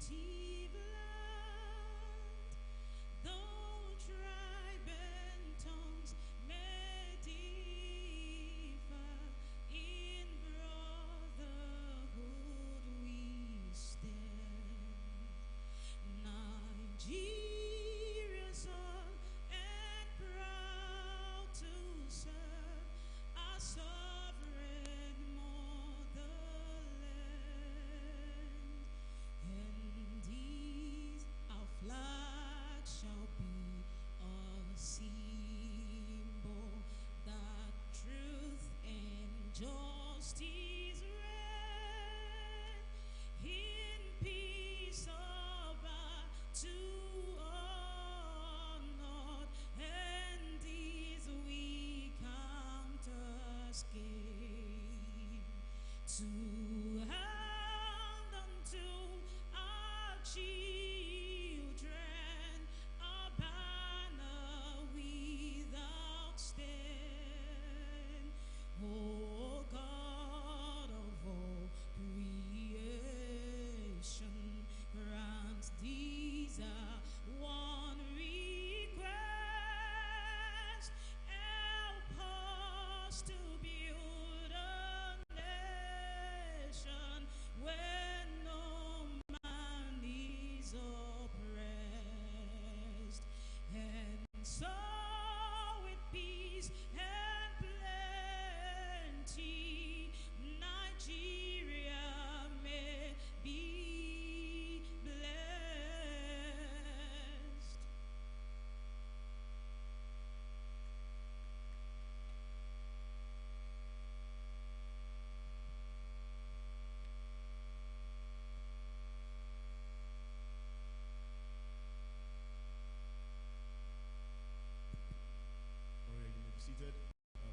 native land, though tribe and tongues may differ, in brotherhood we stand. Nigeria's all and proud to serve our sovereign motherland, and these our flag shall be a symbol that truth and justice reign in peace of our to honor, and these we count as gain to hand unto our children a banner without stain. O God of all creation, grant these our one request. Help us to build a nation where no man is oppressed, and so with peace and plenty Nigeria may be blessed. All right, you may be seated.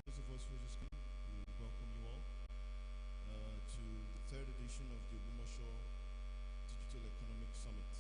Those of us who just came, we welcome you all to the third edition of the Ogbomoso Digital Economic Summit.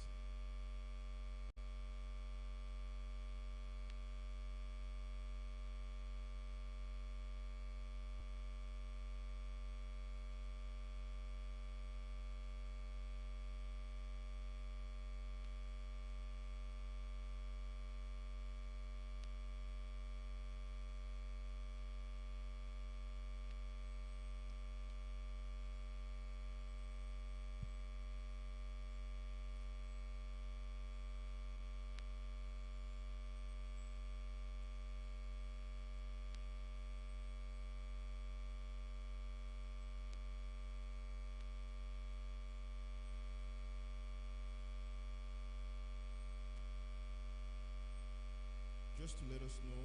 Just to let us know,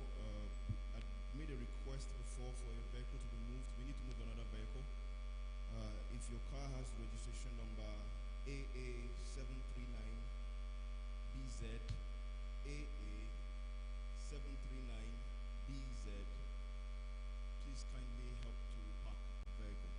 I made a request before for a vehicle to be moved. We need to move another vehicle. If your car has registration number AA739BZ, AA739BZ, please kindly help to park the vehicle.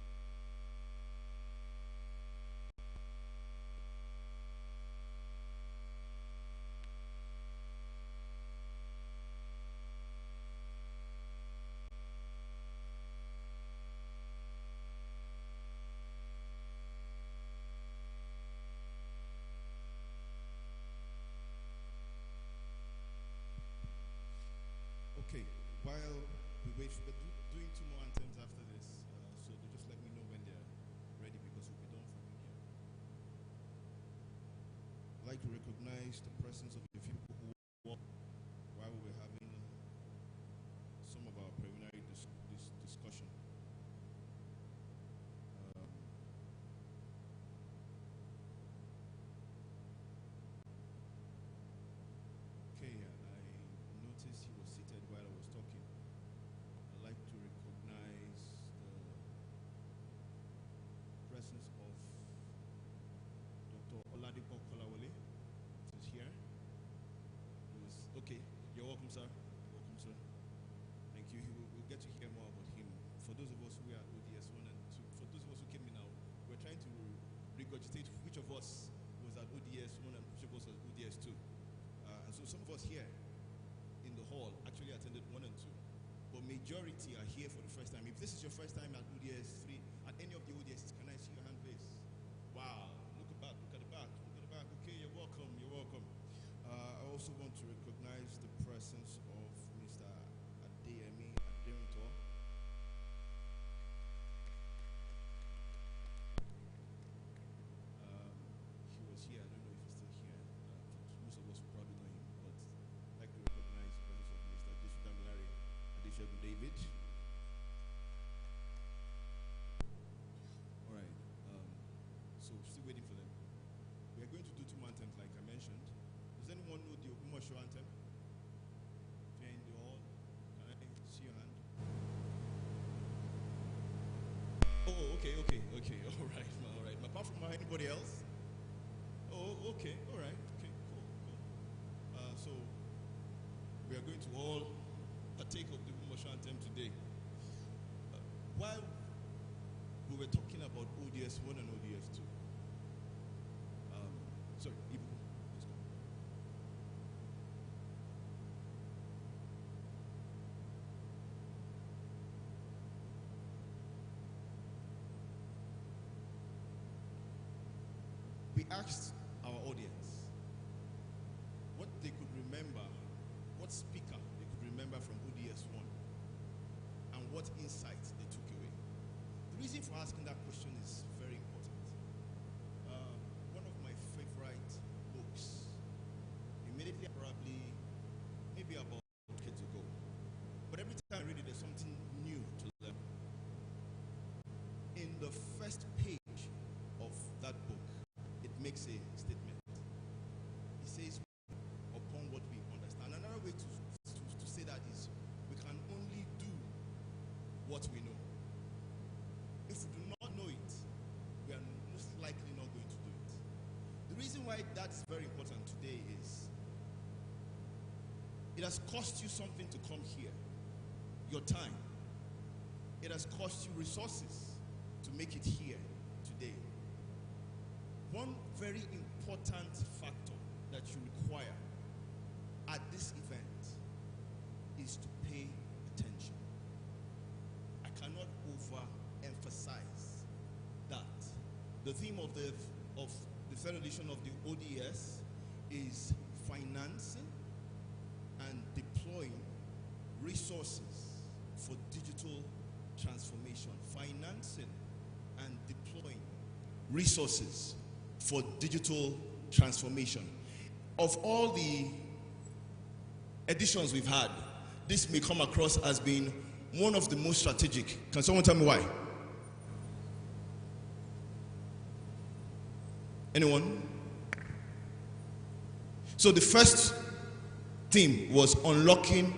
Okay, while we wait, we're doing two more anthems after this, so they just let me know when they're ready because we'll be done from here. I'd like to recognize the presence of the few people who walked while we were having some of our preliminary discussion. Okay, I noticed he was seated while I was talking. I'd like to recognize the presence of Dr. Oladipo Kolawole, who's here. Okay, you're welcome, sir. You're welcome, sir. Thank you. We'll get to hear more about him. For those of us who are ODS 1 and 2, for those of us who came in now, we're trying to regurgitate which of us was at ODS 1 and which of us was at ODS 2. And so some of us here in the hall actually attended 1 and 2, but majority are here for the first time. If this is your first time at ODS 3, at any of the ODSs, can I see your hand, please? Wow, look at the back, look at the back. mentioned. Does anyone know the Ogbomoso anthem? If you're in the hall, can I see your hand? Oh, okay. All right. Apart from anybody else? Oh, okay. All right. Okay, cool. So we are going to all partake of the Ogbomoso anthem today. While we were talking about ODS 1 and ODS 2. Sorry, Ibu, let's go. We asked our audience what they could remember, what speaker they could remember from ODS 1, and what insights they took away. The reason for asking that question is very important. One of my favorite books, immediately probably, maybe about decades ago, but every time I read it, there's something new to learn. In the first page of that book, it makes a statement. It says, upon what we understand. Another way to say that is, we can only do what we know. If we do not know it, we are most likely not going to do it. The reason why that's very important today is it has cost you something to come here. Your time. It has cost you resources to make it here today. One very important factor that you require at this event is to pay attention. I cannot overemphasize that. The theme of the third edition of the ODS is financing and deploying resources for digital transformation. Financing and deploying resources for digital transformation. Of all the editions we've had, this may come across as being one of the most strategic. Can someone tell me why? Anyone? So the first theme was unlocking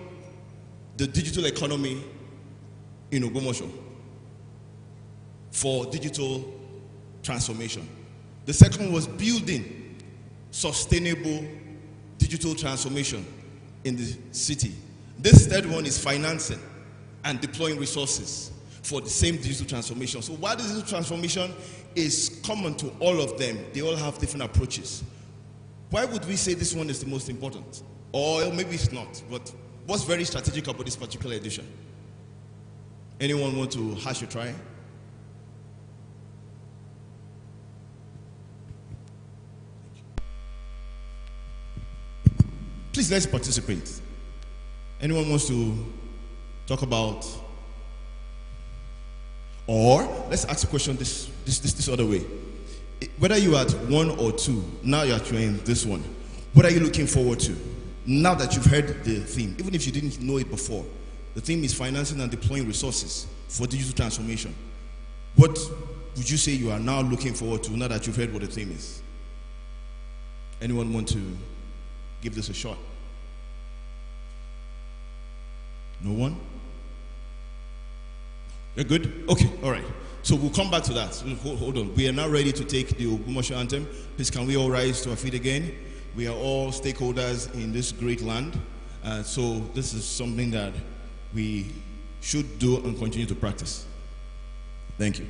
the digital economy in Ogbomoso for digital transformation. The second was building sustainable digital transformation in the city. This third one is financing and deploying resources for the same digital transformation. So while the digital transformation is common to all of them, they all have different approaches. Why would we say this one is the most important? Or maybe it's not, but what's very strategic about this particular edition? Anyone want to hash a try? Please, let's participate. Anyone wants to talk about? Or let's ask a question this other way. Whether you are at 1 or 2, now you're in this one, what are you looking forward to? Now that you've heard the theme, even if you didn't know it before, the theme is financing and deploying resources for digital transformation. What would you say you are now looking forward to now that you've heard what the theme is? Anyone want to give this a shot? No one? You're good? Okay, all right. So we'll come back to that. Hold on. We are now ready to take the Ogbomoso anthem. Please, can we all rise to our feet again? We are all stakeholders in this great land. So this is something that we should do and continue to practice. Thank you.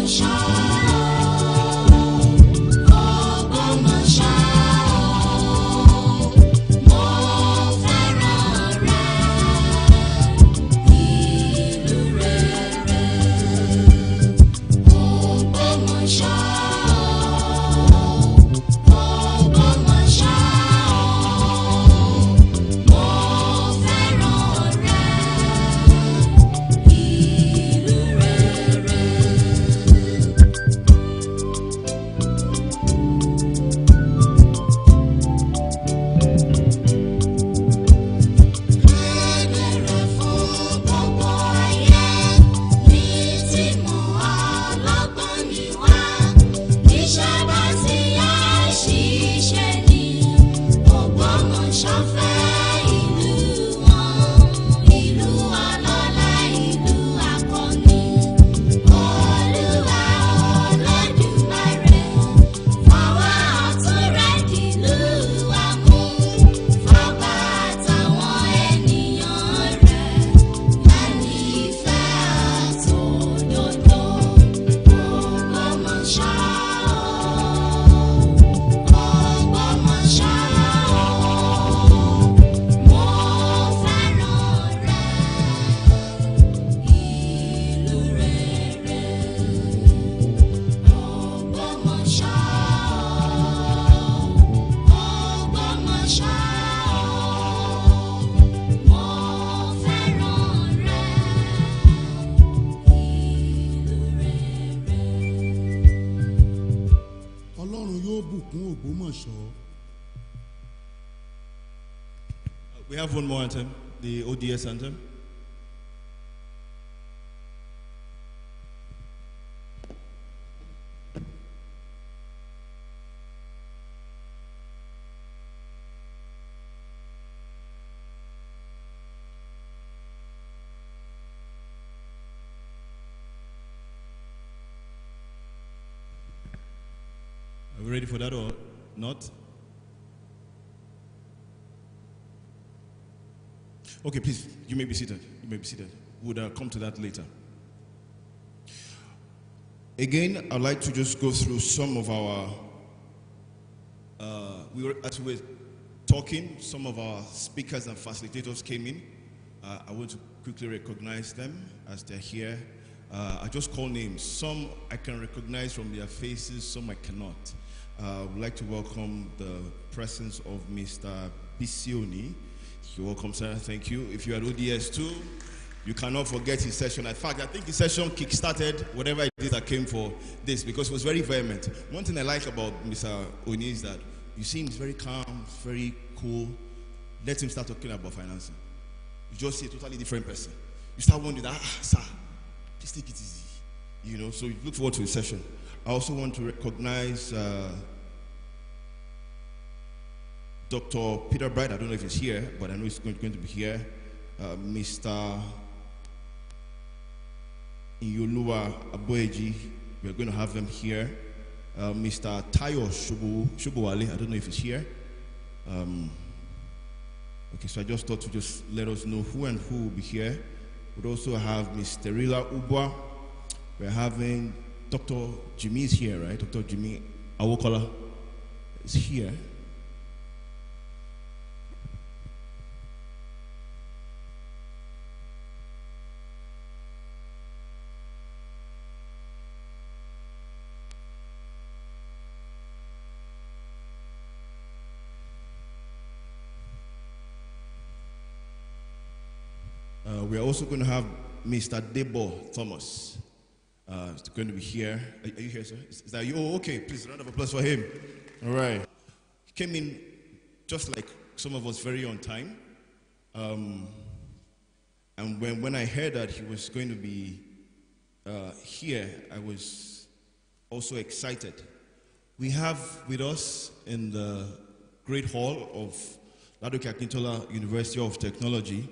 Shine. We have one more anthem, the ODS anthem. Are we ready for that or not? Okay, please, you may be seated. You may be seated. We'll come to that later. Again, I'd like to just go through some of our, as we were talking, some of our speakers and facilitators came in. I want to quickly recognize them as they're here. I just call names. Some I can recognize from their faces, some I cannot. I would like to welcome the presence of Mr. Bisioni. You're welcome, sir. Thank you. If you're at ODS too, you cannot forget his session. In fact, I think his session kick-started whatever it is that came for this because it was very vehement. One thing I like about Mr. Oni is that you see him very calm, very cool. Let him start talking about financing. You just see a totally different person. You start wondering, sir, please take it easy. You know, so you look forward to his session. I also want to recognize Dr. Peter Bright. I don't know if he's here, but I know he's going to be here. Mr. Iyoluwa Aboeji, we're going to have them here. Mr. Tayo Shubowale, I don't know if he's here. Okay, so I just thought to just let us know who and who will be here. We'd also have Ms. Terila Ubwa. We're having Dr. Jimmy is here, right? Dr. Jimmy Awokola is here. We are also going to have Mr. Debo Thomas. He's going to be here. Are you here, sir? Is that you? Oh, okay. Please, round of applause for him. All right. He came in just like some of us, very on time. And when I heard that he was going to be here, I was also excited. We have with us in the Great Hall of Ladoke Akintola University of Technology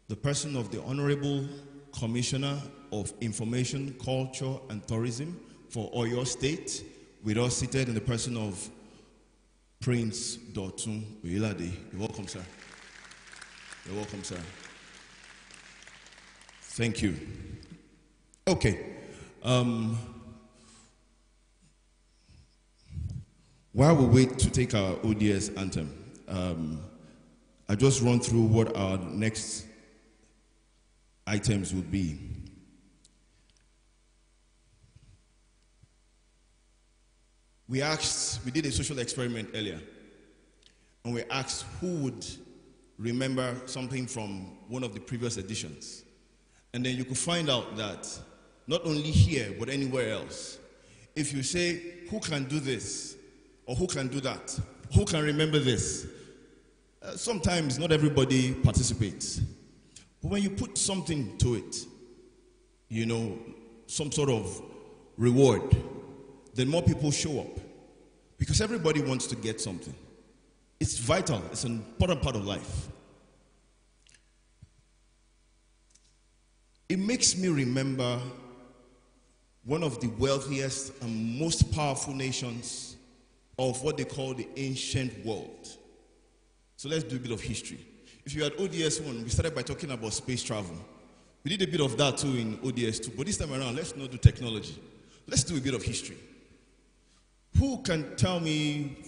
the person of the Honorable Commissioner of Information, Culture, and Tourism for Oyo State, with us seated in the person of Prince Dotun Oyelade. You're welcome, sir. You're welcome, sir. Thank you. Okay. While we wait to take our ODS anthem, I just run through what our next items would be. We did a social experiment earlier, and we asked who would remember something from one of the previous editions. And then you could find out that not only here, but anywhere else, if you say, who can do this, or who can do that, who can remember this, sometimes not everybody participates. But when you put something to it, you know, some sort of reward, then more people show up. Because everybody wants to get something. It's vital. It's an important part of life. It makes me remember one of the wealthiest and most powerful nations of what they call the ancient world. So let's do a bit of history. If you had ODS 1, we started by talking about space travel. We did a bit of that too in ODS 2, but this time around, let's not do technology. Let's do a bit of history. Who can tell me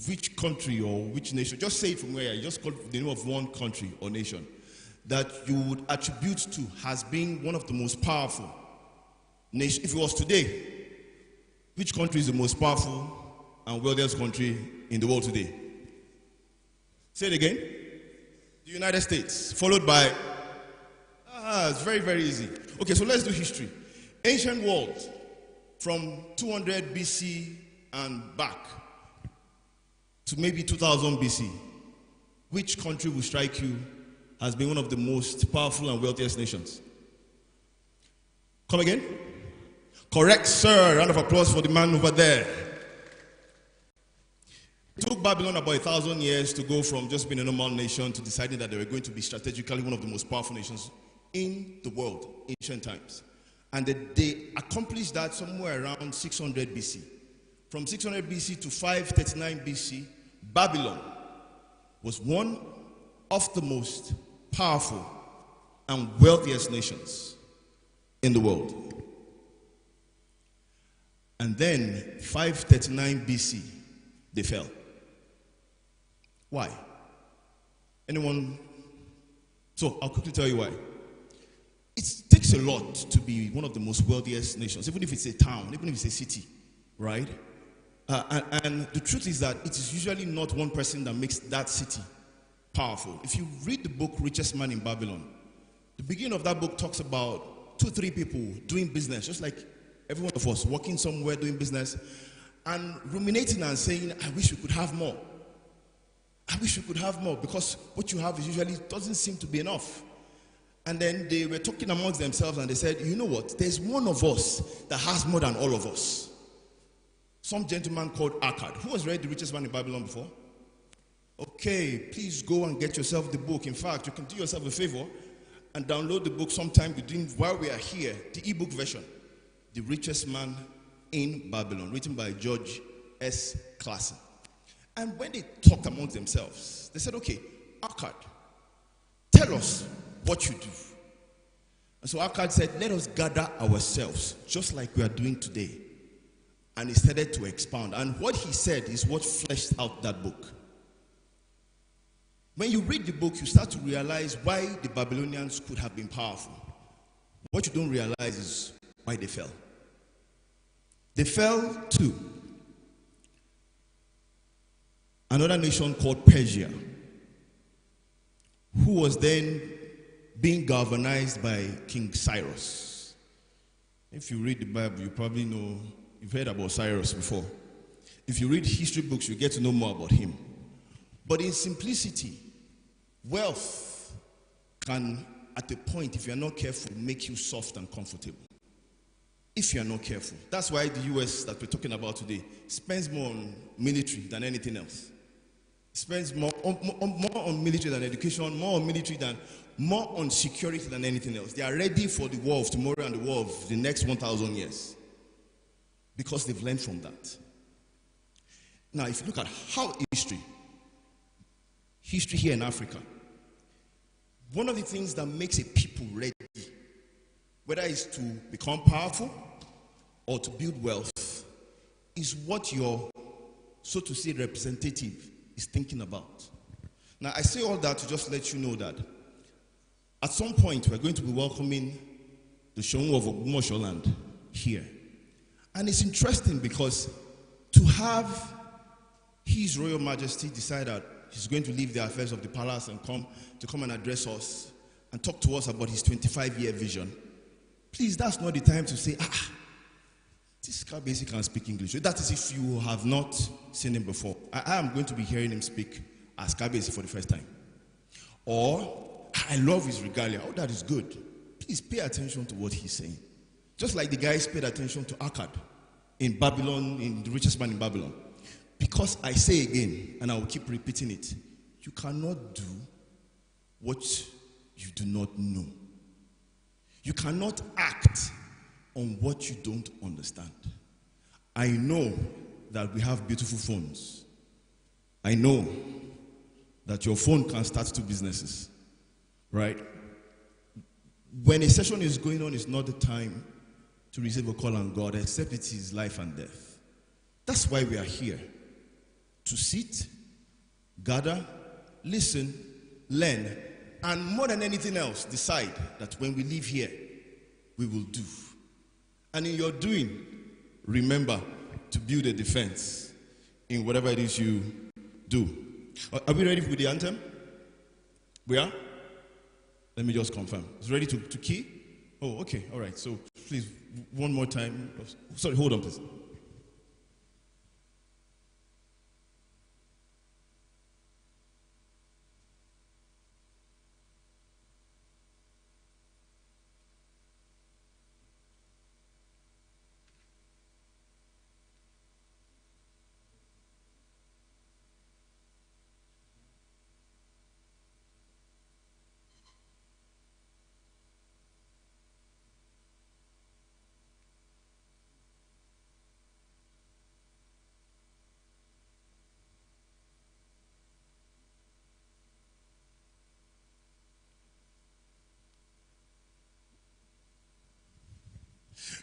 which country or which nation, just say it from where you are, just call the name of one country or nation, that you would attribute to has been one of the most powerful nations. If it was today, which country is the most powerful and wealthiest country in the world today? Say it again. The United States, followed by, it's very, very easy. Okay, so let's do history. Ancient world, from 200 BC and back to maybe 2000 BC. Which country will strike you as being one of the most powerful and wealthiest nations? Come again? Correct, sir. Round of applause for the man over there. It took Babylon about 1,000 years to go from just being a normal nation to deciding that they were going to be strategically one of the most powerful nations in the world, ancient times. And they accomplished that somewhere around 600 BC. From 600 BC to 539 BC, Babylon was one of the most powerful and wealthiest nations in the world. And then 539 BC, they fell. Why? Anyone? So I'll quickly tell you why. It takes a lot to be one of the most wealthiest nations, even if it's a town, even if it's a city, right? And the truth is that it is usually not one person that makes that city powerful. If you read the book Richest Man in Babylon, the beginning of that book talks about 2-3 people doing business, just like every one of us, working somewhere, doing business, and ruminating and saying, I wish we could have more. I wish we could have more, because what you have is usually doesn't seem to be enough. And then they were talking amongst themselves and they said, you know what, there's one of us that has more than all of us. Some gentleman called Akkad. Who has read The Richest Man in Babylon before? Okay, please go and get yourself the book. In fact, you can do yourself a favor and download the book sometime while we are here, the ebook version. The Richest Man in Babylon, written by George S. Clason. And when they talked amongst themselves, they said, okay, Akkad, tell us what you do. And so Akkad said, let us gather ourselves, just like we are doing today. And he started to expound. And what he said is what fleshed out that book. When you read the book, you start to realize why the Babylonians could have been powerful. What you don't realize is why they fell. They fell to another nation called Persia, who was then being galvanized by King Cyrus. If you read the Bible, you probably know, you've heard about Cyrus before. If you read history books, you get to know more about him. But in simplicity, wealth can, at a point, if you're not careful, make you soft and comfortable. If you're not careful. That's why the US that we're talking about today spends more on military than anything else. Spends more on military than education, more on security than anything else. They are ready for the war of tomorrow and the war of the next 1,000 years. Because they've learned from that. Now, if you look at how history here in Africa, one of the things that makes a people ready, whether it's to become powerful or to build wealth, is what your, so to say, representative is thinking about. Now, I say all that to just let you know that at some point we're going to be welcoming the Shongu of Ogbomoso land here. And it's interesting because to have His Royal Majesty decide that he's going to leave the affairs of the palace and come and address us and talk to us about his 25-year vision. Please, that's not the time to say, this guy basically can speak English. That is if you have not seen him before. I am going to be hearing him speak as Kabesi for the first time. Or, I love his regalia. Oh, that is good. Please pay attention to what he's saying. Just like the guys paid attention to Akkad in Babylon, in The Richest Man in Babylon. Because I say again, and I will keep repeating it, you cannot do what you do not know. You cannot act on what you don't understand. I know that we have beautiful phones. I know that your phone can start 2 businesses, right? When a session is going on, it's not the time to receive a call on God, except it is life and death. That's why we are here. To sit, gather, listen, learn, and more than anything else, decide that when we leave here, we will do. And in your doing, remember to build a defense in whatever it is you do. Are we ready for the anthem? We are? Let me just confirm. It's ready to key? Oh, okay. All right. So please, one more time. Sorry, hold on, please.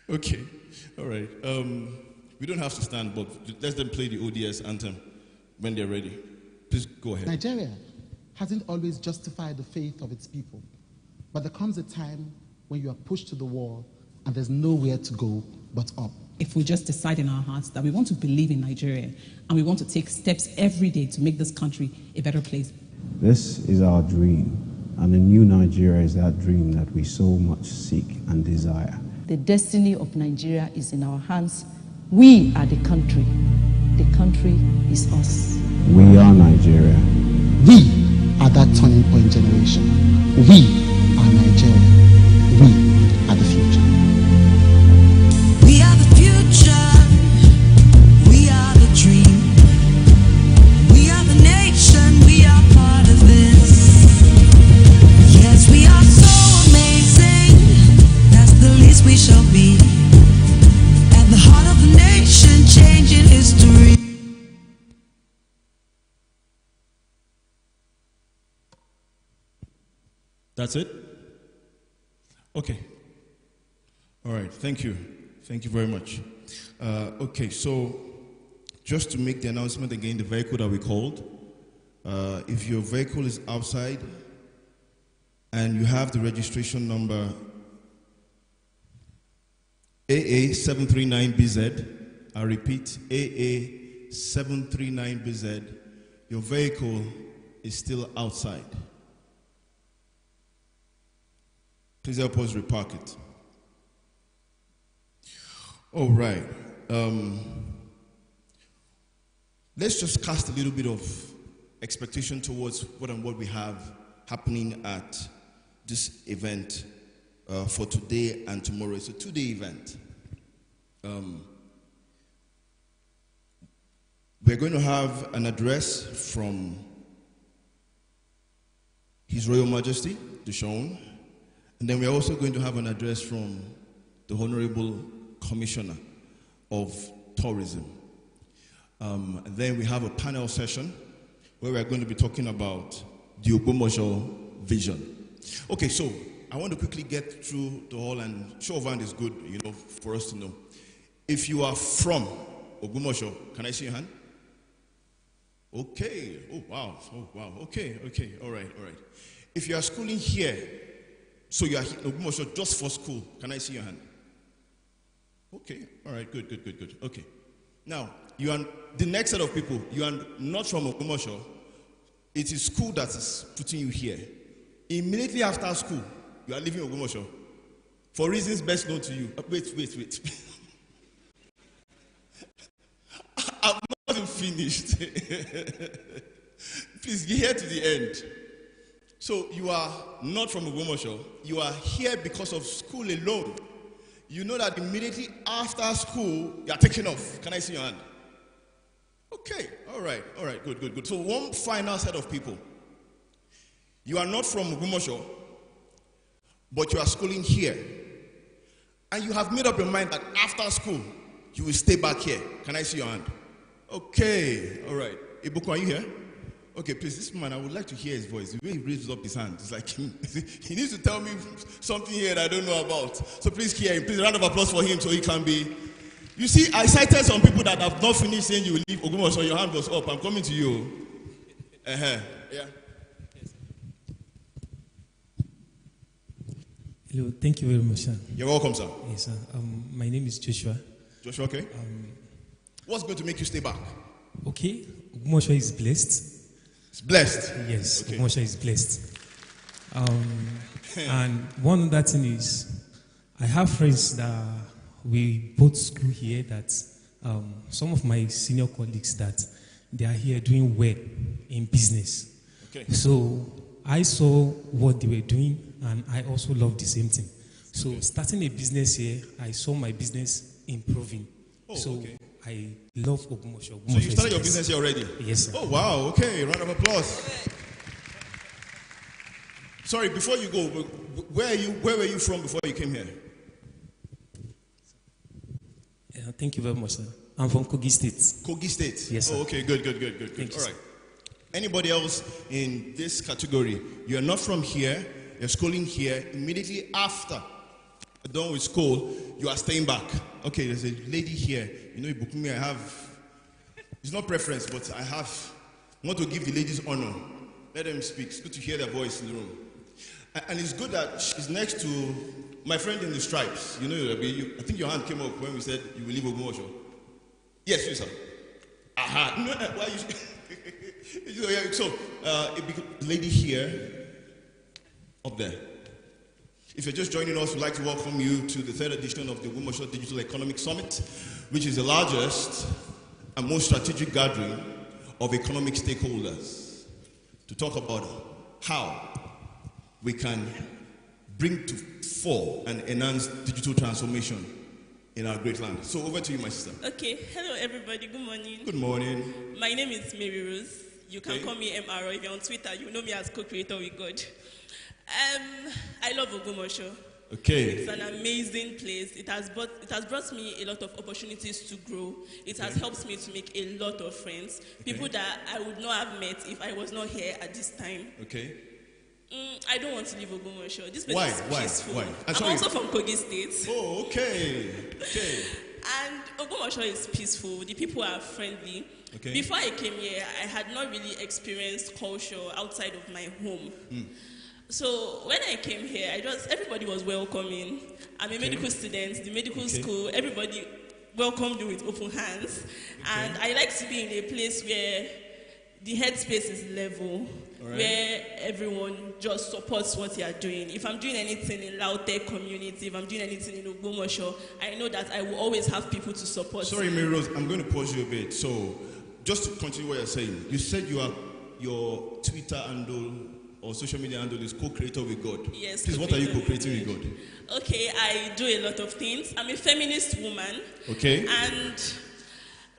Okay, all right. We don't have to stand, but let them play the ODS anthem when they're ready. Please go ahead. Nigeria hasn't always justified the faith of its people, but there comes a time when you are pushed to the wall and there's nowhere to go but up. If we just decide in our hearts that we want to believe in Nigeria and we want to take steps every day to make this country a better place. This is our dream, and a new Nigeria is that dream that we so much seek and desire. The destiny of Nigeria is in our hands. We are the country. The country is us. We are Nigeria. We are that turning point generation. We are Nigeria. We are the future. We are the future. We are the dream. We are the nation. We are part of this. Yes, we are so amazing. That's the least we shall be. At the heart of the nation, changing history. That's it? Okay. All right, thank you. Thank you very much. Okay, so just to make the announcement again, the vehicle that we called, if your vehicle is outside and you have the registration number AA739BZ, I repeat, AA739BZ, your vehicle is still outside. Please help us repark it. All right. Let's just cast a little bit of expectation towards what we have happening at this event for today and tomorrow. It's a 2-day event. We're going to have an address from His Royal Majesty, the Shaun, and then we're also going to have an address from the Honorable Commissioner of Tourism. Then we have a panel session where we're going to be talking about the Ogbomoso vision. Okay, so I want to quickly get through the whole, and show of hand is good, for us to know. If you are from Ogbomoso, can I see your hand? Okay. Oh wow. Okay. All right. If you are schooling here, so you are in Ogbomoso just for school, can I see your hand? Okay. All right. Good. Okay. Now, you are the next set of people. You are not from Ogbomoso. It is school that is putting you here. Immediately after school, you are leaving Ogbomoso for reasons best known to you. Wait. I'm not even finished. Please get here to the end. So you are not from Ogbomoso. You are here because of school alone. You know that immediately after school, you are taking off. Can I see your hand? Okay. All right. Good. So one final set of people. You are not from Ogbomoso, but you are schooling here. And you have made up your mind that after school, you will stay back here. Can I see your hand? Okay. All right. Ibuku, are you here? Okay, please, this man, I would like to hear his voice. The way he raises up his hand, it's like he needs to tell me something here that I don't know about. So please hear him. Please, a round of applause for him so he can be. You see, I cited some people that have not finished saying you will leave Ogbomoso, so your hand was up. I'm coming to you. Yeah. Hello, thank you very much, sir. You're welcome, sir. Yes, sir. My name is Joshua. Joshua, okay. What's going to make you stay back? Okay, Ogbomoso is blessed. It's blessed? Yes, okay. Ogbomoso is blessed. And one other thing is, I have friends that we both school here that some of my senior colleagues that they are here doing well in business. Okay. So I saw what they were doing and I also love the same thing. So starting a business here, I saw my business improving. I love Ogbomoso. So you started your business here already? Yes, sir. Oh, wow. Okay, round of applause. Sorry, before you go, where were you from before you came here? Thank you very much, sir. I'm from Kogi State. Kogi State? Yes, sir. Oh, okay, good. Thank All you, right. Anybody else in this category? You're not from here, you're schooling here. Immediately after done with school, you are staying back. Okay, there's a lady here. You know, Ibukumi, I have, it's not preference, but I want to give the ladies honor. Let them speak. It's good to hear their voice in the room. And it's good that she's next to my friend in the stripes. You know, I think your hand came up when we said you will leave Ogbomoso. Yes, yes, sir. Aha. No, why you? So, lady here, up there. If you're just joining us, we'd like to welcome you to the third edition of the Ogbomoso Digital Economic Summit, which is the largest and most strategic gathering of economic stakeholders to talk about how we can bring to fore and enhance digital transformation in our great land. So over to you, my sister. Okay. Hello, everybody. Good morning. Good morning. My name is Mary Rose. You can call me MR, or if you're on Twitter, you know me as co-creator with God. I love Ogbomoso. Okay. It's an amazing place. It has brought me a lot of opportunities to grow. It has helped me to make a lot of friends. People that I would not have met if I was not here at this time. Okay. I don't want to leave Ogbomoso. This place is peaceful. Why? I'm also from Kogi State. Oh, okay. Okay. And Ogbomoso is peaceful. The people are friendly. Okay. Before I came here, I had not really experienced culture outside of my home. So when I came here, everybody was welcoming. I'm a medical student, the medical school, everybody welcomed you with open hands. And I like to be in a place where the headspace is level, where everyone just supports what you are doing. If I'm doing anything in Lautech community, if I'm doing anything in Ogbomoso, I know that I will always have people to support. Sorry, Mary Rose, I'm going to pause you a bit. So, just to continue what you're saying, you said your Twitter handle or social media handle is co-creator with God. Yes. Please, what are you co-creating with God? Okay, I do a lot of things. I'm a feminist woman. Okay. And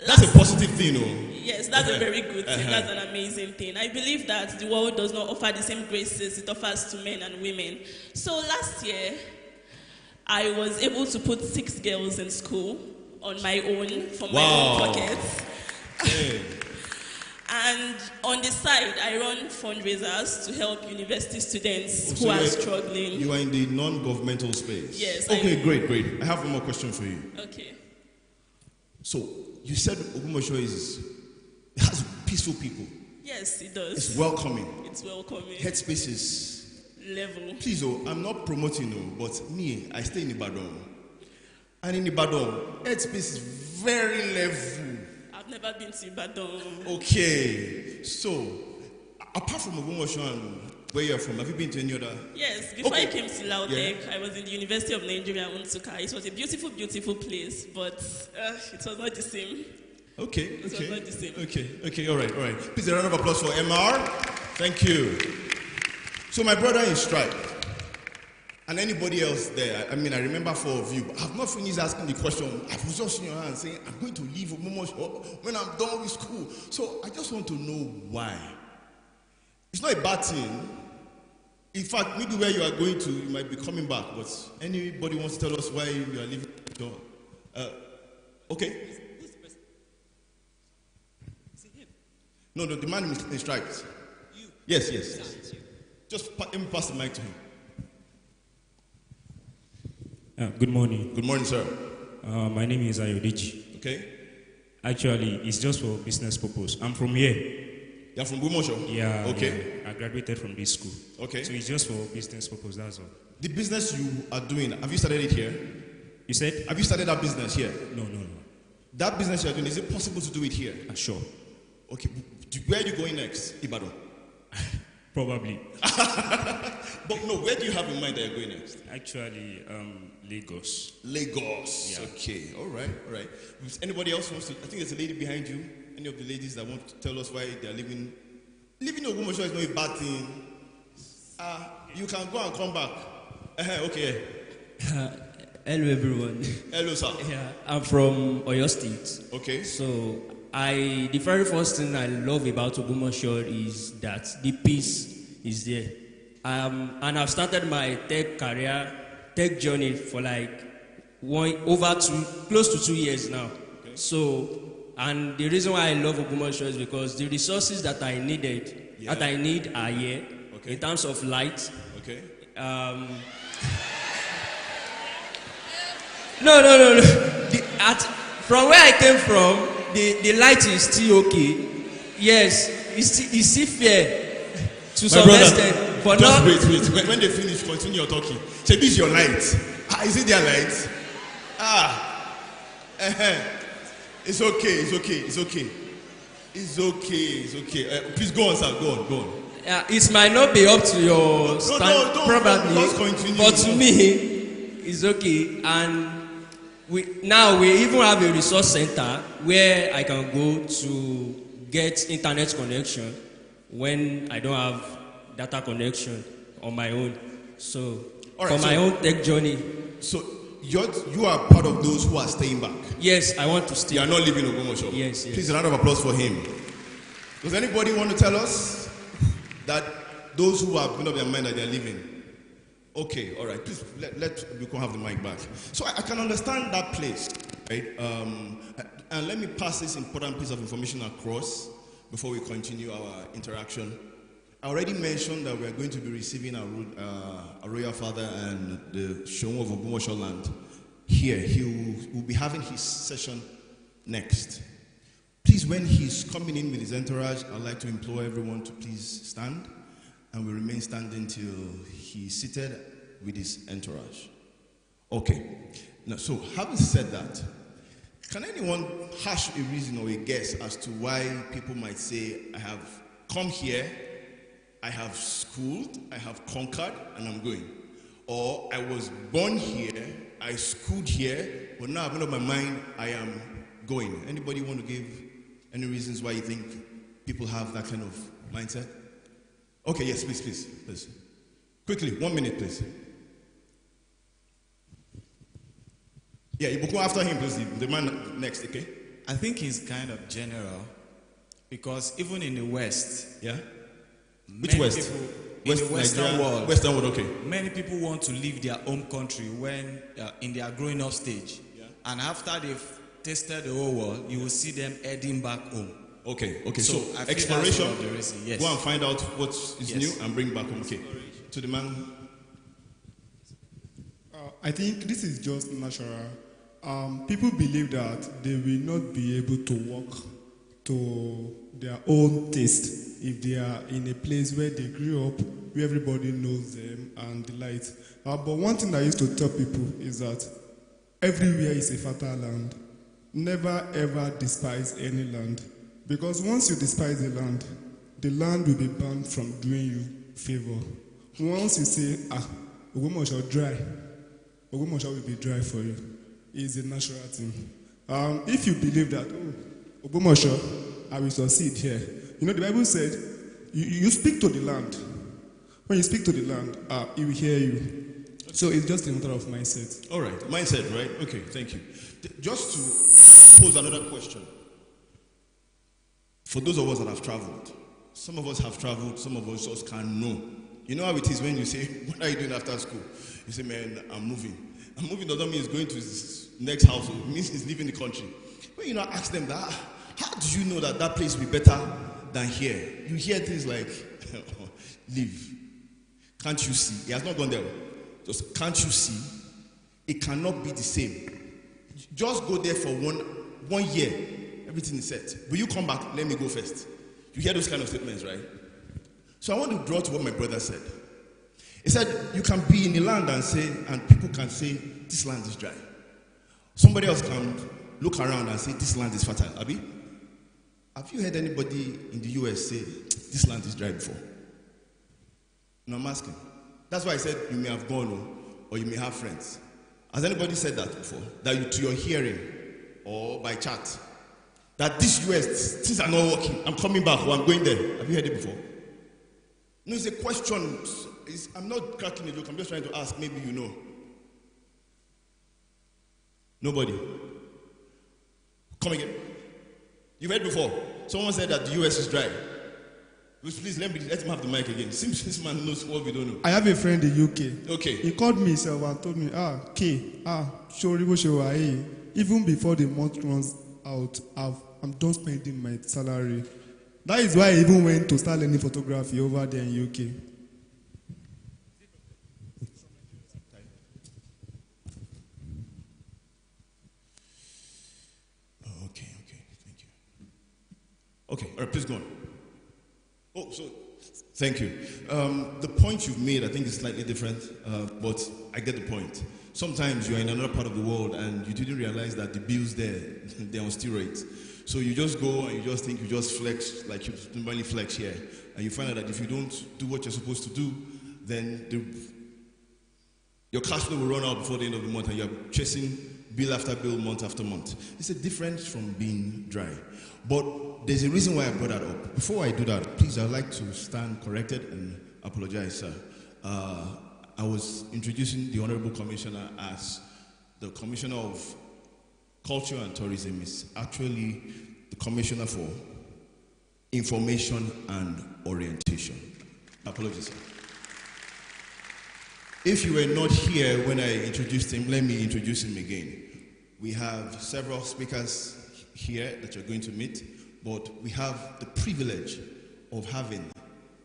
that's a positive thing, no? Yes, that's a very good thing. That's an amazing thing. I believe that the world does not offer the same graces it offers to men and women. So last year, I was able to put 6 girls in school on my own, from my own pockets. Okay. And on the side, I run fundraisers to help university students who are struggling. You are in the non-governmental space? Yes. Okay, great. I have one more question for you. Okay. So, you said Ogbomoso has peaceful people. Yes, it does. It's welcoming. It's welcoming. Headspace is level. Please, I'm not promoting, but me, I stay in Ibadan. And in Ibadan, headspace is very level. I've never been to Ibadan. Okay. So, apart from Ogbomoso and where you're from, have you been to any other? Yes. Before I came to Lautech, I was in the University of Nigeria, Nsukka. It was a beautiful, beautiful place, but it was not the same. Okay. It was not the same. Okay. All right. Please, a round of applause for MR. Thank you. So, my brother in Stripe, and anybody else there, I remember 4 of you, but I've not finished asking the question. I was just in your hand saying, I'm going to leave Ogbomoso when I'm done with school. So I just want to know why. It's not a bad thing. In fact, maybe where you are going to, you might be coming back, but anybody wants to tell us why you are leaving? Okay. Who's the person? Is it him? No, the man in stripes. You? Yes. It's you. Just let me pass the mic to him. Good morning. Good morning, sir. My name is Ayodeji. Okay. Actually, it's just for business purpose. I'm from here. You're from Ogbomoso? Yeah. Okay. Yeah. I graduated from this school. Okay. So it's just for business purpose, that's all. The business you are doing, have you started it here? You said? Have you started that business here? No. That business you are doing, is it possible to do it here? Sure. Okay. Where are you going next? Ibadan? Probably. But no, where do you have in mind that you're going next? Actually, Lagos. Lagos. Yeah. Okay. All right. If anybody else wants to, I think there's a lady behind you. Any of the ladies that want to tell us why they are living Ogbomoso is not a bad thing. You can go and come back. Okay. Hello, everyone. Hello, sir. Yeah, I'm from Oyo State. Okay. So, the very first thing I love about Ogbomoso is that the peace is there. And I've started my tech journey for close to 2 years now. Okay. So, and the reason why I love Ogbomoso is because the resources that I need are here. Okay. In terms of light. Okay. No. From where I came from, the light is still okay. Yes, it's still fair to some extent. But just wait. When they finish, continue your talking. Say, this is your light. Is it their light? It's okay. Please go on, sir. Go on. It might not be up to your stand, probably, just continue. but to me, it's okay. And we even have a resource center where I can go to get internet connection when I don't have data connection on my own. So, my own tech journey. So, you are part of those who are staying back? Yes, I want to stay. You are not leaving Ogbomoso? Yes. Please, a round of applause for him. Does anybody want to tell us that those who have made up their mind that they are leaving? Okay, all right. Please, we can have the mic back. So I can understand that place, right? And let me pass this important piece of information across before we continue our interaction. I already mentioned that we are going to be receiving our royal father and the Showon of Ogbomoso land here. He will be having his session next. Please, when he's coming in with his entourage, I'd like to implore everyone to please stand, and we remain standing till he's seated with his entourage. Okay. Now, so having said that, can anyone hash a reason or a guess as to why people might say, I have come here, I have schooled, I have conquered, and I'm going? Or I was born here, I schooled here, but now I've made up my mind, I am going. Anybody want to give any reasons why you think people have that kind of mindset? Okay, yes, please. Quickly, 1 minute, please. Yeah, you go after him, please. The man next, okay? I think it's kind of general, because even in the West, yeah. Which West? In the Western world. Western world, okay. Many people want to leave their home country when in their growing up stage, and after they've tasted the whole world, you will see them heading back home. Okay. So exploration. Yes. Go and find out what is new and bring back home. Okay. To the man. I think this is just natural. People believe that they will not be able to walk to their own taste if they are in a place where they grew up, where everybody knows them and the light. But one thing I used to tell people is that everywhere is a fertile land. Never ever despise any land. Because once you despise the land will be banned from doing you favor. Once you say, Ogbomoso dry, Ogbomoso will be dry for you. It's a natural thing. If you believe that, Ogbomoso, I will succeed here. You know, the Bible said, you speak to the land. When you speak to the land, it will hear you. So it's just a matter of mindset. All right, mindset, right? Okay, thank you. Just to pose another question. For those of us that have traveled, some of us have traveled, some of us just can't know. You know how it is when you say, what are you doing after school? You say, man, I'm moving. I'm moving doesn't mean he's going to his next house. It means he's leaving the country. When you now ask them that, how do you know that that place will be better than here? You hear things like, leave. Can't you see? He has not gone there. Just, can't you see? It cannot be the same. Just go there for one year. Everything is set. Will you come back? Let me go first. You hear those kind of statements, right? So I want to draw to what my brother said. He said, you can be in the land and people can say, this land is dry. Somebody else can look around and say, this land is fertile. Abi? Have you heard anybody in the US say, this land is dry before? No, I'm asking. That's why I said, you may have gone or you may have friends. Has anybody said that before? That to your hearing or by chat? That this US, things are not working. I'm coming back or I'm going there. Have you heard it before? No, it's a question. I'm not cracking a joke. I'm just trying to ask. Maybe you know. Nobody. Come again. You've heard before. Someone said that the US is dry. Please let him have the mic again. Seems this man knows what we don't know. I have a friend in the UK. Okay. He called me himself and told me, even before the month runs out, I'm done spending my salary. That is why I even went to start learning photography over there in UK. Okay, all right, please go on. Oh, so, thank you. The point you've made, I think, is slightly different, but I get the point. Sometimes you're in another part of the world and you didn't realize that the bills there, they're on steroids. So you just go and you just think you just flex like you normally flex here. And you find out that if you don't do what you're supposed to do, then your cash flow will run out before the end of the month and you're chasing bill after bill, month after month. It's a difference from being dry. But there's a reason why I brought that up. Before I do that, please, I'd like to stand corrected and apologize, sir. I was introducing the Honorable Commissioner as the Commissioner of Culture and Tourism. Is actually the Commissioner for Information and Orientation. Apologies, sir. If you were not here when I introduced him, let me introduce him again. We have several speakers here that you're going to meet, but we have the privilege of having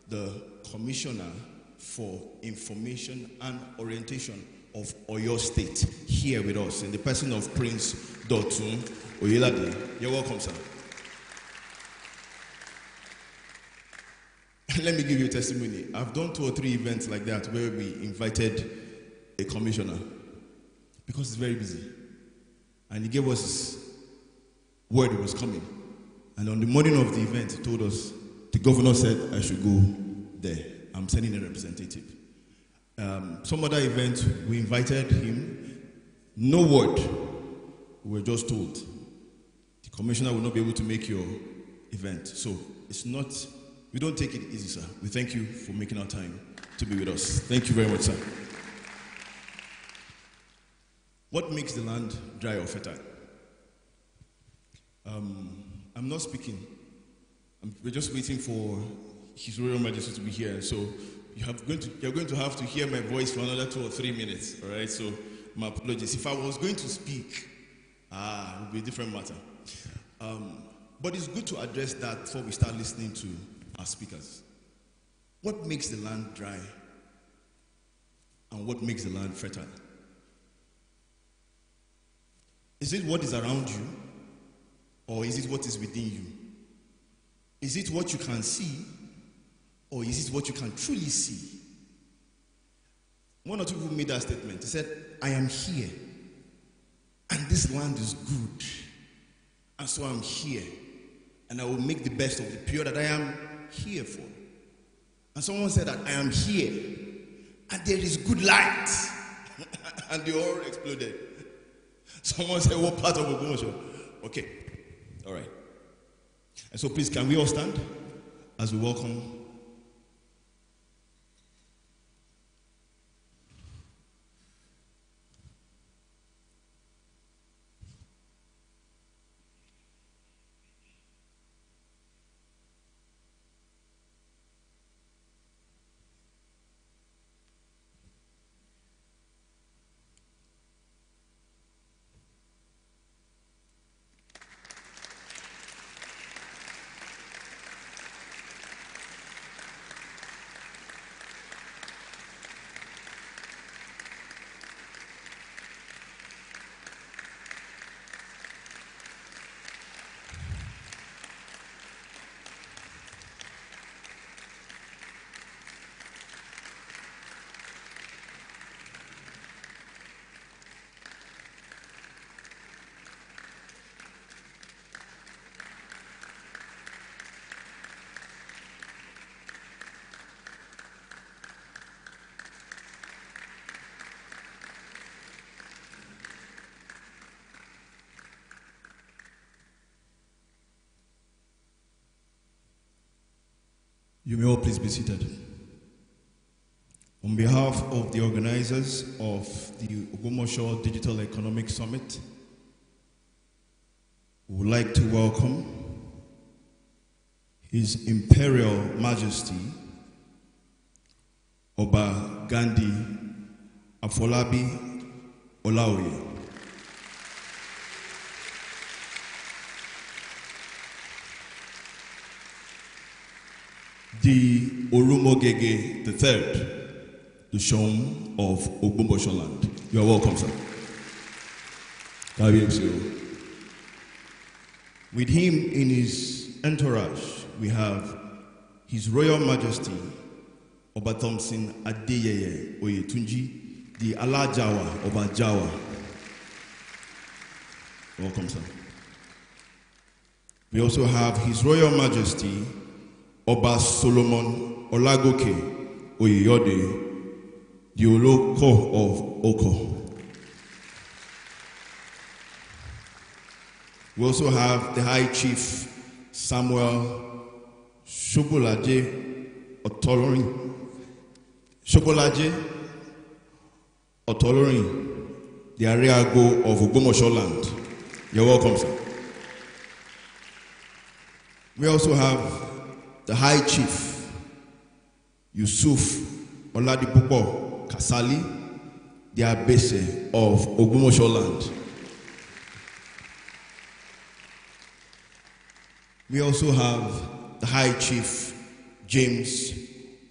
the Commissioner for Information and Orientation of Oyo State here with us in the person of Prince Dotun Oyelade. You're welcome, sir. Let me give you a testimony. I've done 2 or 3 events like that where we invited a commissioner because he's very busy. And he gave us his word he was coming. And on the morning of the event, he told us, the governor said I should go there. I'm sending a representative. Some other event, we invited him. No word. We were just told the commissioner will not be able to make your event. So it's not, we don't take it easy, sir. We thank you for making our time to be with us. Thank you very much, sir. What makes the land dry or fertile? I'm not speaking. We're just waiting for His Royal Majesty to be here. So you're going to have to hear my voice for another 2 or 3 minutes. All right. So my apologies. If I was going to speak, it would be a different matter. But it's good to address that before we start listening to our speakers. What makes the land dry, and what makes the land fertile? Is it what is around you, or is it what is within you? Is it what you can see, or is it what you can truly see? 1 or 2 people made that statement. They said, I am here, and this land is good, and so I'm here, and I will make the best of the period that I am here for. And someone said that I am here, and there is good light, and they all exploded. Someone said, what part of Ogbomoso? Okay, all right. And so please, can we all stand as we welcome You may all please be seated. On behalf of the organizers of the Ogbomoso Digital Economic Summit, we would like to welcome His Imperial Majesty, Oba Gandhi Afolabi Olaoye. The Orumogege III, the Shom of Ogbomoso land. You are welcome, sir. With him in his entourage, we have His Royal Majesty Oba Thompson Adeyeye Oyetunji, the Alajawa Oba Jawa. Welcome, sir. We also have His Royal Majesty Oba Solomon Olagoke Oyeyode, the Oloko of Oko. We also have the High Chief Samuel Shobolaje Otolorin. The Ariago of Ogbomoso land. You're welcome, sir. We also have the High Chief Yusuf Oladipupo Kasali, the Abese of Ogbomoso land. We also have the High Chief James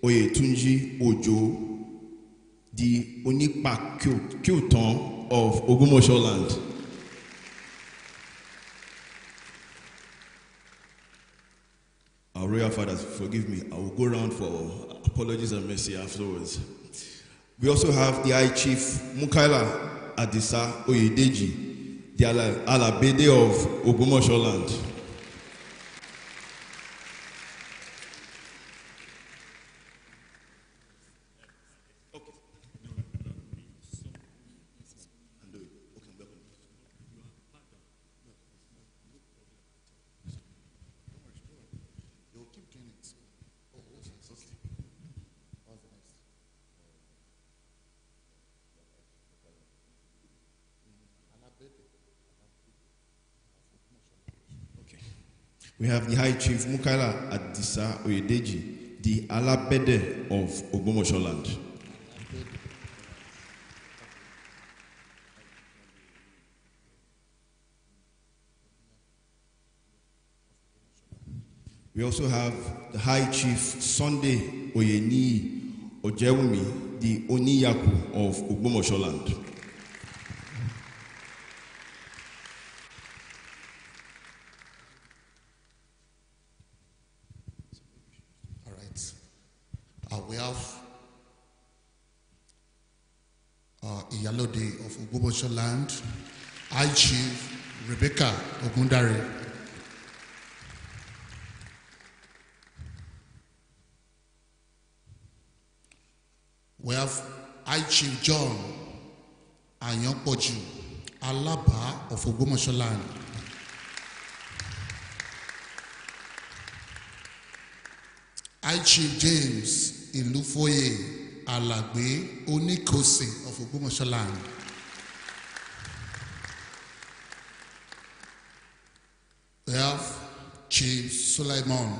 Oyetunji Ojo, the Onipa Kyuton of Ogbomoso land. Our royal fathers, forgive me, I will go around for apologies and mercy afterwards. We also have the High Chief Mukaila Adisa Oyedeji, the Alabede of Ogbomoso land. We have the High Chief Mukaila Adisa Oyedeji, the Alabede of Ogbomoso land. We also have the High Chief Sunday Oyeni Ojewumi, the Oniyaku of Ogbomoso land. We have Iyalode of Ogbomoso land, High Chief Rebecca Ogundare. We have High Chief John Anyokpoju Alaba of Ogbomoso land. High Chief James Ilufoye Alagbe Onikosi of Ogbomoso land. We have Chief Suleiman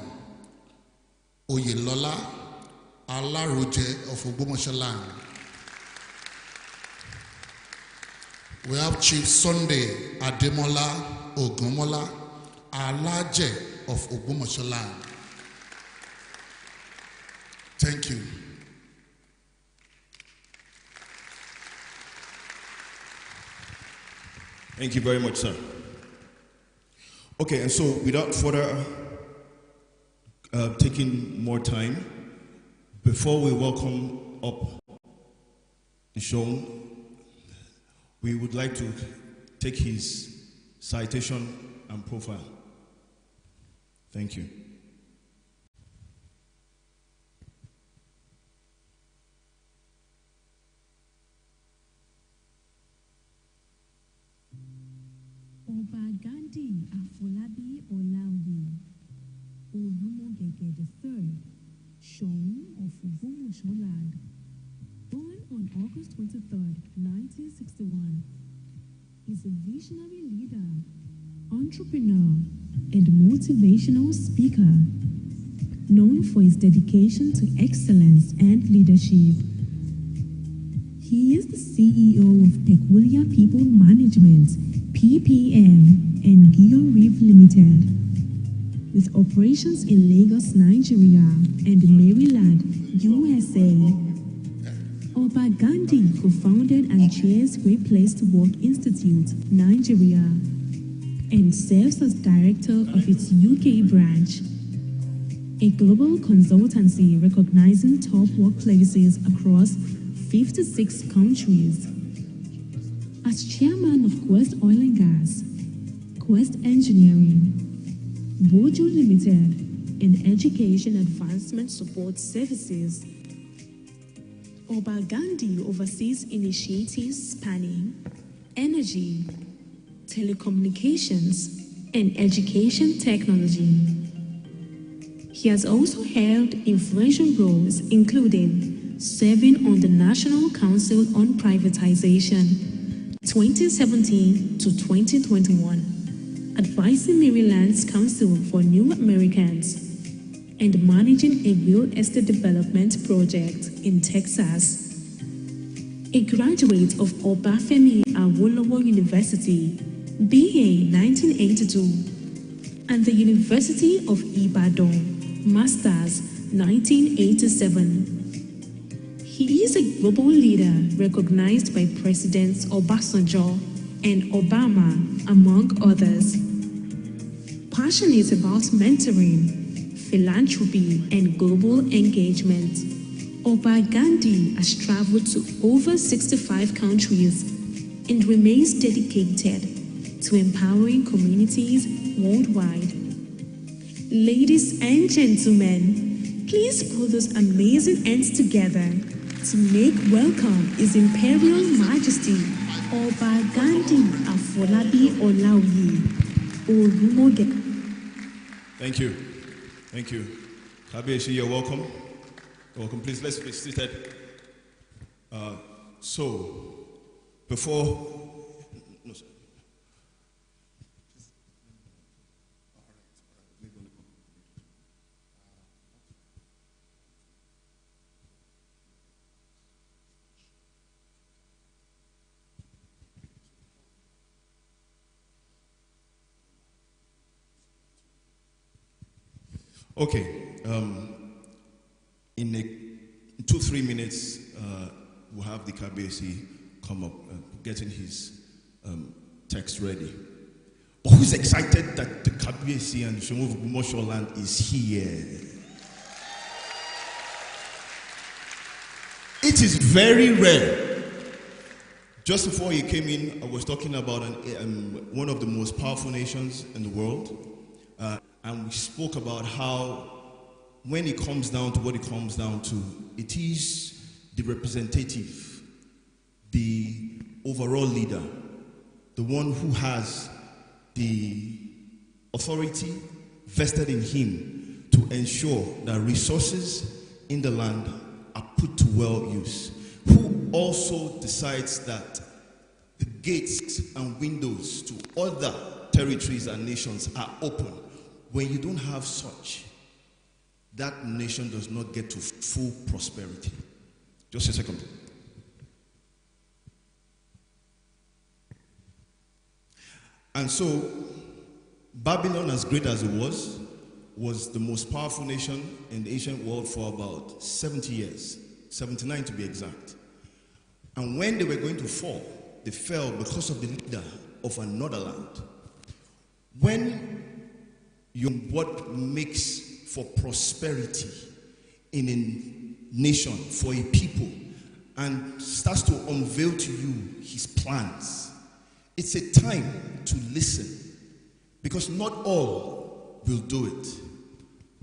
Oyelola Alaroje of Ogbomoso land. We have Chief Sunday Ademola Ogunmola Alaje of Ogbomoso land. Thank you. Thank you very much, sir. Okay, and so without further taking more time, before we welcome up the show, we would like to take his citation and profile. Thank you. Oba Gandhi Afolabi Olaoye, Olumogege III, Shon of Ogbomoso land, born on August 23rd, 1961, is a visionary leader, entrepreneur, and motivational speaker, known for his dedication to excellence and leadership. He is the CEO of Peculiar People Management, PPM, and Gion Reef Limited, with operations in Lagos, Nigeria, and Maryland, USA. Oba Gandhi co-founded and chairs Great Place to Work Institute, Nigeria, and serves as director of its UK branch, a global consultancy recognizing top workplaces across 56 countries. As chairman of Quest Oil and Gas, Quest Engineering, Bojo Limited, and Education Advancement Support Services, Oba Gandhi oversees initiatives spanning energy, telecommunications, and education technology. He has also held influential roles, including serving on the National Council on Privatization 2017 to 2021, advising Maryland's Council for New Americans, and managing a real estate development project in Texas. A graduate of Obafemi Awolowo University, BA 1982, and the University of Ibadan, Masters 1987. He is a global leader recognized by Presidents Obasanjo and Obama, among others. Passionate about mentoring, philanthropy, and global engagement, Oba Gandhi has traveled to over 65 countries and remains dedicated to empowering communities worldwide. Ladies and gentlemen, please put those amazing hands together to make welcome His Imperial Majesty Oba Gandhi Afolabi Olaoye Olumoge. Thank you. Thank you. Kabeshi, you're welcome. Welcome. Please, let's be seated. Before... No, sir. Okay. In 2-3 minutes, we'll have the Kabesi come up, getting his text ready. But who's excited that the Kabesi and the Ogbomoso land is here? It is very rare. Just before he came in, I was talking about one of the most powerful nations in the world. And we spoke about how when it comes down to what it comes down to, it is the representative, the overall leader, the one who has the authority vested in him to ensure that resources in the land are put to well use, who also decides that the gates and windows to other territories and nations are open. When you don't have such, that nation does not get to full prosperity. Just a second. And so, Babylon, as great as it was the most powerful nation in the ancient world for about 70 years, 79 to be exact. And when they were going to fall, they fell because of the leader of another land. When what makes for prosperity in a nation, for a people, and starts to unveil to you his plans, it's a time to listen, because not all will do it.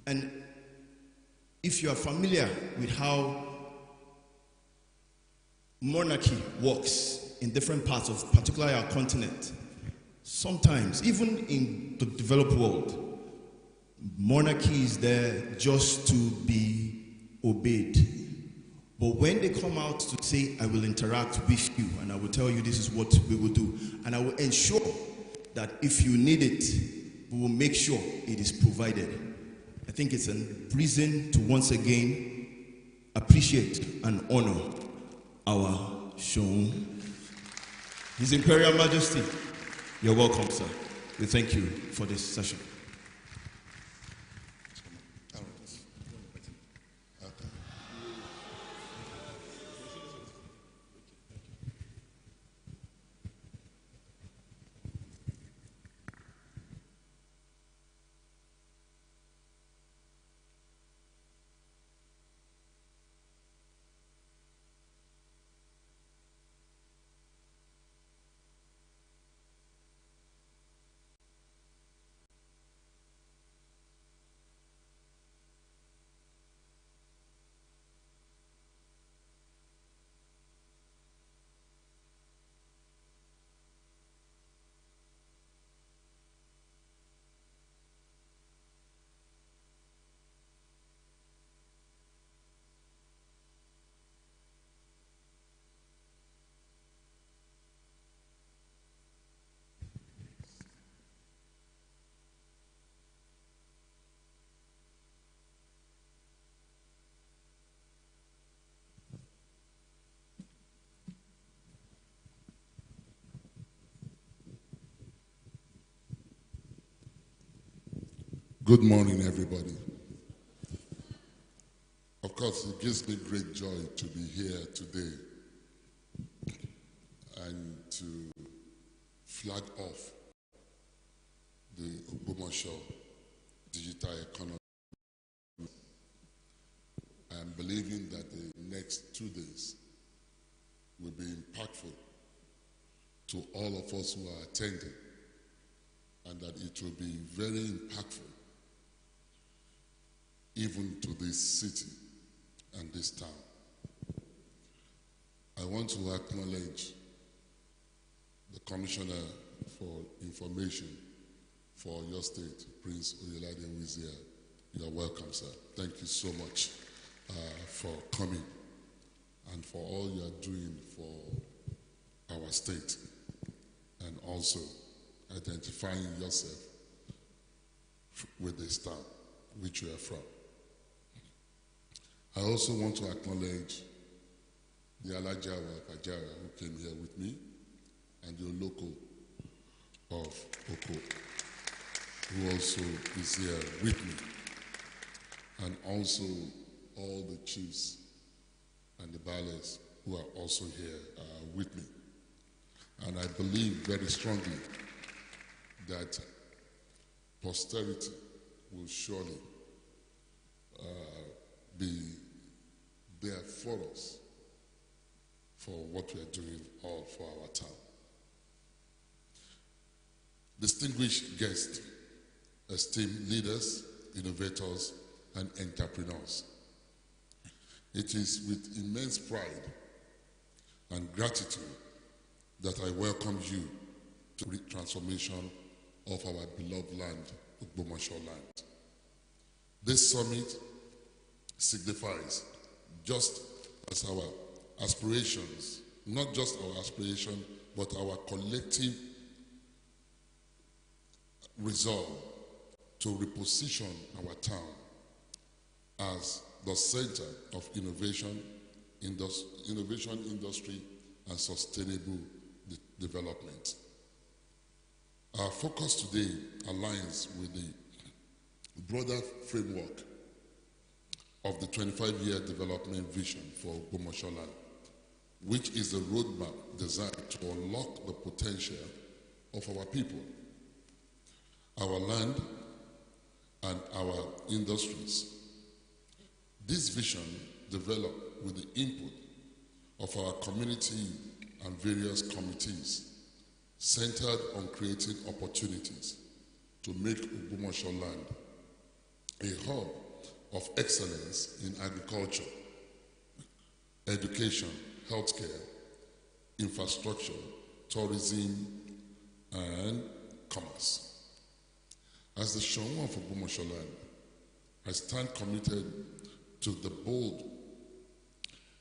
And if you are familiar with how monarchy works in different parts of particularly our continent, sometimes, even in the developed world, monarchy is there just to be obeyed. But when they come out to say, I will interact with you and I will tell you this is what we will do, and I will ensure that if you need it, we will make sure it is provided. I think it's a reason to once again appreciate and honor our Shon. His Imperial Majesty, you're welcome, sir. We thank you for this session. Good morning, everybody. Of course, it gives me great joy to be here today and to flag off the Ogbomoso digital economy. I am believing that the next 2 days will be impactful to all of us who are attending, and that it will be very impactful even to this city and this town. I want to acknowledge the Commissioner for Information for your state, Prince Oyelade Wizia. You're welcome, sir. Thank you so much for coming and for all you are doing for our state, and also identifying yourself with this town which you are from. I also want to acknowledge the Alajawa Kajara who came here with me, and the local of Oko who also is here with me, and also all the chiefs and the ballets who are also here with me. And I believe very strongly that posterity will surely be there for us for what we are doing all for our town. Distinguished guests, esteemed leaders, innovators, and entrepreneurs, it is with immense pride and gratitude that I welcome you to the transformation of our beloved land, Ogbomoso land. This summit signifies just as our aspirations, not just our aspiration, but our collective resolve to reposition our town as the center of innovation industry, and sustainable development. Our focus today aligns with the broader framework of the 25-year development vision for Ogbomoso land, which is a roadmap designed to unlock the potential of our people, our land, and our industries. This vision developed with the input of our community and various committees centered on creating opportunities to make Ogbomoso land a hub of excellence in agriculture, education, healthcare, infrastructure, tourism, and commerce. As the Shonwa of Ogbomoso land, I stand committed to the bold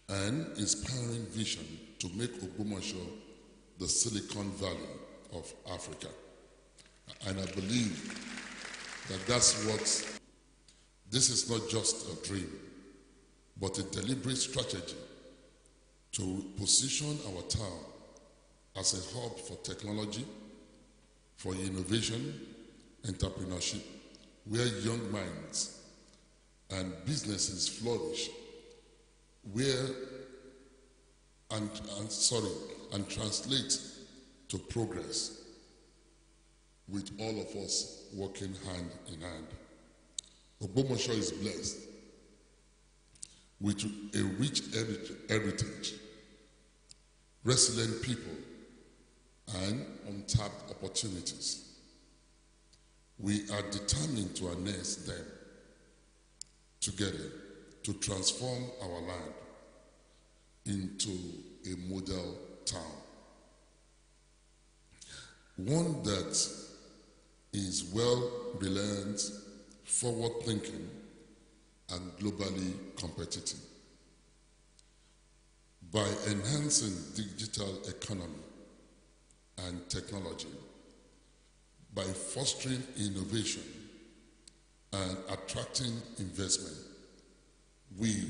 and inspiring vision to make Ogbomoso the Silicon Valley of Africa. And I believe that this is not just a dream, but a deliberate strategy to position our town as a hub for technology, for innovation, entrepreneurship, where young minds and businesses flourish, and translate to progress, with all of us working hand in hand. Ogbomoso is blessed with a rich heritage, resilient people, and untapped opportunities. We are determined to harness them together to transform our land into a model town, one that is well-reliant, forward-thinking, and globally competitive. By enhancing digital economy and technology, by fostering innovation and attracting investment, we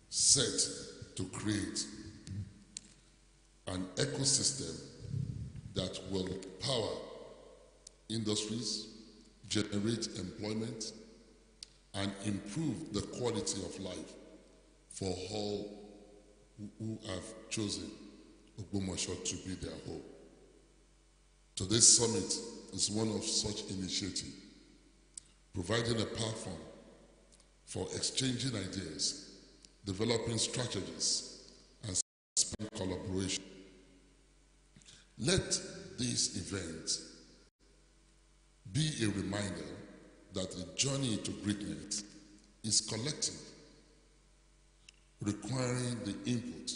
set to create an ecosystem that will power industries, generate employment, and improve the quality of life for all who have chosen Ogbomoso to be their home. Today's summit is one of such initiatives, providing a platform for exchanging ideas, developing strategies, and expanding collaboration. Let this event be a reminder that the journey to greatness is collective, requiring the input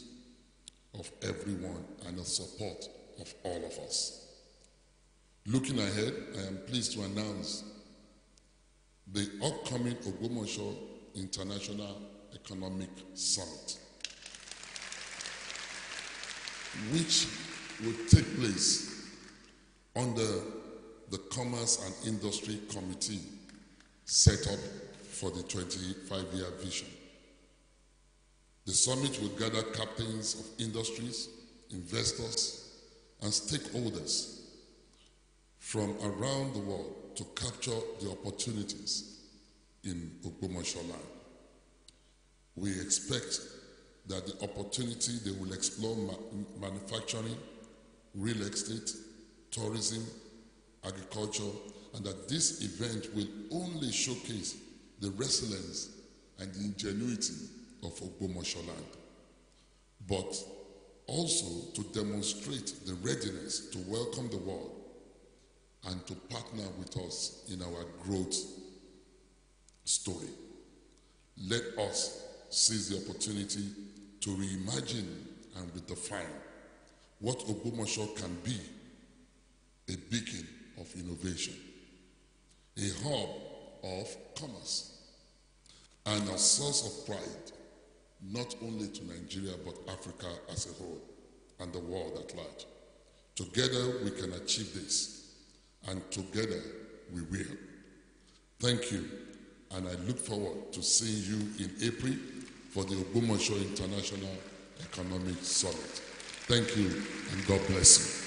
of everyone and the support of all of us. Looking ahead, I am pleased to announce the upcoming Ogbomoso International Economic Summit, which will take place under the Commerce and Industry Committee set up for the 25-year vision. The summit will gather captains of industries, investors, and stakeholders from around the world to capture the opportunities in Ogbomoso land. We expect that the opportunity they will explore manufacturing, real estate, tourism, agriculture, and that this event will only showcase the resilience and the ingenuity of Ogbomoso land, but also to demonstrate the readiness to welcome the world and to partner with us in our growth story. Let us seize the opportunity to reimagine and redefine what Ogbomoso can be: a beacon of innovation, a hub of commerce, and a source of pride, not only to Nigeria, but Africa as a whole and the world at large. Together we can achieve this, and together we will. Thank you, and I look forward to seeing you in April for the Ogbomoso International Economic Summit. Thank you, and God bless you.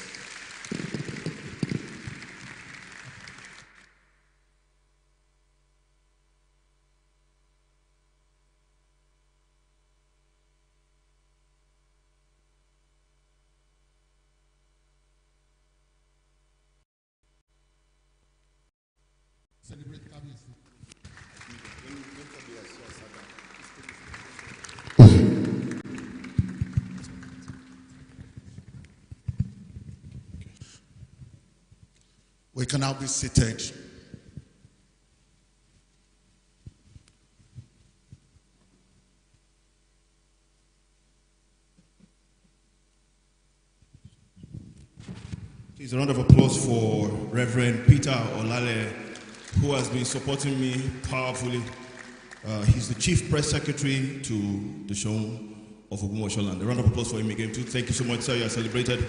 Celebrate Kabiyesi. We can now be seated. Please, a round of applause for Reverend Peter Olale, who has been supporting me powerfully. He's the Chief Press Secretary to the show of Ogbomoso land. A round of applause for him again too. Thank you so much, sir. You are celebrated.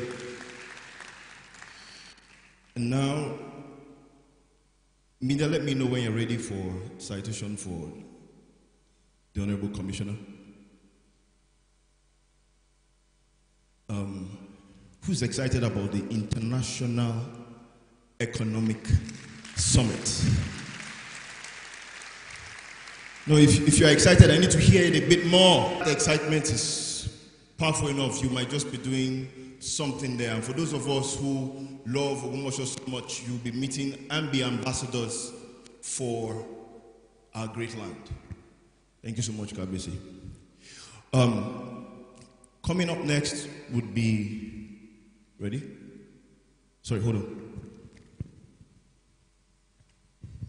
And now, Minda, let me know when you're ready for citation for the Honorable Commissioner. Who's excited about the International Economic Summit? No, if you're excited, I need to hear it a bit more. The excitement is powerful enough. You might just be doing something there. And for those of us who love Ogbomoso so much, you'll be meeting and be ambassadors for our great land. Thank you so much, Kabiyesi. Coming up next would be, ready? Sorry, hold on.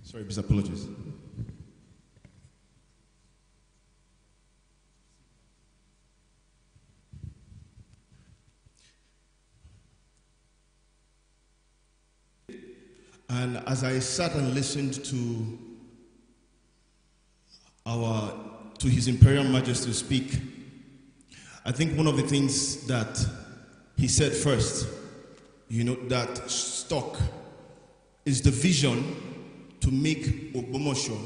Sorry, please apologize. And as I sat and listened to His Imperial Majesty speak, I think one of the things that he said first, that stock is the vision to make Ogbomoso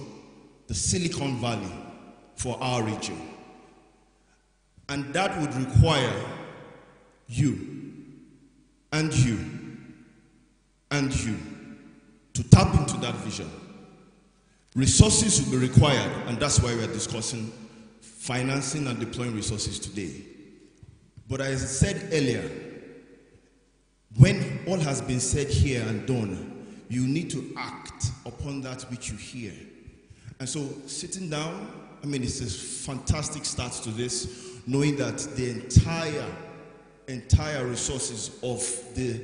the Silicon Valley for our region. And that would require you and you and you to tap into that vision. vision. Resources will be required, and that's why we are discussing financing and deploying resources today. But as I said earlier, when all has been said here and done, you need to act upon that which you hear. And so sitting down, I mean, it's a fantastic start to this, knowing that the entire resources of the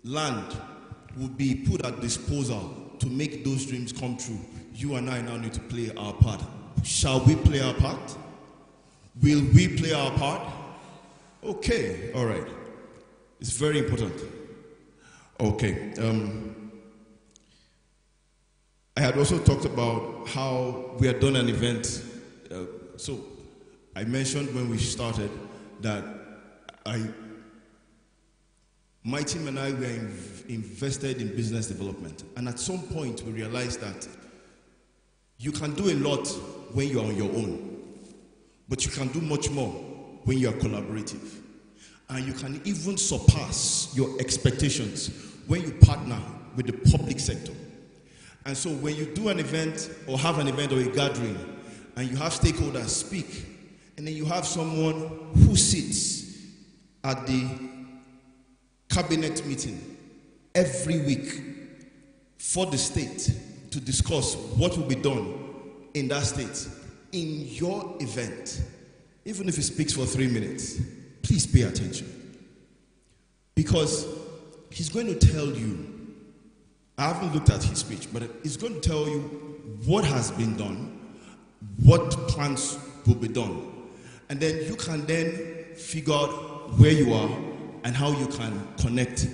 land will be put at disposal to make those dreams come true. You and I now need to play our part. Shall we play our part? Will we play our part? Okay, all right. It's very important. Okay. I had also talked about how we had done an event. So I mentioned when we started that my team and I were invested in business development. And at some point we realized that you can do a lot when you're on your own, but you can do much more when you are collaborative. And you can even surpass your expectations when you partner with the public sector. And so when you do an event or have an event or a gathering and you have stakeholders speak, and then you have someone who sits at the cabinet meeting every week for the state to discuss what will be done in that state, in your event, even if he speaks for 3 minutes, please pay attention. Because he's going to tell you, I haven't looked at his speech, but he's going to tell you what has been done, what plans will be done. And then you can then figure out where you are and how you can connect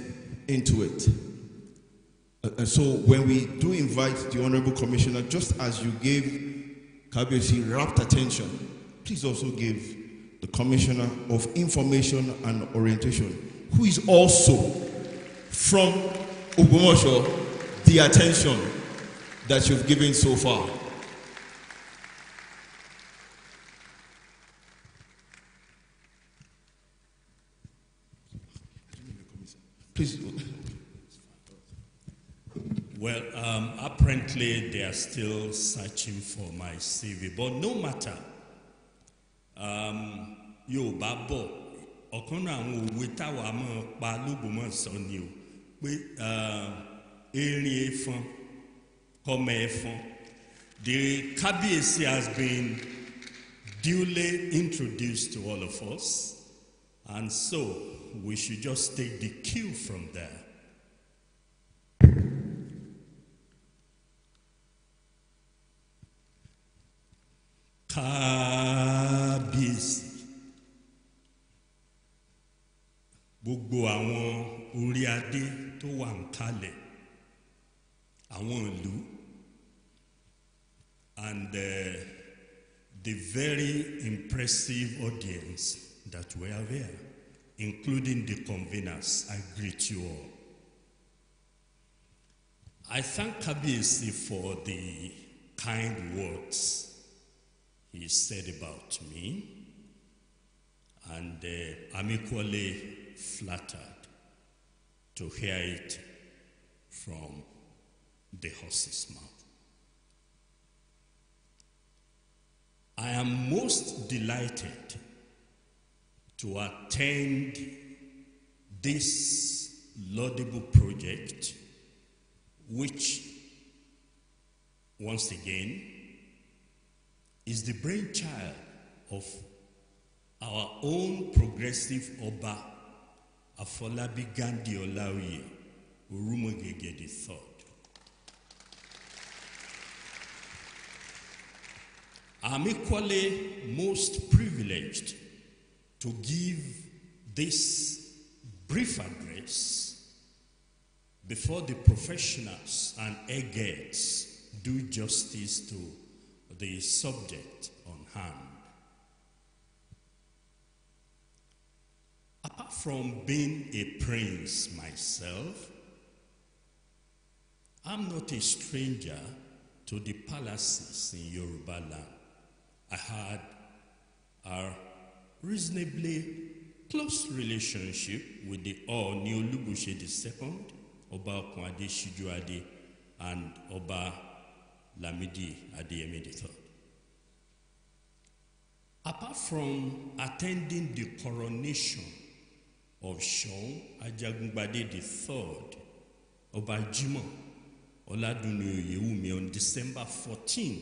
into it. And so when we do invite the Honorable Commissioner, just as you gave Kabiyesi rapt attention, please also give the Commissioner of Information and Orientation, who is also from Ogbomoso, the attention that you've given so far. Please. Well, apparently they are still searching for my CV, but no matter. Yorùbá bọ̀ ọ̀kan náà àwọn òwe táwa máa pa l'Ógbómọ̀ṣọ́ ni o pé erin ẹfọn kọmọ ẹfọn. The Kábíyèsí has been duly introduced to all of us, and so we should just take the cue from there. Kábíyèsí, gbogbo àwọn orí adé tó wà ń kalẹ̀, àwọn ìlú, and the very impressive audience that were there, including the conveners, I greet you all. I thank Kábíyèsí for the kind words he said about me, and I'm equally flattered to hear it from the horse's mouth. I am most delighted to attend this laudable project, which, once again, is the brainchild of our own progressive Oba, Afolabi Gandhi Olaoye Orumogege III. I'm equally most privileged to give this brief address before the professionals and eggheads do justice to the subject on hand. Apart from being a prince myself, I'm not a stranger to the palaces in Yoruba land. I had a reasonably close relationship with the Ooni Olubuse II, Oba Okunade Shijuade and Oba Lamidi Adeyemi III. Apart from attending the coronation of Seun Ajagungbade III, Oba Jimoh Oladunu Oyewumi on December 14,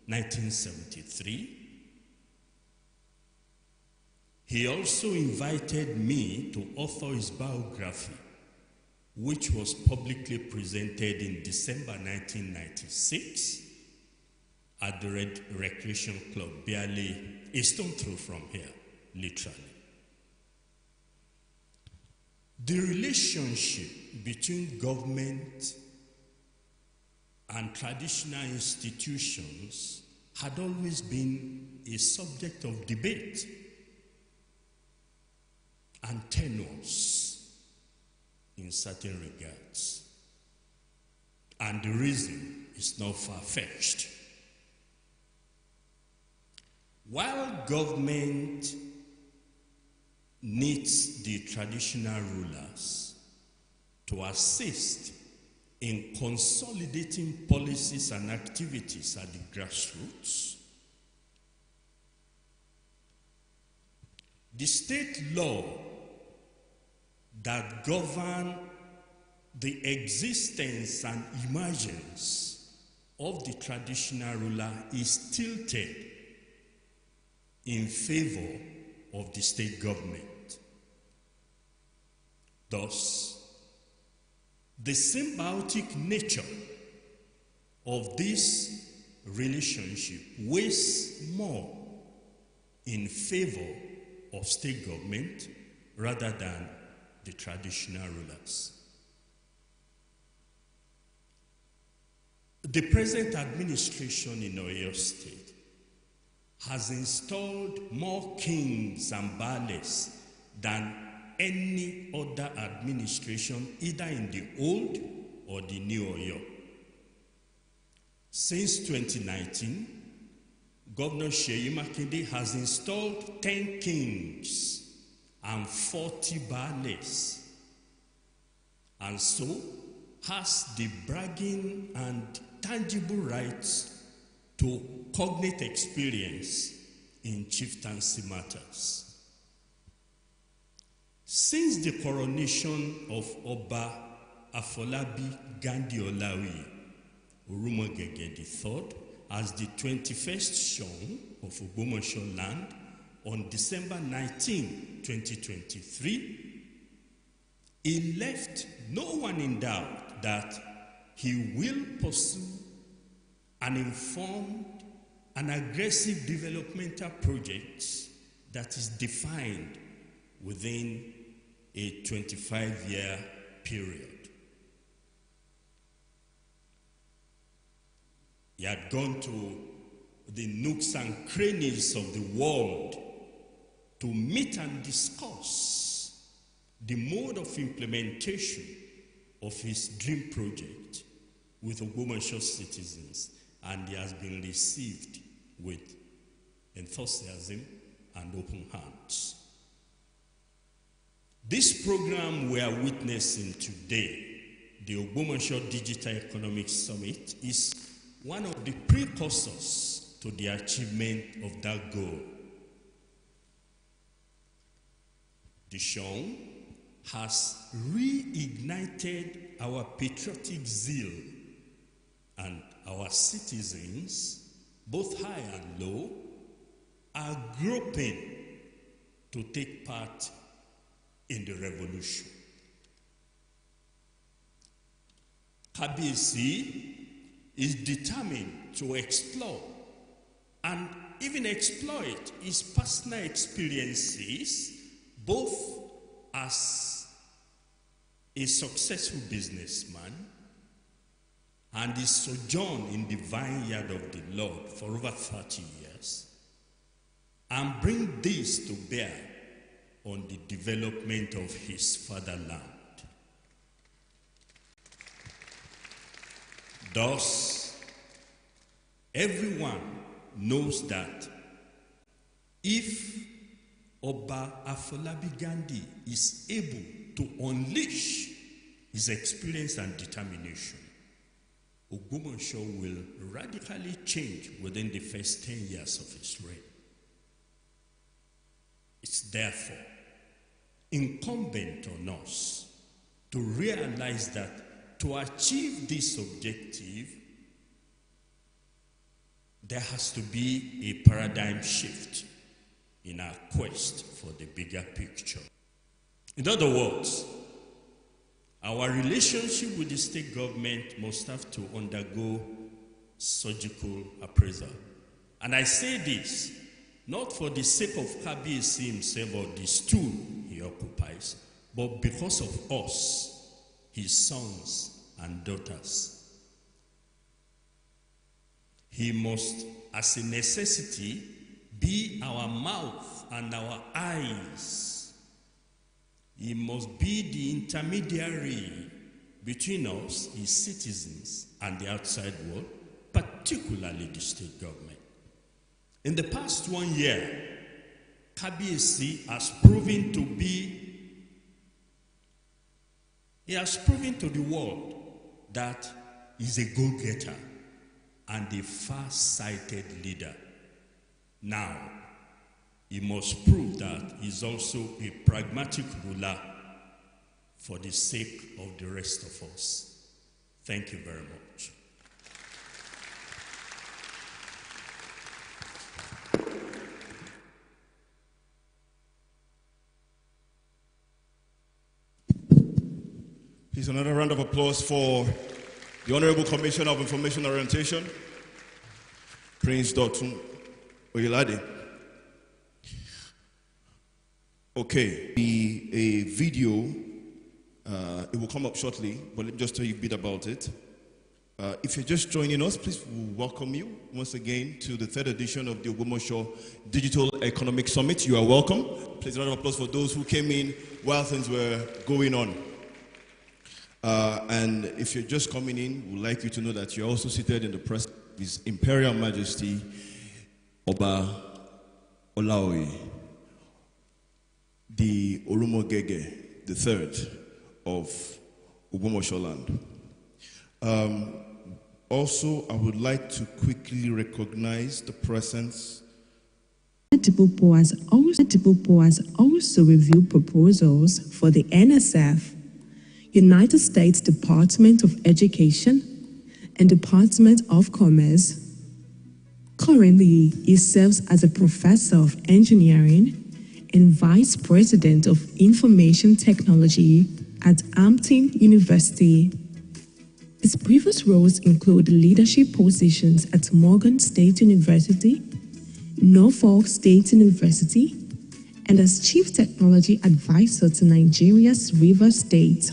1973, he also invited me to author his biography, which was publicly presented in December 1996 at the Recreation Club, barely a stone throw from here, literally. The relationship between government and traditional institutions had always been a subject of debate and tenuous in certain regards. And the reason is not far-fetched. While government needs the traditional rulers to assist in consolidating policies and activities at the grassroots, the state law that govern the existence and emergence of the traditional ruler is tilted in favor of the state government. Thus, the symbiotic nature of this relationship weighs more in favor of state government rather than the traditional rulers. The present administration in Oyo State has installed more kings and baales than any other administration, either in the old or the new Oyo. Since 2019, Governor Seyi Makinde has installed 10 kings and 40 baales, and so has the bragging and tangible rights to cognate experience in chieftaincy matters. Since the coronation of Oba Afolabi Gandhi Olaoye Orumogege III as the 21st Seun of Ogbomoso land on December 19, 2023, he left no one in doubt that he will pursue an informed and aggressive developmental project that is defined within a 25-year period. He had gone to the nooks and crannies of the world to meet and discuss the mode of implementation of his dream project with Ogbomoso citizens, and he has been received with enthusiasm and open hands. This program we are witnessing today, the Ogbomoso Digital Economic Summit, is one of the precursors to the achievement of that goal. The Seun has reignited our patriotic zeal, and our citizens, both high and low, are groping to take part in the revolution. Kabiyesi is determined to explore and even exploit his personal experiences, both as a successful businessman and his sojourn in the vineyard of the Lord for over 30 years, and bring this to bear on the development of his fatherland. Thus, everyone knows that if Oba Afolabi Gandhi is able to unleash his experience and determination, Ogbomoso will radically change within the first 10 years of his reign. It's therefore incumbent on us to realize that to achieve this objective, there has to be a paradigm shift in our quest for the bigger picture. In other words, our relationship with the state government must have to undergo surgical appraisal. And I say this not for the sake of Kabiyesi himself or the stool he occupies, but because of us, his sons and daughters. He must, as a necessity, be our mouth and our eyes. He must be the intermediary between us, his citizens, and the outside world, particularly the state government. In the past 1 year, Kabiyesi has proven to the world that he's a go-getter and a far-sighted leader. Now, he must prove that he's also a pragmatic ruler for the sake of the rest of us. Thank you very much. Please, another round of applause for the Honorable Commissioner of Information Orientation, Prince Dotun Oyelade. Okay, a video, it will come up shortly, but let me just tell you a bit about it. If you're just joining us, please we'll welcome you once again to the 3rd edition of the Ogbomoso Digital Economic Summit. You are welcome. Please, a round of applause for those who came in while things were going on. And if you're just coming in, we'd like you to know that you're also seated in the presence of His Imperial Majesty, Oba Olaoye, the Oromogege, the 3rd of Ogbomoso land. Also, I would like to quickly recognize the presence. Diaspora has also reviewed proposals for the NSF, United States Department of Education, and Department of Commerce. Currently, he serves as a professor of engineering and vice president of information technology at Anthem University. His previous roles include leadership positions at Morgan State University, Norfolk State University, and as chief technology advisor to Nigeria's Rivers State.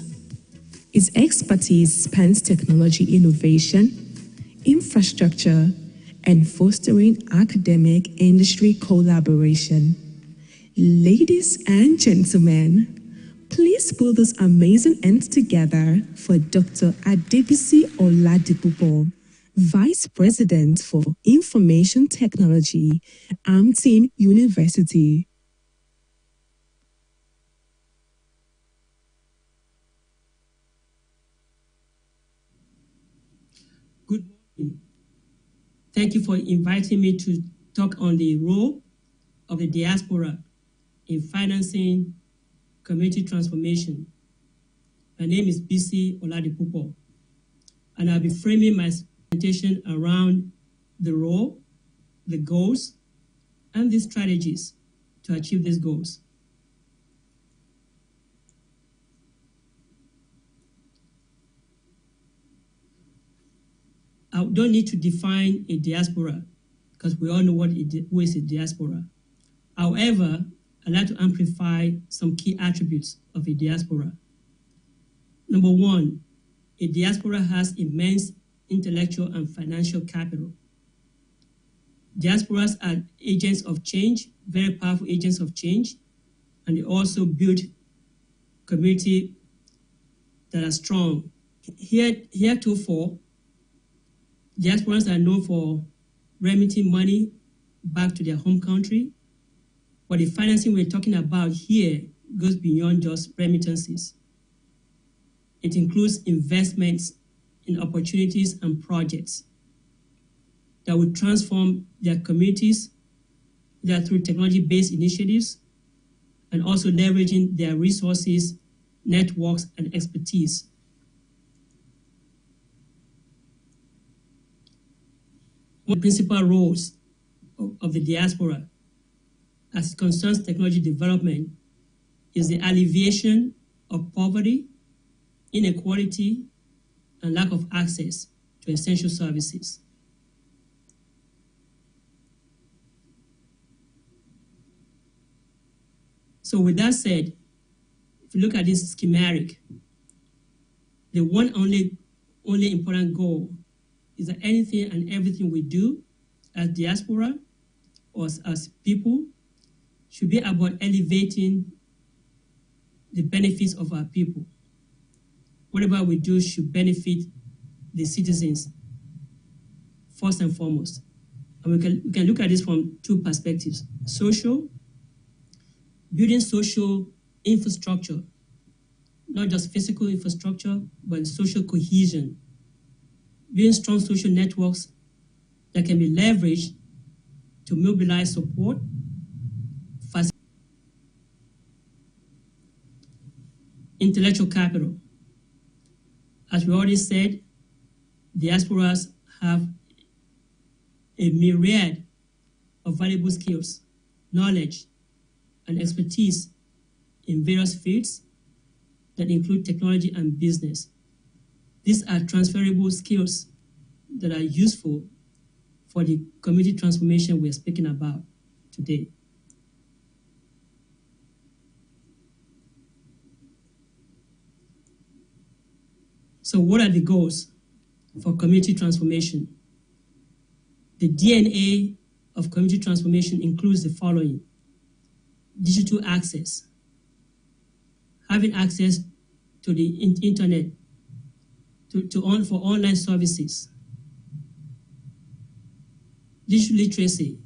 His expertise spans technology innovation, infrastructure, and fostering academic-industry collaboration. Ladies and gentlemen, please put this amazing end together for Dr. Adebisi Oladipupo, Vice President for Information Technology, Anthem University. Good morning. Thank you for inviting me to talk on the role of the diaspora in financing community transformation. My name is Bisi Oladipupo, and I'll be framing my presentation around the role, the goals, and the strategies to achieve these goals. I don't need to define a diaspora because we all know who is a diaspora. However, I'd like to amplify some key attributes of a diaspora. Number one, a diaspora has immense intellectual and financial capital. Diasporas are agents of change, very powerful agents of change, and they also build community that are strong. Heretofore, diasporans are known for remitting money back to their home country, but the financing we're talking about here goes beyond just remittances. It includes investments in opportunities and projects that will transform their communities, that through technology-based initiatives, and also leveraging their resources, networks, and expertise. One of the principal roles of the diaspora as it concerns technology development is the alleviation of poverty, inequality, and lack of access to essential services. So with that said, if you look at this schematic, the only important goal is that anything and everything we do as diaspora or as people should be about elevating the benefits of our people. Whatever we do should benefit the citizens first and foremost. And we can look at this from two perspectives: social, building social infrastructure, not just physical infrastructure, but social cohesion, building strong social networks that can be leveraged to mobilize support, intellectual capital. As we already said, diasporas have a myriad of valuable skills, knowledge, and expertise in various fields that include technology and business. These are transferable skills that are useful for the community transformation we're speaking about today. So what are the goals for community transformation? The DNA of community transformation includes the following: digital access, having access to the internet for online services, digital literacy,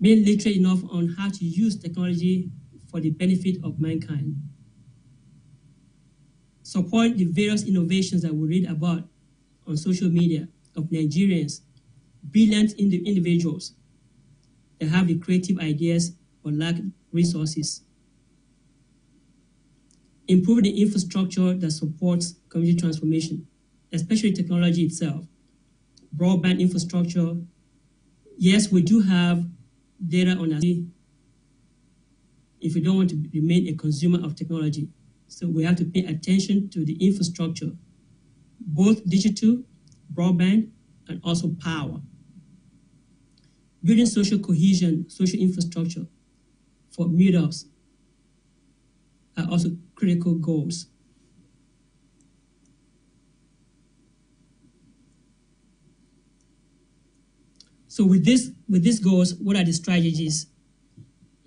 being literate enough on how to use technology for the benefit of mankind, support the various innovations that we read about on social media of Nigerians, brilliant individuals that have the creative ideas but lack resources. Improve the infrastructure that supports community transformation, especially technology itself. Broadband infrastructure. Yes, we do have data on us if we don't want to remain a consumer of technology. So we have to pay attention to the infrastructure, both digital, broadband, and also power. Building social cohesion, social infrastructure for meetups are also critical goals. So with these goals, what are the strategies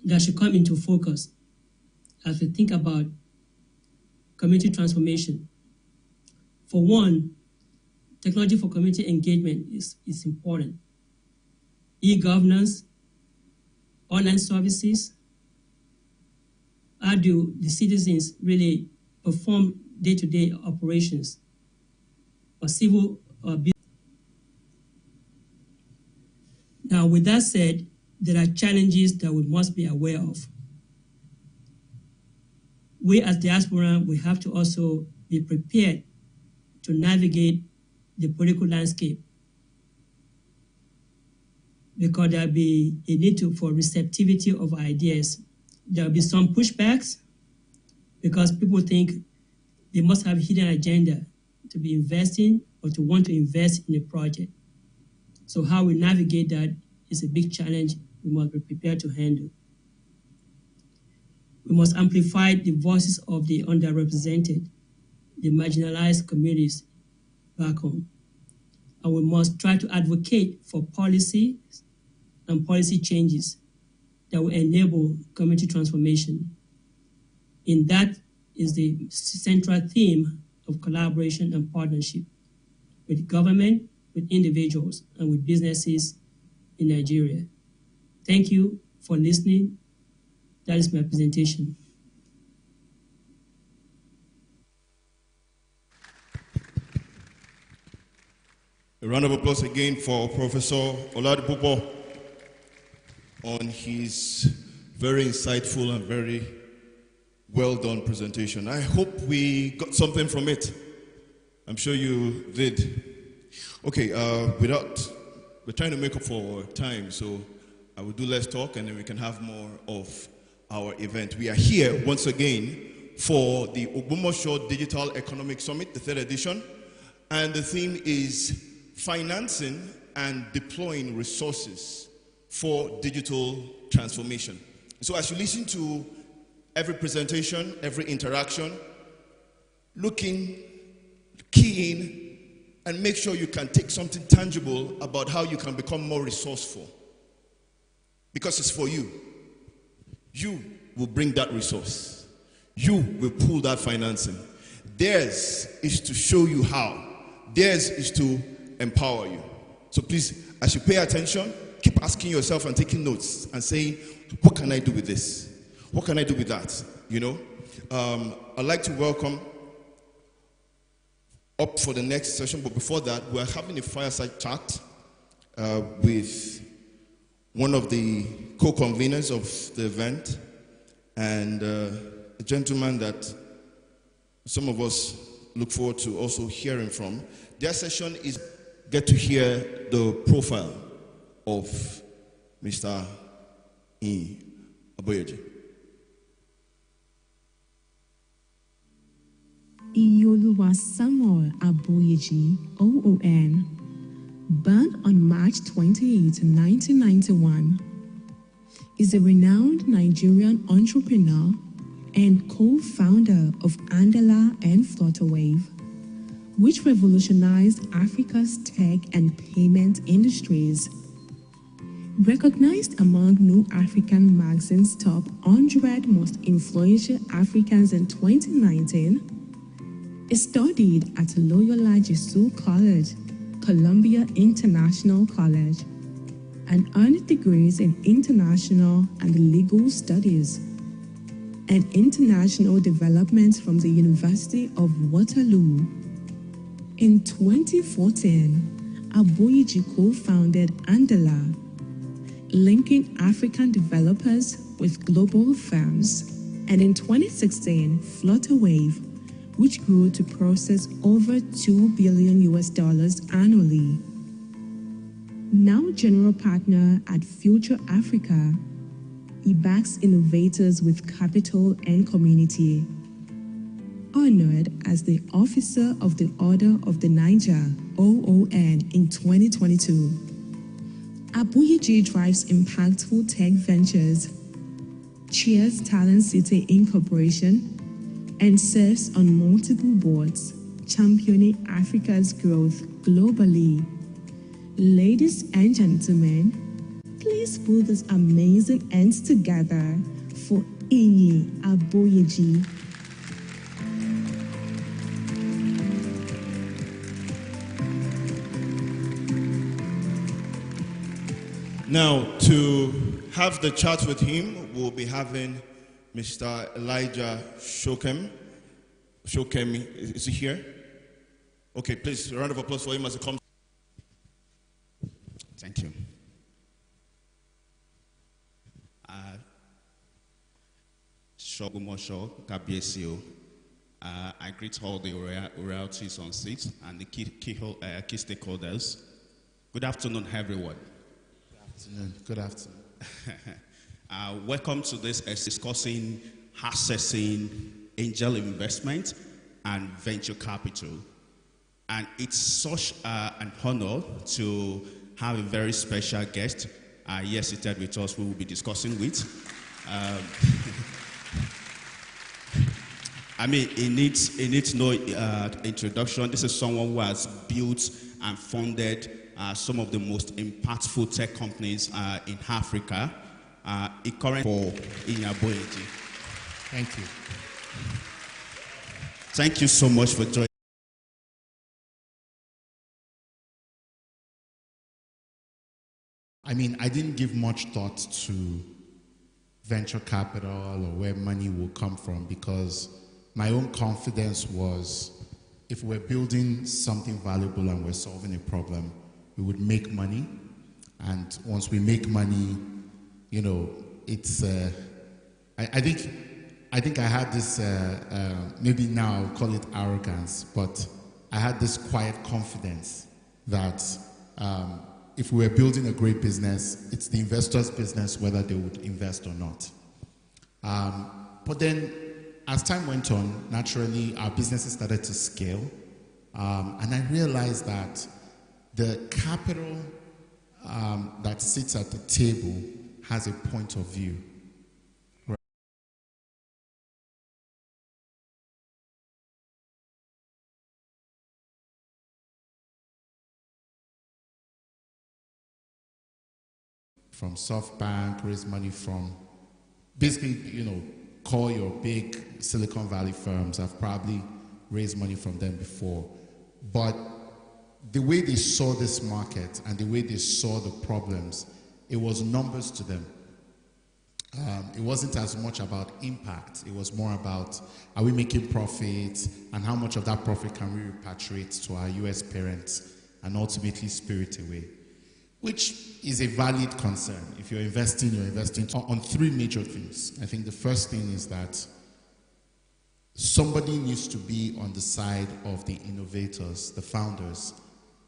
that should come into focus as we think about community transformation? For one, technology for community engagement is important. E-governance, online services. How do the citizens really perform day-to-day operations or civil or business? Now, with that said, there are challenges that we must be aware of. We as diaspora, we have to also be prepared to navigate the political landscape, because there'll be a need for receptivity of ideas. There'll be some pushbacks because people think they must have a hidden agenda to be investing or to want to invest in a project. So how we navigate that is a big challenge we must be prepared to handle. We must amplify the voices of the underrepresented, the marginalized communities back home. And we must try to advocate for policies and policy changes that will enable community transformation. In that is the central theme of collaboration and partnership with government, with individuals, and with businesses in Nigeria. Thank you for listening. That is my presentation. A round of applause again for Professor Oladipupo on his very insightful and very well done presentation. I hope we got something from it. I'm sure you did. Okay, we're trying to make up for time, so I will do less talk and then we can have more of our event. We are here once again for the Ogbomoso Digital Economic Summit, the 3rd edition, and the theme is financing and deploying resources for digital transformation. So as you listen to every presentation, every interaction, key in, and make sure you can take something tangible about how you can become more resourceful. Because it's for you. You will bring that resource. You will pull that financing. Theirs is to show you how. Theirs is to empower you. So please, as you pay attention, keep asking yourself and taking notes and saying, what can I do with this? What can I do with that? You know, I'd like to welcome up for the next session, but before that, we're having a fireside chat with one of the co-conveners of the event and a gentleman that some of us look forward to also hearing from. Their session is get to hear the profile of Mr. Aboyeji. Iyoluwa Samuel Aboyeji, OON, born on March 28, 1991, is a renowned Nigerian entrepreneur and co-founder of Andela and Flutterwave, which revolutionized Africa's tech and payment industries. Recognized among New African Magazine's top 100 most influential Africans in 2019, he studied at Loyola Jesu College, Columbia International College, and earned degrees in international and legal studies and international development from the University of Waterloo. In 2014, Aboyeji co-founded Andela, linking African developers with global firms, and in 2016, Flutterwave, which grew to process over $2 billion annually. Now general partner at Future Africa, he backs innovators with capital and community. Honored as the Officer of the Order of the Niger, OON, in 2022. Aboyeji drives impactful tech ventures, chairs Talent City Incorporation, and serves on multiple boards, championing Africa's growth globally. Ladies and gentlemen, please put these amazing hands together for Iyi Aboyeji. Now, to have the chat with him, we'll be having Mr. Elijah Shokem. Shokemi, is he here? Okay, please, a round of applause for him as he comes. Thank you. Ogbomoso, Kabiesio. I greet all the royalties on seat and the key stakeholders. Good afternoon, everyone. Good afternoon. Welcome to this discussing accessing angel investment and venture capital. And it's such an honor to have a very special guest here seated with us who we will be discussing with. I mean, it needs no introduction. This is someone who has built and funded some of the most impactful tech companies in Africa. Current for Iyi Aboyeji. Thank you. Thank you so much for joining. I mean, I didn't give much thought to venture capital or where money will come from because my own confidence was if we're building something valuable and we're solving a problem, we would make money. And once we make money, you know, it's, I think I had this, maybe now I'll call it arrogance, but I had this quiet confidence that if we were building a great business, it's the investor's business whether they would invest or not. But then, as time went on, naturally, our businesses started to scale. And I realized that the capital that sits at the table has a point of view. From SoftBank, raise money from, basically, you know, call your big Silicon Valley firms. I've probably raised money from them before. But the way they saw this market and the way they saw the problems, it was numbers to them. It wasn't as much about impact. It was more about, are we making profits, and how much of that profit can we repatriate to our US parents and ultimately spirit away? Which is a valid concern. If you're investing on three major things. I think the first thing is that somebody needs to be on the side of the innovators, the founders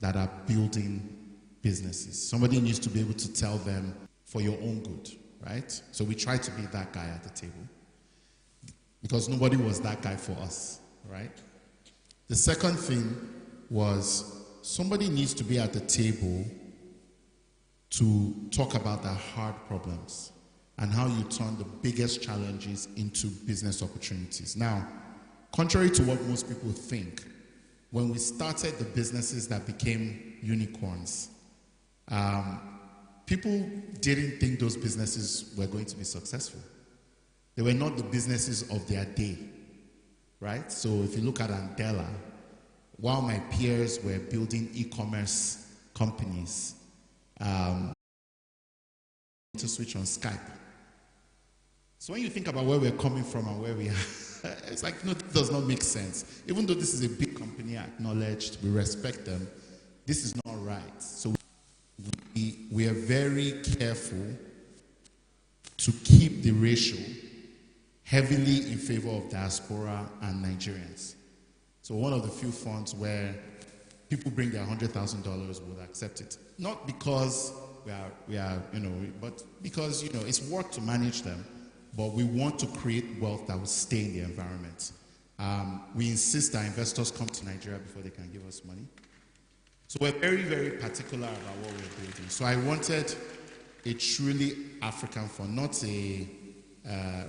that are building businesses. Somebody needs to be able to tell them for your own good, right? So we try to be that guy at the table because nobody was that guy for us, right? The second thing was somebody needs to be at the table to talk about the hard problems and how you turn the biggest challenges into business opportunities. Now, contrary to what most people think, when we started the businesses that became unicorns, people didn't think those businesses were going to be successful. They were not the businesses of their day, right? So if you look at Andela, while my peers were building e-commerce companies, to switch on Skype. So when you think about where we're coming from and where we are, it's like, no, it does not make sense. Even though this is a big company, acknowledged, we respect them, this is not right. So we are very careful to keep the ratio heavily in favor of diaspora and Nigerians. So one of the few funds where people bring their $100,000 would accept it. Not because we are, you know, but because, you know, it's work to manage them, but we want to create wealth that will stay in the environment. We insist that investors come to Nigeria before they can give us money. So we're very, very particular about what we're building. So I wanted a truly African fund, not a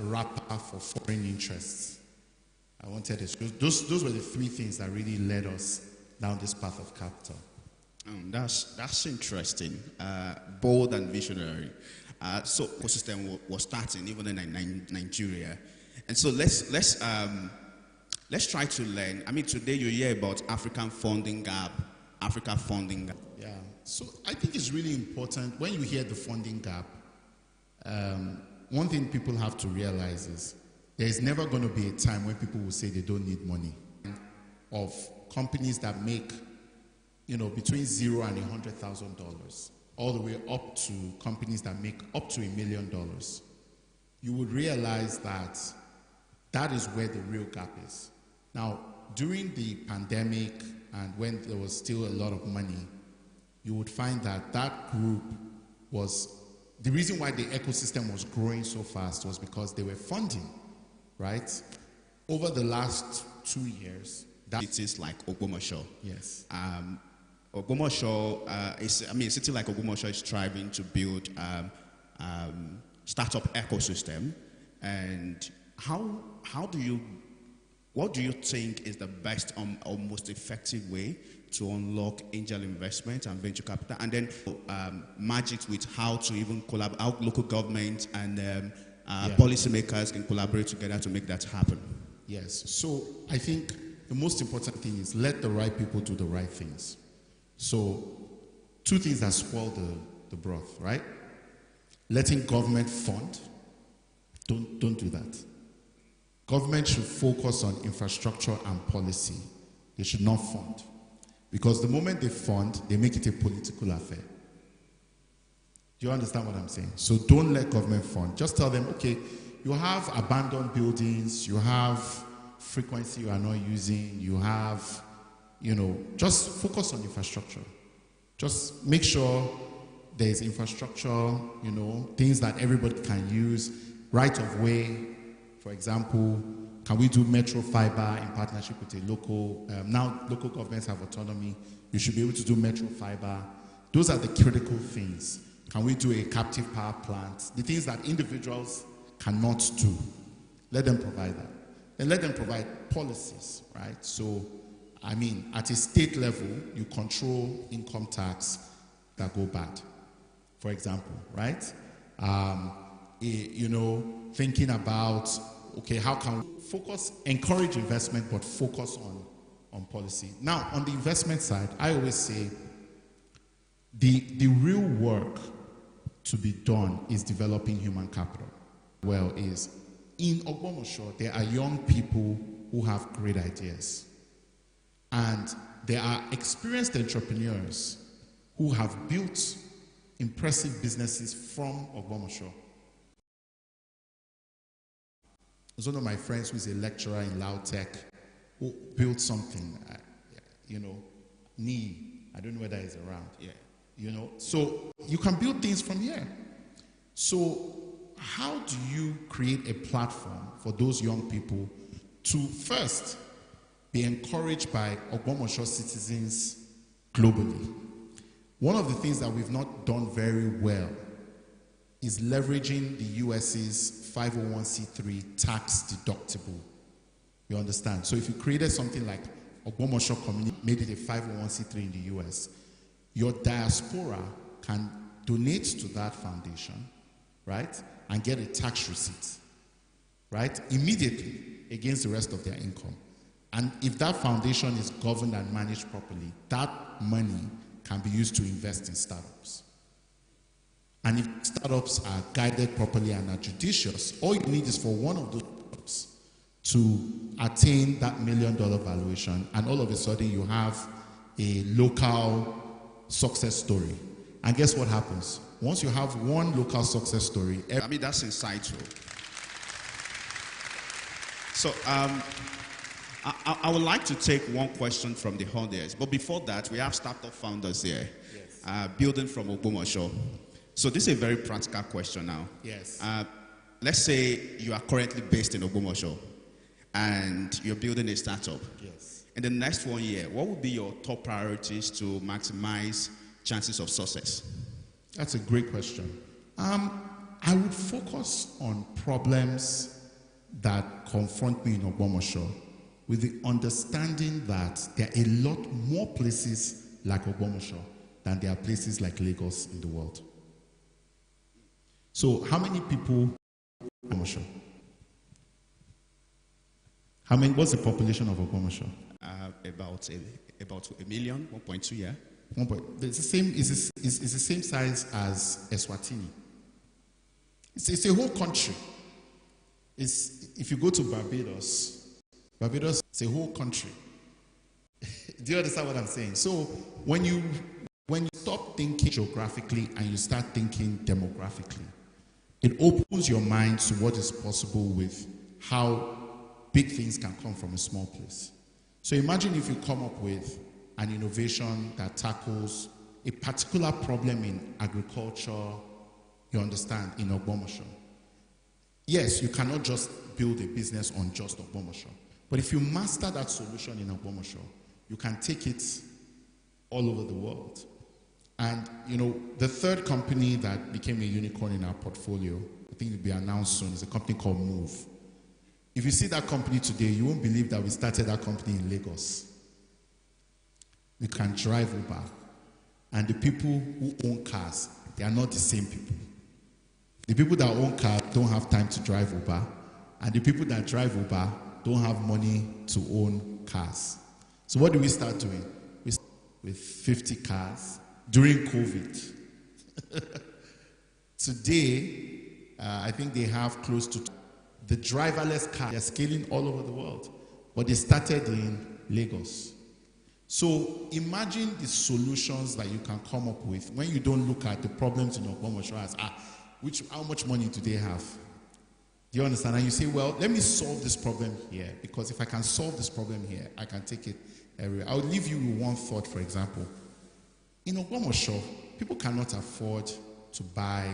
wrapper for foreign interests. I wanted it. Those were the three things that really led us down this path of capital. That's interesting, bold and visionary. So ecosystem was starting even in Nigeria, and so let's try to learn. I mean, today you hear about African funding gap, Africa funding gap. Yeah. So I think it's really important when you hear the funding gap. One thing people have to realize is there is never going to be a time when people will say they don't need money. Of companies that make, you know, between $0 and $100,000, all the way up to companies that make up to $1 million, you would realize that that is where the real gap is. Now, during the pandemic and when there was still a lot of money, you would find that that group was, the reason why the ecosystem was growing so fast was because they were funding, right? Over the last 2 years, cities like Ogbomoso. Yes. Ogbomoso a city like Ogbomoso is striving to build startup ecosystem. And what do you think is the best or most effective way to unlock angel investment and venture capital, and then merge it with how to even collaborate, how local government and policymakers can collaborate together to make that happen? Yes. So I think the most important thing is let the right people do the right things. So two things that spoil the broth, right? Letting government fund, don't do that. Government should focus on infrastructure and policy. They should not fund. Because the moment they fund, they make it a political affair. Do you understand what I'm saying? So don't let government fund. Just tell them, okay, you have abandoned buildings, you have frequency you are not using, you have, just focus on infrastructure. Just make sure there's infrastructure, things that everybody can use, right of way. For example, can we do metro fiber in partnership with a local, now local governments have autonomy, you should be able to do metro fiber. Those are the critical things. Can we do a captive power plant? The things that individuals cannot do. Let them provide that. Then let them provide policies, right? So, at a state level, you control income tax that go bad, for example, right? Thinking about, okay, how can we encourage investment, but focus on policy. Now, on the investment side, I always say the real work to be done is developing human capital. Well, is in Ogbomoso, there are young people who have great ideas. And there are experienced entrepreneurs who have built impressive businesses from Ogbomoso. There's one of my friends who's a lecturer in Lautech who built something, I don't know whether he's around. Yeah. So you can build things from here. So how do you create a platform for those young people to first be encouraged by Ogbomoso citizens globally? One of the things that we've not done very well is leveraging the US's 501c3 tax deductible. You understand? So if you created something like Ogbomoso Community, made it a 501c3 in the US, your diaspora can donate to that foundation, right? And get a tax receipt, right? Immediately against the rest of their income. And if that foundation is governed and managed properly, that money can be used to invest in startups. And if startups are guided properly and are judicious, all you need is for one of those startups to attain that $1 million valuation, and all of a sudden you have a local success story. And guess what happens? Once you have one local success story... that's insightful. So, I would like to take one question from the audience, but before that, we have startup founders here, building from Ogbomoso. So this is a very practical question now. Yes. Let's say you are currently based in Ogbomoso, and you're building a startup. Yes. In the next 1 year, what would be your top priorities to maximize chances of success? That's a great question. I would focus on problems that confront me in Ogbomoso with the understanding that there are a lot more places like Ogbomoso than there are places like Lagos in the world. So how many people in Ogbomoso? What's the population of Ogbomoso? About a million, 1.2, yeah. It's the same size as Eswatini. It's a whole country. If you go to Barbados is a whole country. Do you understand what I'm saying? So when you stop thinking geographically and you start thinking demographically, it opens your mind to what is possible with how big things can come from a small place. So imagine if you come up with an innovation that tackles a particular problem in agriculture, you understand, in Ogbomoso. Yes, you cannot just build a business on just Ogbomoso. But if you master that solution in Ogbomoso, you can take it all over the world. And, the third company that became a unicorn in our portfolio, I think it will be announced soon, is a company called Move. If you see that company today, you won't believe that we started that company in Lagos. We can drive Uber. And the people who own cars, they are not the same people. The people that own cars don't have time to drive Uber. And the people that drive Uber don't have money to own cars. So what do we start doing? We start with 50 cars during COVID. Today, I think they have close to the driverless car. They're scaling all over the world. But they started in Lagos. So imagine the solutions that you can come up with when you don't look at the problems in Ogbomoso as, how much money do they have? Do you understand? And you say, well, let me solve this problem here, because if I can solve this problem here, I can take it everywhere. I would leave you with one thought, for example. In Ogbomoso, people cannot afford to buy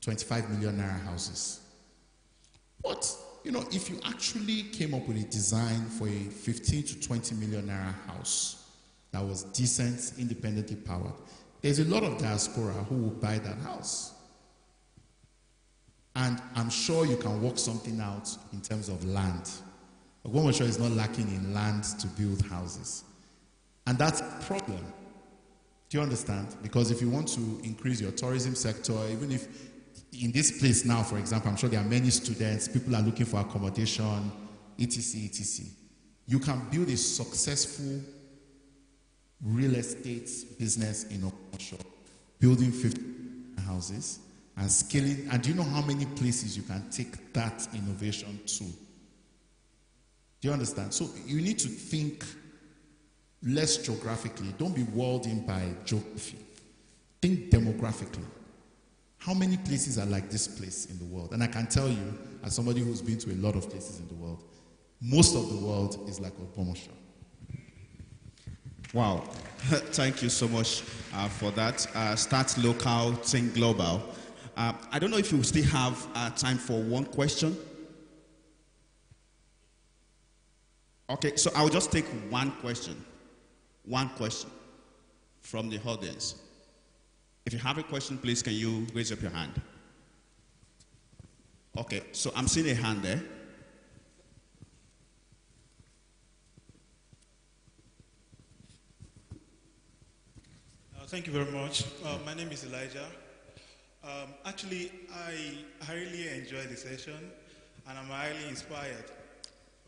25 million naira houses. But, if you actually came up with a design for a 15 to 20 million naira house that was decent, independently powered, there's a lot of diaspora who will buy that house. And I'm sure you can work something out in terms of land. Ogbomoso is not lacking in land to build houses. And that's a problem. Do you understand? Because if you want to increase your tourism sector, even if in this place now, for example, I'm sure there are many students, people are looking for accommodation, etc., etc. You can build a successful real estate business in Ogbomoso, building 50 houses and scaling. And do you know how many places you can take that innovation to? Do you understand? So you need to think less geographically. Don't be walled in by geography. Think demographically. How many places are like this place in the world? And I can tell you, as somebody who's been to a lot of places in the world, most of the world is like Ogbomoso. Wow. Thank you so much for that. Start local, think global. I don't know if you still have time for one question. Okay, so I'll just take one question. One question from the audience. If you have a question, please, can you raise up your hand? Okay, so I'm seeing a hand there. Thank you very much. My name is Elijah. Actually, I really enjoyed the session, and I'm highly inspired.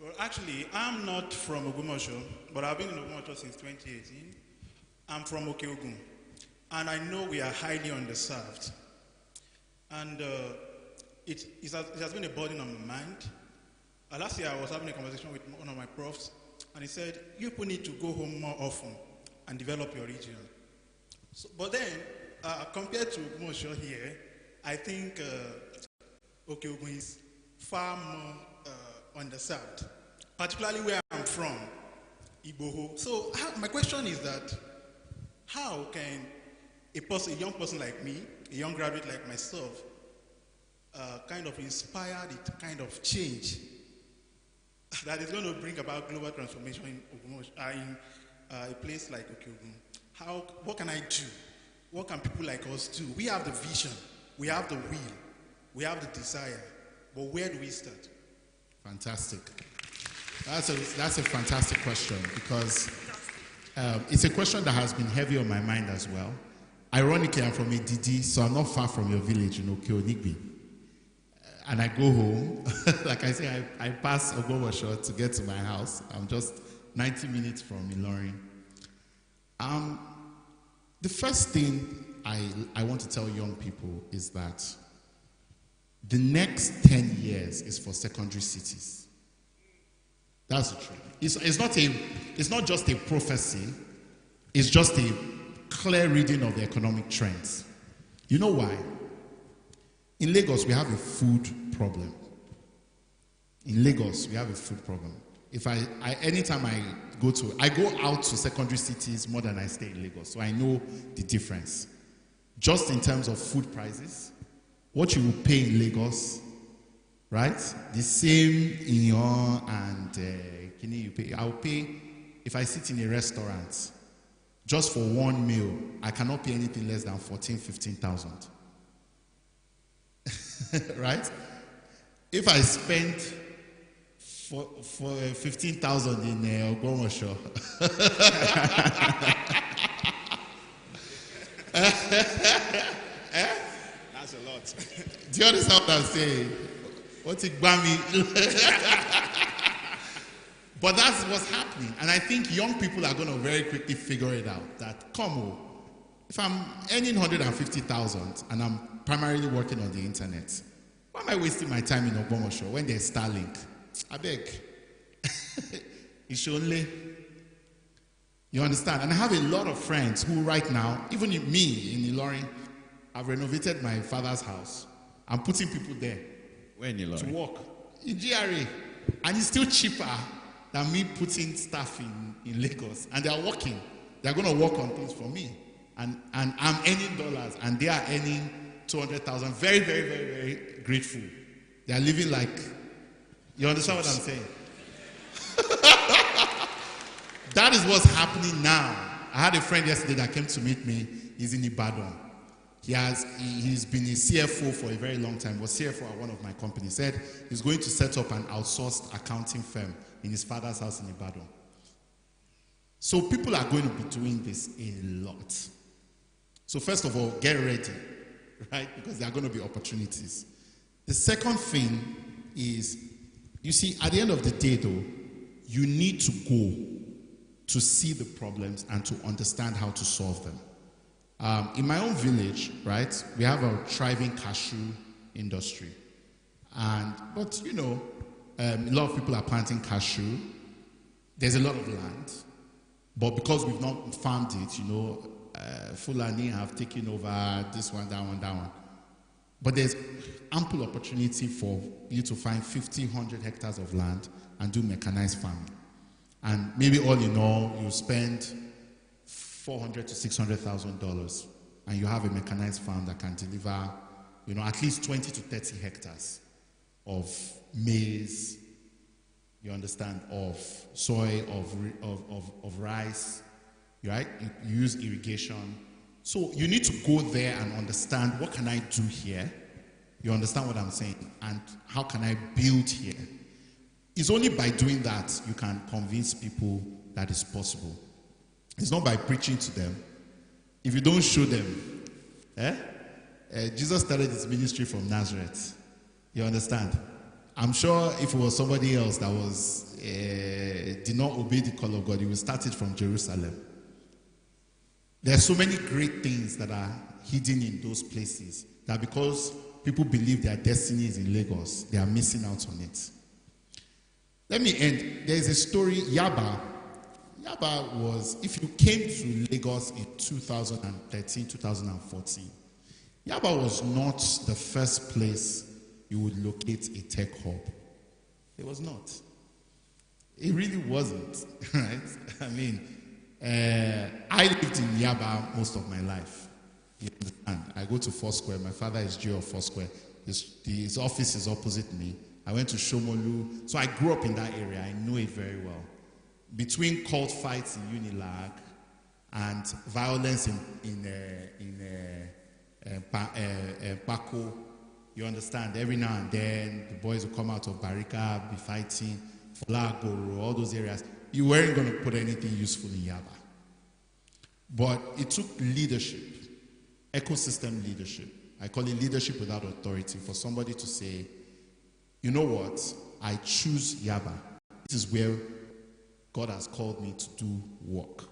Well, actually, I'm not from Ogbomoso, but I've been in Ogbomoso since 2018. I'm from Okeogun, and I know we are highly underserved. And it has been a burden on my mind. Last year, I was having a conversation with one of my profs, and he said, you people need to go home more often and develop your region. So, but then, compared to Ogbomoso here, I think Okeogun is far more underserved, particularly where I'm from, Igboho. So my question is that, how can a young person like me, a young graduate like myself, kind of inspire the kind of change that is going to bring about global transformation in Ogbomoso, in a place like Okeogun? What can I do? What can people like us do? We have the vision, we have the will, we have the desire, but where do we start? Fantastic. That's a fantastic question, because it's a question that has been heavy on my mind as well. Ironically, I'm from Edidi, so I'm not far from your village in Okeonigbi. And I go home, like I say, I pass Ogbomoso to get to my house. I'm just 90 minutes from Ilorin. The first thing I want to tell young people is that the next 10 years is for secondary cities. That's the truth. It's not just a prophecy. It's just a clear reading of the economic trends. You know why? In Lagos, we have a food problem. In Lagos, we have a food problem. Anytime I go out to secondary cities more than I stay in Lagos, so I know the difference. Just in terms of food prices, what you will pay in Lagos, right? The same in Yon and Kini you pay. I'll pay, if I sit in a restaurant, just for one meal, I cannot pay anything less than 14,000, 15,000. Right? If I spend for 15,000 in Ogbomoso, that's a lot. Do you understand what I'm saying? What's it, Bami? But that's what's happening. And I think young people are going to very quickly figure it out. That, if I'm earning 150,000 and I'm primarily working on the internet, why am I wasting my time in Ogbomoso when there's Starlink? I beg. It's only. You understand? And I have a lot of friends who right now, even me in Ilorin, I've renovated my father's house. I'm putting people there. Where in Ilorin? To work. In GRA. And it's still cheaper than me putting staff in Lagos. And they are working. They're going to work on things for me. And I'm earning dollars, and they are earning 200,000. Very, very, very, very grateful. They are living like, you understand what I'm saying? That is what's happening now. I had a friend yesterday that came to meet me. He's in Ibadan. He's been a CFO for a very long time. Was CFO at one of my companies. Said he's going to set up an outsourced accounting firm in his father's house in Ibadan. So people are going to be doing this a lot. So first of all, get ready, right? Because there are going to be opportunities. The second thing is, you see, at the end of the day, though, you need to go to see the problems and to understand how to solve them. In my own village, right, we have a thriving cashew industry. But, you know, a lot of people are planting cashew. There's a lot of land. But because we've not farmed it, you know, Fulani have taken over this one, that one, that one. But there's ample opportunity for you to find 50, 100 hectares of land and do mechanized farming. And maybe all in all, you spend $400,000 to $600,000, and you have a mechanized farm that can deliver, you know, at least 20 to 30 hectares of maize, you understand, of soy, of rice, right? You use irrigation. So you need to go there and understand, what can I do here? You understand what I'm saying? And how can I build here? It's only by doing that you can convince people that it's possible. It's not by preaching to them. If you don't show them, Jesus started his ministry from Nazareth. You understand? I'm sure if it was somebody else that was did not obey the call of God, he would start it from Jerusalem. There are so many great things that are hidden in those places that because people believe their destiny is in Lagos, they are missing out on it. Let me end. There is a story, Yaba. Yaba was, if you came to Lagos in 2013, 2014, Yaba was not the first place you would locate a tech hub. It was not. It really wasn't, right? I mean, I lived in Yaba most of my life. You understand? I go to Foursquare. My father is Geo of Foursquare. His office is opposite me. I went to Shomolu. So I grew up in that area. I know it very well. Between cult fights in Unilag and violence in Paco, you understand, every now and then the boys will come out of Barika, be fighting, Folagoro, all those areas. You weren't going to put anything useful in Yaba. But it took leadership, ecosystem leadership. I call it leadership without authority, for somebody to say, you know what, I choose Yaba. This is where God has called me to do work.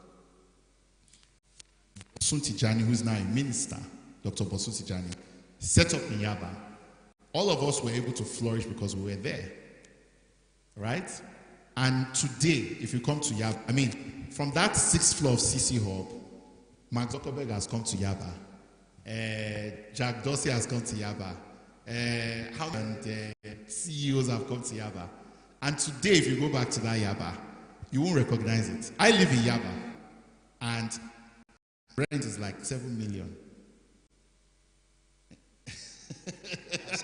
Bosun Tijani, who is now a minister, Dr. Bosun Tijani, set up in Yaba. All of us were able to flourish because we were there. Right? And today, if you come to Yaba, I mean, from that 6th floor of CC Hub, Mark Zuckerberg has come to Yaba. Jack Dorsey has come to Yaba. CEOs have come to Yaba. And today, if you go back to that Yaba, you won't recognize it. I live in Yaba, and rent is like 7 million.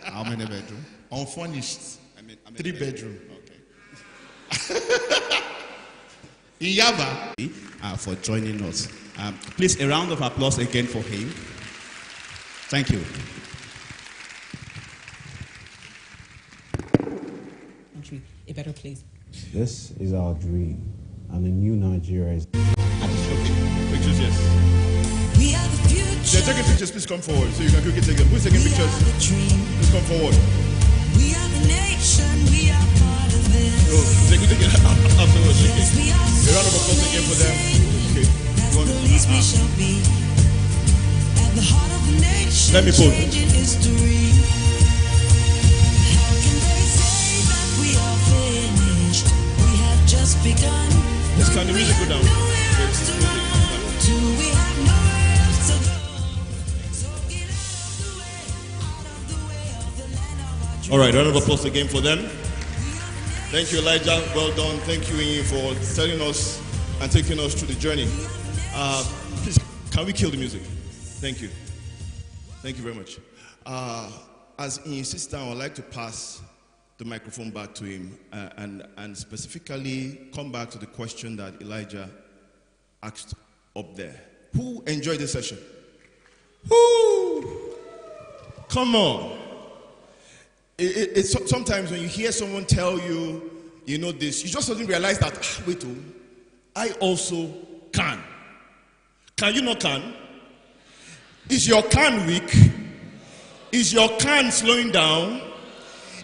How many bedroom? Unfurnished. I mean 3 bedroom. Okay. In Yaba. For joining us. Please, a round of applause again for him. Thank you. Country, a better place. This is our dream, and a new Nigeria is. Pictures, yes. We are the future. They're taking pictures, please come forward so you can quickly take them. Who's taking pictures? Please come forward. We are the nation, we are part of this. Oh, they could take it afterwards. Okay. Yes, we are A round of applause again for them. Okay. That's the least we shall be. At the heart of the nation, Let me pause. changing history. How can they say that we are finished? We have just begun. Let's count the music go down. else to run to, we have nowhere else to go. So get out of the way of the land of our dreams. All right, round of applause again for them. Thank you, Elijah. Well done. Thank you, Ian, for telling us and taking us through the journey. Please, can we kill the music? Thank you. Thank you very much. As Ian sits down, I'd like to pass the microphone back to him and specifically come back to the question that Elijah asked up there. Who enjoyed the session? Who? Come on. It's sometimes when you hear someone tell you, you know this, you just suddenly realize that, wait, I also can. Can you not can? Is your can weak? Is your can slowing down?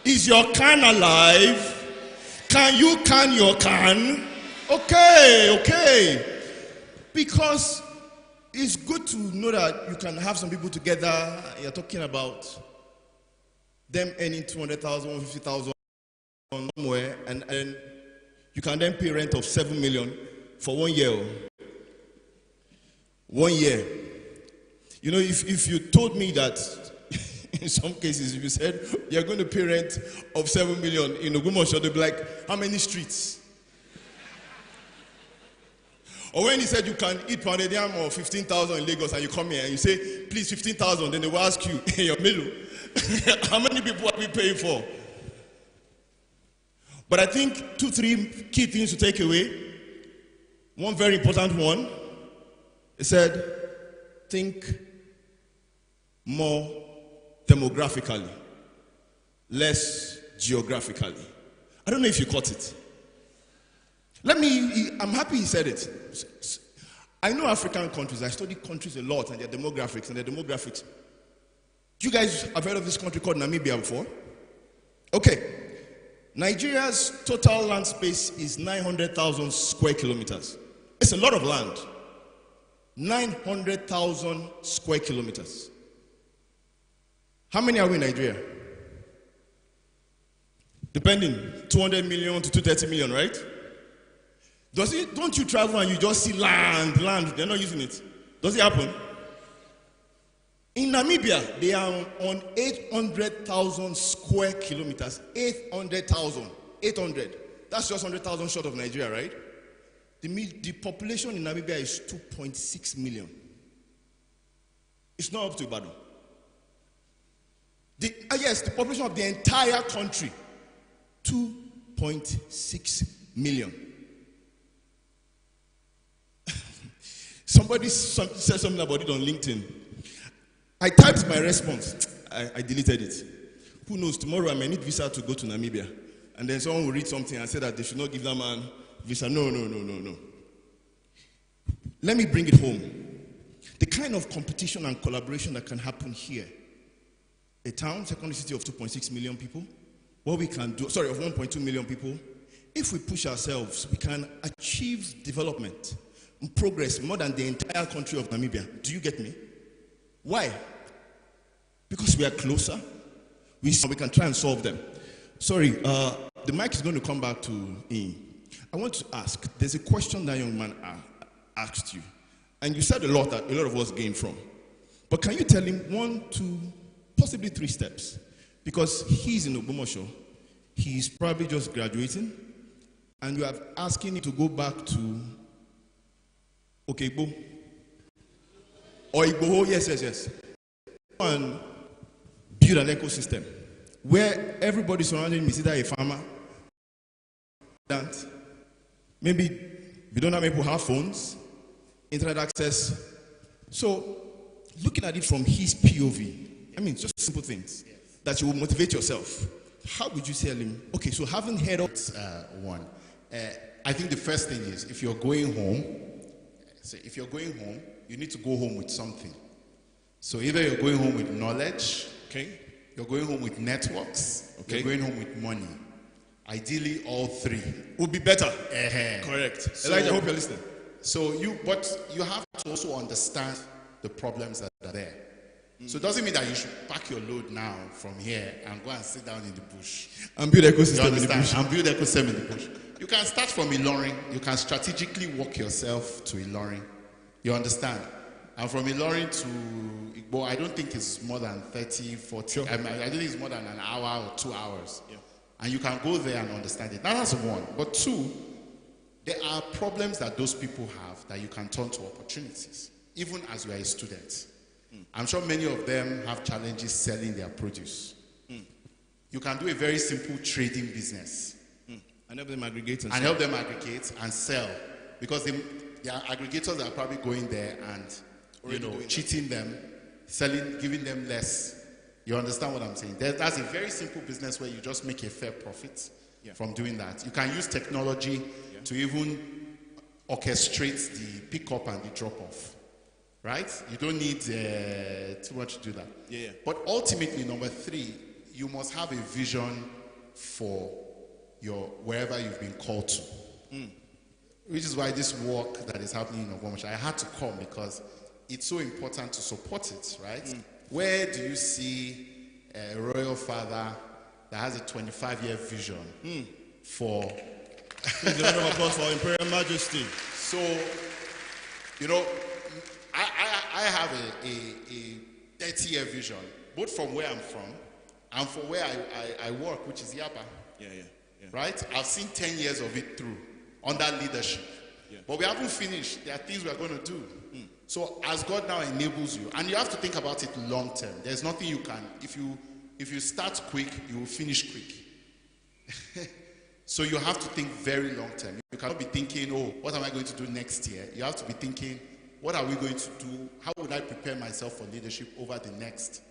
Is your can alive? Can you can your can? Okay. Because it's good to know that you can have some people together. You're talking about them earning 200,000, 150,000 somewhere, and you can then pay rent of 7 million for 1 year. 1 year. You know, if you told me that in some cases, if you said you're going to pay rent of 7 million in Ogbomoso, they'd be like, how many streets? Or when he said you can eat pounded yam or 15,000 in Lagos and you come here and you say, please 15,000, then they will ask you, in your menu, how many people are we paying for? But I think 2-3 key things to take away. One very important one, he said, think more demographically, less geographically. I don't know if you caught it. I'm happy he said it. I know African countries. I study countries a lot and their demographics. You guys have heard of this country called Namibia before? Okay. Nigeria's total land space is 900,000 square kilometers. It's a lot of land. 900,000 square kilometers. How many are we in Nigeria? Depending, 200 million to 230 million, right? Don't you travel and you just see land, they're not using it. Does it happen? In Namibia, they are on 800,000 square kilometers. 800,000. 800. That's just 100,000 short of Nigeria, right? The population in Namibia is 2.6 million. It's not up to Ibadan. Yes, the population of the entire country, 2.6 million. Somebody said something about it on LinkedIn. I typed my response. I deleted it. Who knows, tomorrow I may need visa to go to Namibia. And then someone will read something and say that they should not give that man visa. No. Let me bring it home. The kind of competition and collaboration that can happen here. A town, secondary city of 2.6 million people. What we can do, of 1.2 million people. If we push ourselves, we can achieve development and progress more than the entire country of Namibia. Do you get me? Why? Because we are closer. We can try and solve them. Sorry, the mic is going to come back to Ian. I want to ask, there's a question that young man asked you. And you said a lot that a lot of us gained from. But can you tell him 1, 2, possibly 3 steps? Because he's in Ogbomoso. He's probably just graduating. And you are asking him to go back to Okebo. Or Igboho, yes. And build an ecosystem where everybody surrounding me is either a farmer, maybe we don't have people who have phones, internet access. So looking at it from his POV, I mean, just simple things that you will motivate yourself. How would you tell him? Okay, so having heard of one, I think the first thing is if you're going home, you need to go home with something. So either you're going home with knowledge, okay, you're going home with networks, okay, you're going home with money. Ideally, all 3 would be better. Correct. So, Elijah, I hope you're listening. So but you have to also understand the problems that are there. So it doesn't mean that you should pack your load now from here and go and sit down in the bush. And build ecosystem in the bush. And build ecosystem in the bush. You can start from Ilorin. You can strategically walk yourself to Ilorin. You understand? And from Ilorin to Igbo, I don't think it's more than 30, 40. Sure. I think it's more than an hour or 2 hours. Yeah. And you can go there and understand it. Now that's one. But two, there are problems that those people have that you can turn to opportunities, even as you are a student. I'm sure many of them have challenges selling their produce. You can do a very simple trading business. And help them aggregate and help them aggregate and sell. Because there are aggregators that are probably going there and cheating them, selling, giving them less. You understand what I'm saying? That's a very simple business where you just make a fair profit from doing that. You can use technology to even orchestrate the pick-up and the drop-off. Right? You don't need too much to do that. Yeah. But ultimately, number three, you must have a vision for wherever you've been called to. Which is why this work that is happening in Ogbomoso, I had to come because it's so important to support it, right? Where do you see a royal father that has a 25-year vision for... Please, a round of applause for Imperial Majesty. So, I have a 30-year vision, both from where I'm from and from where I work, which is Yaba. Yeah. Right? I've seen 10 years of it through under leadership. Yeah. But we haven't finished. There are things we are going to do. So as God now enables you, and you have to think about it long term. There's nothing you can, if you start quick, you will finish quick. So you have to think very long term. You cannot be thinking, oh, what am I going to do next year? You have to be thinking, what are we going to do? How would I prepare myself for leadership over the next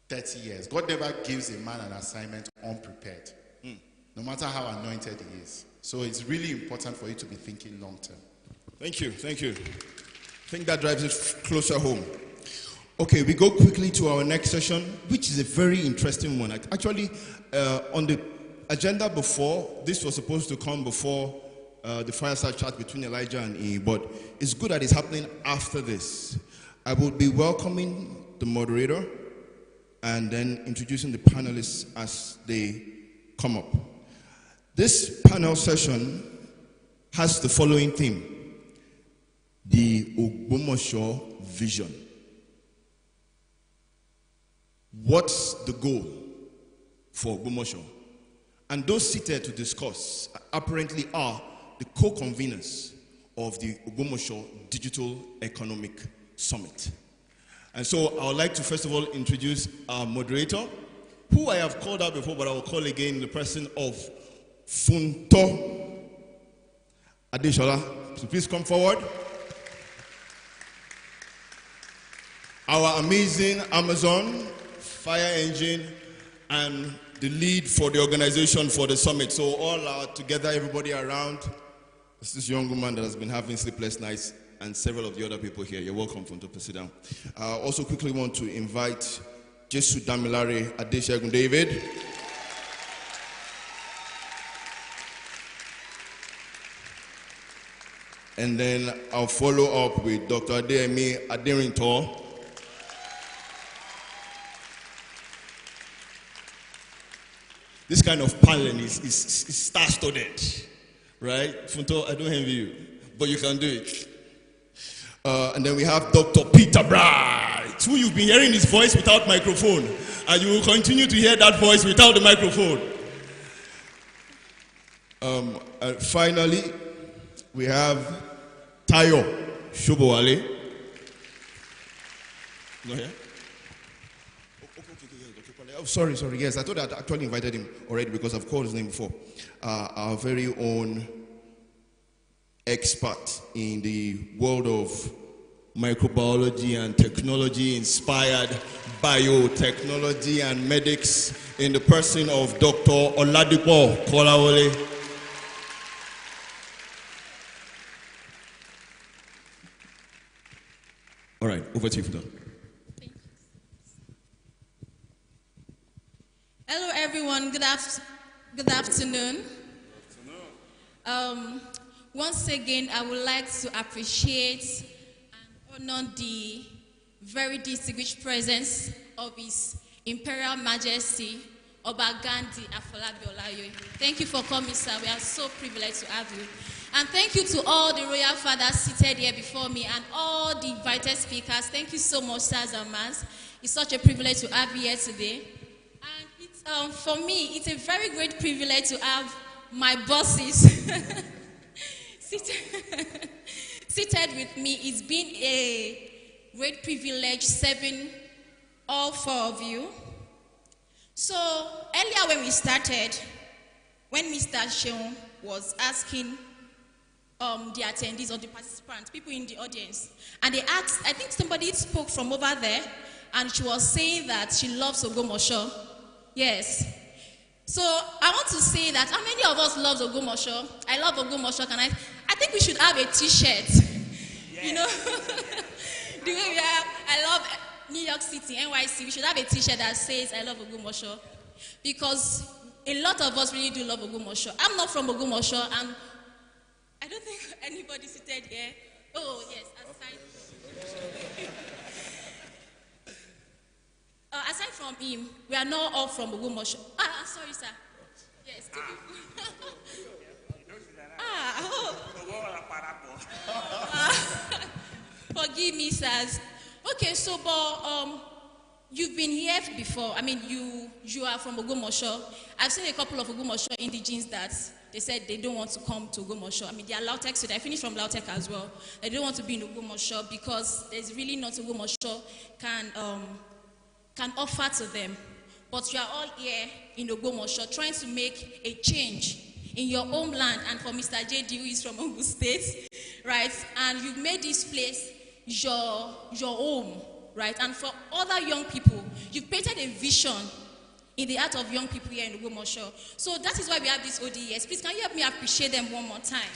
30 years? God never gives a man an assignment unprepared, no matter how anointed he is. So it's really important for you to be thinking long term. Thank you. I think that drives it closer home. Okay, we go quickly to our next session, which is a very interesting one. Actually, on the agenda before, this was supposed to come before the fireside chat between Elijah and E, but it's good that it's happening after this. I will be welcoming the moderator and then introducing the panelists as they come up. This panel session has the following theme: the Ogbomoso vision. What's the goal for Ogbomoso? And those seated to discuss apparently are the co-conveners of the Ogbomoso Digital Economic Summit. And so I would like to first of all introduce our moderator, who I have called out before, but I will call again in the person of Funto Adeshola. So please come forward. Our amazing Amazon fire engine and the lead for the organization for the summit. So all are together, everybody around. This young woman that has been having sleepless nights, and several of the other people here. You're welcome to sit down. Also quickly want to invite Jesu Damilare Adeshagun David. And then I'll follow up with Dr. Adeyemi Aderinto. This kind of paneling is star-studded, right? Funto, I don't envy you, but you can do it. And then we have Dr. Peter Bright, who you've been hearing his voice without microphone, and you will continue to hear that voice without the microphone. And finally, we have Tayo Shobowale. No, yeah? Oh, sorry. Yes, I thought I actually invited him already because I've called his name before. Our very own expert in the world of microbiology and technology-inspired biotechnology and medics in the person of Dr. Oladipo Kolawole. All right, over to you, Fuda. Hello, everyone. Good afternoon. Once again, I would like to appreciate and honor the very distinguished presence of His Imperial Majesty, Oba Gandhi Afolabi Olayoye. Thank you for coming, sir. We are so privileged to have you. And thank you to all the royal fathers seated here before me and all the invited speakers. Thank you so much, sirs and ma'ams. It's such a privilege to have you here today. And it's, for me, it's a very great privilege to have my bosses seated with me. It's been a great privilege serving all four of you. So earlier when we started, when Mr. Sheung was asking the attendees or the participants, people in the audience, and they asked, I think somebody spoke from over there, and she was saying that she loves Ogbomoso. Yes. So I want to say that how many of us love Ogbomoso? I love Ogbomoso. I think we should have a T-shirt. Yes. You know, the way we have. I love New York City, NYC. We should have a T-shirt that says I love Ogbomoso, because a lot of us really do love Ogbomoso. I'm not from Ogbomoso, and I don't think anybody seated here. Oh yes, aside from him, we are not all from Ogbomoso. Sorry, sir. Yes, two people. Forgive me, sirs. Okay, so but you've been here before. I mean, you are from Ogbomoso. I've seen a couple of Ogbomoso indigenes that they said they don't want to come to Ogbomoso. I mean, they are Lautech, so I finished from Lautech as well. They don't want to be in Ogbomoso because there's really not Ogbomoso can offer to them. But you are all here in Ogbomoso trying to make a change in your homeland, and for Mr. J.D., who is from Ogun State, right? And you've made this place your home, right? And for other young people, you've painted a vision in the heart of young people here in Ogbomoso. So that is why we have these ODS. Please, can you help me appreciate them one more time?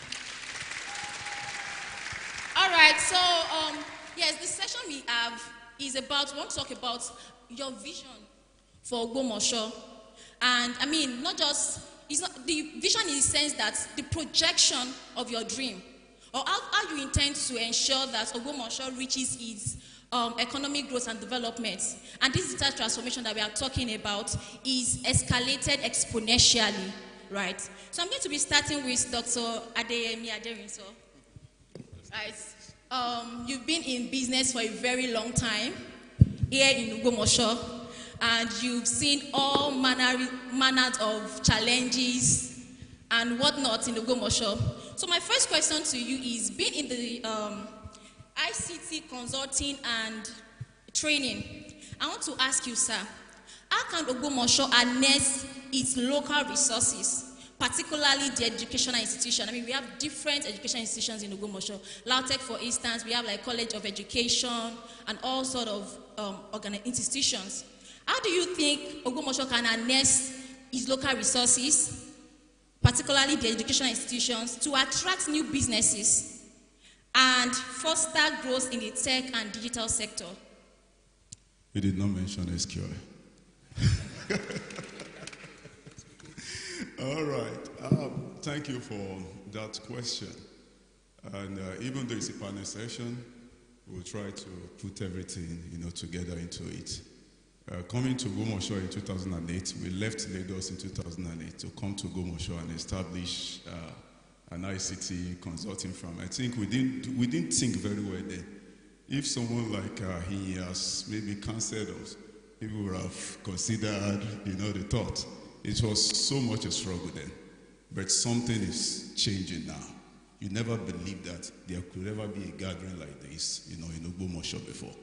All right, so yes, the session we have is about, we want to talk about your vision for Ogbomoso. And I mean, not just, it's not the vision in the sense that the projection of your dream, or how you intend to ensure that Ogbomoso reaches its economic growth and development. And this digital transformation that we are talking about is escalated exponentially, right? So I'm going to be starting with Dr. Adeyemi Aderinso. Right? You've been in business for a very long time here in Ogbomoso, and you've seen all manners of challenges and whatnot in Ogbomoso. So my first question to you is, being in the ICT consulting and training, I want to ask you, sir, how can Ogbomoso harness its local resources, particularly the educational institution? I mean, we have different educational institutions in Ogbomoso. Lautech, for instance, we have like College of Education and all sort of institutions. How do you think Ogbomoso can harness its local resources, particularly the educational institutions, to attract new businesses and foster growth in the tech and digital sector? You did not mention SQI. All right. Thank you for that question. And even though it's a panel session, we'll try to put everything, together into it. Coming to Ogbomoso in 2008, we left Lagos in 2008 to come to Ogbomoso and establish an ICT consulting firm. I think we didn't think very well then. If someone like he has maybe counseled us, people would have considered, the thought. It was so much a struggle then, but something is changing now. You never believed that there could ever be a gathering like this, in Ogbomoso before.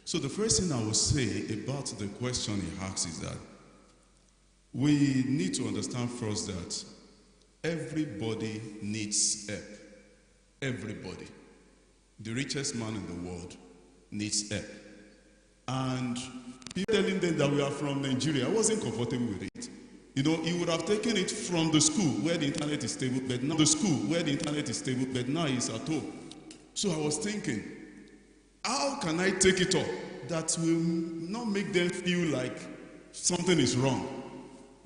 So the first thing I will say about the question he asks is that we need to understand first that everybody needs help. Everybody. The richest man in the world needs help. And people telling them that we are from Nigeria, I wasn't comfortable with it. He would have taken it from the school where the internet is stable, but now he's at home. So I was thinking, how can I take it up that will not make them feel like something is wrong?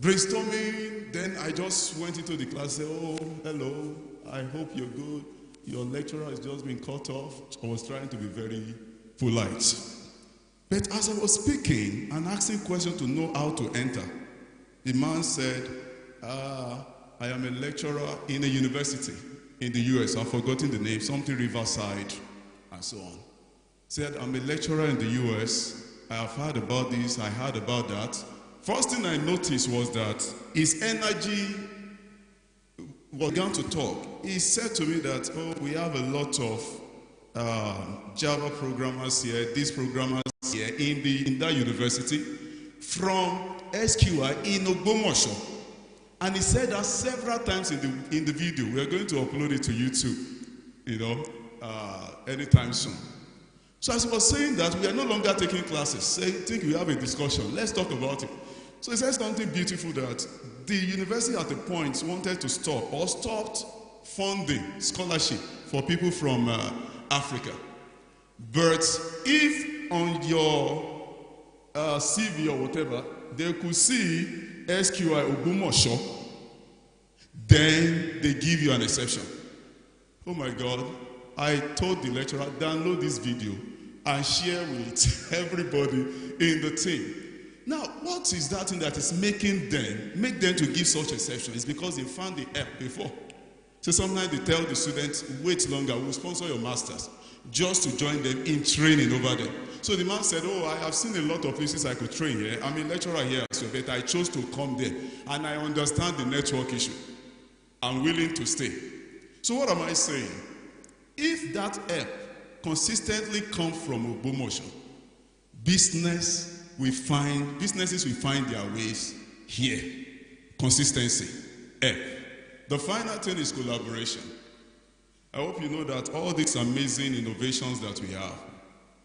Brainstorming, then I just went into the class and said, oh, hello, I hope you're good. Your lecturer has just been cut off. I was trying to be very polite. But as I was speaking and asking questions to know how to enter, the man said, I am a lecturer in a university in the US. I've forgotten the name, something Riverside, and so on. Said, I'm a lecturer in the US. I have heard about this, I heard about that. First thing I noticed was that his energy began to talk. He said to me that, oh, we have a lot of Java programmers here, these programmers here in that university from SQI in Ogbomoso. And he said that several times in the video. We are going to upload it to YouTube, anytime soon. So as he was saying that, we are no longer taking classes. I think we have a discussion. Let's talk about it. So he said something beautiful that the university at the point wanted to stop or stopped funding scholarship for people from Africa. But if on your CV or whatever, they could see SQI Ogbomoso, then they give you an exception. Oh my God. I told the lecturer, download this video and share with everybody in the team. Now, what is that thing that is make them to give such exception? It's because they found the app before. So sometimes they tell the students, wait longer, we'll sponsor your masters, just to join them in training over there. So the man said, oh, I have seen a lot of places I could train here. I'm a lecturer here, but I chose to come there. And I understand the network issue. I'm willing to stay. So what am I saying? If that app consistently comes from Ogbomoso, businesses will find their ways here. Consistency. App. The final thing is collaboration. I hope you know that all these amazing innovations that we have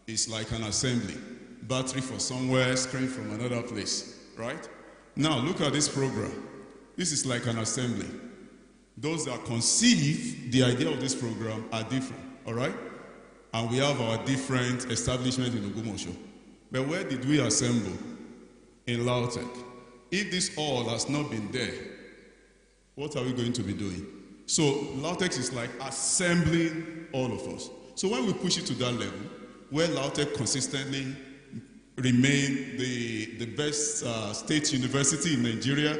is like an assembly. Battery for somewhere, screen from another place, right? Now look at this program. This is like an assembly. Those that conceive the idea of this program are different, all right? And we have our different establishments in Ogbomoso. But where did we assemble? In Lautech. If this all has not been there, what are we going to be doing? So Lautech is like assembling all of us. So when we push it to that level, where Lautech consistently remain the best state university in Nigeria,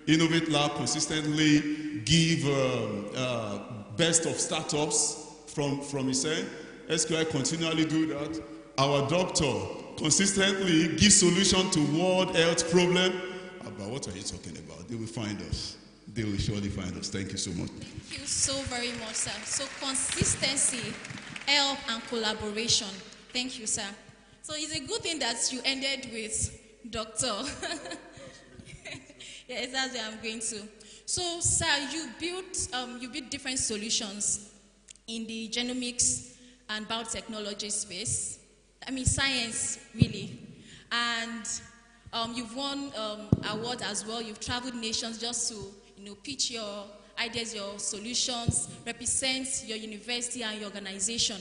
Innovate Lab consistently give best of startups from his end. SQI continually do that. Our doctor consistently gives solution to world health problem. About what are you talking about? They will find us. They will surely find us. Thank you so much. Thank you so very much, sir. So consistency, help, and collaboration. Thank you, sir. So it's a good thing that you ended with doctor. Yes, that's where I'm going to. So, sir, you built different solutions in the genomics and biotechnology space. I mean, science, really. And you've won awards as well. You've traveled nations just to, pitch your ideas, your solutions, represent your university and your organization.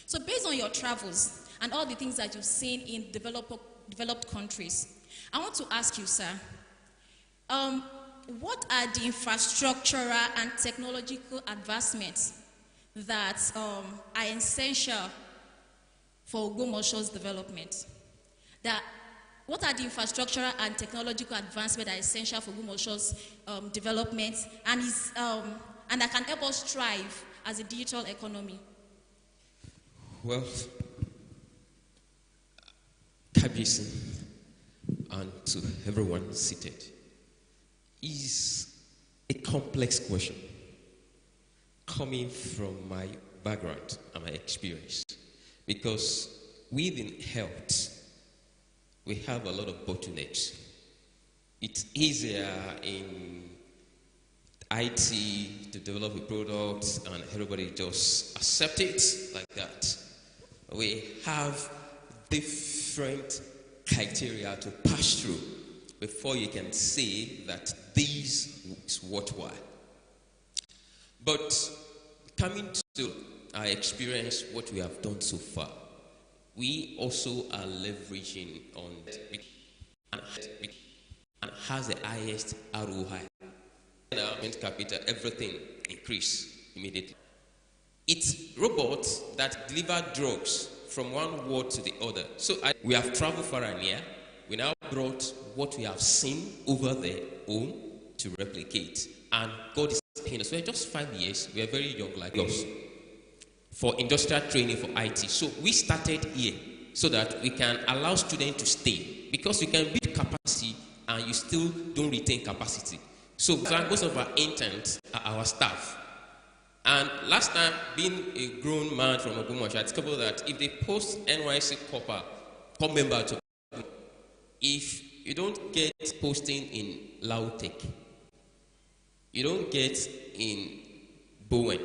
So, based on your travels and all the things that you've seen in developed countries, I want to ask you, sir, what are the infrastructural and technological advancements that are essential for Ogbomoso's development? What are the infrastructural and technological advancements that are essential for Ogbomoso's development and that can help us thrive as a digital economy? Well, Kabisi, and to everyone seated, is a complex question coming from my background and my experience, because within health we have a lot of bottlenecks. It's easier in IT to develop a product and everybody just accept it like that. We have different criteria to pass through before you can say that this is worthwhile. But coming to our experience, what we have done so far, we also are leveraging on and has the highest ROI. Capital, everything increase immediately. It's robots that deliver drugs from one ward to the other. So we have traveled far and near. We now brought what we have seen over there home to replicate. And God is paying us. We're just 5 years. We are very young like us. For industrial training for IT. So we started here so that we can allow students to stay. Because you can build capacity and you still don't retain capacity. So most of our interns are our staff. And last time, being a grown man from Ogbomoso, I discovered that if they post NYC Corps member to, if you don't get posting in Lautech, you don't get in Bowen,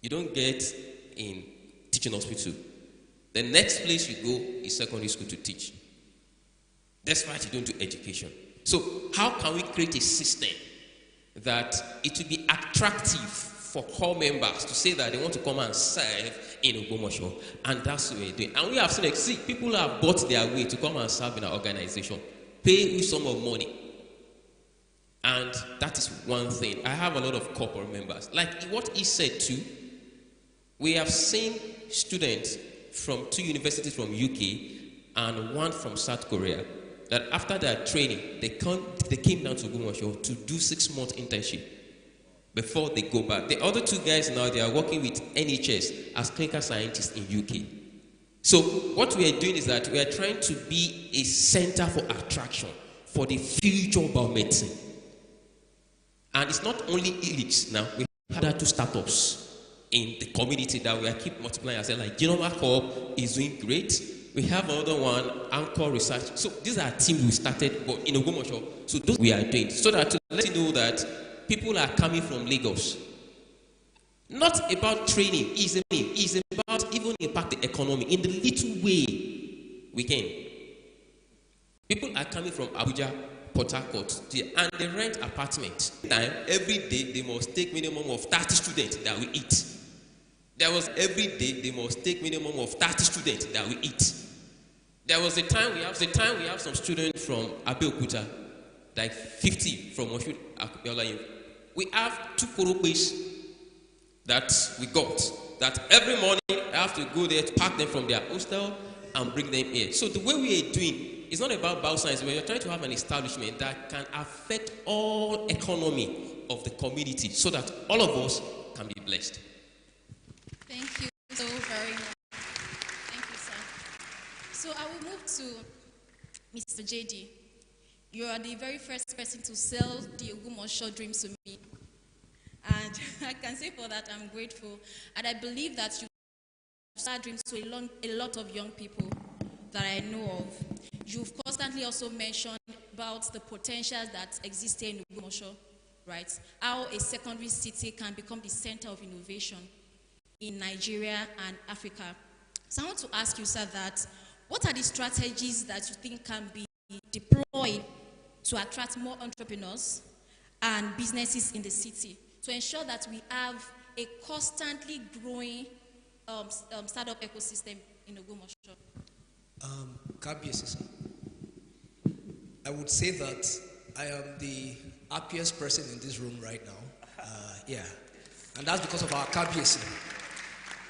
you don't get in teaching hospital, the next place you go is secondary school to teach. That's why you don't do education. So how can we create a system that it will be attractive for core members to say that they want to come and serve in Ogbomoso? And that's what we're doing. And we have seen, see, people have bought their way to come and serve in our organization, pay with some of money. And that is one thing. I have a lot of corporate members. Like what he said too, we have seen students from 2 universities from UK and 1 from South Korea that after their training, they came down to Ogbomoso to do 6-month internship before they go back. The other 2 guys now, they are working with NHS as clinical scientists in UK. So what we are doing is that we are trying to be a center for attraction for the future of biomedicine. And it's not only elites now, we have other 2 startups in the community that we are keep multiplying ourselves, like Genoma Corp is doing great. We have another one, Anchor Research. So these are teams we started in Ogbomoso. So those we are doing. So that to let you know that people are coming from Lagos. Not about training, it's about even impact the economy in the little way we can. People are coming from Abuja, Port Harcourt, and they rent apartment. Every day they must take minimum of 30 students that we eat. There was every day they must take minimum of 30 students that we eat. There was a time we have some students from Abeokuta, like 50 from Moshood. We have 2 koropes that we got. That every morning I have to go there to pack them from their hostel and bring them here. So the way we are doing is not about bioscience. We are trying to have an establishment that can affect all economy of the community, so that all of us can be blessed. Thank you so very much. Thank you, sir. So I will move to Mr. JD. You are the very first person to sell the Ogbomoso dream to me. And I can say for that I'm grateful. And I believe that you start dreams to a lot of young people that I know of. You've constantly also mentioned about the potentials that exist in Ogbomoso, right? How a secondary city can become the center of innovation in Nigeria and Africa. So I want to ask you, sir, that what are the strategies that you think can be deployed to attract more entrepreneurs and businesses in the city to ensure that we have a constantly growing startup ecosystem in Ogbomoso? Sir. I would say that I am the happiest person in this room right now. Yeah. And that's because of our KBC.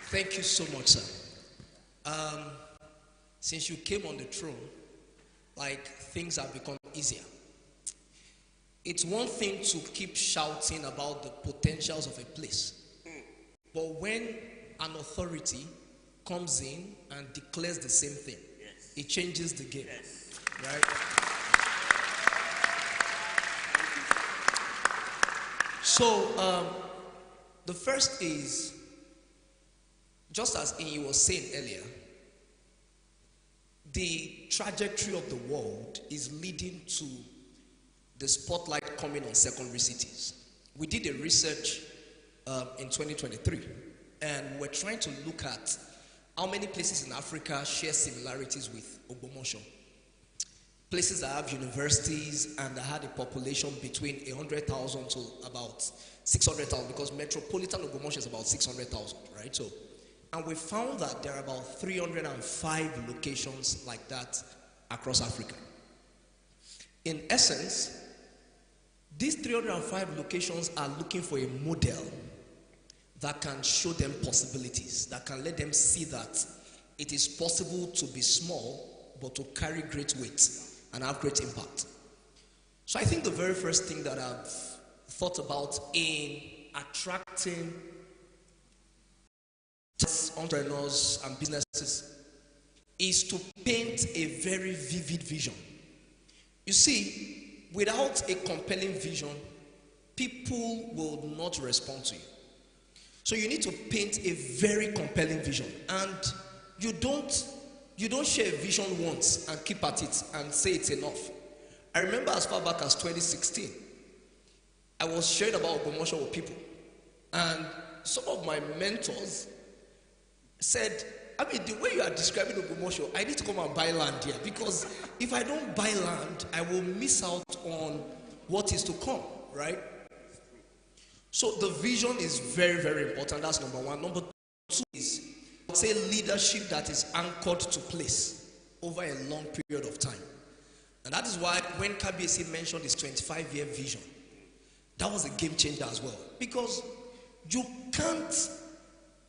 Thank you so much, sir. Since you came on the throne, like, things have become easier. It's one thing to keep shouting about the potentials of a place. But when an authority comes in and declares the same thing, it changes the game. Right? So, the first is, just as Inyi was saying earlier, the trajectory of the world is leading to the spotlight coming on secondary cities. We did a research in 2023, and we're trying to look at how many places in Africa share similarities with Ogbomoso. Places that have universities and that had a population between 100,000 to about 600,000, because metropolitan Ogbomoso is about 600,000, right? So, and we found that there are about 305 locations like that across Africa. In essence, these 305 locations are looking for a model that can show them possibilities, that can let them see that it is possible to be small, but to carry great weight and have great impact. So I think the very first thing that I've thought about in attracting entrepreneurs and businesses is to paint a very vivid vision. You see, without a compelling vision, people will not respond to you. So you need to paint a very compelling vision, and you don't share a vision once and keep at it and say it's enough. I remember as far back as 2016, I was sharing about Ogbomoso with people, and some of my mentors said, I mean, the way you are describing Ogbomoso, I need to come and buy land here, because if I don't buy land, I will miss out on what is to come, right? So the vision is very, very important. That's number one. Number two is, I would say, leadership that is anchored to place over a long period of time. And that is why when KBC mentioned his 25-year vision, that was a game changer as well. Because you can't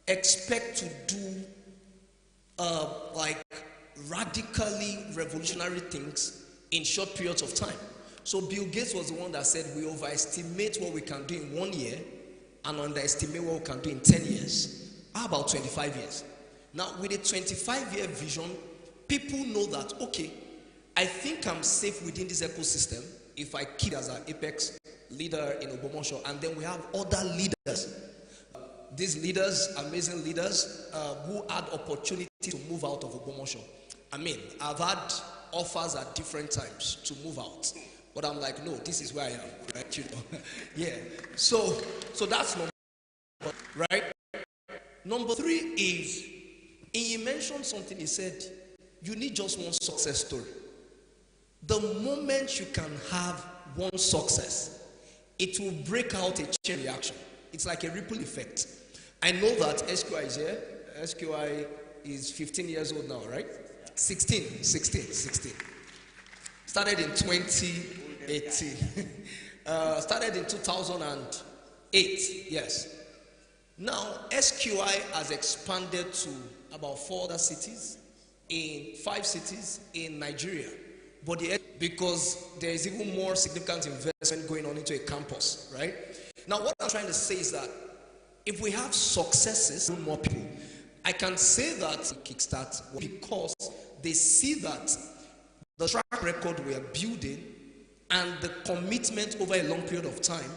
expect to do like radically revolutionary things in short periods of time. So Bill Gates was the one that said we overestimate what we can do in 1 year and underestimate what we can do in 10 years. How about 25 years? Now, with a 25-year vision, people know that, okay, I think I'm safe within this ecosystem if I keep as an apex leader in Ogbomoso, and then we have other leaders. These leaders, amazing leaders, who had opportunity to move out of Ogbomoso. I mean, I've had offers at different times to move out. But I'm like, no, this is where I am, right? You know, yeah. So that's number one, right? Number three is, he mentioned something. He said, you need just one success story. The moment you can have one success, it will break out a chain reaction. It's like a ripple effect. I know that SQI is here. SQI is 15 years old now, right? 16. Started in 2018. Started in 2008, yes. Now, SQI has expanded to about 4 other cities, in 5 cities in Nigeria. But because there is even more significant investment going on into a campus, right? Now, what I'm trying to say is that if we have successes, more people, I can say that kickstart because they see that the track record we are building and the commitment over a long period of time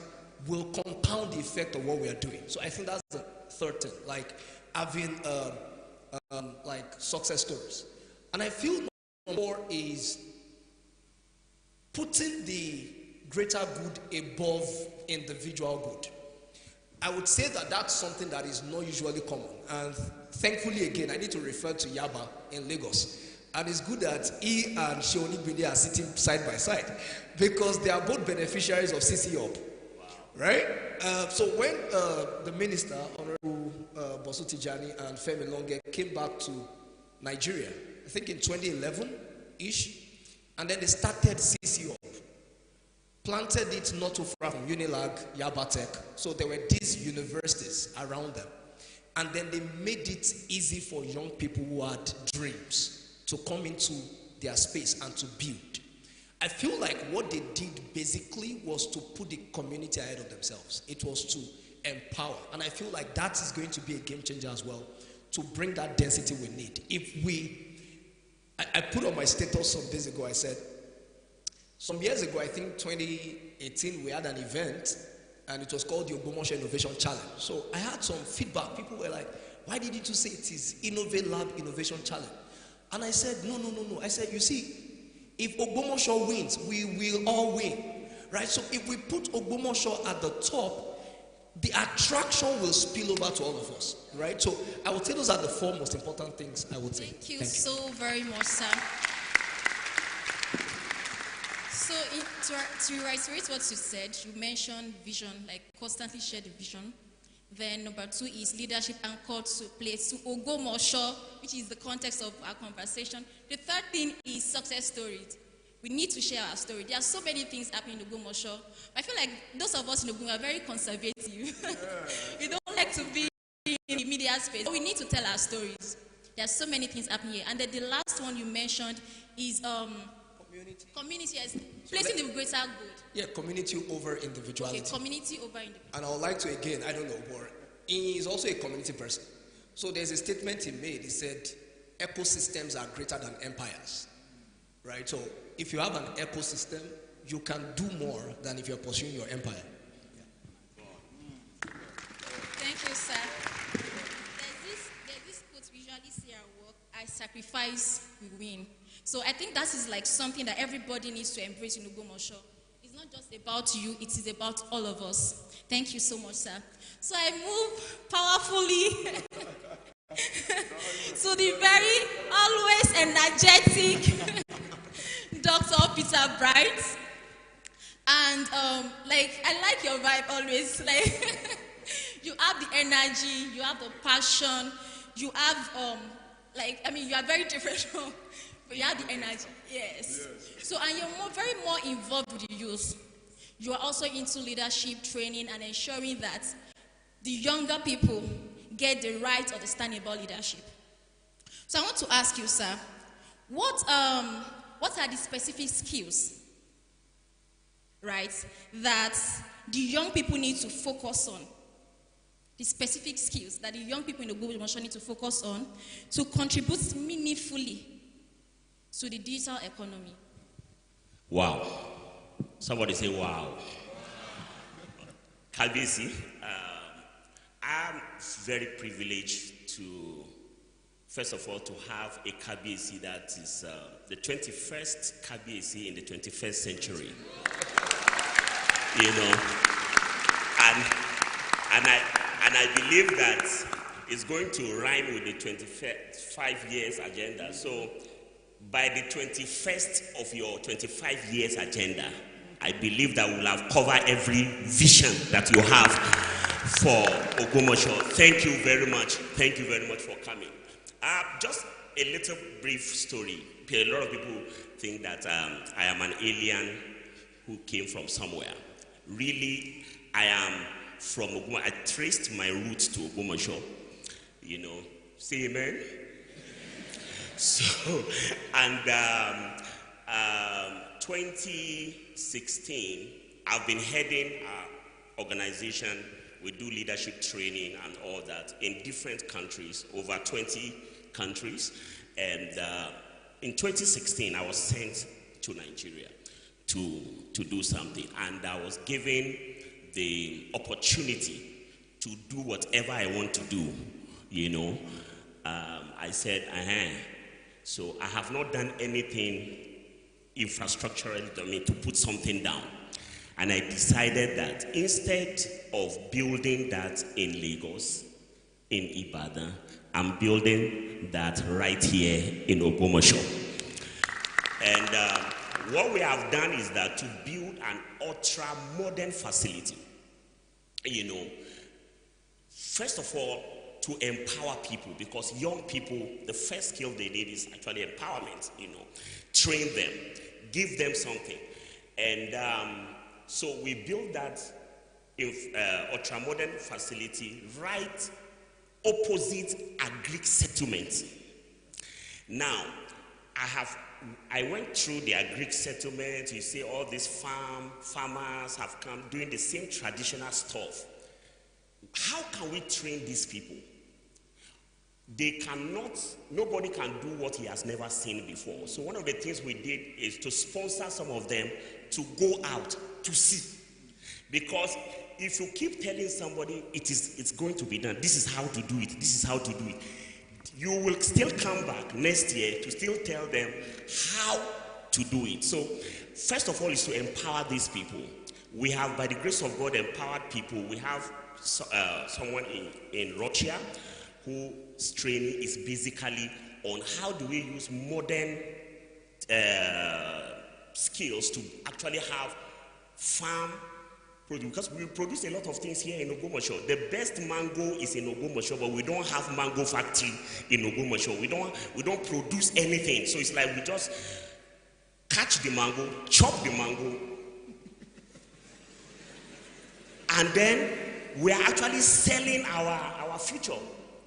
will compound the effect of what we are doing. So I think that's the third thing, like having like success stories. And I feel more is putting the greater good above individual good. I would say that that's something that is not usually common. And thankfully, again, I need to refer to Yaba in Lagos. And it's good that he and Sheoni Bide are sitting side by side, because they are both beneficiaries of CC Hub. Wow. Right? So when the minister, Honorable Bosu Tijani and Femi Longe, came back to Nigeria, I think in 2011-ish, and then they started CC Hub. Planted it not too far from Unilag, Yabatech. So there were these universities around them. And then they made it easy for young people who had dreams to come into their space and to build. I feel like what they did basically was to put the community ahead of themselves. It was to empower. And I feel like that is going to be a game changer as well, to bring that density we need. If I put on my status some days ago, I said, some years ago, I think 2018, we had an event, and it was called the Ogbomoso Innovation Challenge. So I had some feedback. People were like, why didn't you say it is Innovate Lab Innovation Challenge? And I said, no. I said, you see, if Ogbomoso wins, we will all win, right? So if we put Ogbomoso at the top, the attraction will spill over to all of us, right? So I would say those are the 4 most important things I would say. Thank you so very much, sir. So to reiterate what you said, you mentioned vision, like constantly share the vision. Then number 2 is leadership anchored to place, to Ogbomoso, which is the context of our conversation. The third thing is success stories. We need to share our story. There are so many things happening in Ogbomoso. I feel like those of us in Ogbomoso are very conservative. We don't like to be in the media space. So we need to tell our stories. There are so many things happening here. And then the last one you mentioned is community, yes, placing the greater good. Yeah, community over individuality. Okay, community over individuality. And I would like to, again, I don't know, but he is also a community person. So there's a statement he made. He said, ecosystems are greater than empires. Right? So if you have an ecosystem, you can do more than if you're pursuing your empire. Thank you, sir. There's this quote we usually see at work: I sacrifice, we win. So I think that is like something that everybody needs to embrace in Ogbomoso. It's not just about you, it is about all of us. Thank you so much, sir. So I move powerfully to the very always energetic Dr. Peter Bright. And I like your vibe always. Like you have the energy, you have the passion, you have you are very different, but you have the energy. Yes. So and you're very more involved with the youth. You are also into leadership training and ensuring that the younger people get the right understanding about leadership. So I want to ask you, sir, what are the specific skills, right, that the young people need to focus on? The specific skills that the young people in the Ogbomoso need to focus on to contribute meaningfully to the digital economy. Wow. Somebody say wow. Kalbisi, I'm very privileged to, first of all, to have a Kabiyesi that is the 21st Kabiyesi in the 21st century. You know, and I believe that it's going to rhyme with the 25 years agenda. So by the 21st of your 25 years agenda, I believe that we'll have covered every vision that you have for Ogbomoso. Thank you very much. Thank you very much for coming. Just a little brief story. A lot of people think that I am an alien who came from somewhere. Really, I am from Ogbomoso. I traced my roots to Ogbomoso. You know, say amen. So, and 2016, I've been heading an organization. We do leadership training and all that in different countries, over 20 countries. And in 2016, I was sent to Nigeria to do something. And I was given the opportunity to do whatever I want to do, you know. I said, So I have not done anything infrastructurally to put something down. And I decided that instead of building that in Lagos, in Ibadan, I'm building that right here in Ogbomoso. And what we have done is that to build an ultra-modern facility, you know, first of all, to empower people, because young people, the first skill they need is actually empowerment, you know, train them, give them something. And so we built that ultra-modern facility right opposite a Greek settlement. Now, I went through their Greek settlement. You see all these farmers have come doing the same traditional stuff. How can we train these people? They cannot, nobody can do what he has never seen before. So one of the things we did is to sponsor some of them to go out to see. Because if you keep telling somebody it's going to be done, this is how to do it, this is how to do it, you will still come back next year to still tell them how to do it. So first of all is to empower these people. We have, by the grace of God, empowered people. We have someone in Russia whose training is basically on how do we use modern skills to actually have farm produce, because we produce a lot of things here in Ogbomoso. The best mango is in Ogbomoso, but we don't have mango factory in Ogbomoso. We don't produce anything. So it's like we just catch the mango, chop the mango, and then we are actually selling our future.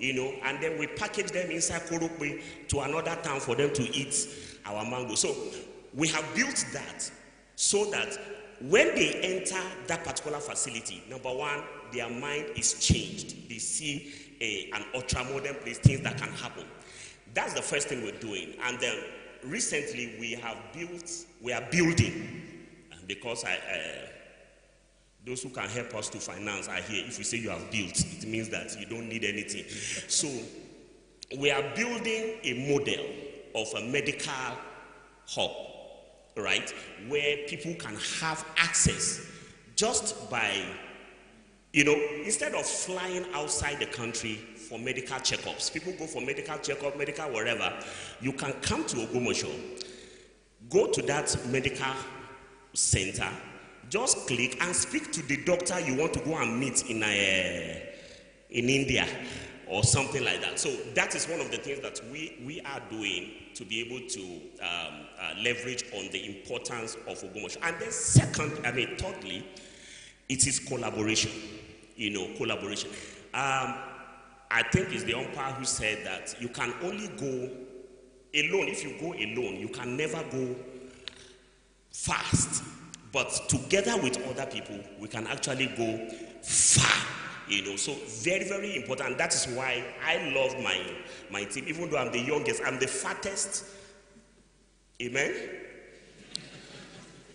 and then we package them inside Korokwe to another town for them to eat our mango. So we have built that so that when they enter that particular facility, number one, their mind is changed. They see an ultra-modern place, things that can happen. That's the first thing we're doing. And then recently we are building, because those who can help us to finance are here. If we say you have built, it means that you don't need anything. So we are building a model of a medical hub, right, where people can have access just by, instead of flying outside the country for medical checkups. People go for medical checkup, medical wherever. You can come to Ogbomoso, go to that medical center, just click and speak to the doctor you want to go and meet in India or something like that. So that is one of the things that we are doing to be able to leverage on the importance of Ogbomoso. And then thirdly, it is collaboration. Collaboration. I think it's the umpire who said that you can only go alone. If you go alone, you can never go fast. But together with other people, we can actually go far. So very, very important. That is why I love my team. Even though I'm the youngest, I'm the fattest. Amen?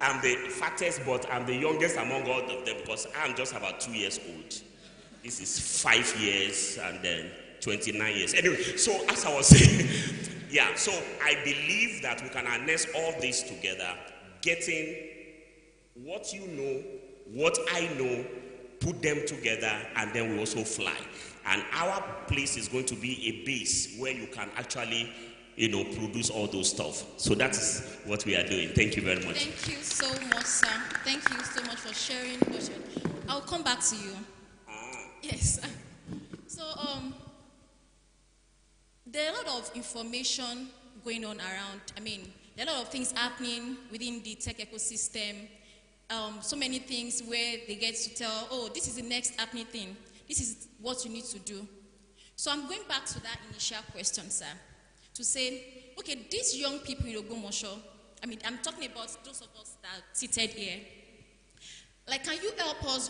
I'm the fattest, but I'm the youngest among all of them because I'm just about 2 years old. This is 5 years and then 29 years. Anyway, so as I was saying, so I believe that we can harness all this together, getting what you know, what I know, put them together, and then we also fly. And our place is going to be a base where you can actually, produce all those stuff. So that is what we are doing. Thank you very much. Thank you so much, sir. Thank you so much for sharing. I'll come back to you. Yes. So, there are a lot of information going on around. There are a lot of things happening within the tech ecosystem. So many things where they get to tell, oh, this is the next happening thing. This is what you need to do. So I'm going back to that initial question, sir, to say, okay, these young people in Ogbomoso, I'm talking about those of us that are seated here. Can you help us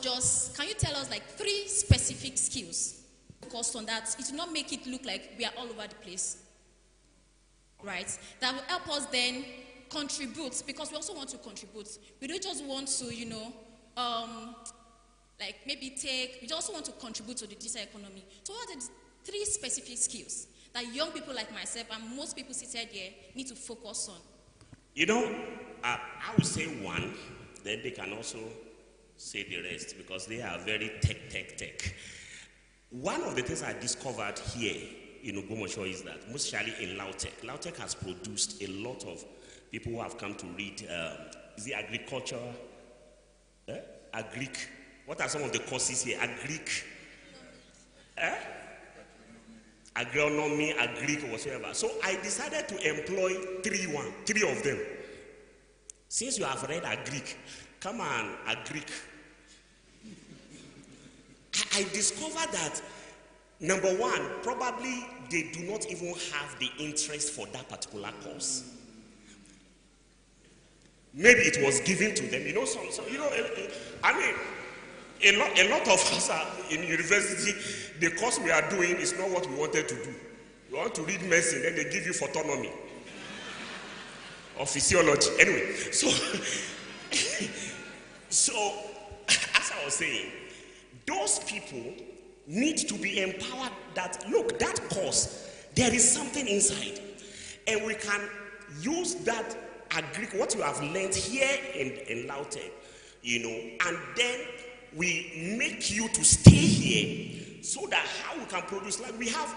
can you tell us 3 specific skills focused on that? It will not make it look like we are all over the place, right? That will help us then contribute, because we also want to contribute. We don't just want to, we also want to contribute to the digital economy. So what are the 3 specific skills that young people like myself and most people seated here need to focus on? I would say 1, then they can also say the rest because they are very tech. One of the things I discovered here in Ogbomoso is that, most especially in Lautech has produced a lot of people who have come to read, is it agriculture? Agric. What are some of the courses here? Agric. Agronomy, agric, or whatever. So I decided to employ 3 of them. Since you have read agric, come on, agric. I discovered that, number 1, probably they do not even have the interest for that particular course. Maybe it was given to them. A lot of us are in university. The course we are doing is not what we wanted to do. We want to read medicine, then they give you photonomy or physiology. Anyway, so as I was saying, those people need to be empowered that, look, that course, there is something inside. And we can use that what you have learned here in Lautech, and then we make you to stay here so that how we can produce, we have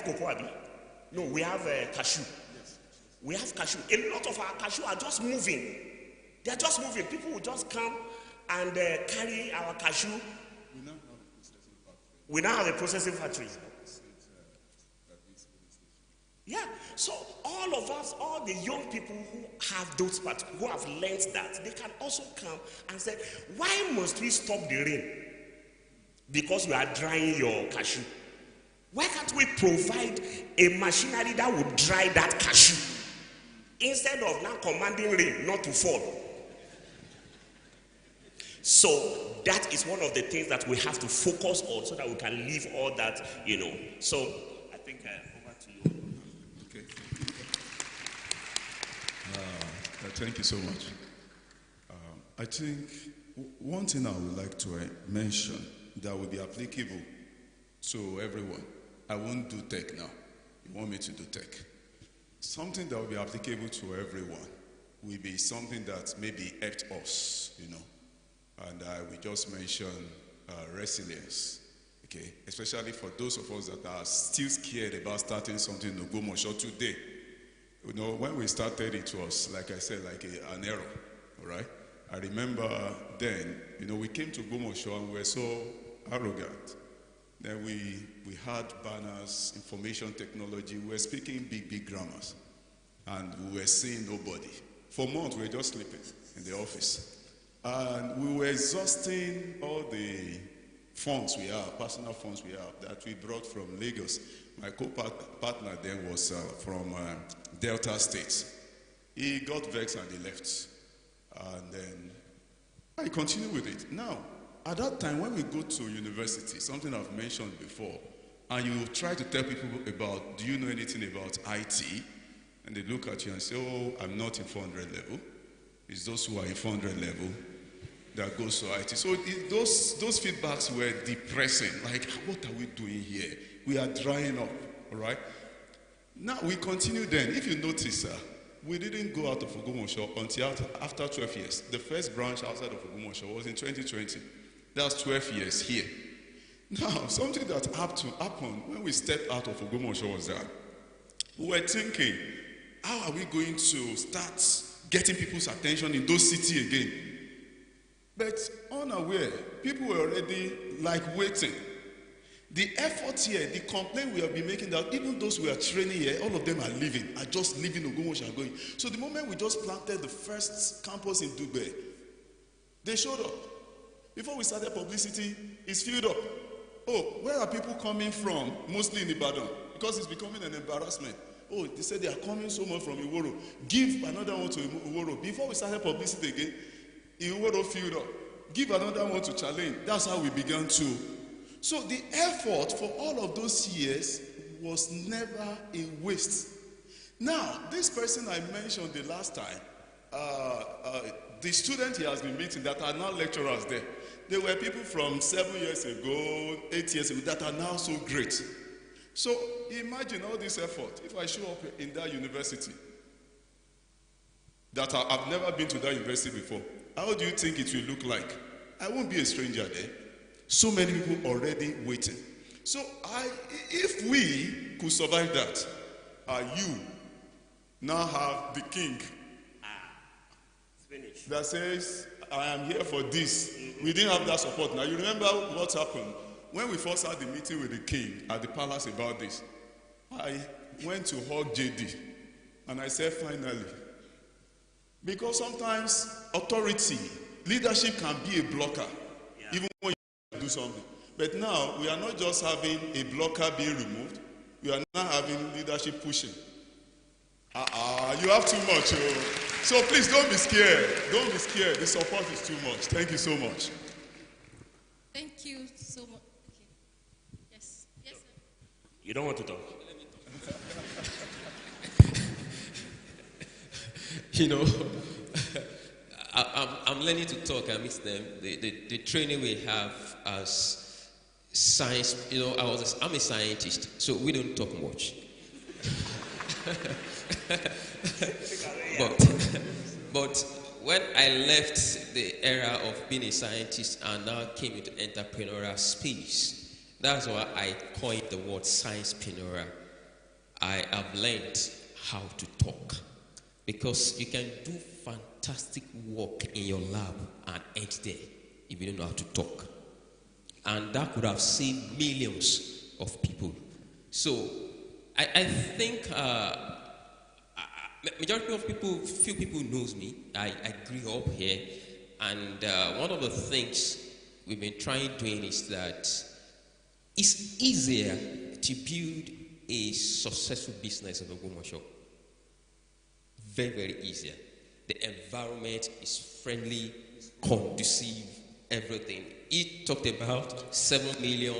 cocoa, Abi? No, we have cashew. We have cashew. A lot of our cashew are just moving. They are just moving. People will just come and carry our cashew. We now have a processing factory. Yeah, so all of us, all the young people who have those parts, who have learned that, they can also come and say, why must we stop the rain? Because you are drying your cashew. Why can't we provide a machinery that would dry that cashew instead of now commanding rain not to fall? So that is one of the things that we have to focus on so that we can leave all that, So I think over to you. Okay. Thank you so much. I think one thing I would like to mention that will be applicable to everyone. I won't do tech now. You want me to do tech? Something that will be applicable to everyone will be something that maybe helped us, And I will just mention resilience, okay? Especially for those of us that are still scared about starting something in Ogbomoso today. When we started, it was, like I said, like an error, all right? I remember then, we came to Ogbomoso and we were so arrogant. Then we had banners, information technology, we were speaking big grammars, and we were seeing nobody. For months, we were just sleeping in the office. And we were exhausting all the funds we have, personal funds we have, that we brought from Lagos. My co-partner then was from Delta State. He got vexed and he left. And then I continued with it. Now, at that time, when we go to university, something I've mentioned before, and you try to tell people about, do you know anything about IT? And they look at you and say, oh, I'm not in 400 level. It's those who are in 400 level that goes to IT. So those feedbacks were depressing. Like, what are we doing here? We are drying up, all right? Now, we continue then. If you notice, we didn't go out of Ogbomoso until after 12 years. The first branch outside of Ogbomoso was in 2020. That's 12 years here. Now, something that happened when we stepped out of Ogbomoso was that we were thinking, how are we going to start getting people's attention in those cities again? But unaware, people were already waiting. The effort here, the complaint we have been making that even those we are training here, all of them are just leaving Ogbomoso and going. So the moment we just planted the first campus in Dubai, they showed up. Before we started publicity, it's filled up. Oh, where are people coming from? Mostly in Ibadan, because it's becoming an embarrassment. Oh, they said they are coming so much from Iworo. Give another one to Iworo. Before we started publicity again, Iworo filled up. Give another one to Challenge. That's how we began to. So the effort for all of those years was never a waste. Now, this person I mentioned the last time, the student he has been meeting that are now lecturers there, they were people from 7 years ago, 8 years ago, that are now so great. So imagine all this effort. If I show up in that university, that I've never been to that university before, how do you think it will look like? I won't be a stranger there. So many people already waiting. So if we could survive that, you now have the king that says, I am here for this. We didn't have that support. Now you remember what happened? When we first had the meeting with the king at the palace about this, I went to hug JD and I said, finally. Because sometimes authority, leadership can be a blocker, even when you do something. But now, we are not just having a blocker being removed, we are now having leadership pushing. You have too much. So please don't be scared. Don't be scared. The support is too much. Thank you so much. Thank you so much. Okay. Yes. Yes, sir. You don't want to talk? I'm learning to talk amidst them. The training we have as science, I'm a scientist, so we don't talk much. But when I left the era of being a scientist and now came into entrepreneurial space, that's why I coined the word science-preneur. I have learned how to talk, because you can do fantastic work in your lab and end there if you don't know how to talk. And that could have saved millions of people. So I think majority of few people knows me. I grew up here, and one of the things we've been doing is that it's easier to build a successful business in Ogbomoso. Very, very easier. The environment is friendly, conducive, everything. He talked about 7 million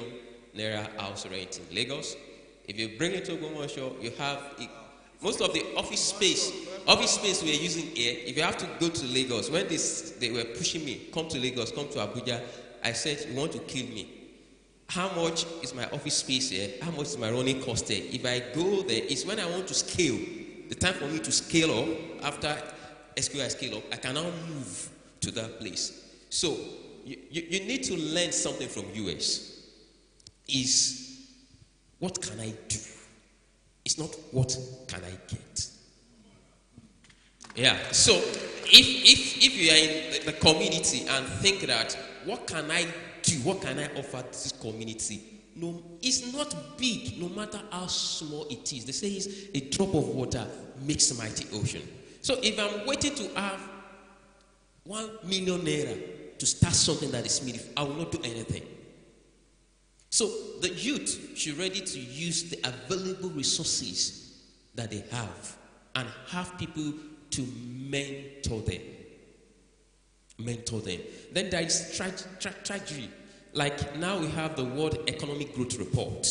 naira house rent in Lagos. If you bring it to Ogbomoso, you have most of the office space we are using here. If you have to go to Lagos, when they were pushing me, come to Lagos, come to Abuja, I said, you want to kill me. How much is my office space here? How much is my running cost here? If I go there, it's when I want to scale. The time for me to scale up, after SQI scale up, I can now move to that place. So you need to learn something from US. Is what can I do? It's not what can I get. Yeah. So if you are in the community and think that what can I do? What can I offer this community? No, it's not big, no matter how small it is. They say it's a drop of water makes a mighty ocean. So if I'm waiting to have 1 million naira to start something that is meaningful, I will not do anything. So the youth should be ready to use the available resources that they have and have people to mentor them. Then there is tragedy. Like now we have the World Economic Growth Report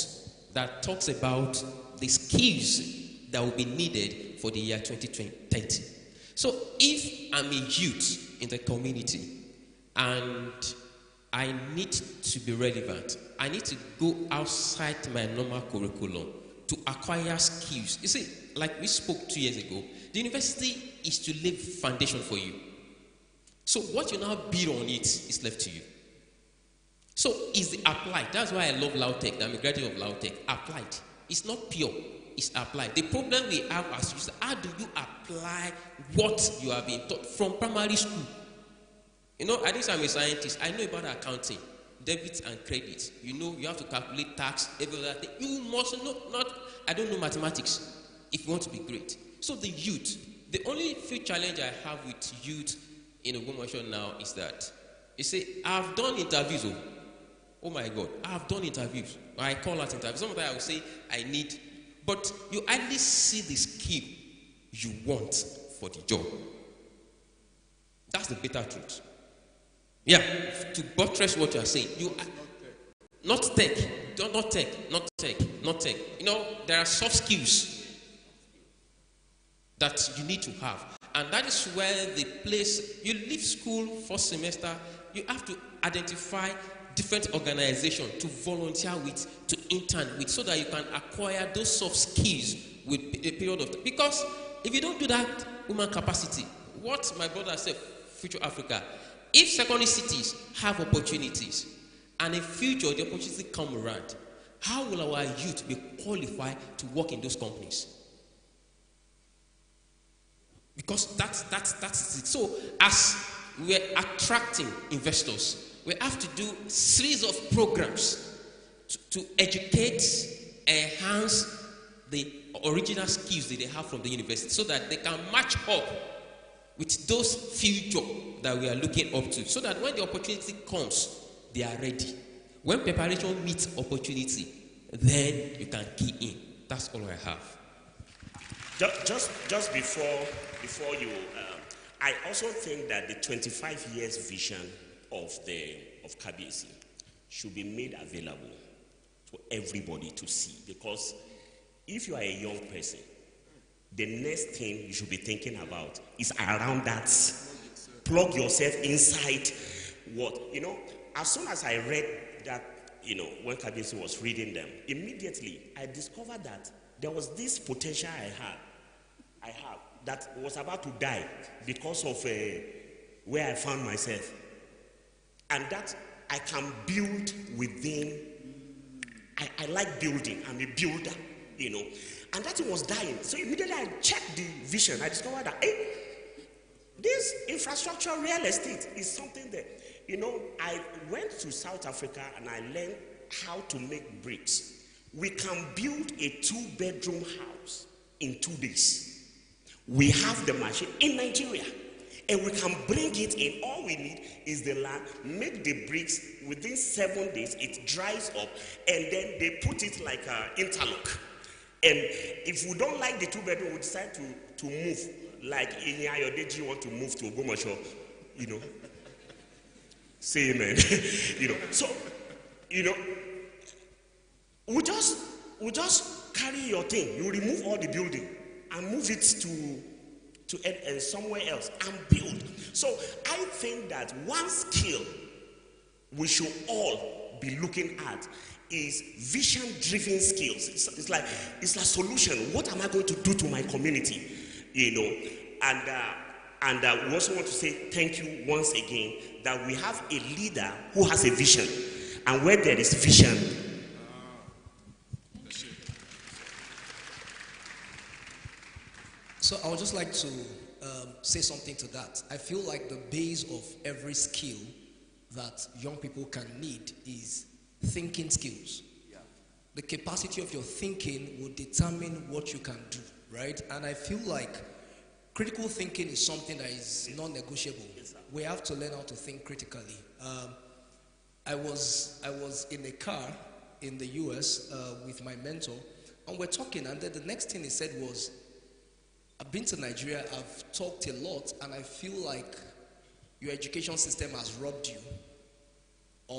that talks about the skills that will be needed for the year 2030. So if I'm a youth in the community and I need to be relevant, I need to go outside my normal curriculum to acquire skills. You see, like we spoke 2 years ago, the university is to lay foundation for you. So what you now build on it is left to you. So is the applied. That's why I love Lautech. I'm a graduate of Lautech. Applied. It's not pure. It's applied. The problem we have as users, how do you apply what you have been taught from primary school? You know, I think I'm a scientist. I know about accounting, debit and credit. You know, you have to calculate tax, every other thing. You must know, I don't know mathematics if you want to be great. So the youth, the only few challenge I have with youth in Ogbomoso now is that, you say, I've done interviews. Oh my God, I've done interviews. I call out interviews. Sometimes I will say, I need, but you at least see the skill you want for the job. That's the bitter truth. Yeah, to buttress what you are saying, you are not tech. You know, there are soft skills that you need to have. And that is where the place, you leave school first semester, you have to identify different organizations to volunteer with, to intern with, so that you can acquire those soft skills with a period of time. Because if you don't do that, human capacity, what my brother said, Future Africa, if secondary cities have opportunities and in future the opportunity come around, how will our youth be qualified to work in those companies? Because that's it. So as we're attracting investors, we have to do a series of programs to educate, enhance the original skills that they have from the university so that they can match up with those future that we are looking up to, so that when the opportunity comes, they are ready. When preparation meets opportunity, then you can key in. That's all I have. Just before you, I also think that the 25 years vision of KBC should be made available to everybody to see, because if you are a young person, the next thing you should be thinking about is around that. Plug yourself inside what, you know, as soon as I read that, you know, when KBC was reading them, immediately I discovered that there was this potential I have that was about to die because of where I found myself. And that I can build within. I like building. I'm a builder, you know. And that thing was dying. So immediately I checked the vision. I discovered that, hey, this infrastructure real estate is something that, you know, I went to South Africa and I learned how to make bricks. We can build a 2-bedroom house in 2 days. We have the machine in Nigeria. and we can bring it in. All we need is the land, make the bricks. Within 7 days, it dries up, and then they put it like an interlock. And if we don't like the 2-bedroom, we decide to move. Like Inya Yodeji want to move to Ogbomoso, you know. Say amen. You know. So, you know, we just carry your thing. You remove all the building and move it to somewhere else and build. So I think that one skill we should all be looking at is vision-driven skills. It's like solution. What am I going to do to my community? You know, and we also want to say thank you once again that we have a leader who has a vision, and where there is vision. So I would just like to say something to that. I feel like the base of every skill that young people can need is thinking skills. Yeah. The capacity of your thinking will determine what you can do, right? And I feel like critical thinking is something that is non-negotiable. We have to learn how to think critically. I was in a car in the US with my mentor, and we're talking, and then the next thing he said was, I've been to Nigeria, I've talked a lot, and I feel like your education system has robbed a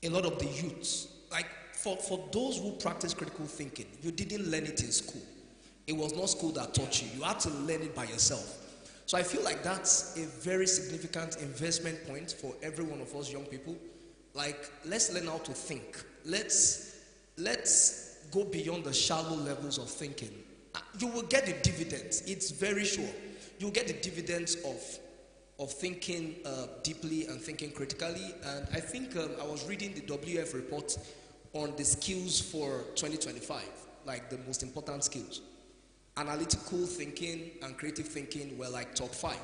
lot of the youths. Like, for those who practice critical thinking, you didn't learn it in school. It was not school that taught you. You had to learn it by yourself. So I feel like that's a very significant investment point for every one of us young people. Like, let's learn how to think. Let's go beyond the shallow levels of thinking. You will get the dividends. It's very sure. You'll get the dividends of thinking deeply and thinking critically. And I think I was reading the WF report on the skills for 2025, like the most important skills. Analytical thinking and creative thinking were like top 5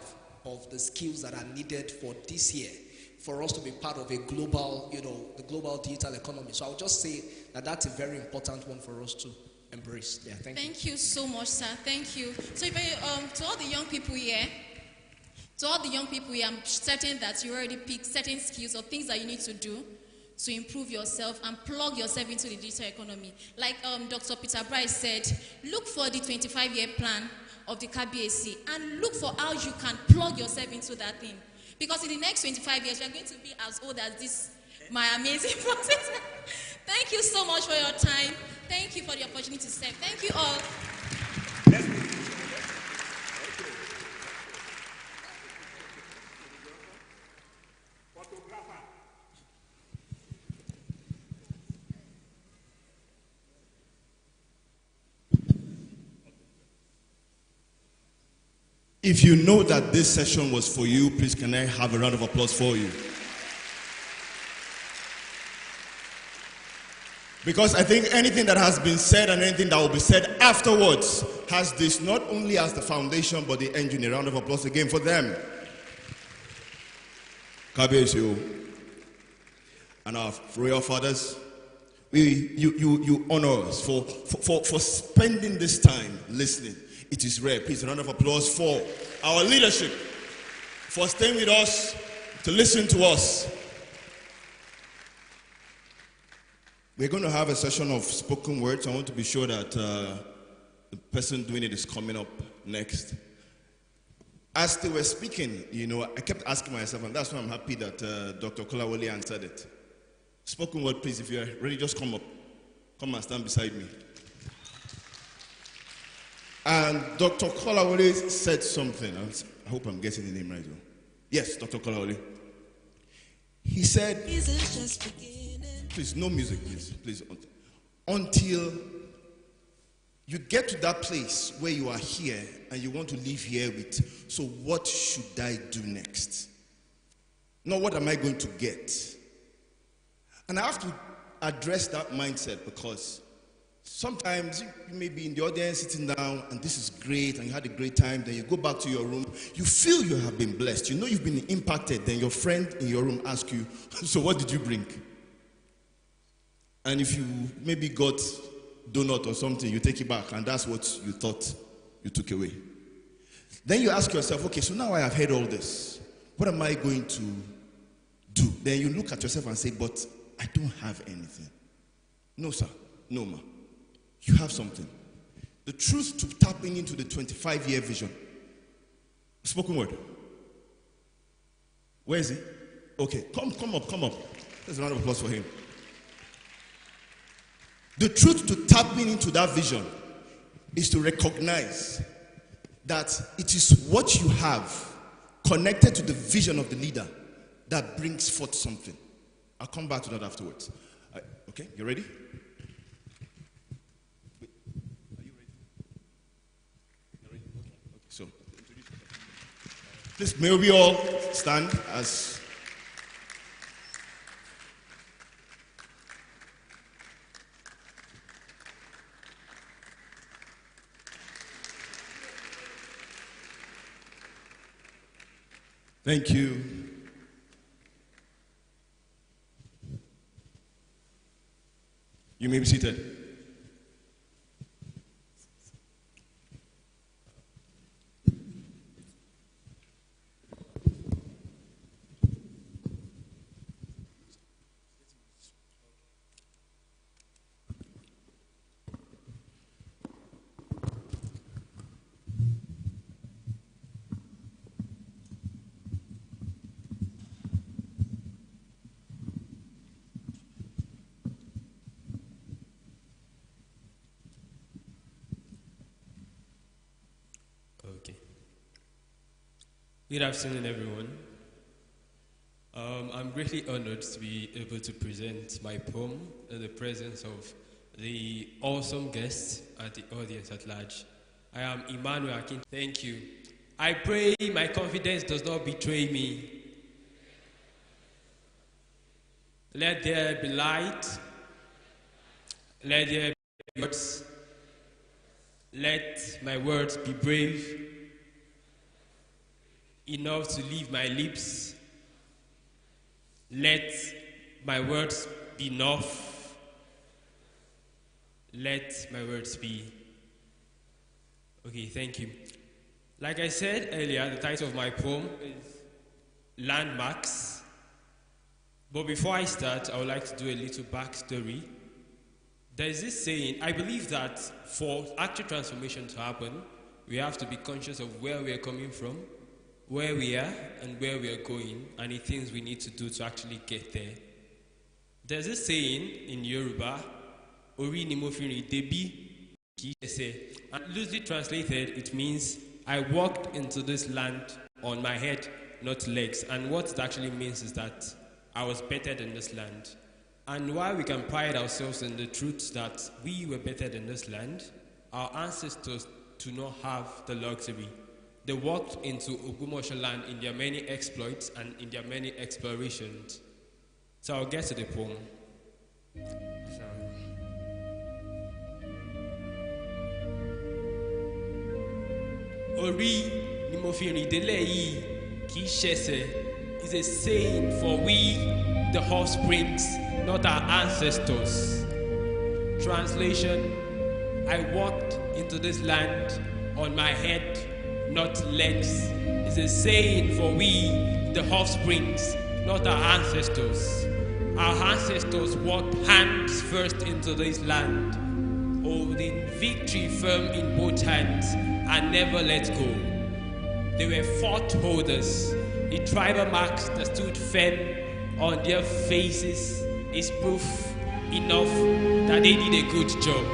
of the skills that are needed for this year for us to be part of a global, the global digital economy. So I would just say that that's a very important one for us to embrace. Yeah, Thank you so much, sir. Thank you. So to all the young people here, I'm certain that you already picked certain skills or things that you need to do to improve yourself and plug yourself into the digital economy. Like Dr. Peter Bryce said, look for the 25-year plan of the KBAC and look for how you can plug yourself into that thing. Because in the next 25 years, we are going to be as old as this, my amazing process. Thank you so much for your time. Thank you for the opportunity to serve. Thank you all. If you know that this session was for you, please can I have a round of applause for you? Because I think anything that has been said and anything that will be said afterwards has this not only as the foundation but the engine. A round of applause again for them. Kabesio and our royal fathers, you honor us for spending this time listening. It is rare. Please, a round of applause for our leadership, for staying with us, to listen to us. We're going to have a session of spoken words. I want to be sure that the person doing it is coming up next. As they were speaking, I kept asking myself, and that's why I'm happy that Dr. Kolawole answered it. Spoken word, please, if you're ready, just come up. Come and stand beside me. And Dr. Kolawole said something. I hope I'm getting the name right. Though. Yes, Dr. Kolawole. He said, please, no music, please. Until you get to that place where you are here and you want to live here with, so what should I do next? Not what am I going to get? And I have to address that mindset because sometimes you may be in the audience sitting down and this is great and you had a great time, then you go back to your room, you feel you have been blessed, you've been impacted, then your friend in your room asks you, so what did you bring? And if you maybe got donut or something, you take it back and that's what you thought you took away. Then you ask yourself, okay, so now I have heard all this. What am I going to do? Then you look at yourself and say, but I don't have anything. No, sir. No, ma. You have something. The truth to tapping into the 25-year vision. Spoken word. Where is he? Okay, come up. There's a round of applause for him. The truth to tapping into that vision is to recognize that it is what you have connected to the vision of the leader that brings forth something. I'll come back to that afterwards. Okay, you ready? Are you ready? You're ready? Okay. So, please, may we all stand as... Thank you. You may be seated. Good afternoon, everyone. I'm greatly honored to be able to present my poem in the presence of the awesome guests and the audience at large. I am Emmanuel Akin. Thank you. I pray my confidence does not betray me. Let there be light. Let there be words. Let my words be brave, enough to leave my lips. Let my words be enough. Let my words be. Okay, thank you. Like I said earlier, the title of my poem is Landmarks. But before I start, I would like to do a little backstory. There is this saying, I believe that for actual transformation to happen, we have to be conscious of where we are coming from, where we are and where we are going, and the things we need to do to actually get there. There's a saying in Yoruba, Ori ni mo fi rin debi ki se. And loosely translated, it means I walked into this land on my head, not legs. And what it actually means is that I was better than this land. And while we can pride ourselves in the truth that we were better than this land, our ancestors do not have the luxury. They walked into Ogbomoso land in their many exploits and in their many explorations. So I'll get to the poem. Ori ni mo fi rin délé yìí kì í ṣẹ̀ṣẹ̀ is a saying for we, the offsprings, not our ancestors. Translation, I walked into this land on my head, not legs, is a saying for we, the offsprings, not our ancestors. Our ancestors walked hands first into this land, holding victory firm in both hands and never let go. They were fort holders. The tribal marks that stood firm on their faces is proof enough that they did a good job.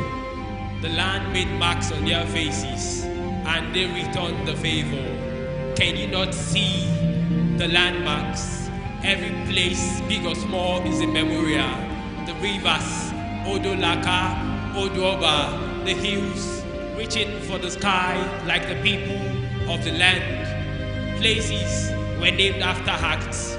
The land made marks on their faces and they returned the favor. Can you not see the landmarks? Every place, big or small, is a memorial. The rivers, Odolaka, Odoba, the hills, reaching for the sky like the people of the land. Places were named after acts.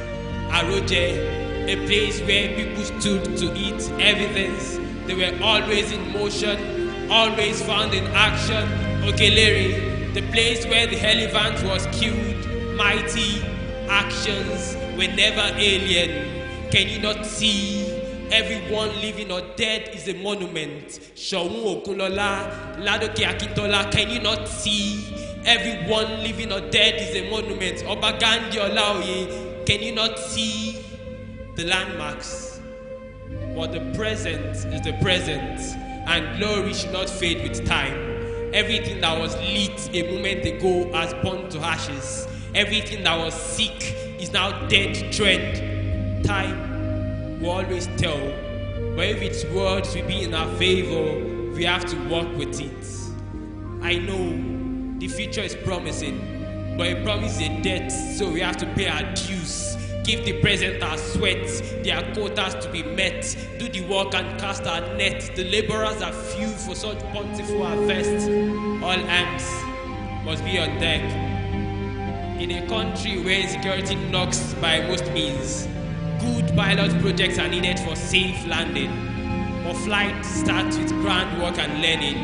Aroje, a place where people stood to eat evidence. They were always in motion, always found in action. Okelere, the place where the elephant was killed. Mighty actions were never alien. Can you not see? Everyone living or dead is a monument. Shawun Okunola, Ladoke Akintola, can you not see? Everyone living or dead is a monument. Obagandi Olaoye, can you not see the landmarks? But the present is the present, and glory should not fade with time. Everything that was lit a moment ago has burned to ashes. Everything that was sick is now dead trend. Time will always tell, but if its words will be in our favor, we have to work with it. I know the future is promising, but a promise is a debt, so we have to pay our dues. Give the present our sweat, their quotas to be met. Do the work and cast our net. The laborers are few for such bountiful harvest. All hands must be on deck. In a country where insecurity knocks by most means, good pilot projects are needed for safe landing. But flight starts with groundwork and learning.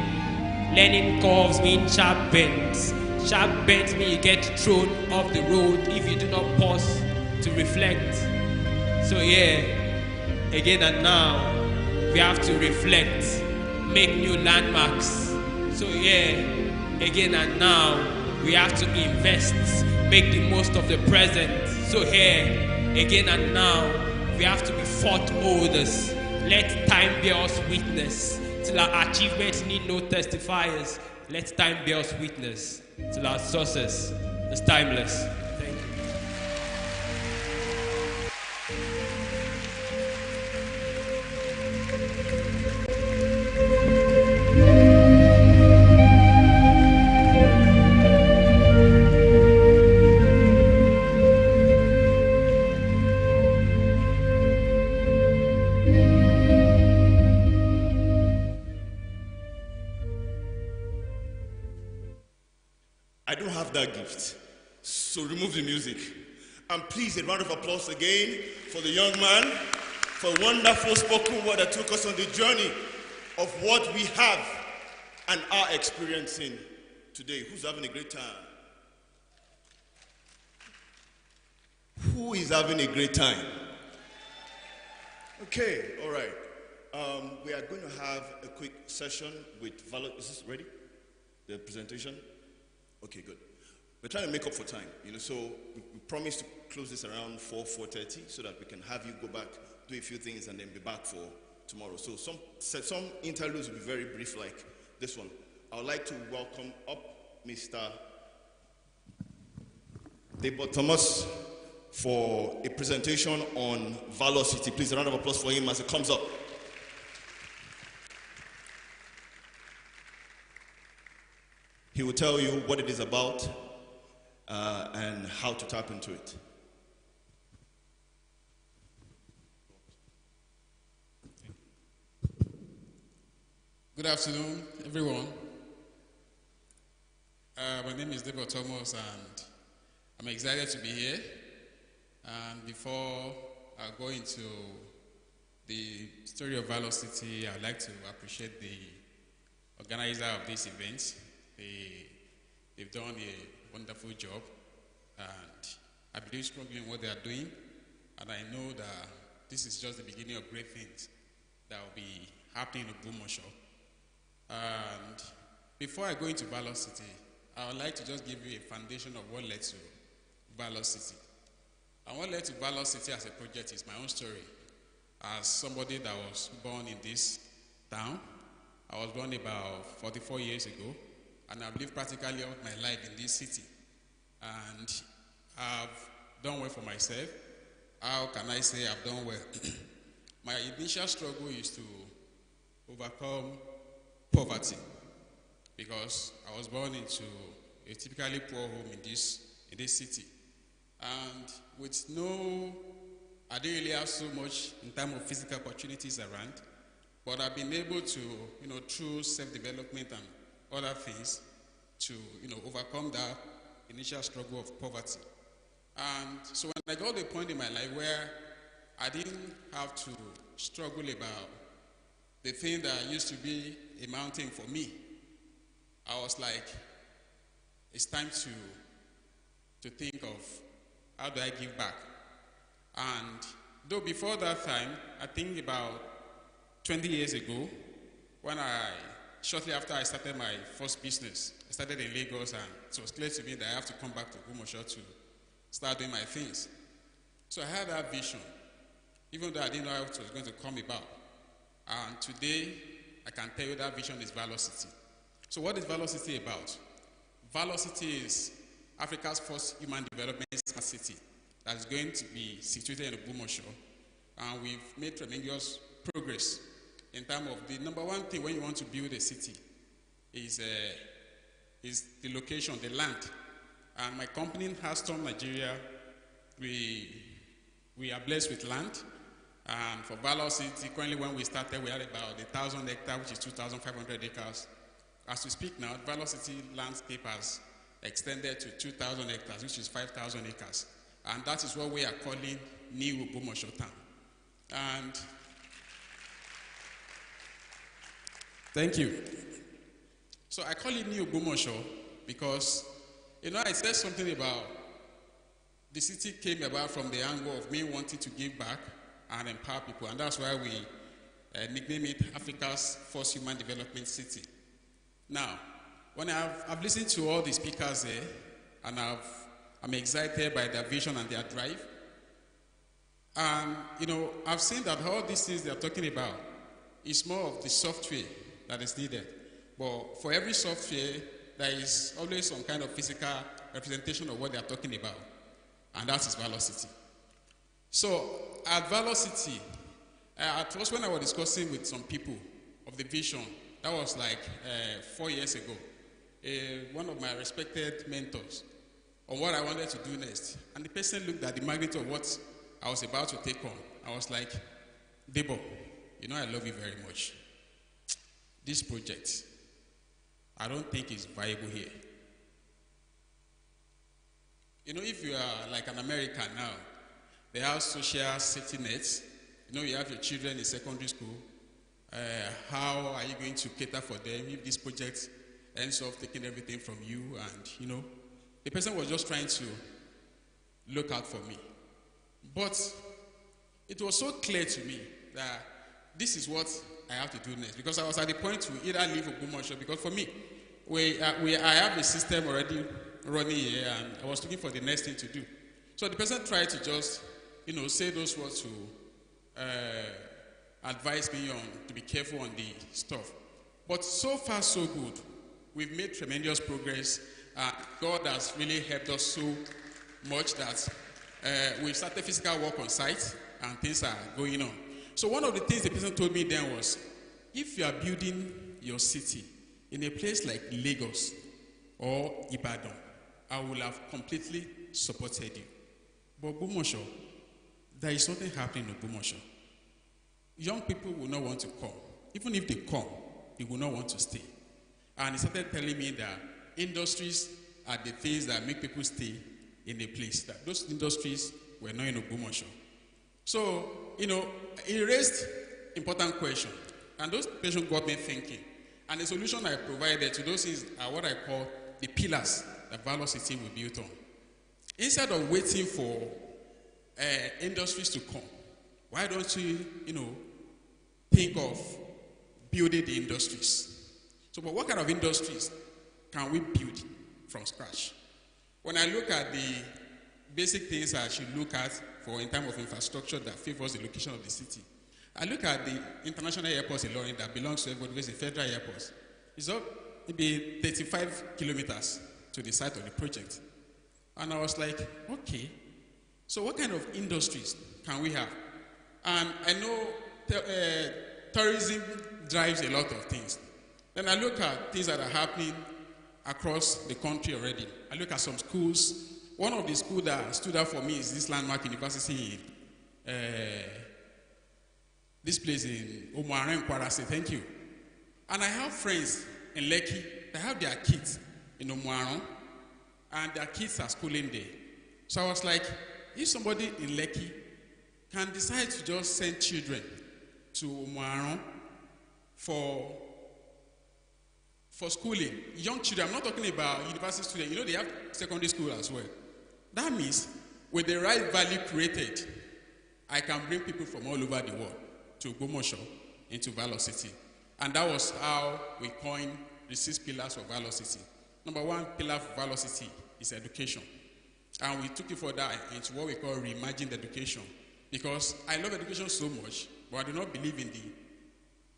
Learning curves mean sharp bends. Sharp bends mean you get thrown off the road if you do not pause to reflect. So yeah, again and now, we have to reflect, make new landmarks. So yeah, again and now, we have to invest, make the most of the present. So here, again and now, we have to be thought holders. Let time bear us witness, till our achievements need no testifiers. Let time bear us witness, till our success is timeless. Thank you. I don't have that gift. So remove the music. And please, a round of applause again for the young man, for a wonderful spoken word that took us on the journey of what we have and are experiencing today. Who's having a great time? Who is having a great time? Okay, all right. We are going to have a quick session with Valor. Is this ready? The presentation? Okay, good. We're trying to make up for time, so we promised to close this around 4:30 so that we can have you go back, do a few things, and then be back for tomorrow. So some interludes will be very brief, like this one. I would like to welcome up Mr. Debo Thomas for a presentation on Valor City. Please, a round of applause for him as he comes up. He will tell you what it is about and how to tap into it. Good afternoon, everyone. My name is Debo Thomas, and I'm excited to be here. And before I go into the story of Valor City, I'd like to appreciate the organizer of this event. They've done a wonderful job, and I believe strongly in what they are doing, and I know that this is just the beginning of great things that will be happening in Ogbomoso. And before I go into Valor City, I would like to just give you a foundation of what led to Valor City. And what led to Valor City as a project is my own story. As somebody that was born in this town, I was born about 44 years ago, and I've lived practically all my life in this city. And I've done well for myself. How can I say I've done well? My initial struggle is to overcome poverty, because I was born into a typically poor home in this city. And with I didn't really have so much in terms of physical opportunities around, but I've been able to, through self-development and other things, to, overcome that initial struggle of poverty. And so when I got to a point in my life where I didn't have to struggle about the thing that used to be a mountain for me, I was like, it's time to think of how do I give back. And though before that time, I think about 20 years ago, when I shortly after I started my first business, I started in Lagos, and it was clear to me that I have to come back to Ogbomoso to start doing my things. So I had that vision, even though I didn't know how it was going to come about. And today, I can tell you that vision is Valor City. So what is Valor City about? Valor City is Africa's first human development smart city that is going to be situated in Ogbomoso. And we've made tremendous progress in terms of the number one thing when you want to build a city is the location, the land. And my company, Haston Nigeria, we are blessed with land. And for Valor City, currently when we started, we had about 1,000 hectares, which is 2,500 acres. As we speak now, Valor City landscape has extended to 2,000 hectares, which is 5,000 acres. And that is what we are calling New Ogbomoso Town. And thank you. So I call it New Ogbomoso because, I said something about the city came about from the angle of me wanting to give back and empower people. And that's why we nickname it Africa's first human development city. Now, when I've listened to all the speakers there, and I'm excited by their vision and their drive. And, I've seen that all these things they're talking about is more of the software that is needed. But for every software, there is always some kind of physical representation of what they're talking about. And that is Valor City. So, at Valor City, at first when I was discussing with some people of the vision, that was like 4 years ago, one of my respected mentors, on what I wanted to do next. And the person looked at the magnitude of what I was about to take on. I was like, Debo, I love you very much. This project, I don't think is viable here. If you are like an American now, they have social safety nets. You have your children in secondary school. How are you going to cater for them if this project ends up taking everything from you? And, the person was just trying to look out for me. But it was so clear to me that this is what I have to do next. Because I was at the point to either leave Ogbomoso, because for me, I have a system already running here, and I was looking for the next thing to do. So the person tried to just, say those words to advise me on to be careful on the stuff. But so far, so good. We've made tremendous progress. God has really helped us so much that we've started physical work on site, and things are going on. So one of the things the person told me then was, if you are building your city in a place like Lagos or Ibadan, I will have completely supported you. But Ogbomoso, there is something happening in Ogbomoso. Young people will not want to come. Even if they come, they will not want to stay. And he started telling me that industries are the things that make people stay in a place. That those industries were not in Ogbomoso. So, he raised important questions. And those questions got me thinking. And the solution I provided to those things are what I call the pillars that Valor City will build on. Instead of waiting for industries to come, why don't you, think of building the industries? So, but what kind of industries can we build from scratch? When I look at the basic things I should look at in terms of infrastructure that favors the location of the city, I look at the international airports in London that belongs to everybody, because the federal airports. It's up maybe 35 kilometers to the site of the project. And I was like, okay, so what kind of industries can we have? And I know tourism drives a lot of things. Then I look at things that are happening across the country already. I look at some schools. One of the schools that stood out for me is this landmark university in this place in Omuaren, Kwara State. Thank you. And I have friends in Lekki that have their kids in Omuaren, and their kids are schooling there. So I was like, if somebody in Lekki can decide to just send children to Omuaren for schooling, young children, I'm not talking about university students, they have secondary school as well. That means with the right value created, I can bring people from all over the world to Ogbomoso, into Valor City. And that was how we coined the 6 pillars of Valor City. Number 1 pillar of Valor City is education. And we took it further into what we call reimagined education. Because I love education so much, but I do not believe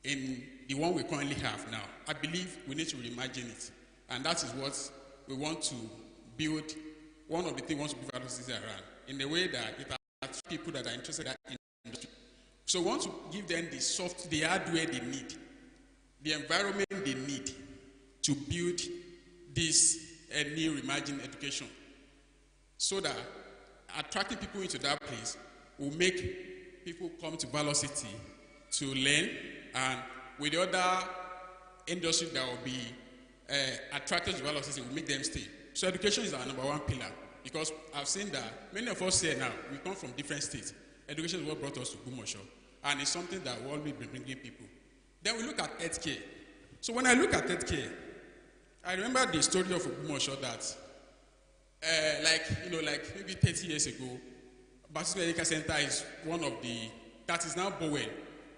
in the one we currently have now. I believe we need to reimagine it. And that is what we want to build. One of the things we want to build Valor City around, in a way that it attracts people that are interested in industry. So we want to give them the hardware they need, the environment they need to build this new reimagined education. So that attracting people into that place will make people come to Valor City to learn, and with the other industry that will be attracted to Valor City will make them stay. So education is our number 1 pillar, because I've seen that many of us here now, we come from different states. Education is what brought us to Ogbomoso, and it's something that will always be bringing people. Then we look at healthcare. So when I look at healthcare, I remember the story of Ogbomoso that, like maybe 30 years ago, Baptist Medical Center is that is now Bowen,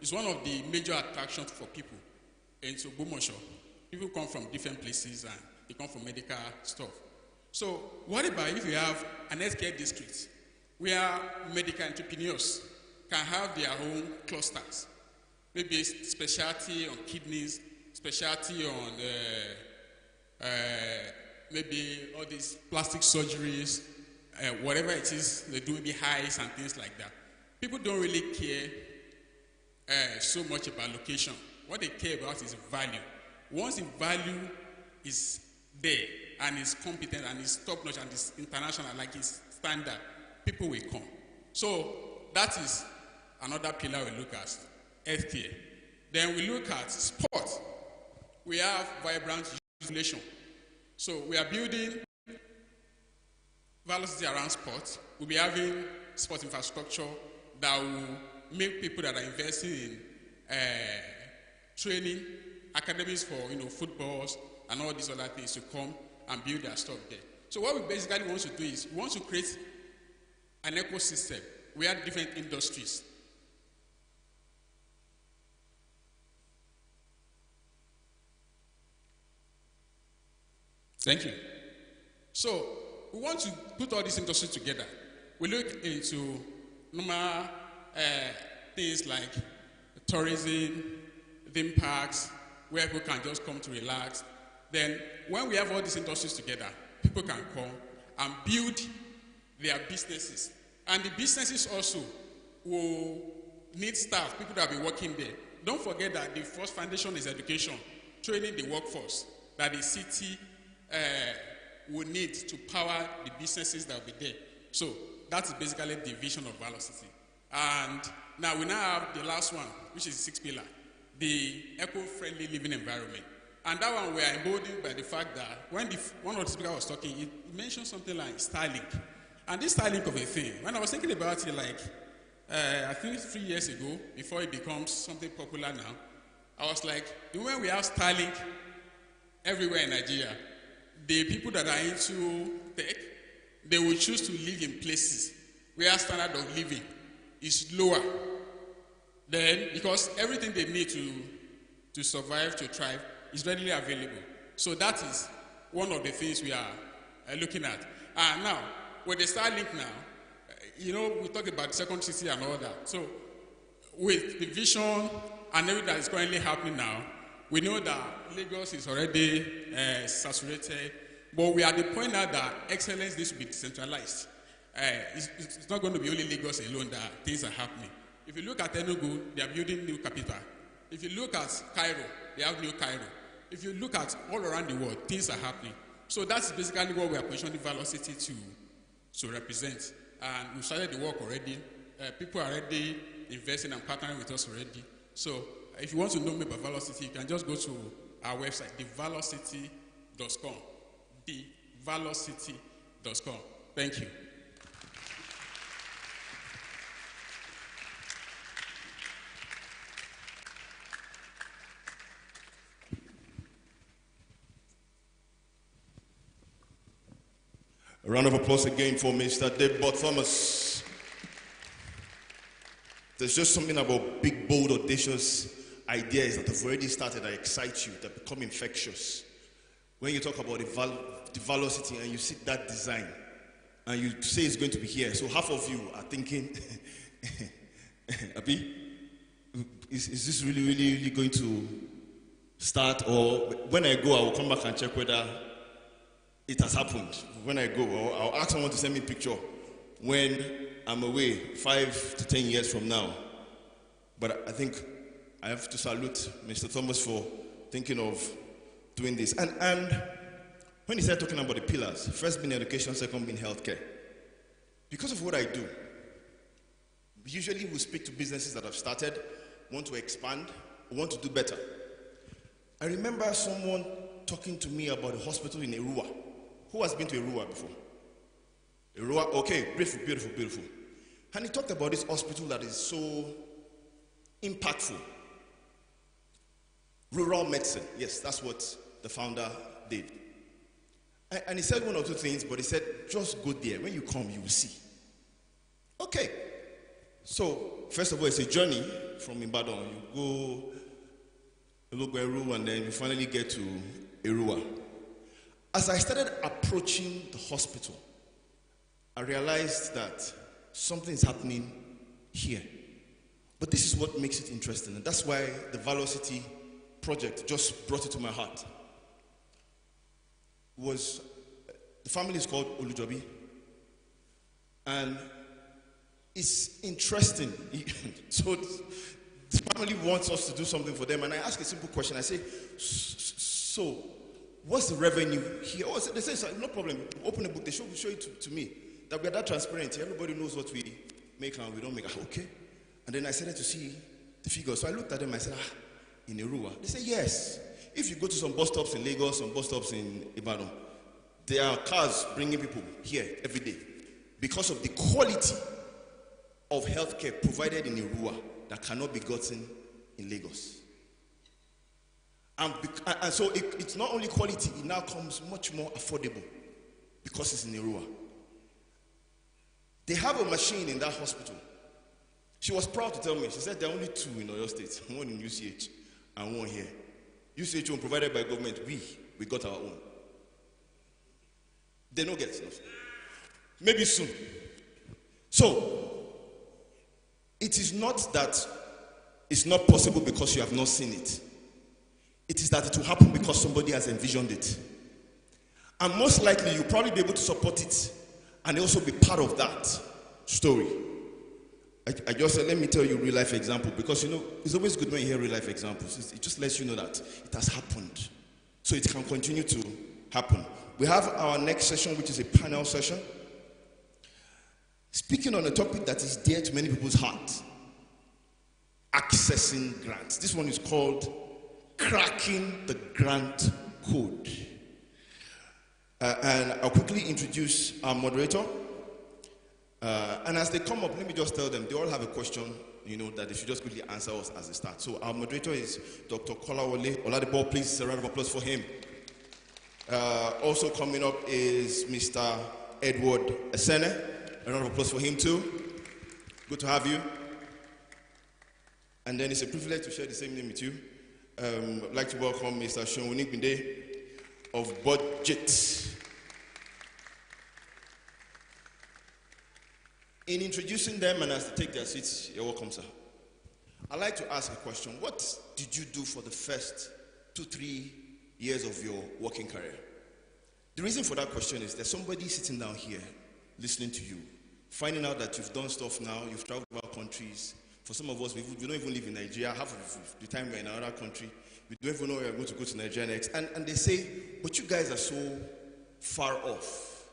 is one of the major attractions for people into Ogbomoso. People come from different places and they come from medical stuff. So what about if you have an healthcare district where medical entrepreneurs can have their own clusters? Maybe specialty on kidneys, specialty on maybe all these plastic surgeries, whatever it is they do, maybe eyes and things like that. People don't really care so much about location. What they care about is value. Once the value is there and is competent and is top-notch and is international, like it's standard, people will come. So that is another pillar we look at, healthcare. Then we look at sport. We have vibrant relation. So we are building Valor City around sport. We'll be having sport infrastructure that will make people that are investing in training, academies for footballs and all these other things to come and build their stuff there. So what we basically want to do is we want to create an ecosystem where different industries Thank you. So we want to put all these industries together. We look into normal things like tourism, theme parks, where people can just come to relax. Then when we have all these industries together, people can come and build their businesses. And the businesses also will need staff, people that will be working there. Don't forget that the first foundation is education, training the workforce that the city will need to power the businesses that will be there. So that's basically the vision of Valor City. And now we have the last one, which is the 6th pillar, the eco-friendly living environment. And that one we are emboldened by the fact that when one of the speakers was talking, he mentioned something like Starlink. And this Starlink of a thing, when I was thinking about it, like I think 3 years ago, before it becomes something popular now, I was like, when we have Starlink everywhere in Nigeria, the people that are into tech, they will choose to live in places where standard of living is lower. Then, because everything they need to survive, to thrive, is readily available. So that is one of the things we are looking at. And now, with the Starlink now, we talk about the second city and all that. So with the vision and everything that is currently happening now, we know that Lagos is already saturated, but we are at the point now that excellence needs to be decentralized. It's not going to be only Lagos alone that things are happening. If you look at Enugu, they are building new capital. If you look at Cairo, they have new Cairo. If you look at all around the world, things are happening. So that's basically what we are positioning Valor City to represent. And we started the work already. People are already investing and partnering with us already. So if you want to know more about Valor City, you can just go to our website, thevalorcity.com. thevalorcity.com. Thank you. A round of applause again for Mr. Debo Thomas. There's just something about big, bold, audacious ideas that have already started that excite you, that become infectious. When you talk about the Valor City and you see that design and you say it's going to be here, so half of you are thinking, Abi, is this really going to start? Or when I go, I will come back and check whether it has happened. When I go, I'll ask someone to send me a picture when I'm away 5 to 10 years from now. But I think I have to salute Mr. Thomas for thinking of doing this. And when he started talking about the pillars, first being education, second being healthcare, because of what I do, usually we speak to businesses that have started, want to expand, want to do better. I remember someone talking to me about a hospital in Erua. Who has been to Erua before? Erua, okay, beautiful. And he talked about this hospital that is so impactful. Rural medicine, yes, that's what the founder did. And he said one or two things, but he said, just go there. When you come, you will see. Okay. So, first of all, it's a journey from Ibadan. You go Ologweru, and then you finally get to Erua. As I started approaching the hospital, I realized that something is happening here. But this is what makes it interesting, and that's why the Valor City project just brought it to my heart. The family is called Olujobi, and it's interesting. So the family wants us to do something for them, and I ask a simple question. I say, so what's the revenue here? Oh, they say, no problem. Open the book. They show it to me that we are that transparent. Everybody knows what we make and we don't make. Okay. And then I started to see the figures. So I looked at them. I said, in Erua. They say, yes. If you go to some bus stops in Lagos, some bus stops in Ibadan, there are cars bringing people here every day because of the quality of healthcare provided in Erua that cannot be gotten in Lagos. And so it's not only quality, it now comes much more affordable because it's in Erua. They have a machine in that hospital. She was proud to tell me, she said there are only 2 in Oyo State, one in UCH and one here. UCH one provided by government, we got our own. They don't get enough. Maybe soon. So, it is not that it's not possible because you have not seen it. It is that it will happen because somebody has envisioned it. And most likely, you'll probably be able to support it and also be part of that story. I just said, let me tell you a real life example, because it's always good when you hear real life examples. It just lets you know that it has happened. So it can continue to happen. We have our next session, which is a panel session, speaking on a topic that is dear to many people's heart: accessing grants. This one is called Cracking the Grant Code. And I'll quickly introduce our moderator. And as they come up, let me just tell them, they all have a question, that they should just quickly answer us as they start. So our moderator is Dr. Kolawole Oladipo. Please, a round of applause for him. Also coming up is Mr. Edward Esene. A round of applause for him too. Good to have you. And then it's a privilege to share the same name with you. I'd like to welcome Mr. Shonwunik Binde of Budget. In introducing them and as they take their seats, you're welcome, sir. I'd like to ask a question. What did you do for the first 2-3 years of your working career? The reason for that question is there's somebody sitting down here listening to you, finding out that you've done stuff now, you've traveled about countries. For some of us, we don't even live in Nigeria. Half of the time we're in another country. We don't even know we're going to go to Nigeria next. And they say, but you guys are so far off.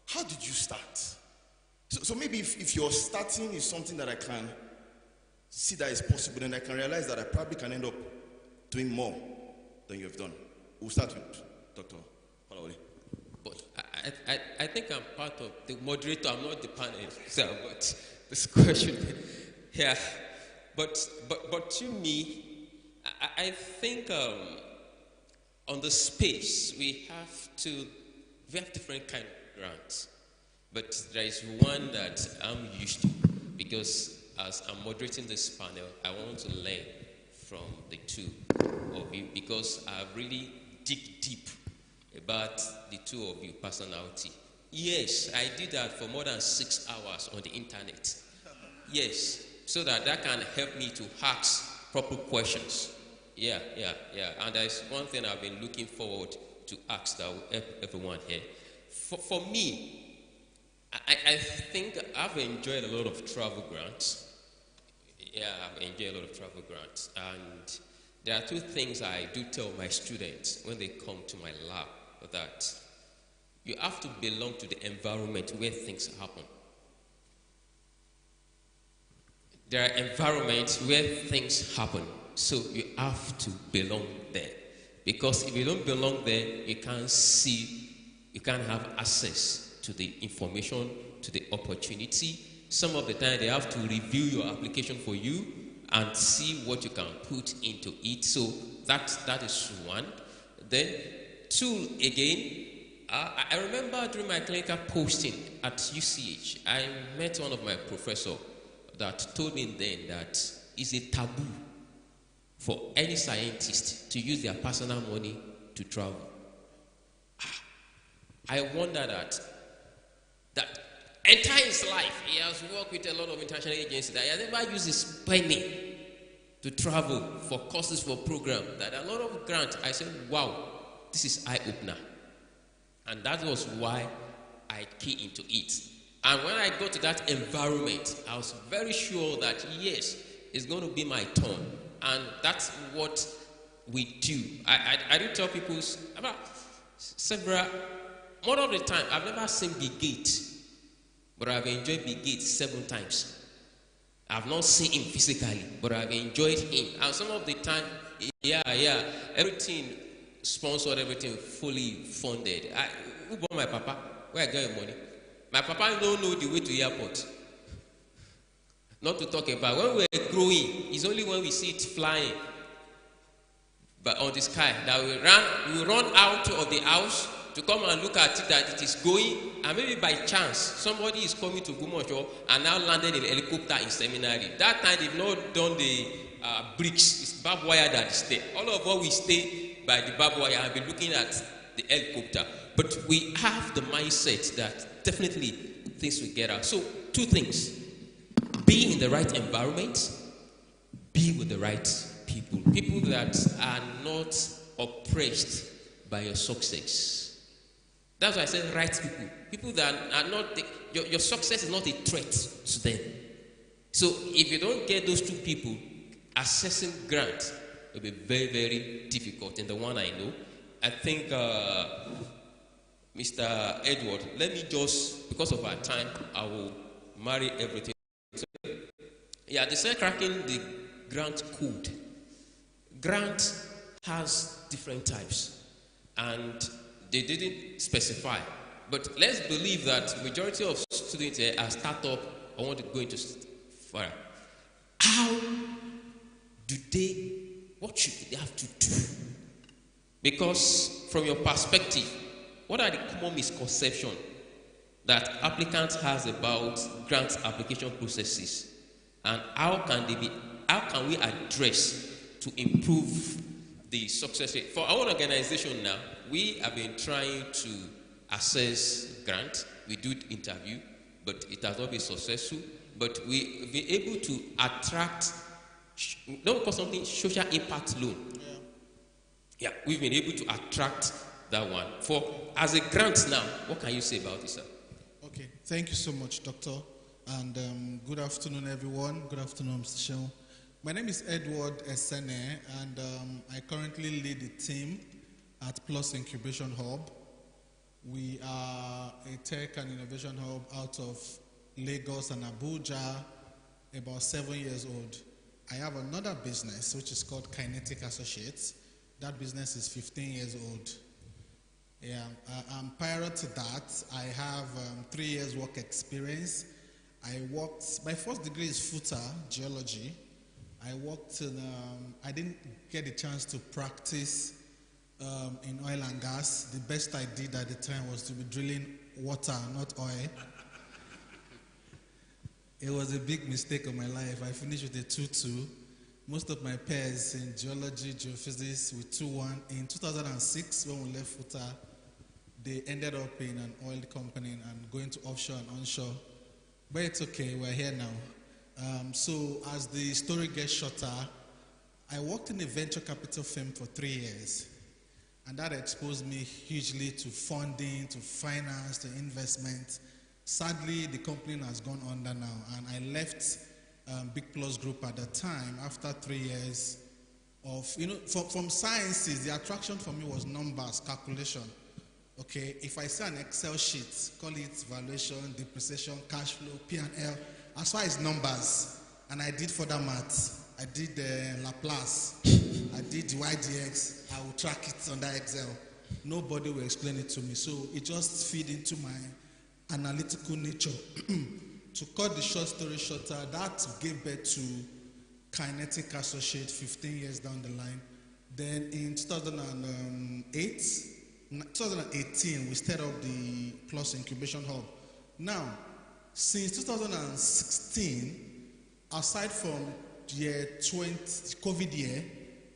How did you start? So maybe if your starting is something that I can see that is possible, then I can realize that I probably can end up doing more than you have done. We'll start with Dr. Palawale. But I think I'm part of the moderator. I'm not the panel, sir, but this question, yeah. But to me, I think on the space we have different kind of grants. But there is one that I'm used to, because as I'm moderating this panel, I want to learn from the two of you because I really dig deep about the two of you personality. Yes, I did that for more than 6 hours on the internet. Yes, so that can help me to ask proper questions. Yeah. And there's one thing I've been looking forward to ask that will help everyone here. For me, I think I've enjoyed a lot of travel grants. Yeah, I've enjoyed a lot of travel grants. And there are two things I do tell my students when they come to my lab, that you have to belong to the environment where things happen. There are environments where things happen, so you have to belong there. Because if you don't belong there, you can't see, you can't have access to the information, to the opportunity. Some of the time, they have to review your application for you and see what you can put into it. So that is one. Then, two, again, I remember during my clinical posting at UCH, I met one of my professors that told me then that it's a taboo for any scientist to use their personal money to travel. I wonder that entire his life, he has worked with a lot of international agencies, that he has never used his penny to travel for courses, for programs, that a lot of grants. I said, wow, this is eye-opener. And that was why I key into it. And when I got to that environment, I was very sure that, yes, it's going to be my turn. And that's what we do. I do tell people about more of the time, I've never seen Bill Gates, but I've enjoyed Bill Gates 7 times. I've not seen him physically, but I've enjoyed him. And some of the time, everything sponsored, everything fully funded. Who bought my papa? Where I got your money? My papa don't know the way to the airport. Not to talk about when we're growing, it's only when we see it flying, but on the sky, that we run out of the house to come and look at it, that it is going, and maybe by chance somebody is coming to Ogbomoso and now landed in a helicopter in seminary. That time they've not done the bricks, it's barbed wire that is there. All of us we stay by the barbed wire and be looking at the helicopter. But we have the mindset that definitely things will get out. So 2 things: be in the right environment, be with the right people that are not oppressed by your success. That's why I said right people that are not, your success is not a threat to them. So if you don't get those 2 people, assessing grants will be very, very difficult. And the one I know, I think Mr. Edward, let me just, because of our time, I will marry everything. So, yeah, they said cracking the grant code. Grant has different types, and they didn't specify. But let's believe that majority of students here are startup or want to go into fire. How do they, what should they have to do? Because from your perspective, what are the common misconceptions that applicants has about grant application processes, and how can we address to improve the success rate? For our organization now, we have been trying to assess grant. We do interview, but it has not been successful. But we've been able to attract, don't call something social impact loan. Yeah, we've been able to attract that one. For as a grant now, what can you say about this, sir? Okay, thank you so much, Doctor. And good afternoon, everyone. Good afternoon, Mr. Sheon. My name is Edward Esene, and I currently lead the team at Plus Incubation Hub. We are a tech and innovation hub out of Lagos and Abuja, about 7 years old. I have another business which is called Kinetic Associates. That business is 15 years old. Yeah, prior to that, I have 3 years work experience. My first degree is FUTA, geology. I worked in, I didn't get a chance to practice in oil and gas. The best I did at the time was to be drilling water, not oil. It was a big mistake of my life. I finished with a 2-2. most of my peers in geology, geophysics with 2-1. In 2006, when we left FUTA, they ended up in an oil company and going to offshore and onshore. But it's okay, we're here now. So as the story gets shorter, I worked in a venture capital firm for 3 years. And that exposed me hugely to funding, to finance, to investment. Sadly, the company has gone under now. And I left Big Plus Group at that time after 3 years of, from sciences, the attraction for me was numbers, calculation. Okay, if I see an Excel sheet, call it valuation, depreciation, cash flow, P&L, as far as numbers, and I did further maths, I did Laplace, I did the YDX, I will track it on that Excel. Nobody will explain it to me, so it just feed into my analytical nature. To cut the short story shorter, that gave birth to Kinetic Associate 15 years down the line. Then in 2018, we started up the Plus Incubation Hub. Now, since 2016, aside from year 20, COVID year,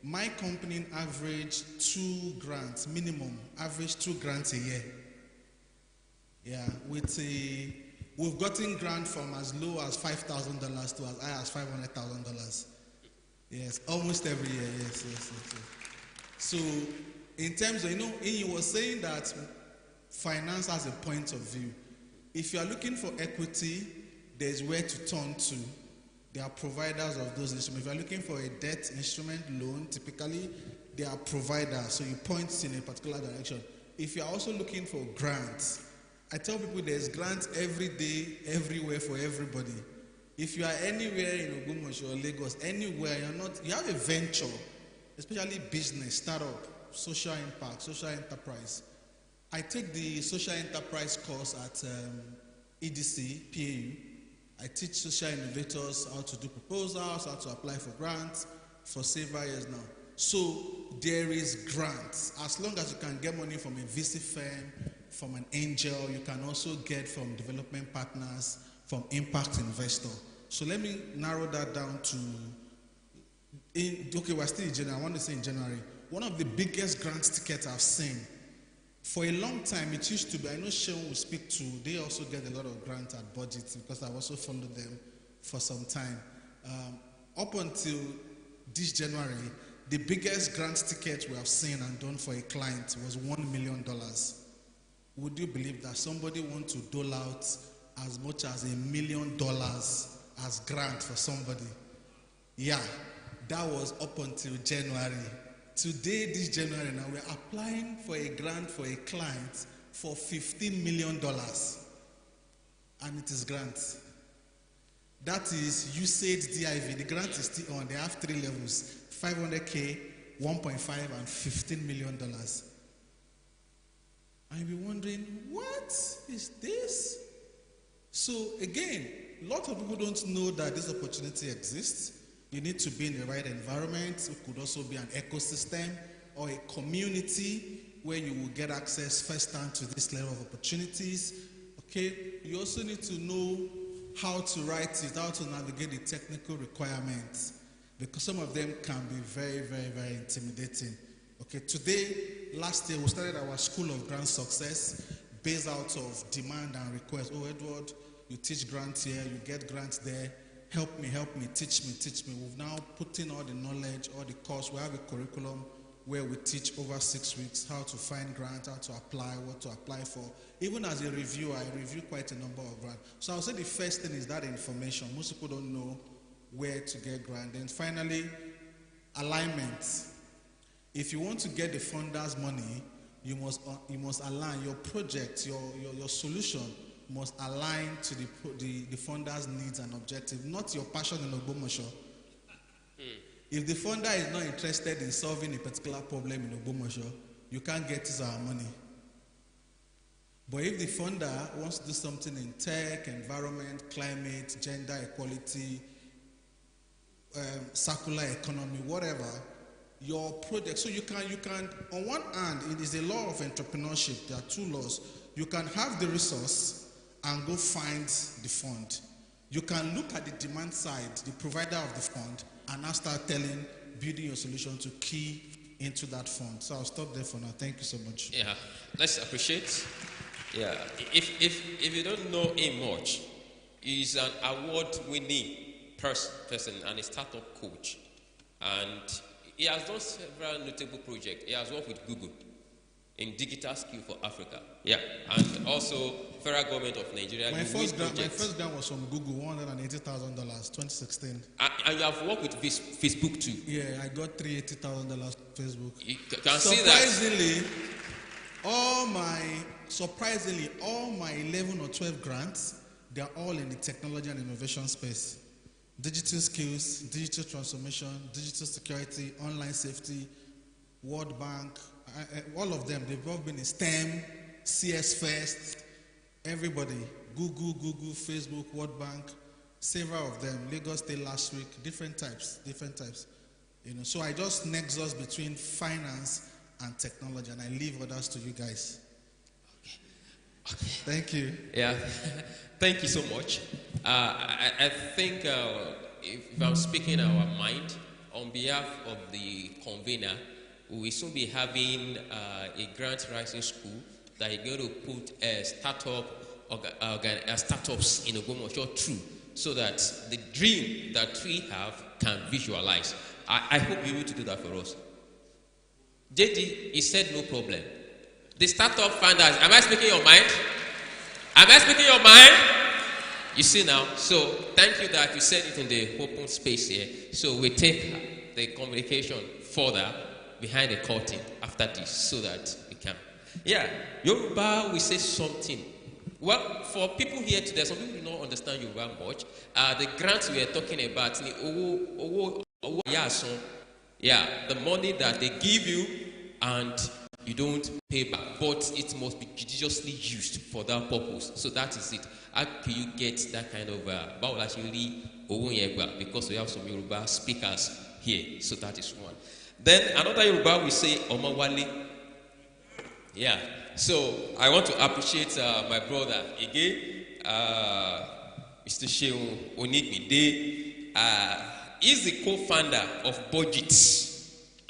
my company averaged 2 grants, minimum, average 2 grants a year. Yeah, we've gotten grant from as low as $5,000 to as high as $500,000. Yes, almost every year, yes. So, in terms of, he was saying that finance has a point of view. If you are looking for equity, there's where to turn to. There are providers of those instruments. If you are looking for a debt instrument loan, typically, there are providers, so you point in a particular direction. If you are also looking for grants, I tell people there's grants every day, everywhere for everybody. If you are anywhere in Ogbomoso or Lagos, anywhere, you have a venture, especially business, startup, social impact, social enterprise. I take the social enterprise course at EDC, PAU. I teach social innovators how to do proposals, how to apply for grants for several years now. So there is grants. As long as you can get money from a VC firm, from an angel, you can also get from development partners, from impact investor. So let me narrow that down to, we're still in January, I want to say in January, one of the biggest grants tickets I've seen. For a long time, it used to be, I know Sean will speak to, they also get a lot of grants at budgets because I've also followed them for some time. Up until this January, the biggest grant ticket we have seen and done for a client was $1 million. Would you believe that somebody wants to dole out as much as $1 million as grant for somebody? Yeah, that was up until January. Today, this January now, we're applying for a grant for a client for $15 million. And it is grant. That is USAID DIV. The grant is still on. They have 3 levels, 500K, 1.5, and $15 million. And you'll be wondering, what is this? So again, a lot of people don't know that this opportunity exists. You need to be in the right environment. It could also be an ecosystem or a community where you will get access firsthand to this level of opportunities. Okay, you also need to know how to write it, how to navigate the technical requirements, because some of them can be very, very, very intimidating. Okay, today, last year, we started our School of Grant Success based out of demand and request. Oh, Edward, you teach grants here, you get grants there. Help me, teach me. We've now put in all the knowledge, all the course. We have a curriculum where we teach over 6 weeks how to find grants, how to apply, what to apply for. Even as a reviewer, I review quite a number of grants. So I'll say the first thing is that information. Most people don't know where to get grants. Then finally, alignment. If you want to get the funders' money, you must align your project, your solution must align to the funder's needs and objectives, not your passion in Ogbomoso. If the funder is not interested in solving a particular problem in Ogbomoso, you can't get his or her money. But if the funder wants to do something in tech, environment, climate, gender equality, circular economy, whatever, your project, so you can, on one hand, it is a law of entrepreneurship. There are 2 laws. You can have the resource and go find the fund. You can look at the demand side, the provider of the fund, and now start building your solution to key into that fund. So I'll stop there for now. Thank you so much. Yeah, let's appreciate. Yeah, if you don't know him much, he's an award-winning person and a startup coach, and he has done several notable projects. He has worked with Google in digital skill for Africa. Yeah, and also federal government of Nigeria. My first grant was from Google, $180,000, 2016. And you have worked with Facebook too. Yeah, I got $380,000 Facebook. You can see that. Surprisingly, all my 11 or 12 grants, they're all in the technology and innovation space. Digital skills, digital transformation, digital security, online safety, World Bank, all of them, they've all been in STEM, CS First, everybody, Google, Facebook, World Bank, several of them, Lagos State last week, different types. So I just nexus between finance and technology, and I leave others to you guys. Okay. Thank you. Yeah, thank you so much. I think if I'm speaking our mind, on behalf of the convener, we will soon be having a grant writing school that is going to put startups in Ogbomoso through, so that the dream that we have can visualize. I hope you're able to do that for us. JD, he said no problem. The startup founders, am I speaking your mind? Am I speaking your mind? You see now, so thank you that you said it in the open space here. So we take the communication further behind the curtain after this so that we can. Yeah, Yoruba, we say something. Well, for people here today, some people do not understand Yoruba much. The grants we are talking about, yeah, the money that they give you and you don't pay back, but it must be judiciously used for that purpose. So that is it. How can you get that kind of because we have some Yoruba speakers here, so that is one. Then another Yoruba we say Omawale. Yeah. So I want to appreciate my brother again, Mr. Shehu Onigmide. He's the co-founder of Budget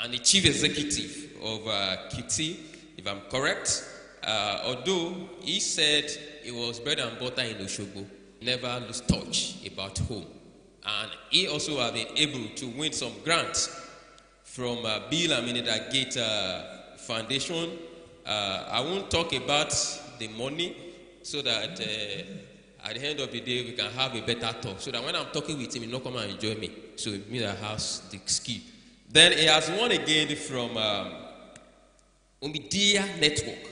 and the chief executive of Kitty, if I'm correct. Although he said it was bread and butter in Oshogo, never lose touch about home. And he also has been able to win some grants from Bill and Melinda Gates Foundation. I won't talk about the money so that at the end of the day we can have a better talk. So that when I'm talking with him, he'll not come and enjoy me. So it means I have the skill. Then he has won again from Umidia Network.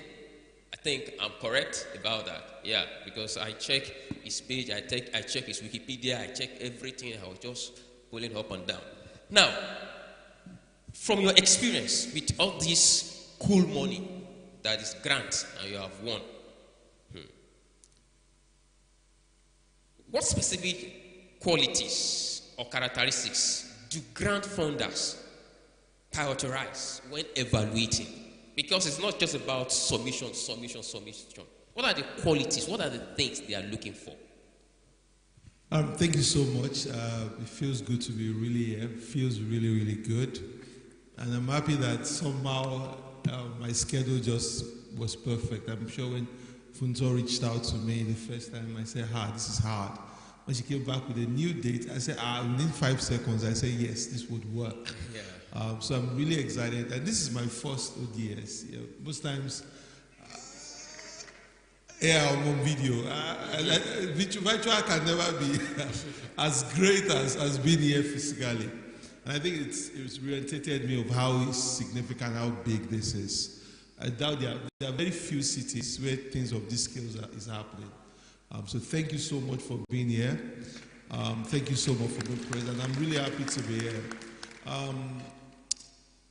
I think I'm correct about that. Yeah, because I check his page, I check his Wikipedia, I check everything. I was just pulling up and down. Now, from your experience with all this cool money that is grant and you have won, what specific qualities or characteristics do grant funders prioritize when evaluating? Because it's not just about submission. What are the qualities? What are the things they are looking for? Thank you so much. It feels good to be really here. It feels really, really good. And I'm happy that somehow my schedule just was perfect. I'm sure when Funto reached out to me the first time, I said, this is hard. When she came back with a new date, I said, within 5 seconds, I said, yes, this would work. Yeah. So I'm really excited. And this is my first ODS. Most times, I'm on video. Virtual can never be as great as being here physically. And I think it's reorientated me of how significant, how big this is. I doubt there are very few cities where things of this scale is happening. So thank you so much for being here. Thank you so much for being present. I'm really happy to be here.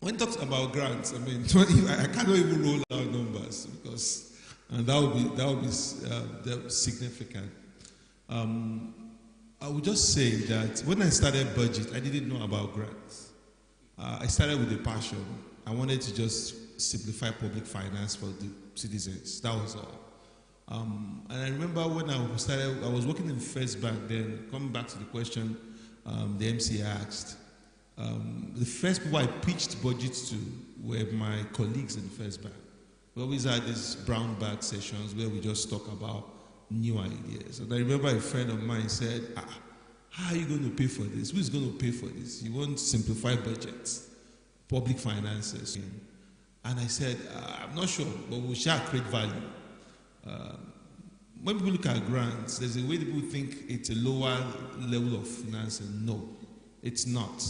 When talking about grants, I mean, I cannot even roll out numbers because that would be significant. I would just say that when I started Budget, I didn't know about grants. I started with a passion. I wanted to just simplify public finance for the citizens. That was all. And I remember when I was working in First Bank then, coming back to the question the MC asked, The first people I pitched budgets to were my colleagues in First Bank. We always had these brown bag sessions where we just talk about new ideas. And I remember a friend of mine said, how are you going to pay for this? Who's going to pay for this? You want to simplify budgets, public finances. And I said, I'm not sure, but we shall create value. When people look at grants, there's a way people think it's a lower level of financing. No, it's not.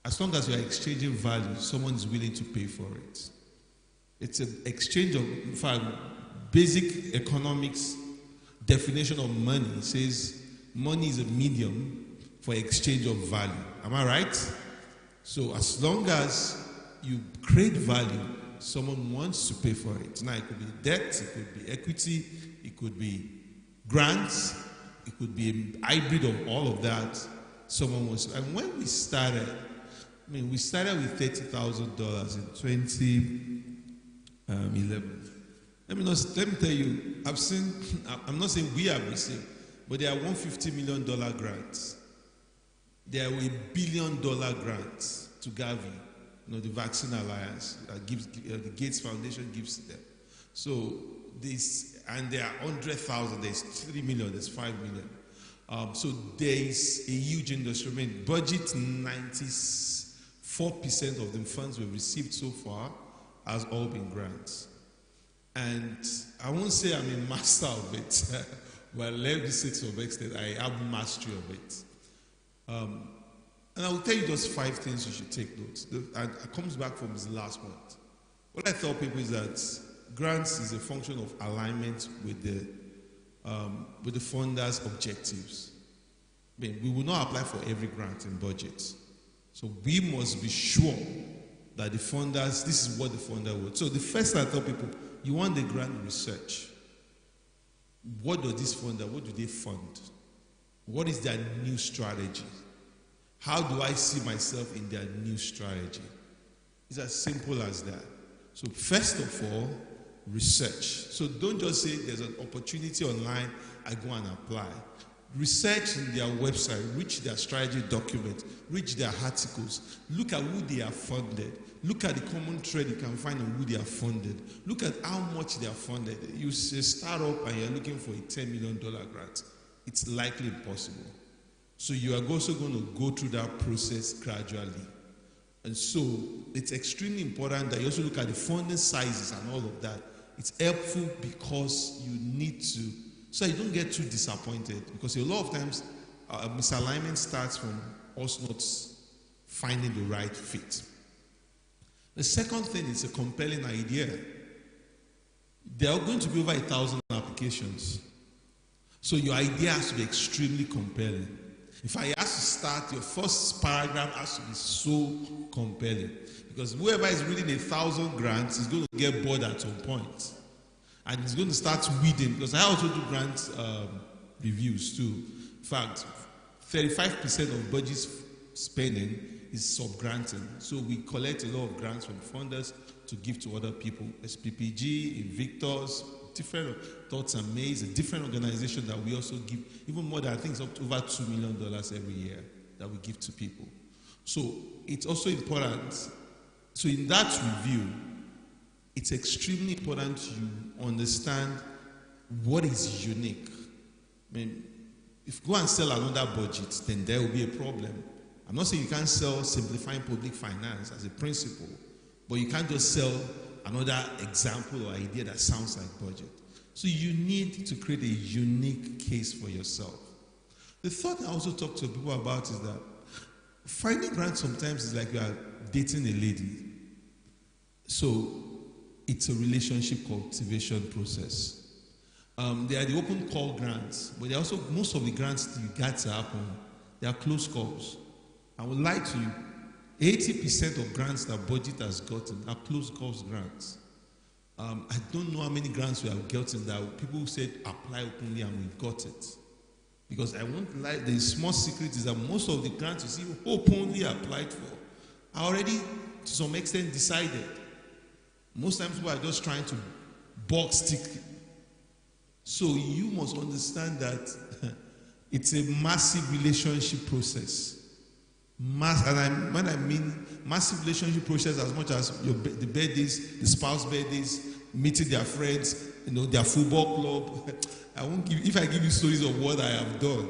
As long as you are exchanging value, someone is willing to pay for it. It's an exchange of, in fact, basic economics definition of money says money is a medium for exchange of value. Am I right? So as long as you create value, someone wants to pay for it. Now, it could be debt, it could be equity, it could be grants, it could be a hybrid of all of that. Someone wants to. And when we started, we started with $30,000 in 2011. Let me tell you, I'm not saying we have received, but there are $150 million grants. There are $1 billion grants to Gavi, the Vaccine Alliance, the Gates Foundation gives them. So this, and there are 100,000, there's 3 million, there's 5 million. So there is a huge industry. Budget 94% of the funds we've received so far has all been grants. And I won't say I'm a master of it, but let me say to some extent, I have mastery of it. And I will tell you just 5 things you should take note. And it comes back from this last point. What I tell people is that grants is a function of alignment with the funders' objectives. We will not apply for every grant in budget. So we must be sure that the funders, this is what the funder wants. So the first thing I tell people, you want the grant research. What does this funder, what do they fund? What is their new strategy? How do I see myself in their new strategy? It's as simple as that. So first of all, research. So don't just say there's an opportunity online, I go and apply. Research in their website, reach their strategy document, reach their articles, look at who they are funded, look at the common thread you can find on who they are funded, look at how much they are funded. You say start up and you're looking for a $10 million grant. It's likely impossible. So you are also going to go through that process gradually. And so it's extremely important that you also look at the funding sizes and all of that. It's helpful because you need to, so you don't get too disappointed, because a lot of times misalignment starts from us not finding the right fit. The second thing is a compelling idea. There are going to be over 1,000 applications. So your idea has to be extremely compelling. If I ask to start, your first paragraph has to be so compelling. Because whoever is reading 1,000 grants is going to get bored at some point. And it's going to start weeding. Because I also do grant reviews too. In fact, 35% of budget spending is sub-granting. So we collect a lot of grants from funders to give to other people. SPPG, Invictus, different Thoughts and Maze, a different organization that we also give, even more than, I think it's up to over $2 million every year that we give to people. So it's also important. So in that review, it's extremely important you understand what is unique. If you go and sell another budget, then there will be a problem. I'm not saying you can't sell simplifying public finance as a principle, but you can't just sell another example or idea that sounds like budget. So you need to create a unique case for yourself. The thought I also talk to people about is that finding grants sometimes is like you are dating a lady. So it's a relationship cultivation process. There are the open call grants, but there are also, most of the grants that you get to happen, they are close calls. I would lie to you, 80% of grants that budget has gotten are close calls grants. I don't know how many grants we have gotten that people said apply openly and we got it. Because I won't lie, the small secret is that most of the grants you see openly applied for are already to some extent decided. Most times we are just trying to box tick. So you must understand that it's a massive relationship process. When I mean massive relationship process, as much as the birthdays, the spouse birthdays, meeting their friends, their football club. I won't give. If I give you stories of what I have done,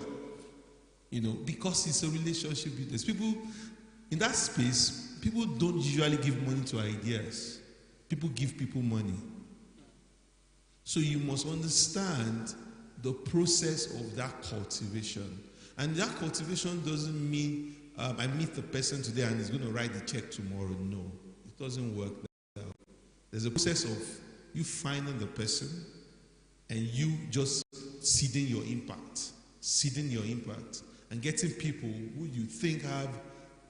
because it's a relationship business. People in that space, people don't usually give money to ideas. People give people money. So you must understand the process of that cultivation. And that cultivation doesn't mean I meet the person today and he's going to write the check tomorrow. No, it doesn't work that way. There's a process of you finding the person and you just seeding your impact, and getting people who you think have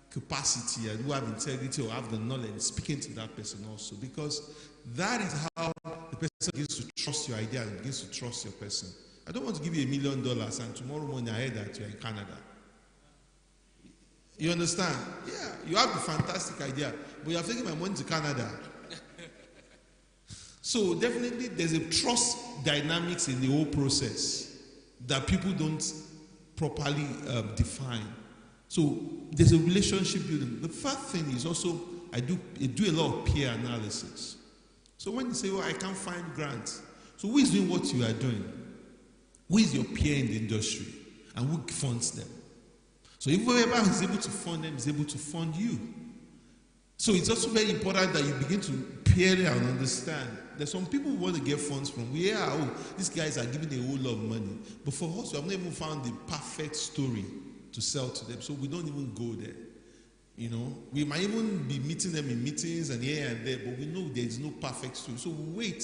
capacity and who have integrity or have the knowledge, speaking to that person also, because that is how the person begins to trust your idea and begins to trust your person. I don't want to give you $1 million and tomorrow morning I heard that you're in Canada. You understand? Yeah, you have the fantastic idea, but you are taking my money to Canada. So definitely there's a trust dynamics in the whole process that people don't properly define. So there's a relationship building. The first thing is also I do a lot of peer analysis. So when you say, well, I can't find grants, so who is doing what you are doing? Who is your peer in the industry? And who funds them? So if whoever is able to fund them is able to fund you. So it's also very important that you begin to peer and understand. There's some people who want to get funds from. These guys are giving a whole lot of money. But for us, we have not even found the perfect story to sell to them. So we don't even go there. We might even be meeting them in meetings and here and there, but we know there is no perfect story. So we wait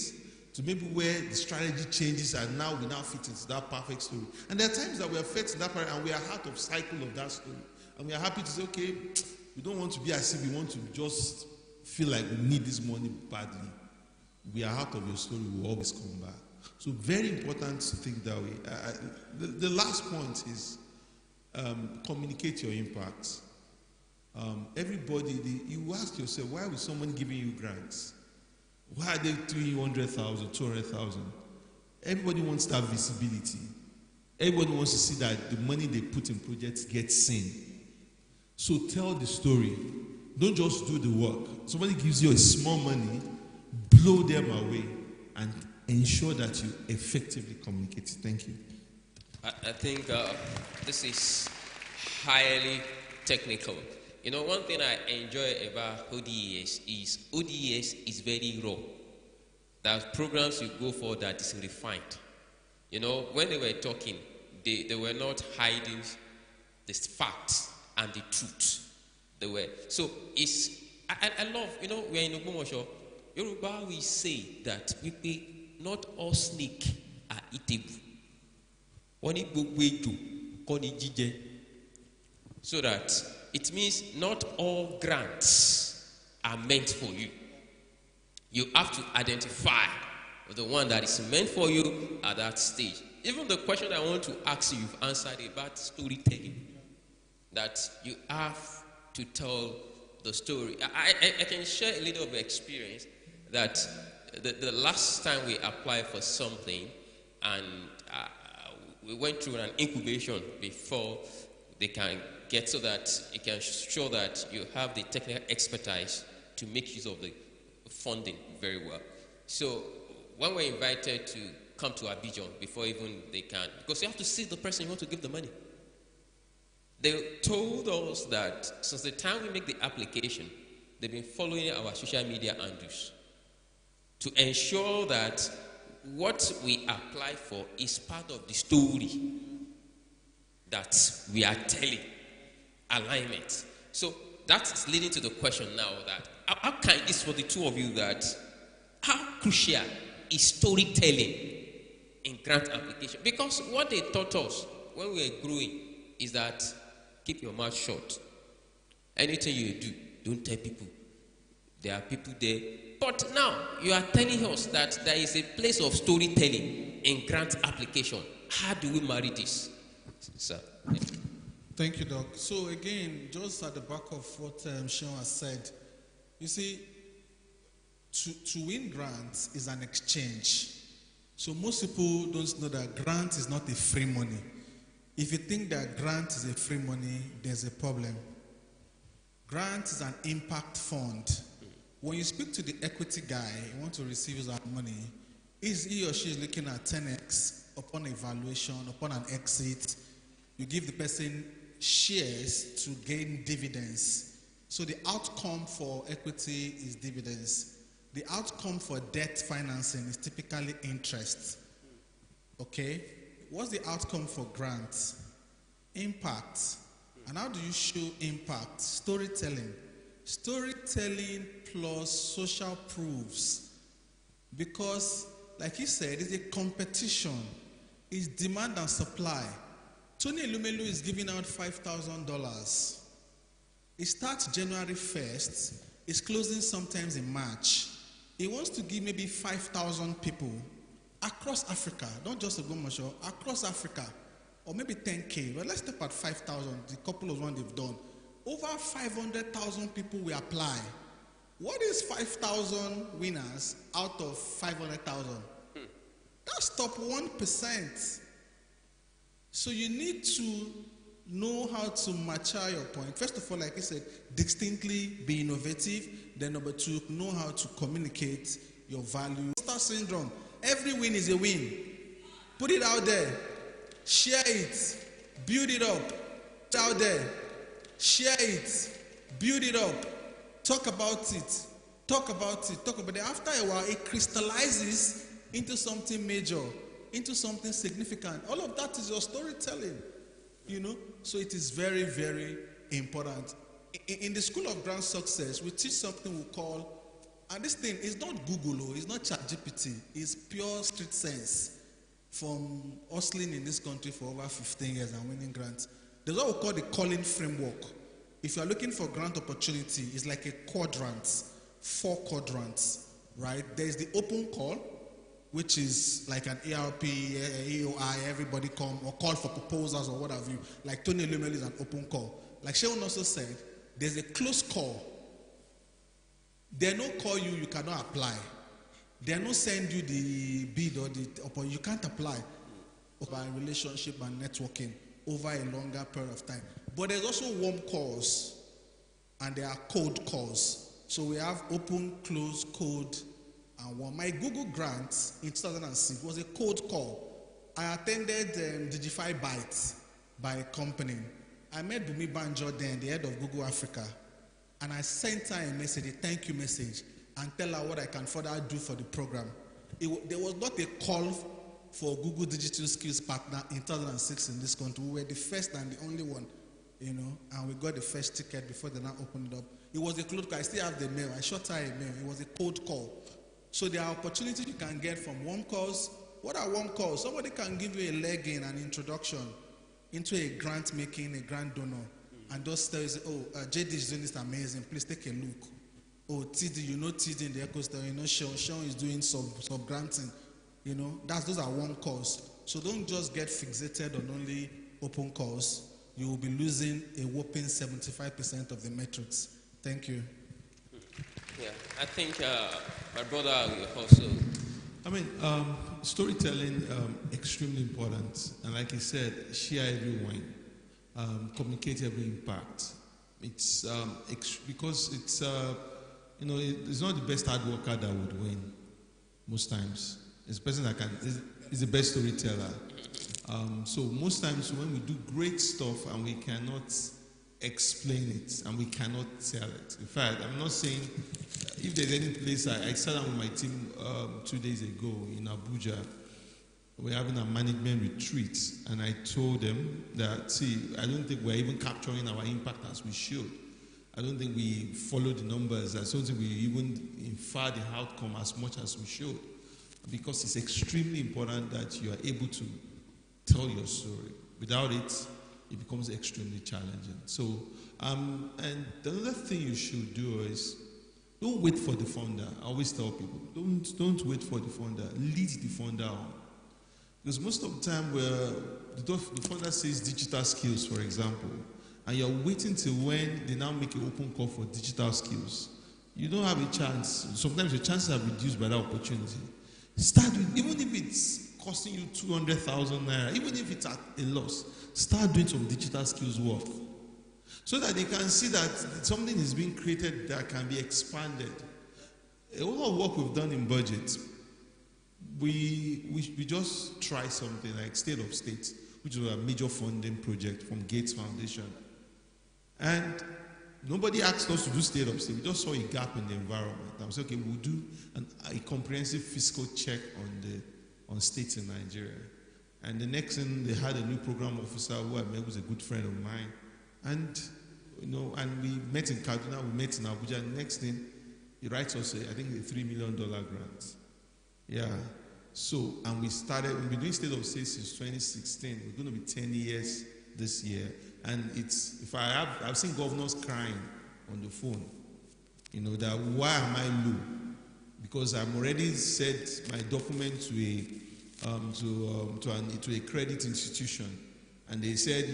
to maybe where the strategy changes and now we fit into that perfect story. And there are times that we are fed in that part and we are out of cycle of that story. And we are happy to say, okay, we don't want to be as if we want to just feel like we need this money badly. We are out of your story, we will always come back. So very important to think that way. The last point is communicate your impact. Everybody, you ask yourself, why would someone giving you grants? Why are they 300,000, 200,000? Everybody wants that visibility. Everybody wants to see that the money they put in projects gets seen. So tell the story. Don't just do the work. Somebody gives you a small money, blow them away, and ensure that you effectively communicate. Thank you. I think this is highly technical. One thing I enjoy about ODS is very raw. There's programs you go for that is refined. When they were talking, they were not hiding the facts and the truth. They were. So I love, we're in Ogbomoso. Yoruba, we say that people, not all snake are eatable. So that it means not all grants are meant for you. You have to identify the one that is meant for you at that stage. Even the question I want to ask you, you've answered about storytelling. That you have to tell the story. I can share a little bit of experience that the last time we applied for something and we went through an incubation before they can get, so that it can show that you have the technical expertise to make use of the funding very well. So when we're invited to come to Abidjan before even they can, because you have to see the person you want to give the money. They told us that since the time we make the application, they've been following our social media handles to ensure that what we apply for is part of the story that we are telling. Alignment. So that's leading to the question now that how can this for the two of you that how crucial is storytelling in grant application? Because what they taught us when we were growing is that keep your mouth shut. Anything you do, don't tell people. There are people there. But now you are telling us that there is a place of storytelling in grant application. How do we marry this, sir? Thank you, Doc. So again, just at the back of what Sean has said, you see, to win grants is an exchange. So most people don't know that grant is not a free money. If you think that grant is a free money, there's a problem. Grant is an impact fund. When you speak to the equity guy, you want to receive his money, he or she is looking at 10x upon evaluation, upon an exit. You give the person shares to gain dividends. So the outcome for equity is dividends. The outcome for debt financing is typically interest. Okay? What's the outcome for grants? Impact. And how do you show impact? Storytelling. Storytelling plus social proofs. Because, like he said, it's a competition. It's demand and supply. Tony Elumelu is giving out $5,000. It starts January 1st. It's closing sometimes in March. He wants to give maybe 5,000 people across Africa, not just Ogbomoso, across Africa, or maybe 10K. But let's step at 5,000, the couple of ones they've done. Over 500,000 people will apply. What is 5,000 winners out of 500,000? That's top 1%. So you need to know how to mature your point. First of all, like I said, distinctly be innovative. Then number two, know how to communicate your value. Star syndrome. Every win is a win. Put it out there. Share it. Build it up. Put it out there. Share it. Build it up. Talk about it. Talk about it. Talk about it. After a while, it crystallizes into something major, into something significant. All of that is your storytelling. You know, so it is very, very important. In the School of Grand Success, we teach something we call, and this thing is not Google, it's not ChatGPT, it's pure street sense from hustling in this country for over 15 years and winning grants. There's what we call the calling framework. If you're looking for grant opportunity, it's like a quadrant, 4 quadrants, right? There's the open call, which is like an ERP, AOI, everybody come, or call for proposals or what have you. Like Tony Elumelu is an open call. Like Sheon also said, there's a close call. They no call you, you cannot apply. They no send you the bid or you can't apply. By relationship and networking over a longer period of time. But there's also warm calls, and there are cold calls. So we have open, close, cold, and warm. My Google grant in 2006 was a cold call. I attended Digify Bytes by a company. I met Bumi Banjo then, the head of Google Africa, and I sent her a message, a thank you message, and tell her what I can further do for the program. There was not a call for Google Digital Skills Partner in 2006 in this country. We were the first and the only one, you know, and we got the first ticket before they now opened it up. It was a closed call. I still have the mail. I shot her a mail. It was a cold call. So there are opportunities you can get from warm calls. What are warm calls? Somebody can give you a leg in, an introduction into a grant making, a grant donor, and just tell you, oh, JD is doing this amazing. Please take a look. Oh, TD, you know TD in the ecosystem. You know Sean is doing sub granting. You know, those are warm calls. So don't just get fixated on only open calls. You will be losing a whopping 75% of the metrics. Thank you. Yeah, I think my brother will also. I mean, storytelling extremely important, and like he said, share every win, communicate every impact. It's because it's you know, it's not the best hard worker that would win. Most times, it's the person that is the best storyteller. So most times when we do great stuff and we cannot explain it and we cannot tell it. In fact, I'm not saying if there's any place, I sat down with my team 2 days ago in Abuja. We're having a management retreat, and I told them that, see, I don't think we're even capturing our impact as we should. I don't think we follow the numbers. I don't think we even infer the outcome as much as we should, because it's extremely important that you are able to tell your story. Without it, it becomes extremely challenging. So, and another thing you should do is don't wait for the funder. I always tell people, don't wait for the funder. Lead the funder on. Because most of the time, where the funder says digital skills, for example, and you're waiting till when they now make an open call for digital skills, you don't have a chance. Sometimes your chances are reduced by that opportunity. Start with, even if it's costing you 200,000 naira, even if it's at a loss, start doing some digital skills work. so that they can see that something is being created that can be expanded. A lot of work we've done in budget, we just try something like State of States, which was a major funding project from Gates Foundation. And nobody asked us to do State of State. We just saw a gap in the environment. I was okay, we'll do a comprehensive fiscal check on states in Nigeria. And the next thing, they had a new program officer who I met was a good friend of mine. And, and we met in Kaduna, we met in Abuja. And the next thing, he writes us, I think, a $3 million grant. Yeah. So, and we've been doing State of State since 2016. We're going to be 10 years this year. And I've seen governors crying on the phone, that why am I low? Because I'm already sent my document to a credit institution, and they said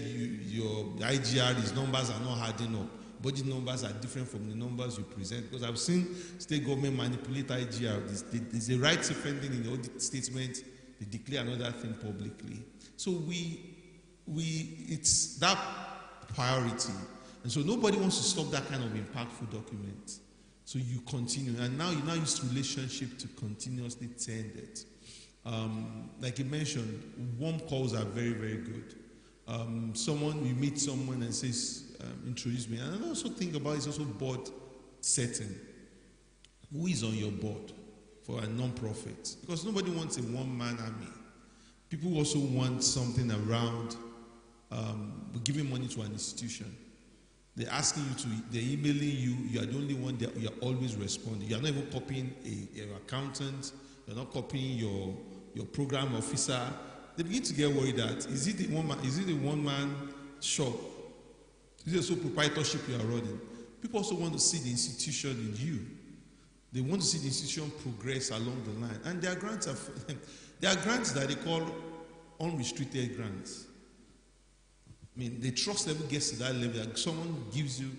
your IGR, numbers are not hard enough. Budget numbers are different from the numbers you present. Because I've seen state government manipulate IGR. There's a right offending in the audit statement. They declare another thing publicly. So it's that priority. And so nobody wants to stop that kind of impactful document. So you continue. And now you use relationship to continuously send it. Like you mentioned, warm calls are very, very good. You meet someone and says, introduce me. And I also think about it's also board setting. Who is on your board for a non-profit? Because nobody wants a one-man army. People also want something around giving money to an institution. They're asking you they're emailing you, you are the only one that you're always responding. You're not even copying your accountant, you're not copying your program officer. They begin to get worried that is it a one-man shop? Is it a sole proprietorship you are running? People also want to see the institution in you. They want to see the institution progress along the line. And there are grants that they call unrestricted grants. I mean, the trust level gets to that level. Like someone gives you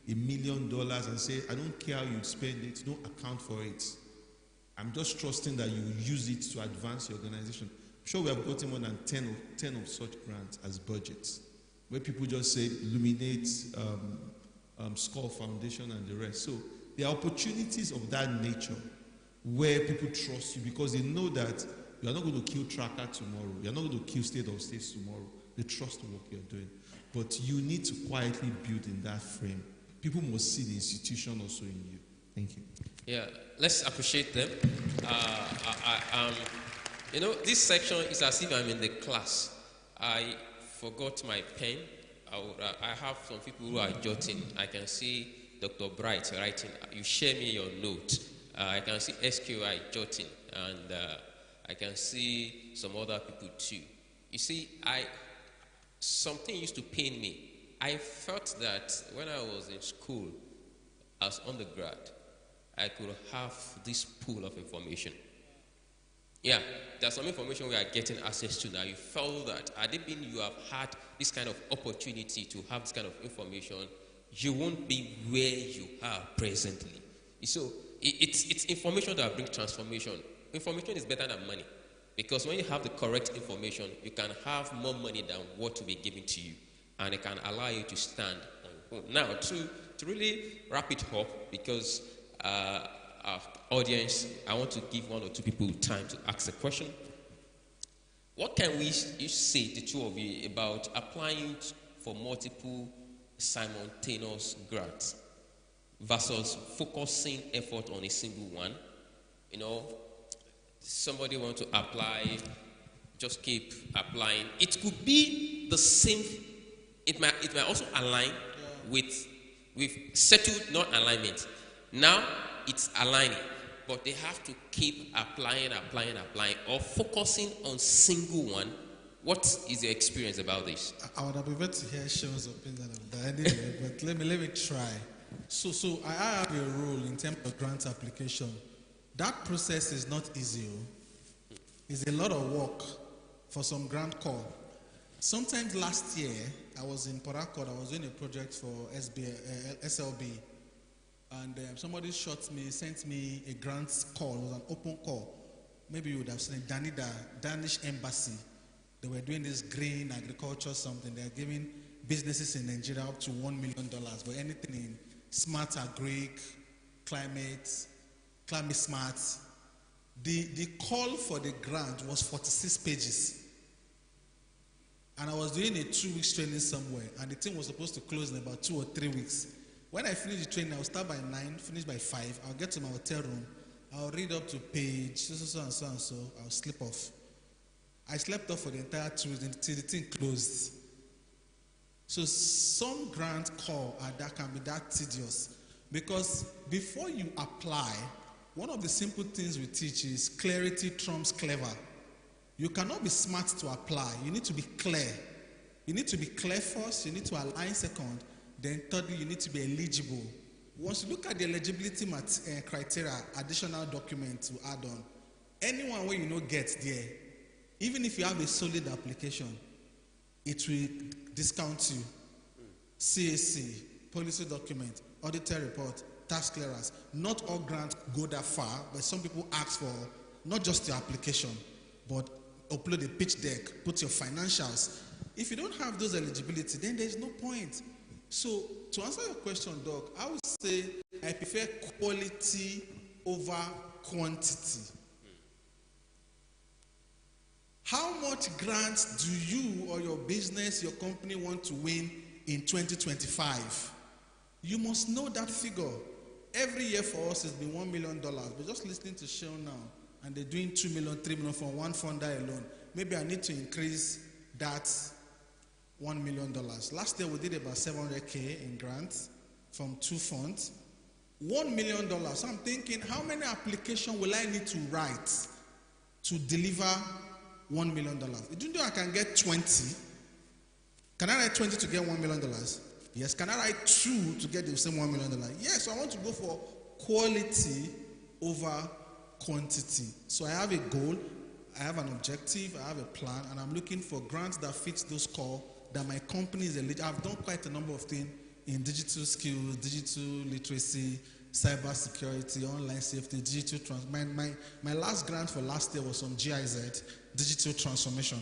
$1 million and say, I don't care how you spend it, don't account for it. I'm just trusting that you use it to advance your organization. I'm sure we have gotten more than 10 of such grants as budgets, where people just say, Illuminate, Skull Foundation, and the rest. So there are opportunities of that nature where people trust you because they know that you are not going to kill Tracker tomorrow. You are not going to kill State of States tomorrow. They trust the work you're doing. But you need to quietly build in that frame. People must see the institution also in you. Thank you. Yeah, let's appreciate them. This section is as if I'm in the class. I forgot my pen. I have some people who are jotting. I can see Dr. Bright writing. You share me your note. I can see SQI jotting. And I can see some other people too. You see, something used to pain me. I felt that when I was in school as undergrad, I could have this pool of information. Yeah, there's some information we are getting access to now. You felt that had it been you have had this kind of opportunity to have this kind of information, you won't be where you are presently. So it's information that brings transformation. Information is better than money. Because when you have the correct information, you can have more money than what will be given to you. And it can allow you to stand on your own. Now, to really wrap it up, because our audience, I want to give one or two people time to ask a question. What can you say, the two of you, about applying for multiple simultaneous grants versus focusing effort on a single one? Somebody wants to apply, just keep applying. It could be the same. It might also align with settled non-alignment. Now it's aligning, but they have to keep applying, or focusing on single one. What is your experience about this? I would have preferred to hear Sean's opinion of that anyway, but let me try. So I have a role in terms of grant application. That process is not easy. It's a lot of work for some grant call. Sometimes last year, I was in Port Harcourt. I was doing a project for SLB. And somebody sent me a grant call. It was an open call. Maybe you would have seen it. Danish Embassy. They were doing this green agriculture something. They are giving businesses in Nigeria up to $1 million, but anything in smart agri, climate smart. The call for the grant was 46 pages. And I was doing a 2-week training somewhere, and the thing was supposed to close in about 2 or 3 weeks. When I finish the training, I'll start by 9, finish by 5. I'll get to my hotel room. I'll read up to page so. I'll sleep off. I slept off for the entire 2 weeks until the thing closed. So some grant call that can be that tedious, because before you apply, one of the simple things we teach is clarity trumps clever. You cannot be smart to apply. You need to be clear. You need to be clear first. You need to align second. Then thirdly, you need to be eligible. Once you look at the eligibility criteria, additional document to add on, anyone where you know gets there, even if you have a solid application, it will discount you. CAC, policy document, auditor report, tax clearance. Not all grants go that far, but some people ask for not just your application, but upload a pitch deck, put your financials. If you don't have those eligibility, then there's no point. So to answer your question, Doc, I would say I prefer quality over quantity. How much grants do you or your business, your company want to win in 2025? You must know that figure. Every year for us has been $1 million. We're just listening to Sean now, and they're doing 2 million, 3 million for one funder alone. Maybe I need to increase that $1 million. Last year we did about 700K in grants from 2 funds. $1 million. So I'm thinking, how many applications will I need to write to deliver $1 million? Do you know I can get 20? Can I write 20 to get $1 million? Yes. Can I write 2 to get the same $1 million? Yes. So I want to go for quality over quantity. So I have a goal, I have an objective, I have a plan, and I'm looking for grants that fit those core, that my company is eligible. I've done quite a number of things in digital skills, digital literacy, cyber security, online safety, digital my last grant for last year was on GIZ, digital transformation,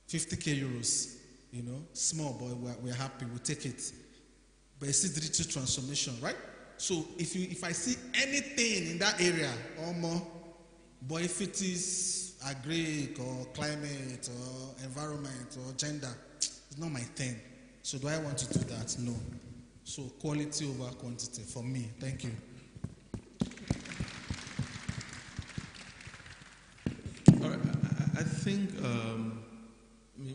50K euros. You know, small, but we're happy, we'll take it. But it's still digital transformation, right? So if I see anything in that area or more, but if it is agri or climate or environment or gender, it's not my thing. So do I want to do that? No. So quality over quantity for me. Thank you. All right. I think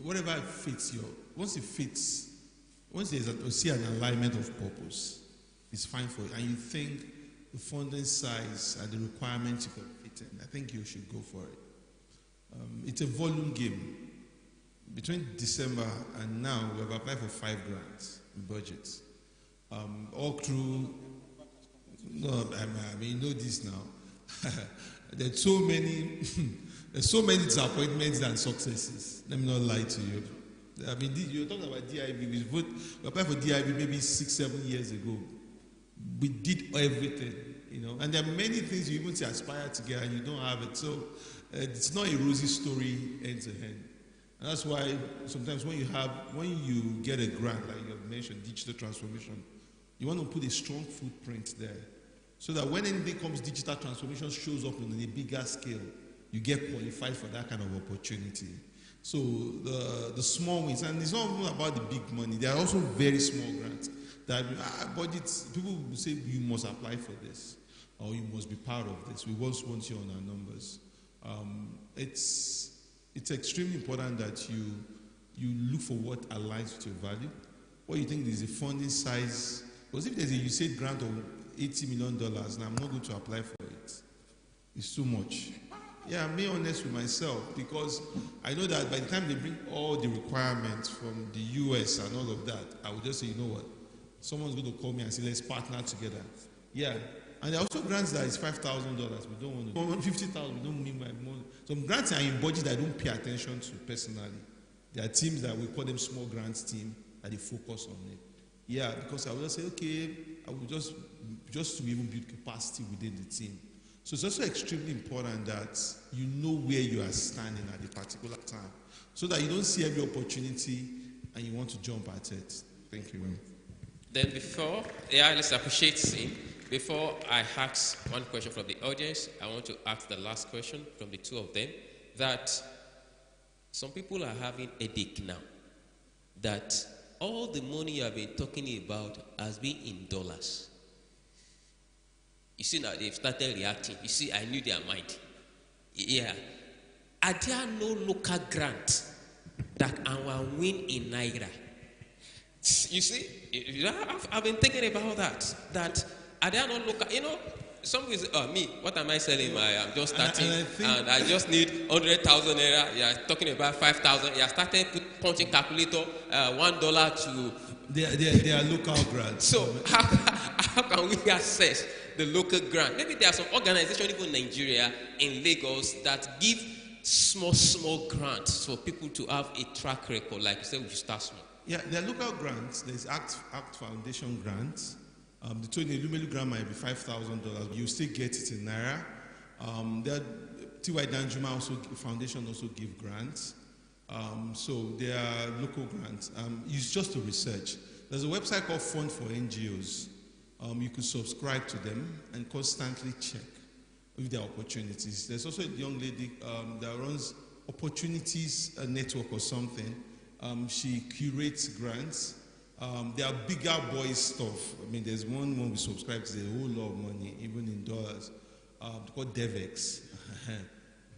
whatever fits once you see an alignment of purpose, it's fine for you. And you think the funding size and the requirements you can fit in, I think you should go for it. It's a volume game. Between December and now, we have applied for 5 grants in budgets. All through, no, I mean, you know this now. There's so many disappointments and successes. Let me not lie to you. I mean, you're talking about DIB. We applied for DIB maybe 6-7 years ago. We did everything, you know. And there are many things you even aspire to get and you don't have it. So it's not a rosy story end to end. And that's why sometimes when you get a grant, like you mentioned, digital transformation, you want to put a strong footprint there. So that when anything comes, digital transformation shows up on a bigger scale, you get qualified for that kind of opportunity. So the small wins, and it's not even about the big money. There are also very small grants that budgets. People will say you must apply for this, or you must be part of this. We always want you on our numbers. It's extremely important that you look for what aligns with your value. What you think is the funding size? Because if there's a USAID grant of $80 million, and I'm not going to apply for it, it's too much. Yeah, I'm being honest with myself, because I know that by the time they bring all the requirements from the US and all of that, I would just say, you know what, someone's going to call me and say, let's partner together. Yeah, and there are also grants that is $5,000. We don't want to. $50,000, we don't mean my money. Some grants are in budget that I don't pay attention to personally. There are teams that we call them small grants team, that they focus on it. Yeah, because I will just say, okay, I will just to be able to build capacity within the team. So it's also extremely important that you know where you are standing at a particular time, so that you don't see every opportunity and you want to jump at it. Thank you. Then let's appreciate him. Before I ask one question from the audience, I want to ask the last question from the two of them, that some people are having a headache now, that all the money you have been talking about has been in dollars. You see now they've started reacting. You see, I knew their mind. Yeah. Are there no local grants that I will win in Naira? You see, I've been thinking about that. That are there no local, some will say, me, what am I selling? I'm just starting and I just need 100,000 naira. You're talking about 5,000. You started punching calculator, $1 to. They are local grants. So how can we access the local grant? Maybe there are some organizations even in Nigeria, in Lagos, that give small grants for people to have a track record. Like you said, we should start small. Yeah, there are local grants. There's Act Foundation grants. The Tony Lumelu grant might be $5,000. You still get it in Naira. There T.Y. Danjuma Foundation also give grants. So there are local grants. It's just to research. There's a website called Fund for NGOs. You could subscribe to them and constantly check if there are opportunities. There's also a young lady that runs Opportunities Network or something. She curates grants. There are bigger boys stuff. I mean, there's one we subscribe to, a whole lot of money, even in dollars, called DevX.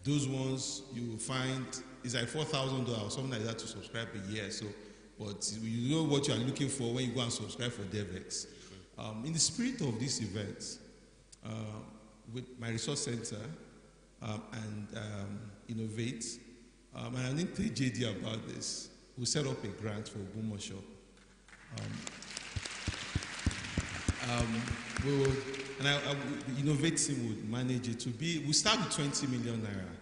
Those ones you will find, it's like $4,000 or something like that to subscribe a year. So, but you know what you are looking for when you go and subscribe for DevX. In the spirit of this event, with my resource center and Innovate, and I didn't tell JD about this, we set up a grant for Ogbomoso. The Innovate team would manage it to be, we start with 20 million naira.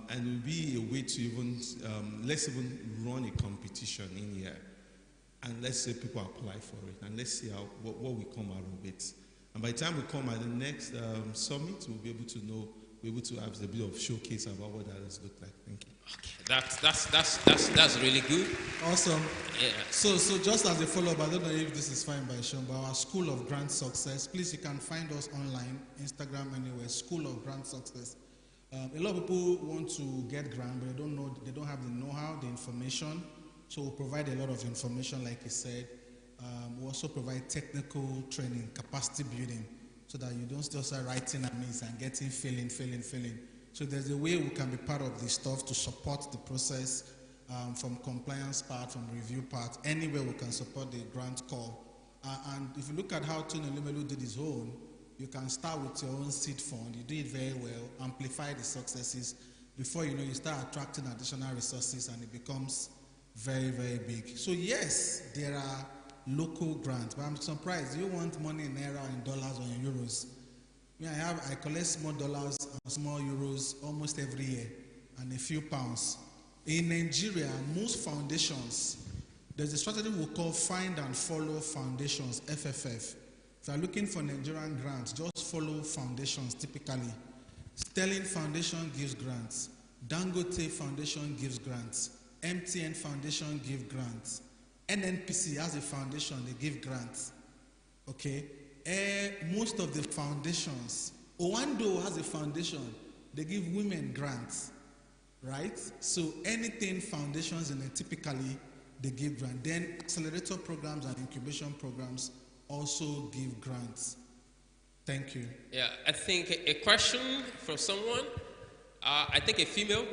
And it will be a way to even, let's even run a competition in here. And let's say people apply for it. And let's see what we come out of it. And by the time we come at the next summit, we'll be able to have a bit of showcase about what that has looked like. Thank you. Okay, that's really good. Awesome. Yeah. So just as a follow-up, I don't know if this is fine by Sean, but our School of Grant Success, please, you can find us online, Instagram, anywhere, School of Grant Success. A lot of people want to get grant, but they don't have the know-how, the information. So we'll provide a lot of information, like he said. We also provide technical training, capacity building, so that you don't just start writing amiss and getting failing. So there's a way we can be part of the stuff to support the process, from compliance part, from review part, anywhere we can support the grant call. And if you look at how Tony Lumelu did his own, you can start with your own seed fund. You do it very well, amplify the successes. Before you know, you start attracting additional resources and it becomes very, very big. So yes, there are local grants, but I'm surprised. You want money in Naira, in dollars, or in euros? I collect small dollars and small euros almost every year, and a few pounds. In Nigeria, most foundations, there's a strategy we call Find and Follow Foundations, FFF. If you're looking for Nigerian grants, just follow foundations typically. Sterling Foundation gives grants. Dangote Foundation gives grants. MTN Foundation gives grants. NNPC has a foundation, they give grants. Okay? Most of the foundations, Owando has a foundation, they give women grants. Right? So anything foundations in it, typically they give grants. Then accelerator programs and incubation programs also give grants. Thank you. Yeah, I think a question from someone, I think a female,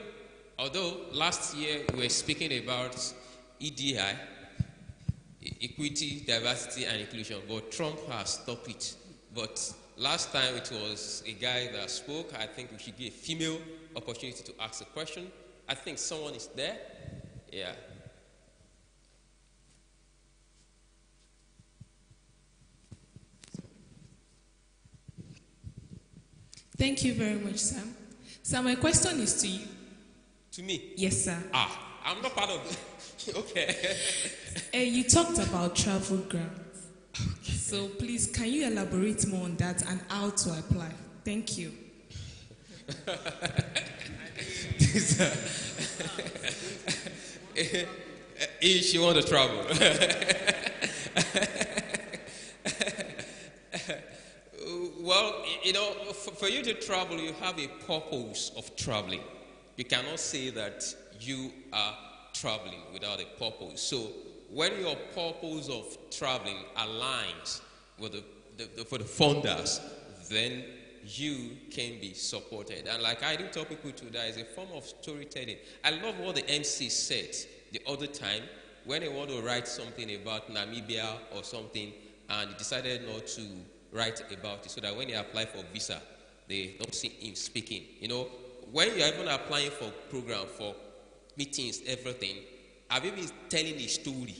although last year we were speaking about EDI, equity, diversity, and inclusion, but Trump has stopped it. But last time it was a guy that spoke. I think we should give a female opportunity to ask a question. I think someone is there. Yeah. Thank you very much, Sam. So my question is to you. To me? Yes, sir. I'm not part of it. Okay. You talked about travel grants. Okay. So please, can you elaborate more on that and how to apply? Thank you. If you want to travel. Well, you know, for you to travel, you have a purpose of traveling. You cannot say that you are traveling without a purpose. So when your purpose of traveling aligns with for the funders, then you can be supported. And like I do tell people today, it's a form of storytelling. I love what the MC said the other time when they want to write something about Namibia or something, and he decided not to write about it, so that when they apply for visa, they don't see him speaking. You know, when you're even applying for program, for meetings, everything, have you been telling a story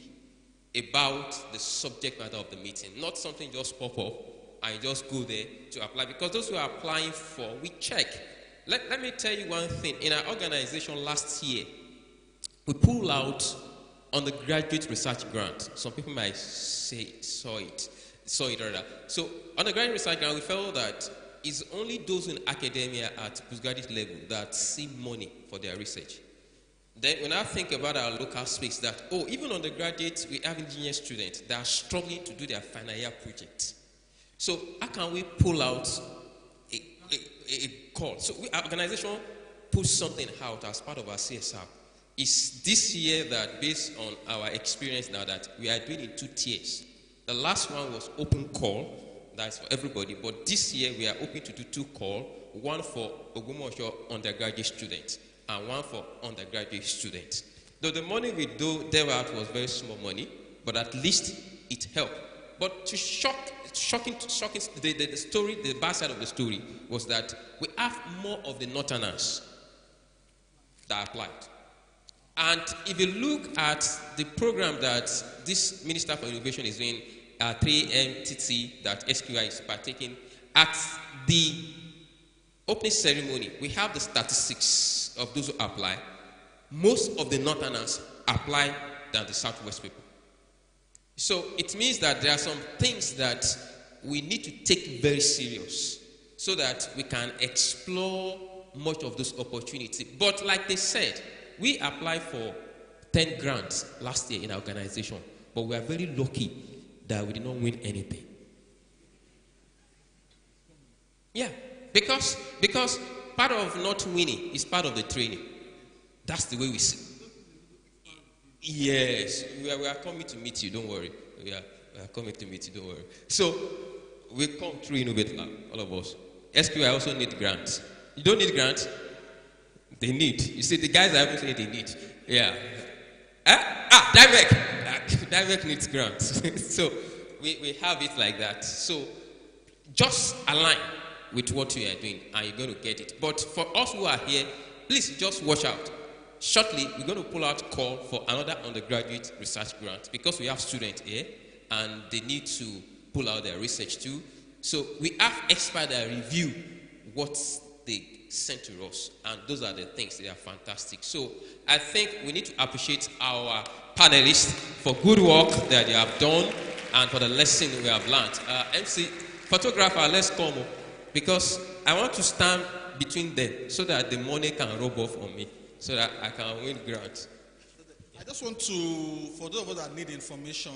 about the subject matter of the meeting? Not something just pop up and you just go there to apply. Because those who are applying for, we check. Let me tell you one thing. In our organization last year, we pulled out undergraduate research grant. Some people might say saw it rather. So undergraduate research grant, we felt that it's only those in academia at postgraduate level that see money for their research. Then when I think about our local space, that, even undergraduates, we have engineering students that are struggling to do their final year project. So how can we pull out a call? So our organization puts something out as part of our CSR. It's this year that, based on our experience now, that we are doing in 2 tiers. The last one was open call, that's for everybody, but this year we are open to do 2 calls, one for Ogbomoso undergraduate students and one for undergraduate students. Though the money we dealt out was very small money, but at least it helped. But to shocking, the story, the bad side of the story was that we have more of the Northerners that applied. And if you look at the program that this Minister for Innovation is doing, 3MTT, that SQI is partaking, at the opening ceremony, we have the statistics of those who apply. Most of the Northerners apply than the Southwest people. So it means that there are some things that we need to take very serious so that we can explore much of those opportunities. But like they said, we applied for 10 grants last year in our organization, but we are very lucky that we did not win anything. Yeah, because part of not winning is part of the training. That's the way we see. Yes, we are coming to meet you, don't worry. We are coming to meet you, don't worry. So, we come through Innovate Lab, all of us. SQI also need grants. You don't need grants? They need. You see, the guys I haven't said they need. Yeah. Direct needs grants. So, we have it like that. So, just align with what you are doing and you're going to get it. But for us who are here, please just watch out. Shortly, we're going to pull out a call for another undergraduate research grant because we have students here and they need to pull out their research too. So we have experts that review what they sent to us, and those are the things that are fantastic. So I think we need to appreciate our panelists for good work that they have done and for the lesson we have learned. MC, photographer, let's come because I want to stand between them so that the money can rub off on me, so that I can win grants. I just want to, for those of us that need information,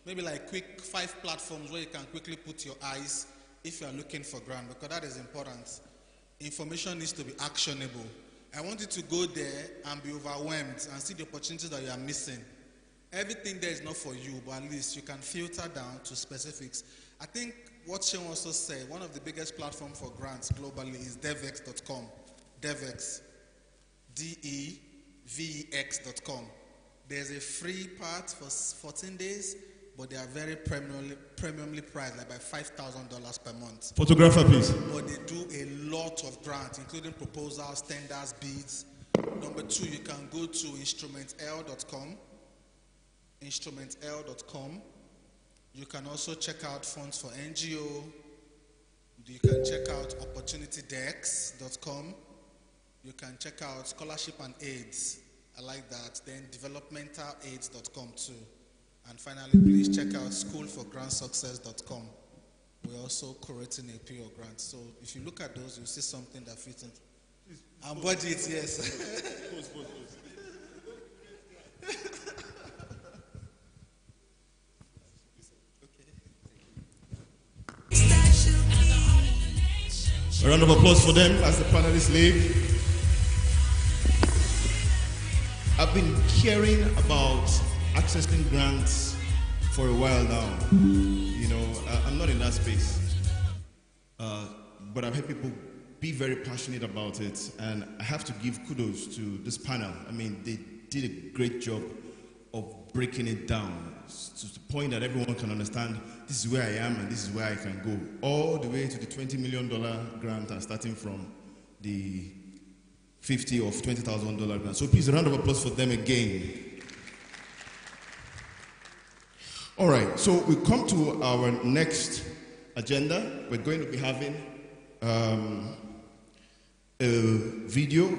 maybe like quick 5 platforms where you can quickly put your eyes if you are looking for grant, because that is important. Information needs to be actionable. I want you to go there and be overwhelmed and see the opportunities that you are missing. Everything there is not for you, but at least you can filter down to specifics. I think what Sean also said, one of the biggest platforms for grants globally is devex.com. Devex. DEVEX.com. There's a free part for 14 days, but they are very premiumly priced, like by $5,000 per month. Photographer, please. But they do a lot of grants, including proposals, tenders, bids. Number 2, you can go to instrumental.com. Instrumental.com. You can also check out funds for NGO. You can check out opportunitydex.com. You can check out scholarship and aids. I like that. Then developmentalaids.com too. And finally, please check out schoolforgrantsuccess.com. We're also creating a PO grant. So if you look at those, you'll see something that fits in. And budget, yes. A round of applause for them as the panelists leave. I've been hearing about accessing grants for a while now. You know, I'm not in that space. But I've heard people be very passionate about it, and I have to give kudos to this panel. I mean, they did a great job of breaking it down to the point that everyone can understand this is where I am and this is where I can go, all the way to the $20 million grant and starting from the $50,000 or $20,000 grant. So please, a round of applause for them again. All right, so we come to our next agenda. We're going to be having a video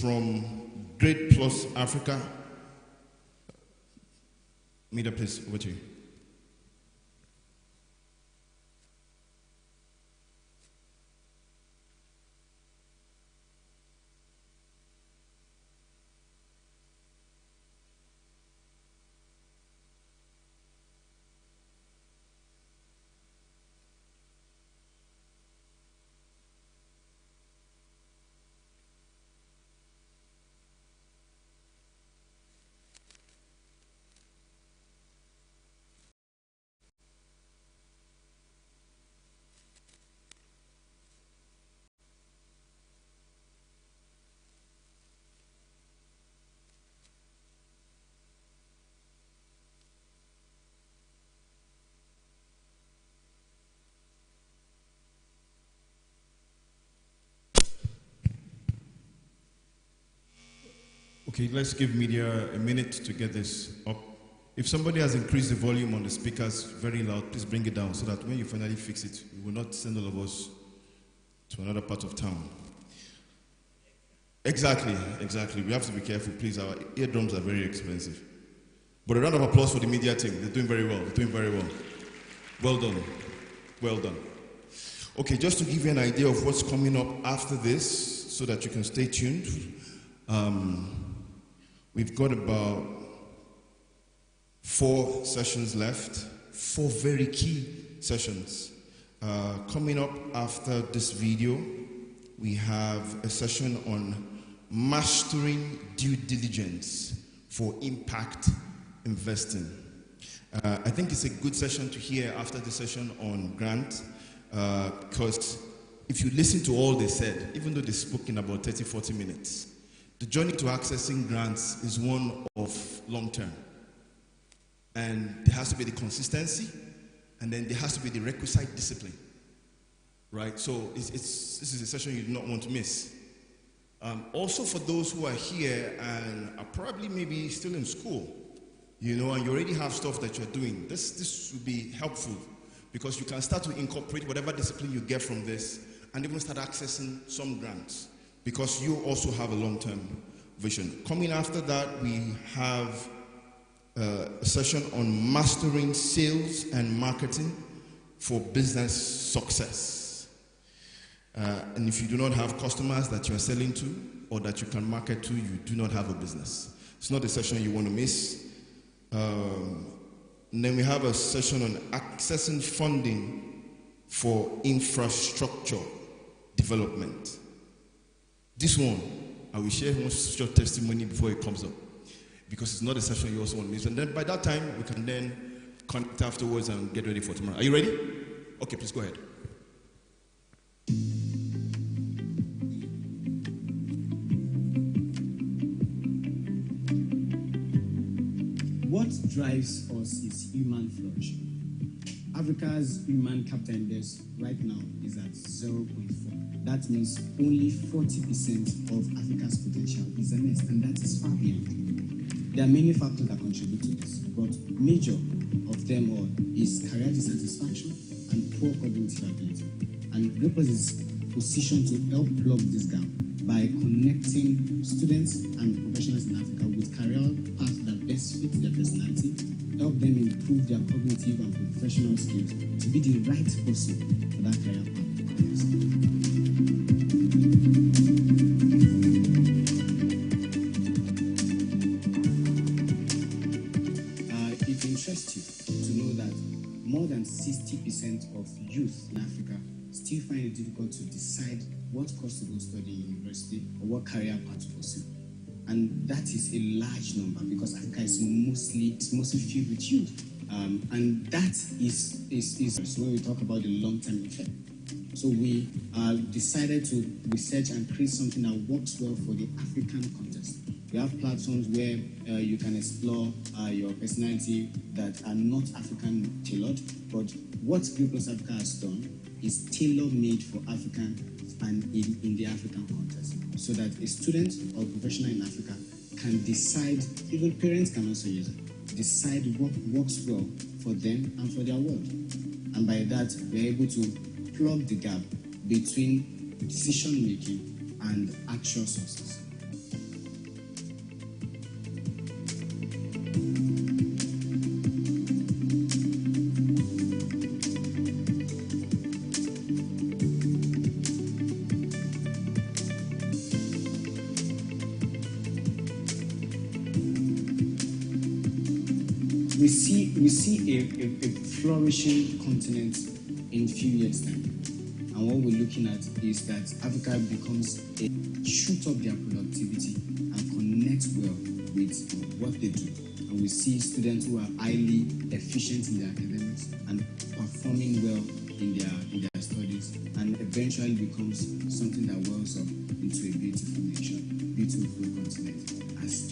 from Great Plus Africa. Media, please, over to you. Okay, let's give media a minute to get this up. If somebody has increased the volume on the speakers very loud, please bring it down so that when you finally fix it, we will not send all of us to another part of town. Exactly. We have to be careful, please. Our eardrums are very expensive. But a round of applause for the media team. They're doing very well. Well done. Okay, just to give you an idea of what's coming up after this, so that you can stay tuned. We've got about 4 sessions left, 4 very key sessions. Coming up after this video, we have a session on mastering due diligence for impact investing. I think it's a good session to hear after the session on grant, because if you listen to all they said, even though they spoke in about 30-40 minutes, the journey to accessing grants is one of long term. And there has to be the consistency, and then there has to be the requisite discipline. Right? So this is a session you do not want to miss. Also for those who are here and are probably maybe still in school, you know, and you already have stuff that you're doing, this will be helpful, because you can start to incorporate whatever discipline you get from this and even start accessing some grants, because you also have a long-term vision. Coming after that, we have a session on mastering sales and marketing for business success. And if you do not have customers that you are selling to or that you can market to, you do not have a business. It's not a session you want to miss. And then we have a session on accessing funding for infrastructure development. This one, I will share one short testimony before it comes up, because it's not a session you also want to miss. And then by that time, we can then connect afterwards and get ready for tomorrow. Are you ready? Okay, please go ahead. What drives us is human flourishing. Africa's human capital index right now is at 0.4. That means only 40% of Africa's potential is earnest, and that is far beyond. There are many factors that contribute to this, but major of them all is career dissatisfaction and poor cognitive ability. And Great is positioned to help plug this gap by connecting students and professionals in Africa with career paths that best fit their personality, help them improve their cognitive and professional skills to be the right person for that career path. It interests you to know that more than 60% of youth in Africa still find find it difficult to decide what course to go study in university or what career path to pursue. And that is a large number because Africa is mostly filled with youth. And that is so when we talk about the long-term effect. So we decided to research and create something that works well for the African context. We have platforms where you can explore your personality that are not African tailored, but what Green Plus Africa has done is tailor-made for African and in the African context, so that a student or professional in Africa can decide, even parents can also use it, decide what works well for them and for their world. And by that, we're able to plug the gap between decision-making and actual success. We see a flourishing continent in a few years' time. And what we're looking at is that Africa shoot up their productivity and connect well with what they do. And we see students who are highly efficient in their academics and performing well in their studies, and eventually becomes something that wells up into a beautiful nation, beautiful continent, as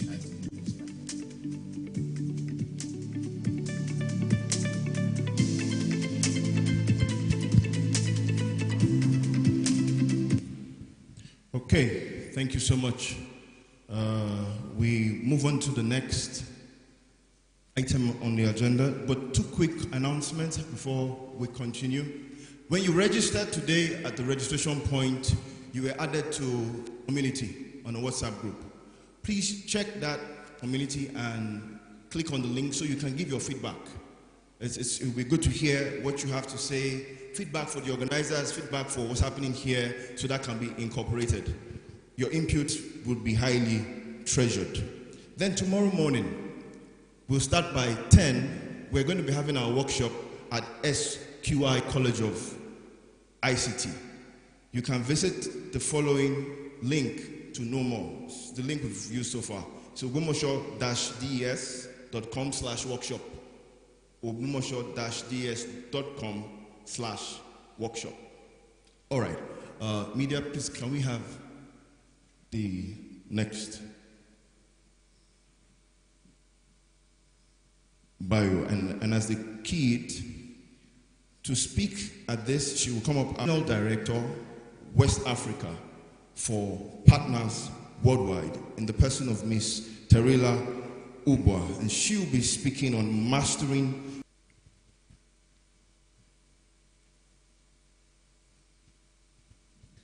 Okay, thank you so much. We move on to the next item on the agenda, but two quick announcements before we continue. When you registered today at the registration point, you were added to community on a WhatsApp group. Please check that community and click on the link so you can give your feedback. It will be good to hear what you have to say, feedback for the organizers, feedback for what's happening here, so that can be incorporated. Your input would be highly treasured. Then tomorrow morning, we'll start by 10. We're going to be having our workshop at SQI College of ICT. You can visit the following link to know more. It's the link we've used so far. So ogbomoso-des.com/workshop. ogbomoso-des.com/workshop. All right. Media, please, can we have the next bio? And as the kid to speak at this, she will come up, National Director, West Africa for Partners Worldwide, in the person of Miss Terila Ubwa, and she will be speaking on mastering.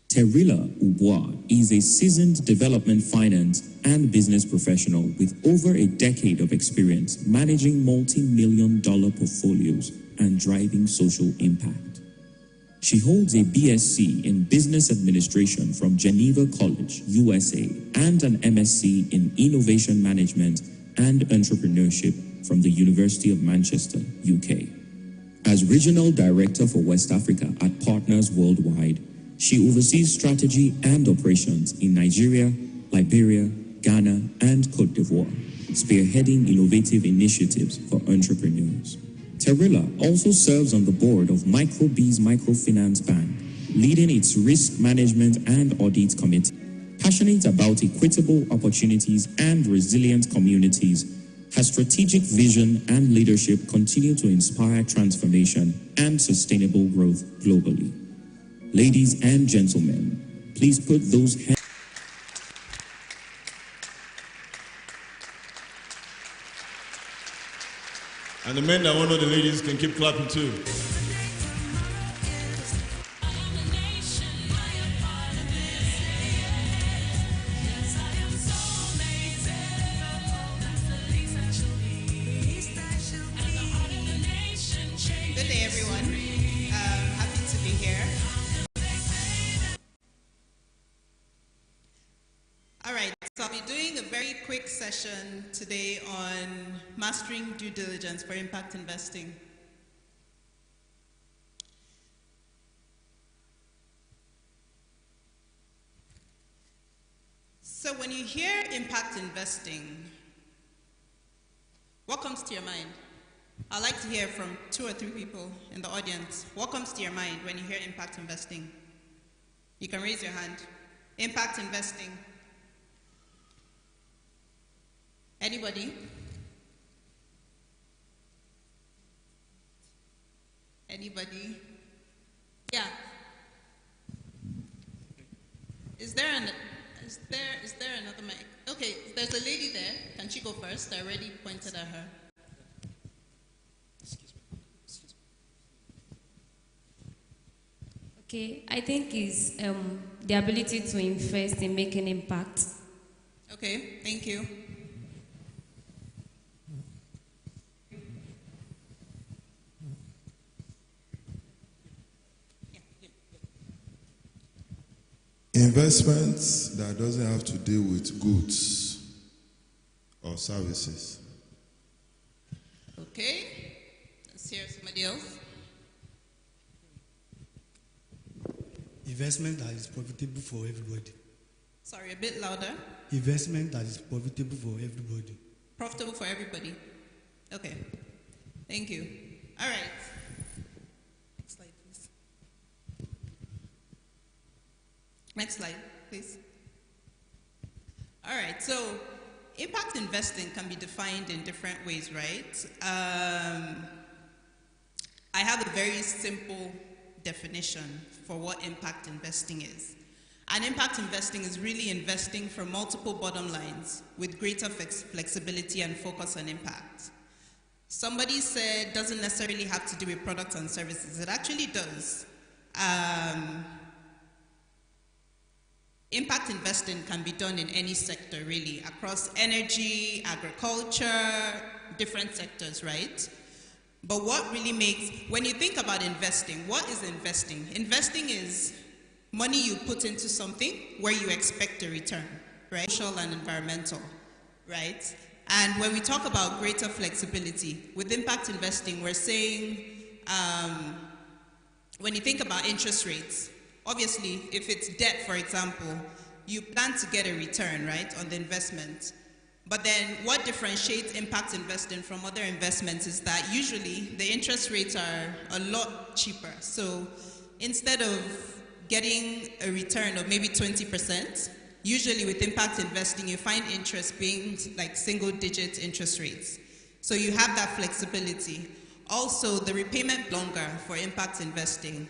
Terila Ubwa is a seasoned development finance and business professional with over a decade of experience managing multi-million-dollar portfolios and driving social impact. She holds a BSc in Business Administration from Geneva College, USA, and an MSc in Innovation Management and Entrepreneurship from the University of Manchester, UK. As Regional Director for West Africa at Partners Worldwide, she oversees strategy and operations in Nigeria, Liberia, Ghana, and Cote d'Ivoire, spearheading innovative initiatives for entrepreneurs. Terila also serves on the board of MicroBiz Microfinance Bank, leading its risk management and audit committee. Passionate about equitable opportunities and resilient communities, her strategic vision and leadership continue to inspire transformation and sustainable growth globally. Ladies and gentlemen, please put those hands. And the men that want to know the ladies can keep clapping too. Good day, everyone. Happy to be here. All right, so I'll be doing a very quick session today on mastering due diligence for impact investing. when you hear impact investing, what comes to your mind? I'd like to hear from 2 or 3 people in the audience. What comes to your mind when you hear impact investing? You can raise your hand. Impact investing. Anybody? Anybody? Yeah. Is there another mic? Okay, there's a lady there. Can she go first? I already pointed at her. Okay, I think it's the ability to invest in making impact. Okay, thank you. Investments that doesn't have to deal with goods or services. Okay, let's hear somebody else. Investment that is profitable for everybody. Sorry, a bit louder. Investment that is profitable for everybody. Profitable for everybody. Okay, thank you. All right. Next slide, please. Next slide, please. All right, so impact investing can be defined in different ways, right? I have a very simple definition for what impact investing is. And impact investing is really investing for multiple bottom lines with greater flexibility and focus on impact. Somebody said doesn't necessarily have to do with products and services. It actually does. Impact investing can be done in any sector, really, across energy, agriculture, different sectors, right? But what really makes, when you think about investing, what is investing? Investing is money you put into something where you expect a return, right? Social and environmental, right? And when we talk about greater flexibility, with impact investing, we're saying, when you think about interest rates, obviously, if it's debt, for example, you plan to get a return, right, on the investment. But then what differentiates impact investing from other investments is that usually the interest rates are a lot cheaper. So instead of getting a return of maybe 20%, usually with impact investing, you find interest being like single-digit interest rates. So you have that flexibility. Also, the repayment longer for impact investing.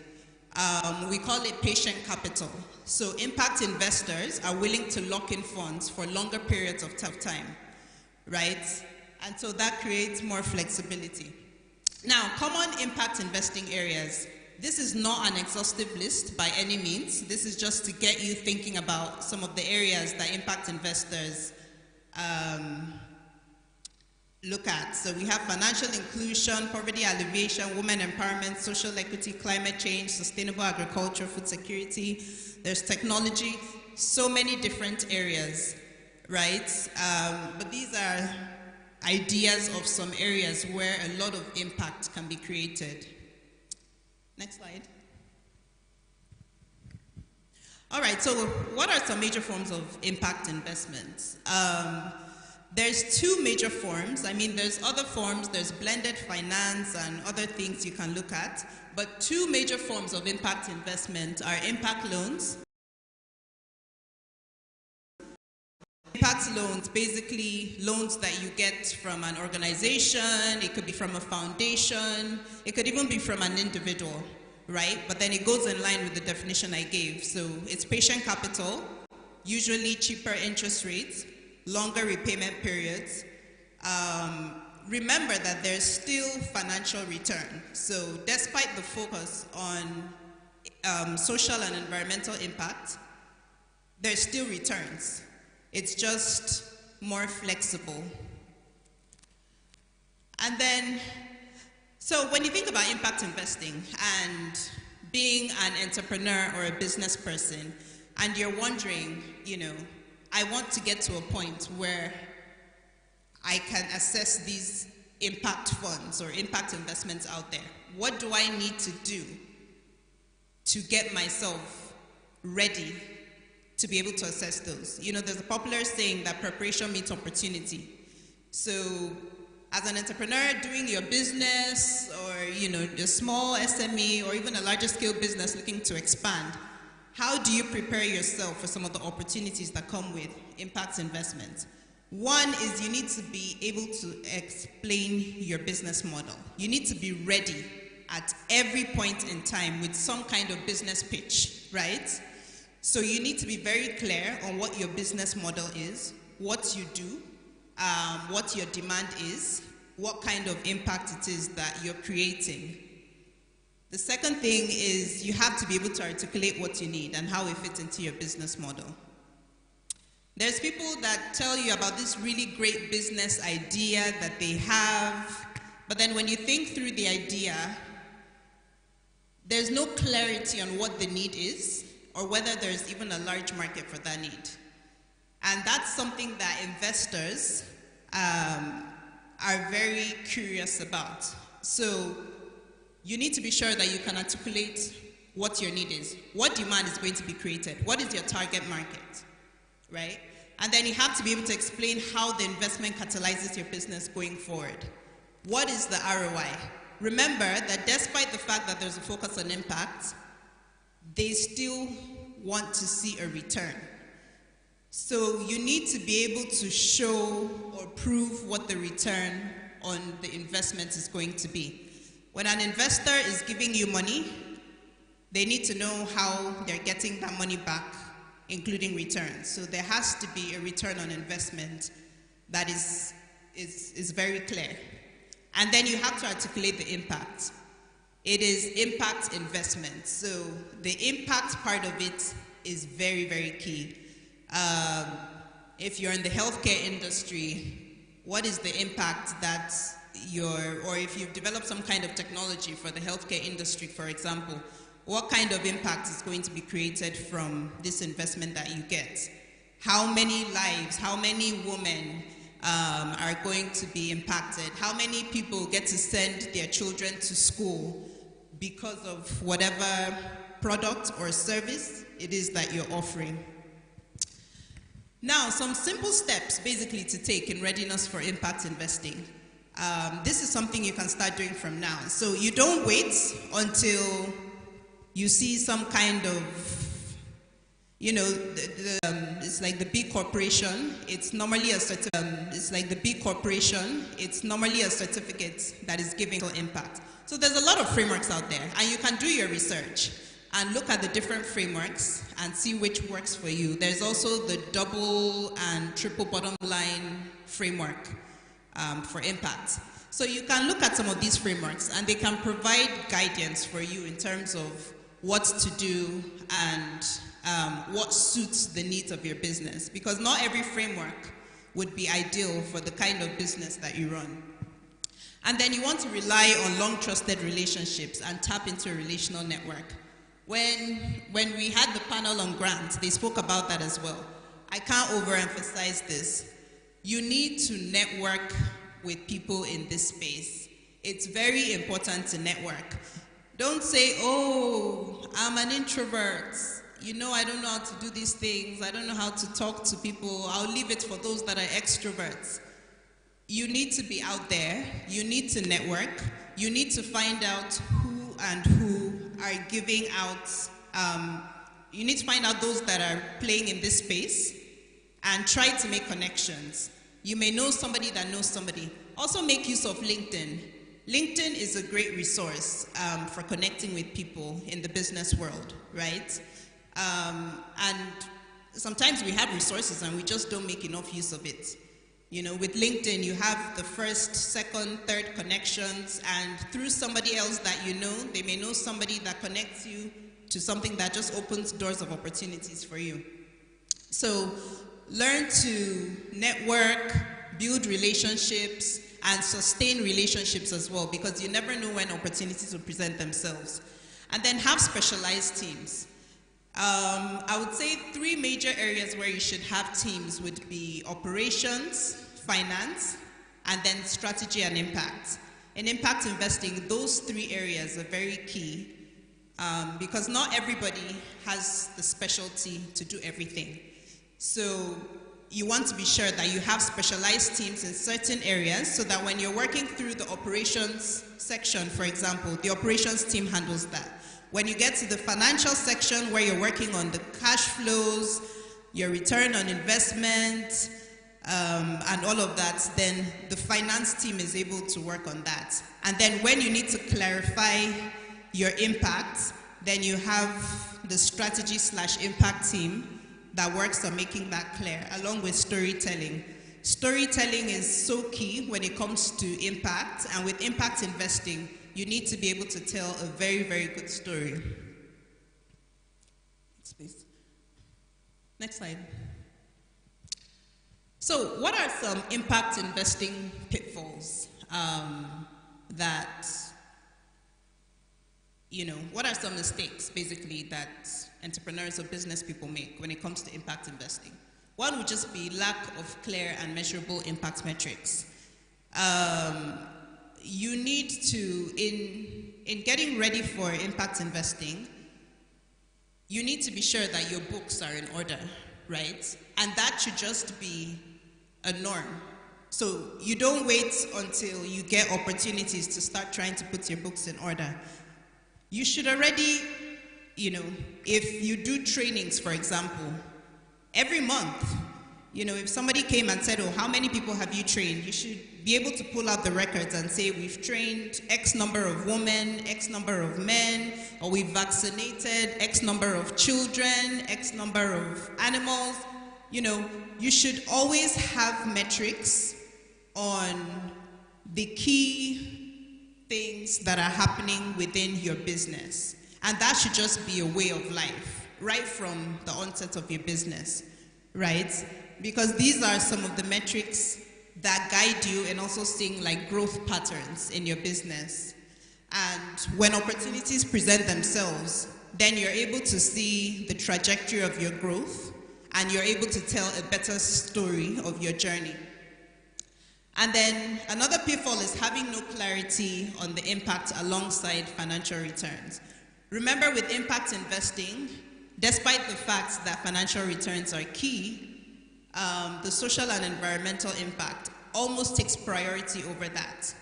We call it patient capital. So impact investors are willing to lock in funds for longer periods of time, right? And so that creates more flexibility. Now, common impact investing areas. This is not an exhaustive list by any means. This is just to get you thinking about some of the areas that impact investors look at. So we have financial inclusion, poverty alleviation, women empowerment, social equity, climate change, sustainable agriculture, food security. There's technology, so many different areas, right? But these are ideas of some areas where a lot of impact can be created. Next slide. All right, so what are some major forms of impact investments? There's 2 major forms. I mean, there's other forms. There's blended finance and other things you can look at. But 2 major forms of impact investment are impact loans. Impact loans, basically loans that you get from an organization. It could be from a foundation. It could even be from an individual, right? But then it goes in line with the definition I gave. So it's patient capital, usually cheaper interest rates, longer repayment periods. Remember that there's still financial return. So despite the focus on social and environmental impact, there's still returns. It's just more flexible. And then, so when you think about impact investing and being an entrepreneur or a business person, and you're wondering, you know, I want to get to a point where I can assess these impact funds or impact investments out there. What do I need to do to get myself ready to be able to assess those. You know, there's a popular saying that preparation meets opportunity. So as an entrepreneur doing your business, or, you know, a small SME or even a larger scale business looking to expand, how do you prepare yourself for some of the opportunities that come with impact investment? One is you need to be able to explain your business model. You need to be ready at every point in time with some kind of business pitch, right? So you need to be very clear on what your business model is, what you do, what your demand is, what kind of impact it is that you're creating. The second thing is you have to be able to articulate what you need and how it fits into your business model. There's people that tell you about this really great business idea that they have, but then when you think through the idea, there's no clarity on what the need is or whether there's even a large market for that need. And that's something that investors are very curious about. So you need to be sure that you can articulate what your need is. What demand is going to be created? What is your target market, right? And then you have to be able to explain how the investment catalyzes your business going forward. What is the ROI? Remember that despite the fact that there's a focus on impact, they still want to see a return. So you need to be able to show or prove what the return on the investment is going to be. When an investor is giving you money, they need to know how they're getting that money back, including returns. So there has to be a return on investment that is very clear. And then you have to articulate the impact. It is impact investment. So the impact part of it is very, very key. If you're in the healthcare industry, what is the impact that or if you've developed some kind of technology for the healthcare industry, for example, what kind of impact is going to be created from this investment that you get? How many lives, how many women are going to be impacted? How many people get to send their children to school because of whatever product or service it is that you're offering? Now, some simple steps basically to take in readiness for impact investing. This is something you can start doing from now. So you don't wait until you see some kind of, you know, it's like the big corporation. It's normally a it's like the big corporation. It's normally a certificate that is giving impact. So there's a lot of frameworks out there, and you can do your research and look at the different frameworks and see which works for you. There's also the double and triple bottom line framework for impact. So you can look at some of these frameworks, and they can provide guidance for you in terms of what to do and what suits the needs of your business, because not every framework would be ideal for the kind of business that you run. And then you want to rely on long trusted relationships and tap into a relational network. When we had the panel on grants, they spoke about that as well. I can't overemphasize this. You need to network with people in this space. It's very important to network. Don't say, oh, I'm an introvert. You know, I don't know how to do these things. I don't know how to talk to people. I'll leave it for those that are extroverts. You need to be out there. You need to network. You need to find out who are giving out. You need to find out those that are playing in this space and try to make connections. You may know somebody that knows somebody. Also make use of LinkedIn. LinkedIn is a great resource for connecting with people in the business world, right? And sometimes we have resources and we just don't make enough use of it. You know, with LinkedIn, you have the first, second, third connections, and through somebody else that you know, they may know somebody that connects you to something that just opens doors of opportunities for you. So learn to network, build relationships, and sustain relationships as well, because you never know when opportunities will present themselves. And then have specialized teams. I would say 3 major areas where you should have teams would be operations, finance, and then strategy and impact. In impact investing, those 3 areas are very key because not everybody has the specialty to do everything. So you want to be sure that you have specialized teams in certain areas so that when you're working through the operations section, for example, the operations team handles that. When you get to the financial section where you're working on the cash flows, your return on investment, and all of that, then the finance team is able to work on that. And then when you need to clarify your impact, then you have the strategy/impact team that works on making that clear, along with storytelling. Storytelling is so key when it comes to impact, and with impact investing, you need to be able to tell a very, very good story. Next slide. So, what are some impact investing pitfalls what are some mistakes, basically, that entrepreneurs or business people make when it comes to impact investing? One would just be lack of clear and measurable impact metrics. You need to, in getting ready for impact investing, you need to be sure that your books are in order, right? And that should just be a norm. So you don't wait until you get opportunities to start trying to put your books in order. You should already, if you do trainings, for example, every month, if somebody came and said, oh, how many people have you trained? You should be able to pull out the records and say, we've trained X number of women, X number of men, or we've vaccinated X number of children, X number of animals. You should always have metrics on the key things that are happening within your business. And that should just be a way of life, right from the onset of your business, right? Because these are some of the metrics that guide you and also seeing like growth patterns in your business. And when opportunities present themselves, then you're able to see the trajectory of your growth and you're able to tell a better story of your journey. And then another pitfall is having no clarity on the impact alongside financial returns. Remember, with impact investing, despite the fact that financial returns are key, the social and environmental impact almost takes priority over that.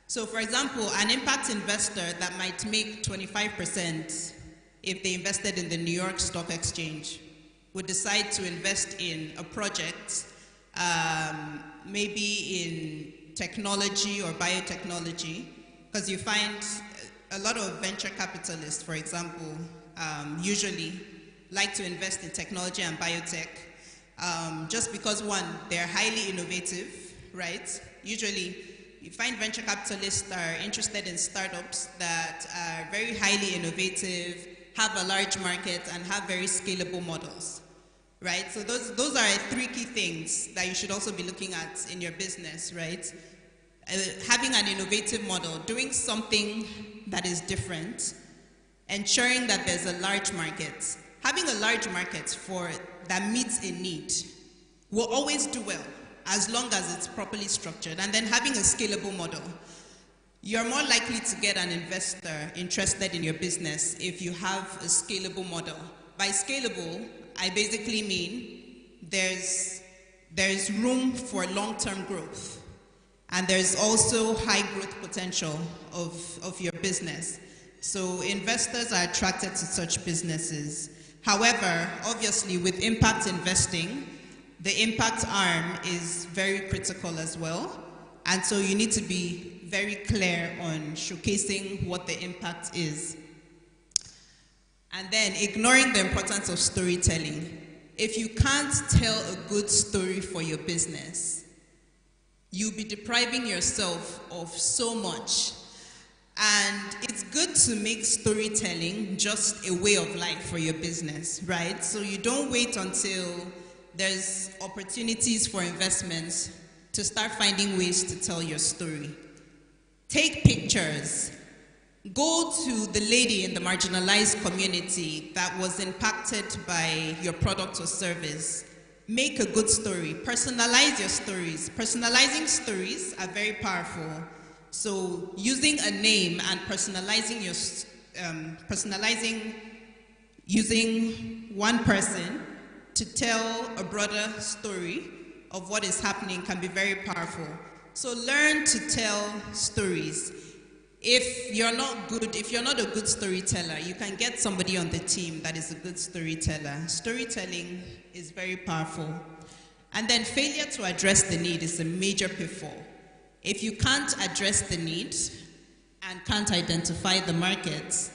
So for example, an impact investor that might make 25% if they invested in the New York Stock Exchange would decide to invest in a project, maybe in technology or biotechnology, because you find a lot of venture capitalists, for example, usually like to invest in technology and biotech, just because one, they're highly innovative, right? Usually, you find venture capitalists are interested in startups that are very highly innovative, have a large market, and have very scalable models, right? So those are three key things that you should also be looking at in your business, right? Having an innovative model, doing something that is different, ensuring that there's a large market. Having a large market that meets a need will always do well as long as it's properly structured. And then having a scalable model. You're more likely to get an investor interested in your business if you have a scalable model. By scalable, I basically mean there's room for long-term growth. And there's also high growth potential of your business. So investors are attracted to such businesses. However, obviously with impact investing, the impact arm is very critical as well. And so you need to be very clear on showcasing what the impact is. And then ignoring the importance of storytelling. If you can't tell a good story for your business, you'll be depriving yourself of so much. And it's good to make storytelling just a way of life for your business, right? So you don't wait until there's opportunities for investments to start finding ways to tell your story. Take pictures. Go to the lady in the marginalized community that was impacted by your product or service. Make a good story. Personalize your stories. Personalizing stories are very powerful. So using a name and personalizing personalizing, using one person to tell a broader story of what is happening can be very powerful. So learn to tell stories. If you're not a good storyteller, you can get somebody on the team that is a good storyteller. Storytelling is very powerful. And then failure to address the need is a major pitfall. If you can't address the need and can't identify the market,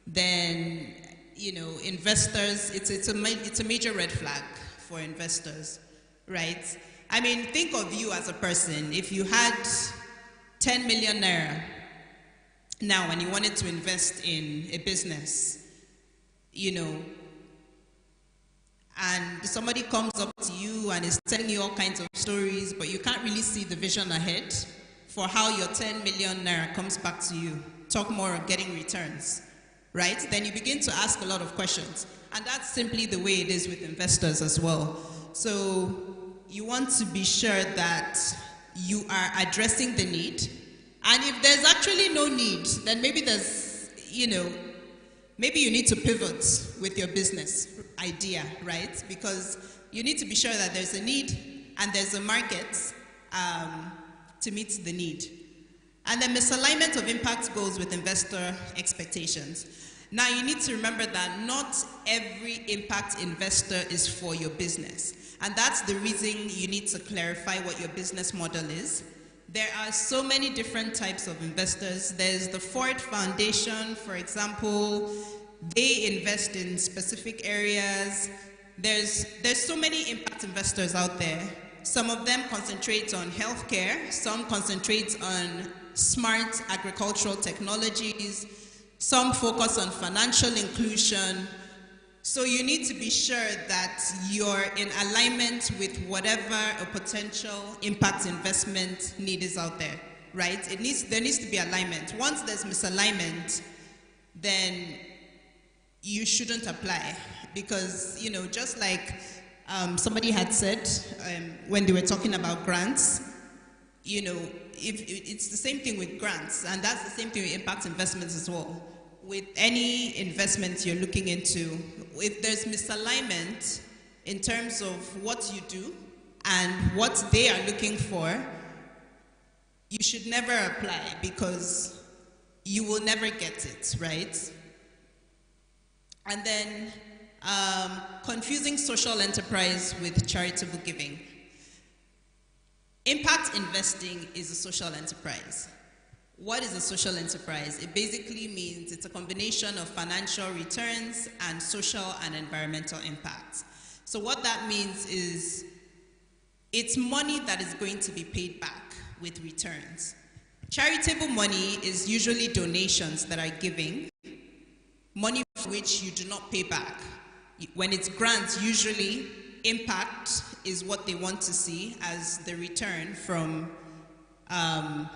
then investors, it's a major red flag for investors, right? I mean, think of you as a person. If you had 10 million naira now and you wanted to invest in a business, and somebody comes up to you and is telling you all kinds of stories, but you can't really see the vision ahead for how your 10 million naira comes back to you. Talk more of getting returns, right? Then you begin to ask a lot of questions. And that's simply the way it is with investors as well. So you want to be sure that you are addressing the need. And if there's actually no need, then maybe there's, maybe you need to pivot with your business idea, right? Because you need to be sure that there's a need and there's a market to meet the need. And then misalignment of impact goals with investor expectations. Now you need to remember that not every impact investor is for your business. And that's the reason you need to clarify what your business model is. There are so many different types of investors. There's the Ford Foundation, for example. They invest in specific areas. There's so many impact investors out there. Some of them concentrate on healthcare. Some concentrate on smart agricultural technologies. Some focus on financial inclusion. So you need to be sure that you're in alignment with whatever a potential impact investment need is out there, right? There needs to be alignment. Once there's misalignment, then you shouldn't apply. Because, just like somebody had said when they were talking about grants, if it's the same thing with grants, and that's the same thing with impact investments as well. With any investment you're looking into, if there's misalignment in terms of what you do and what they are looking for, you should never apply because you will never get it, right? And then confusing social enterprise with charitable giving. Impact investing is a social enterprise. What is a social enterprise? It basically means it's a combination of financial returns and social and environmental impact. So what that means is it's money that is going to be paid back with returns. Charitable money is usually donations that are giving, money for which you do not pay back. When it's grants, usually impact is what they want to see as the return from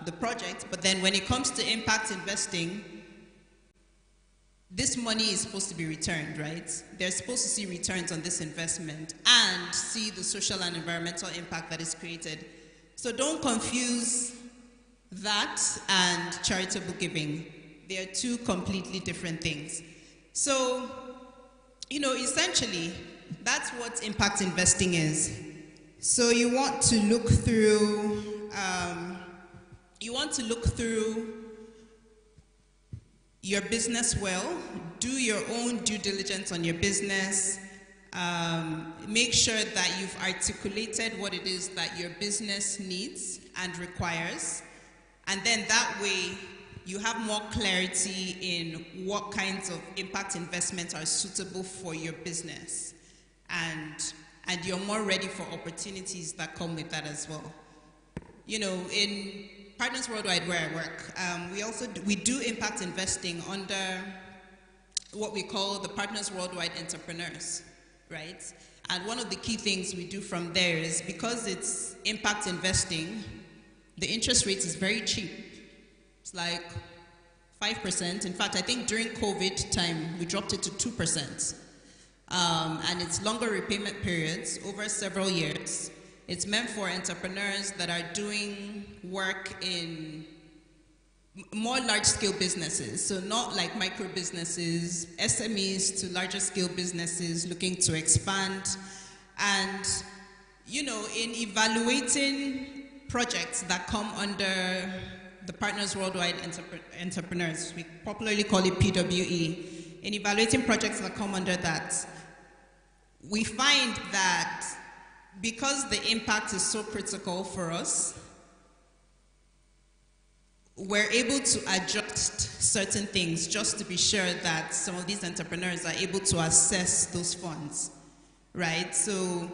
the project. But then when it comes to impact investing, this money is supposed to be returned, right? They're supposed to see returns on this investment and see the social and environmental impact that is created. So don't confuse that and charitable giving. They are two completely different things. So, essentially, that's what impact investing is. So you want to look through your business well, do your own due diligence on your business, make sure that you've articulated what it is that your business needs and requires, and then that way you have more clarity in what kinds of impact investments are suitable for your business, and you're more ready for opportunities that come with that as well. In Partners Worldwide, where I work, we do impact investing under what we call the Partners Worldwide Entrepreneurs, right? And one of the key things we do from there is, because it's impact investing, the interest rate is very cheap. It's like 5%. In fact, I think during COVID time, we dropped it to 2%. And it's longer repayment periods over several years. It's meant for entrepreneurs that are doing work in more large-scale businesses, so not like micro businesses, SMEs to larger scale businesses looking to expand. And, you know, in evaluating projects that come under the Partners Worldwide Entrepreneurs, we popularly call it PWE, in evaluating projects that come under that, we find that because the impact is so critical for us, we're able to adjust certain things just to be sure that some of these entrepreneurs are able to access those funds, right? So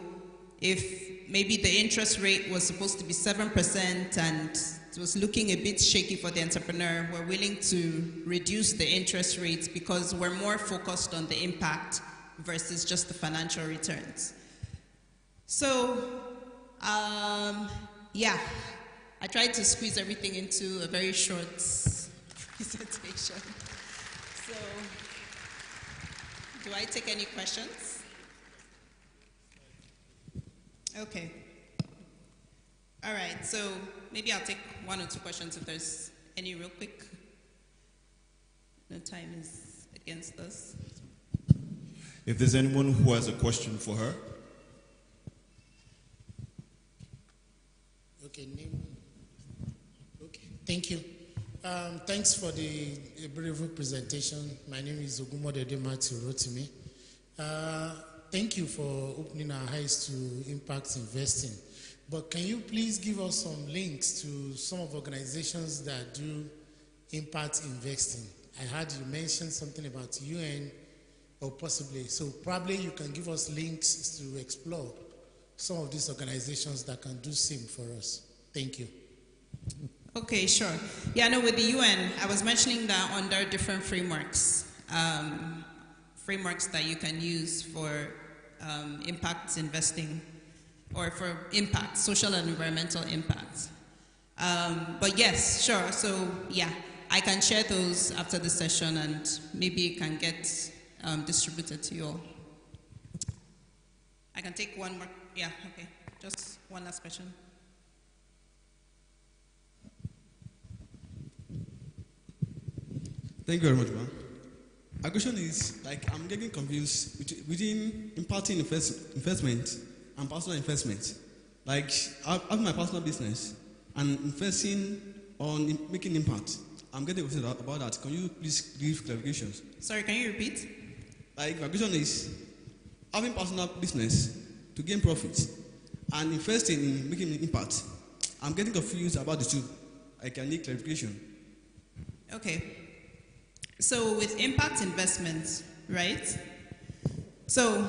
if maybe the interest rate was supposed to be 7% and it was looking a bit shaky for the entrepreneur, we're willing to reduce the interest rates because we're more focused on the impact versus just the financial returns. So, yeah. I tried to squeeze everything into a very short presentation. So, do I take any questions? Okay. All right, so maybe I'll take one or two questions if there's any real quick. No time is against us. If there's anyone who has a question for her. Okay, thank you. Thanks for the beautiful presentation. My name is Ogbomoso Matthew Rotimi. Thank you for opening our eyes to impact investing. But can you please give us some links to some of the organizations that do impact investing? I heard you mention something about UN or possibly. So probably you can give us links to explore some of these organizations that can do same for us. Thank you. Okay, sure. Yeah, no, with the UN, I was mentioning that under different frameworks, frameworks that you can use for impact investing or for impact, social and environmental impact. But yes, sure. So yeah, I can share those after the session and maybe it can get distributed to you all. I can take one more. Yeah, okay. Just one last question. Thank you very much, ma'am. My question is, like, I'm getting confused between impacting investment and personal investment. Like, I have my personal business and investing on making impact. I'm getting confused about that. Can you please give clarifications? Sorry, can you repeat? Like, my question is, having personal business to gain profit and investing in making impact. I'm getting confused about the two. I can need clarification. Okay. So with impact investments, right? So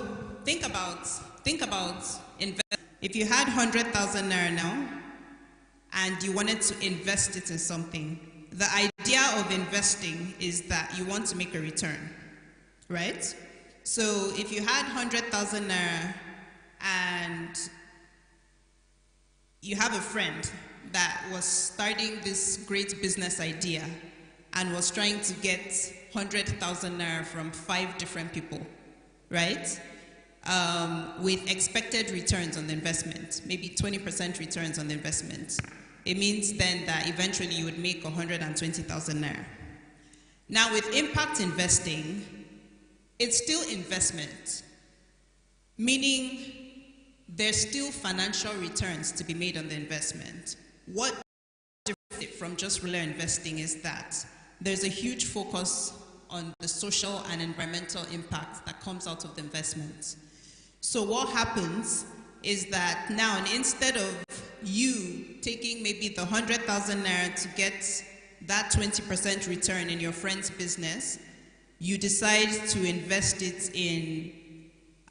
think about if you had 100,000 naira now and you wanted to invest it in something. The idea of investing is that you want to make a return, right? So if you had 100,000 naira and you have a friend that was starting this great business idea and was trying to get 100,000 naira from 5 different people, right? With expected returns on the investment, maybe 20% returns on the investment. It means then that eventually you would make 120,000 naira. Now with impact investing, it's still investment, meaning there's still financial returns to be made on the investment. What differentiates it from just regular investing is that there's a huge focus on the social and environmental impact that comes out of the investment. So what happens is that now instead of you taking maybe the 100,000 naira to get that 20% return in your friend's business, you decide to invest it in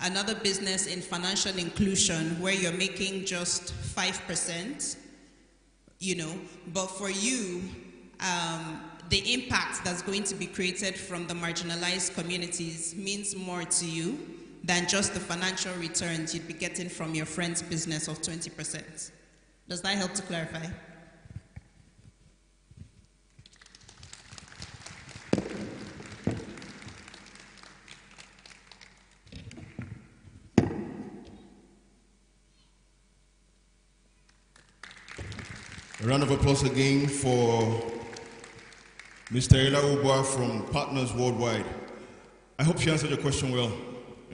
another business in financial inclusion where you're making just 5%, you know, but for you, the impact that's going to be created from the marginalized communities means more to you than just the financial returns you'd be getting from your friend's business of 20%. Does that help to clarify? A round of applause again for Mr. Ela Ubwa from Partners Worldwide. I hope she answered your question well.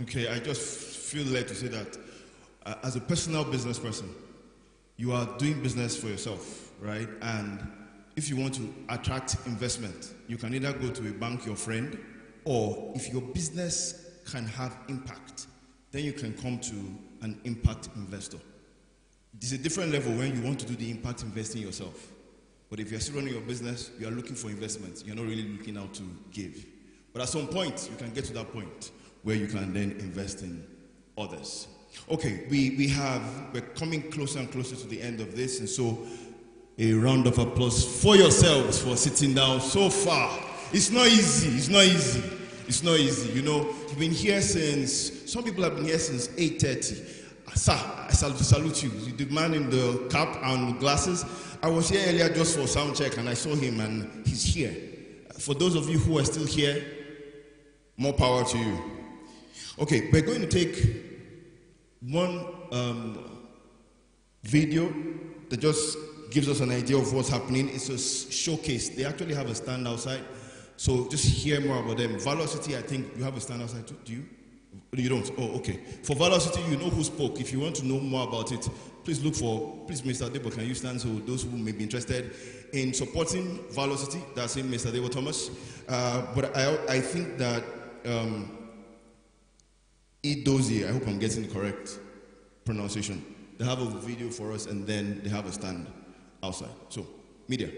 Okay, I just feel led to say that as a personal business person, you are doing business for yourself, right? And if you want to attract investment, you can either go to a bank, your friend, or if your business can have impact, then you can come to an impact investor. It's a different level when you want to do the impact investing yourself. But if you're still running your business, you are looking for investments. You're not really looking out to give. But at some point, you can get to that point where you can then invest in others. Okay, we're coming closer and closer to the end of this, and so a round of applause for yourselves for sitting down so far. It's not easy. It's not easy. It's not easy. You know, you've been here since, some people have been here since 8:30. Sir, I salute you. The man in the cap and glasses. I was here earlier just for sound check, and I saw him, and he's here. For those of you who are still here, more power to you. Okay, we're going to take one video that just gives us an idea of what's happening. It's a showcase. They actually have a stand outside, so just hear more about them. Valor City, I think you have a stand outside too. Do you? You don't? Oh, okay. For Valor City, you know who spoke. If you want to know more about it, please look for, please, Mr. Debo, can you stand? So those who may be interested in supporting Valor City, that's him, Mr. Debo Thomas. But I think that Idozie, I hope I'm getting the correct pronunciation. They have a video for us, and then they have a stand outside. So, media.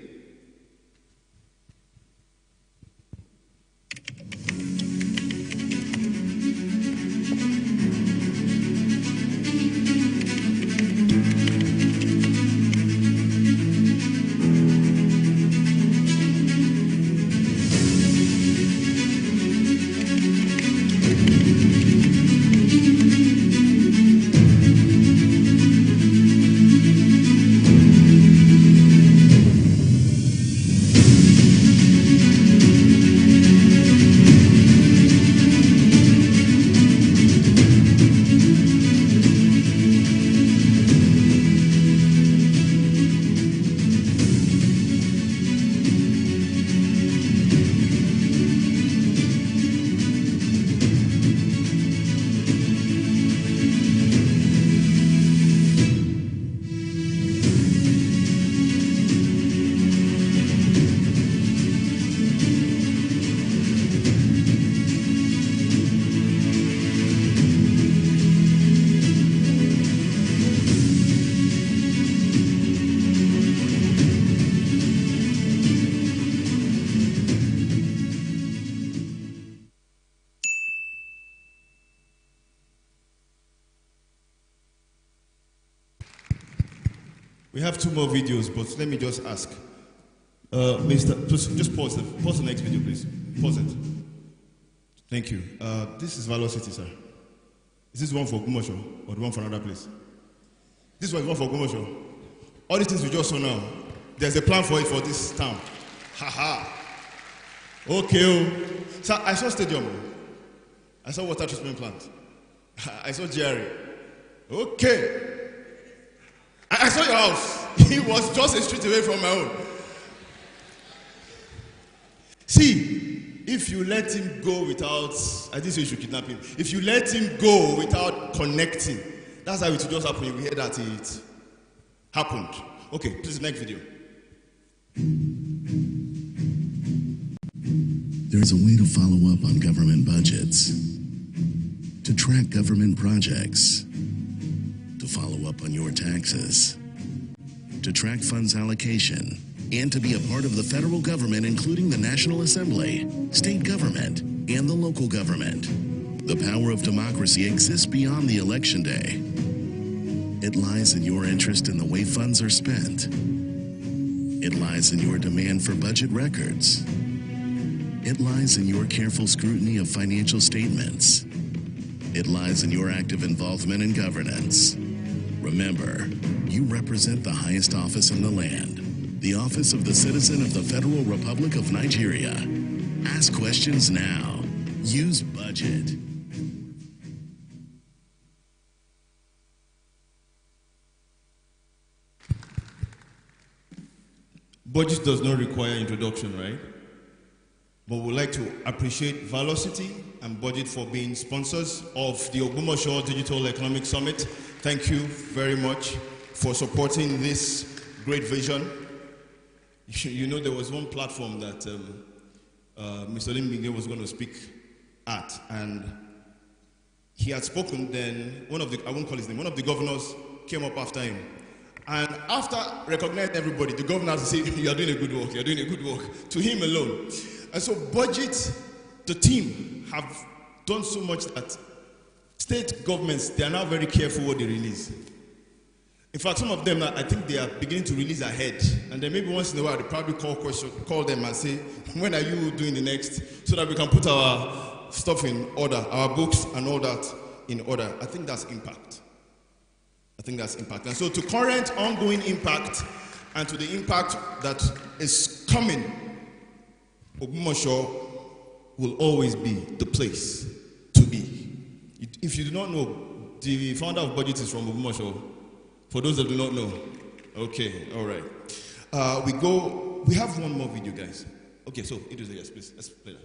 We have two more videos, but let me just ask. Just pause the next video, please. Pause it. Thank you. This is Valor City, sir. Is this one for Ogbomoso or the one for another place? This one is one for Ogbomoso. All these things we just saw now, there's a plan for it for this town. Haha. Okay. So I saw stadium. I saw water treatment plant. I saw GRA. Okay. I saw your house. It was just a street away from my own. See, if you let him go without, I didn't say you should kidnap him. If you let him go without connecting, that's how it will just happen. You hear that it happened. Okay, please, next video. There's a way to follow up on government budgets, to track government projects, to follow up on your taxes, to track funds allocation, and to be a part of the federal government, including the National Assembly, state government, and the local government. The power of democracy exists beyond the election day. It lies in your interest in the way funds are spent. It lies in your demand for budget records. It lies in your careful scrutiny of financial statements. It lies in your active involvement in governance. Remember, you represent the highest office in the land, the office of the citizen of the Federal Republic of Nigeria. Ask questions now. Use budget. Budget does not require introduction, right? But we'd like to appreciate Valor City and Budget for being sponsors of the Ogbomoso Digital Economic Summit. Thank you very much for supporting this great vision. You know, there was one platform that Mr. Limbinge was going to speak at, and he had spoken. Then one of the, I won't call his name, one of the governors came up after him. And after recognizing everybody, the governor said, "You are doing a good work, you are doing a good work," to him alone. And so Budget, the team, have done so much that state governments, they are now very careful what they release. In fact, some of them, I think they are beginning to release ahead. And then maybe once in a while, they probably call them and say, "When are you doing the next?" So that we can put our stuff in order, our books and all that in order. I think that's impact. I think that's impact. And so to current ongoing impact and to the impact that is coming, Ogbomoso will always be the place to be. If you do not know, the founder of Budget is from Ogbomoso. For those that do not know. Okay, all right. We have one more video, guys. Okay, so it is, yes, please, let's play that.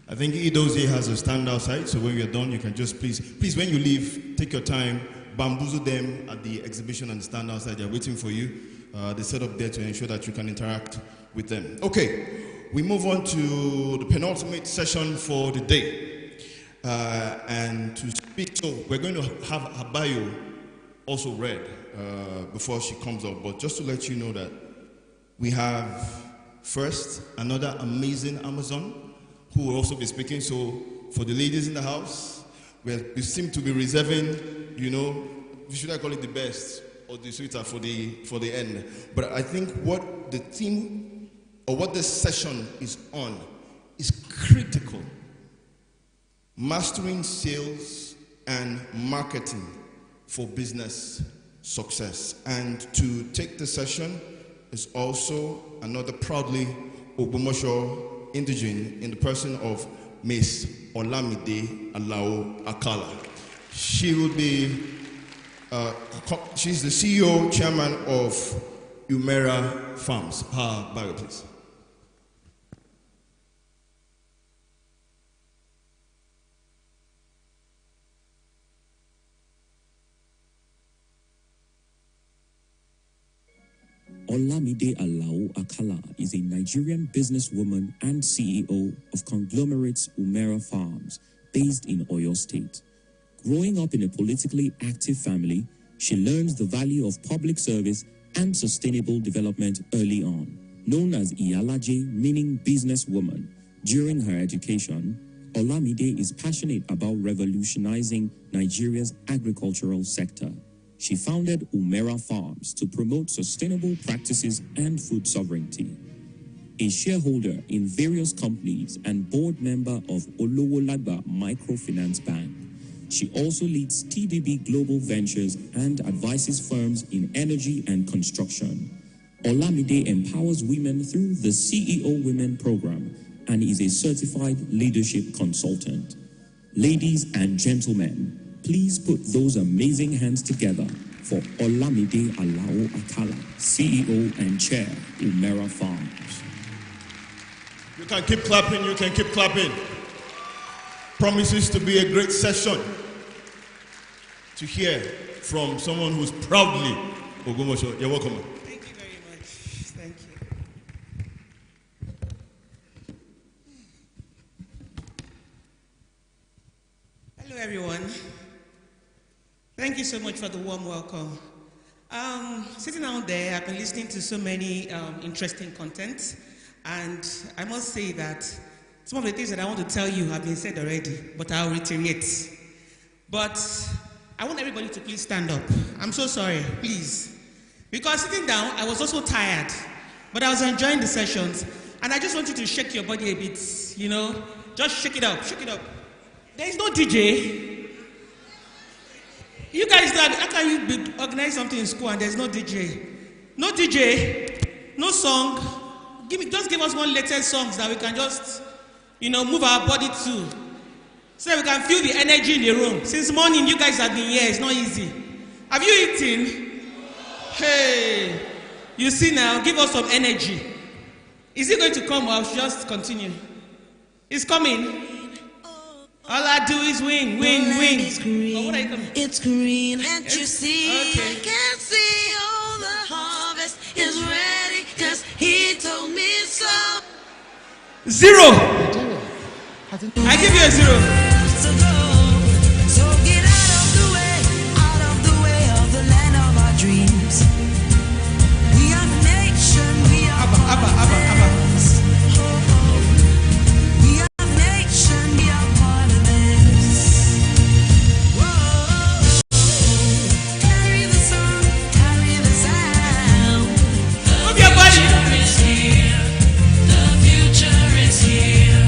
I think Idoze has a stand outside, so when we are done, you can just please, when you leave, take your time, bamboozle them at the exhibition and stand outside. They're waiting for you. They set up there to ensure that you can interact with them. Okay, we move on to the penultimate session for the day. And to speak, so we're going to have her bio also read before she comes up. But just to let you know that we have first another amazing Amazon who will also be speaking. So for the ladies in the house, we seem to be reserving, you know, should I call it the best or the sweeter for the end? But I think what the theme or what this session is on is critical. Mastering sales and marketing for business success. And to take the session is also another proudly Ogbomoso indigene in the person of Miss Olamide Alao Akala. She will be, she's the CEO, chairman of Umera Farms. Her bio, please. Olamide Alao Akala is a Nigerian businesswoman and CEO of conglomerates Umera Farms, based in Oyo State. Growing up in a politically active family, she learns the value of public service and sustainable development early on. Known as Iyalaje, meaning businesswoman, during her education, Olamide is passionate about revolutionizing Nigeria's agricultural sector. She founded Umera Farms to promote sustainable practices and food sovereignty. A shareholder in various companies and board member of Olowolagba Microfinance Bank, she also leads TDB Global Ventures and advises firms in energy and construction. Olamide empowers women through the CEO Women Program and is a certified leadership consultant. Ladies and gentlemen, please put those amazing hands together for Olamide Alao Akala, CEO and Chair, Umera Farms. You can keep clapping, you can keep clapping. Promises to be a great session to hear from someone who's proudly Ogbomoso. You're welcome. Thank you very much. Thank you. Hello, everyone. Thank you so much for the warm welcome. Sitting out there, I've been listening to so many interesting content, and I must say that some of the things that I want to tell you have been said already, but I'll reiterate. But I want everybody to please stand up. I'm so sorry, please. Because sitting down, I was also tired, but I was enjoying the sessions, and I just want you to shake your body a bit, you know? Just shake it up, shake it up. There is no DJ. You guys, how can you organize something in school and there's no DJ? No DJ, no song. Just give us one latest song that we can just, move our body to. So that we can feel the energy in the room. Since morning, you guys have been here. It's not easy. Have you eaten? Hey, you see now, give us some energy. Is it going to come or I'll just continue? It's coming. All I do is win, win, win. It's green. Oh, what are you coming? It's green. Can't you see? Okay. I can see all the harvest is ready because he told me so. 0. I give you a 0. So get out of the way of the land of our dreams. We are the nation, we are Abba. We are the nation, we are part of this. Whoa. Carry the song, carry the sound. Move your body. The future is here.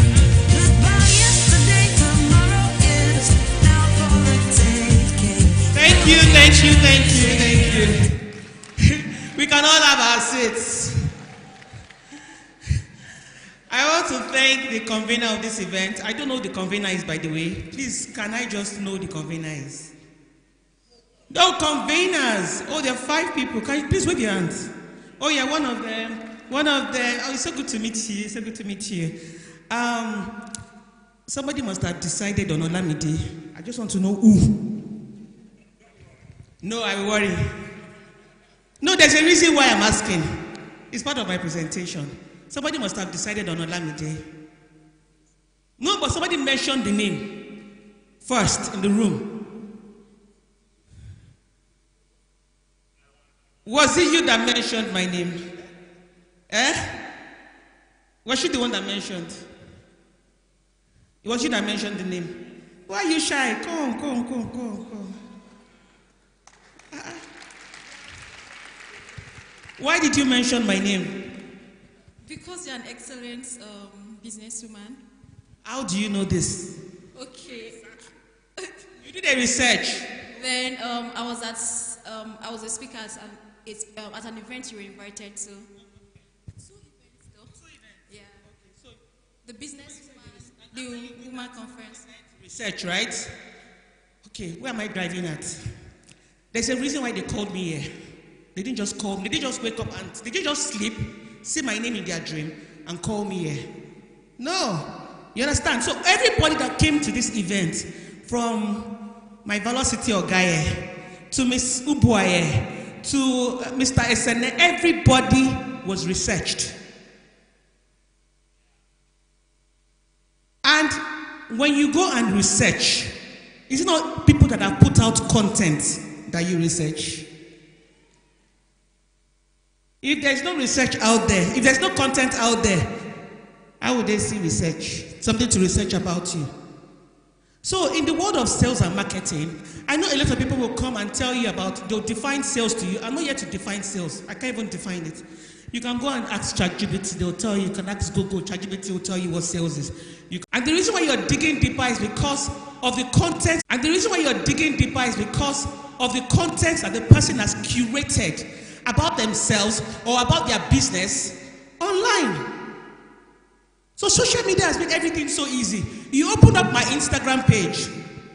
Goodbye yesterday, tomorrow is now for the taking. Thank you. We can all have our seats. I want to thank the convener of this event. I don't know who the convener is, by the way. Please, can I just know the convener is? No, conveners. Oh, there are 5 people. Can you please wave your hands? Oh, yeah, one of them. Oh, it's so good to meet you. So good to meet you. Somebody must have decided on Olamide. I just want to know who. No, I will worry. No, there's a reason why I'm asking. It's part of my presentation. Somebody must have decided on Olamide. No, but somebody mentioned the name first in the room. Was it you that mentioned my name? Was she the one that mentioned? It was you that mentioned the name. Why are you shy? Come. Why did you mention my name? Because you're an excellent businesswoman. How do you know this? Okay. You did a research. Then I was a speaker at an event you were invited to. 2 events though. 2 events. Yeah. Okay. So the businesswoman, the woman conference. Research, right? Okay. Where am I driving at? There's a reason why they called me here. They didn't just call me. They didn't just wake up and they didn't just sleep, see my name in their dream, and call me here. No. You understand? So everybody that came to this event, from my Valor City Ogaye, to Miss Ubuaye, to Mr. Esene, everybody was researched. And when you go and research, it's not people that have put out content that you research. If there's no research out there, if there's no content out there, how would they see research? Something to research about you. So in the world of sales and marketing, I know a lot of people will come and tell you about, they'll define sales to you. I'm not here to define sales. I can't even define it. You can go and ask ChatGPT, they'll tell you. You can ask Google, ChatGPT will tell you what sales is. And the reason why you're digging deeper is because of the content. And the reason why you're digging deeper is because of the content that the person has curated about themselves or about their business online. So social media has made everything so easy. You open up my Instagram page.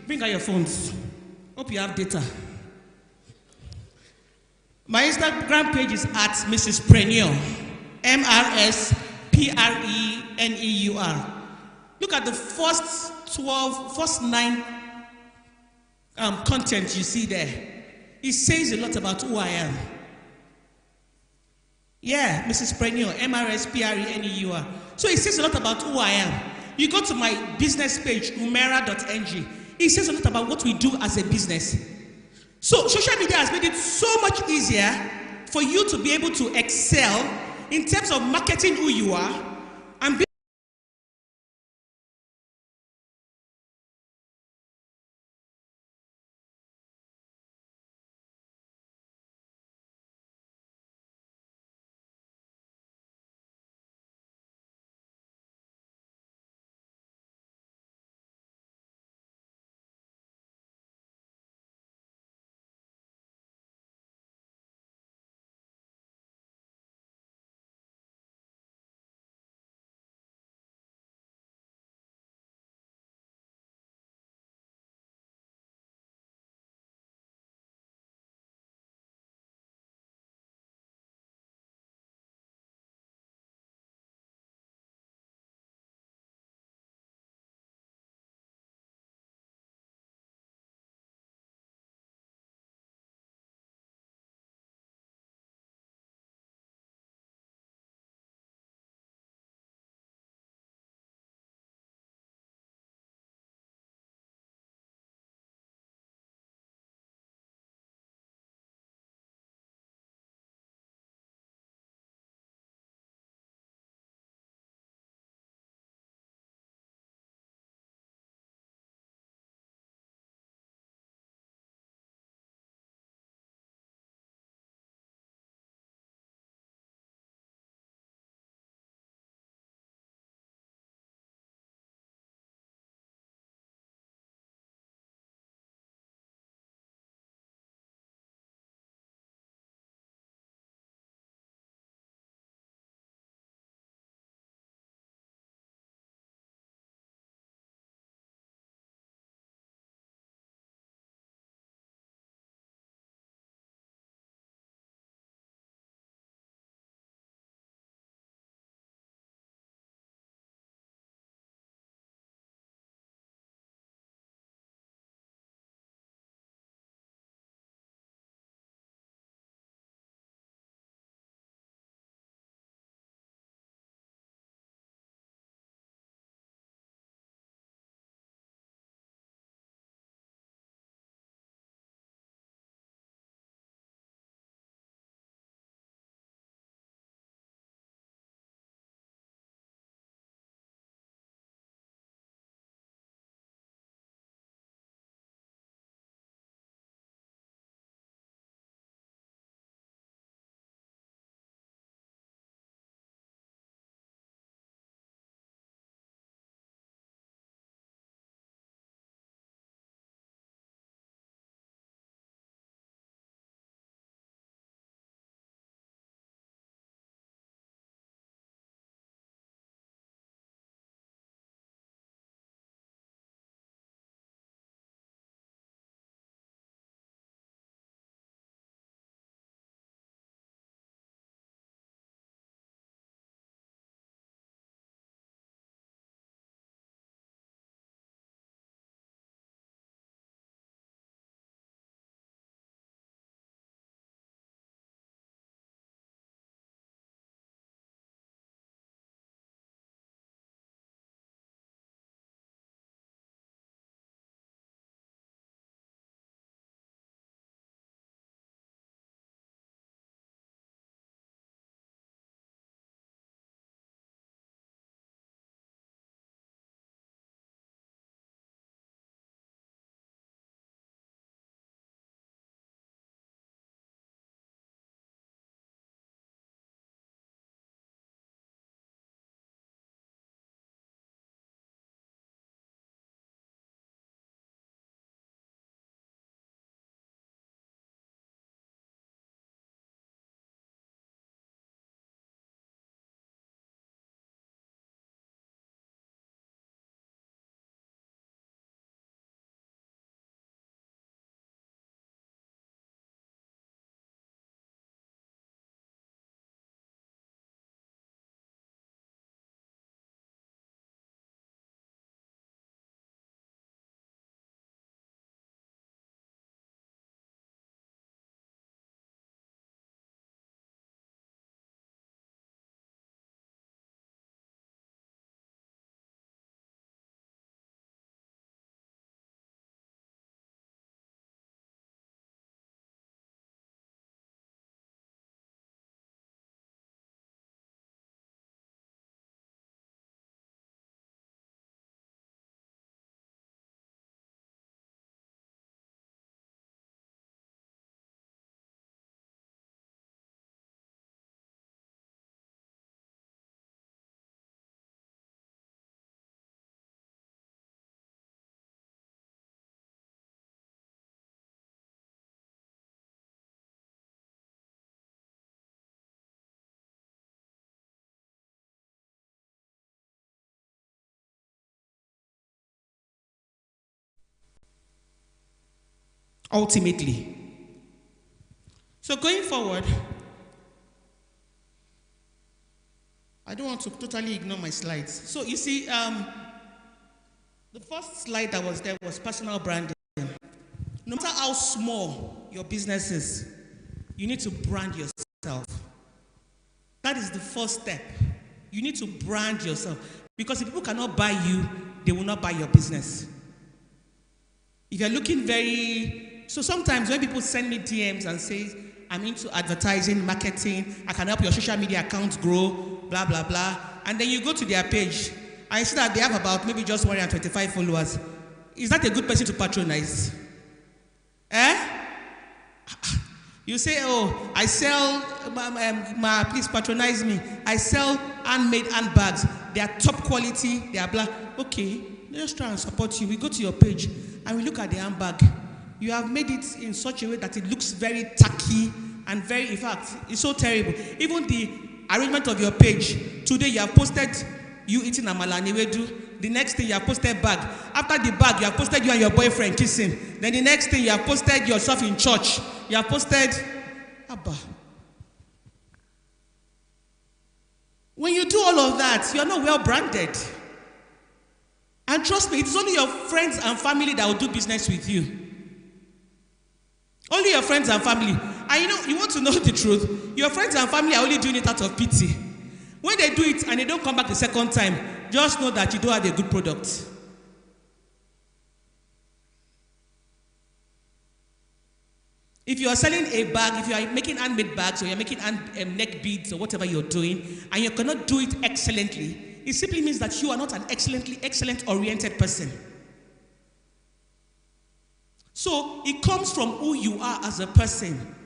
Bring out your phones. Hope you have data. My Instagram page is at Mrs. Preneur, MRSPRENEUR. Look at the first 9 content you see there. It says a lot about who I am. Yeah, Mrs. Preneur, MRSPRENEUR. So it says a lot about who I am. You go to my business page, umera.ng. It says a lot about what we do as a business. So social media has made it so much easier for you to be able to excel in terms of marketing who you are and ultimately. So going forward, I don't want to totally ignore my slides. So you see, the first slide that was there was personal branding. No matter how small your business is, you need to brand yourself. That is the first step. You need to brand yourself. Because if people cannot buy you, they will not buy your business. If you're looking so sometimes when people send me DMs and say, I'm into advertising, marketing, I can help your social media account grow, blah, blah, blah. And then you go to their page, and you see that they have about maybe just 125 followers. Is that a good person to patronize? You say, oh, I sell, please patronize me. I sell handmade handbags. They are top quality, they are blah. Okay, let's try and support you. We go to your page and we look at the handbag. You have made it in such a way that it looks very tacky and in fact, it's so terrible. Even the arrangement of your page. Today you have posted you eating amala and ewedu. The next thing you have posted bag. After the bag, you have posted you and your boyfriend kissing. Then the next thing you have posted yourself in church. You have posted Abba. When you do all of that, you are not well branded. And trust me, it's only your friends and family that will do business with you. Only your friends and family. And you want to know the truth? Your friends and family are only doing it out of pity. When they do it and they don't come back the second time, just know that you don't have a good product. If you are selling a bag, if you are making handmade bags or you're making neck beads or whatever you're doing, and you cannot do it excellently, it simply means that you are not an excellent-oriented person. So it comes from who you are as a person.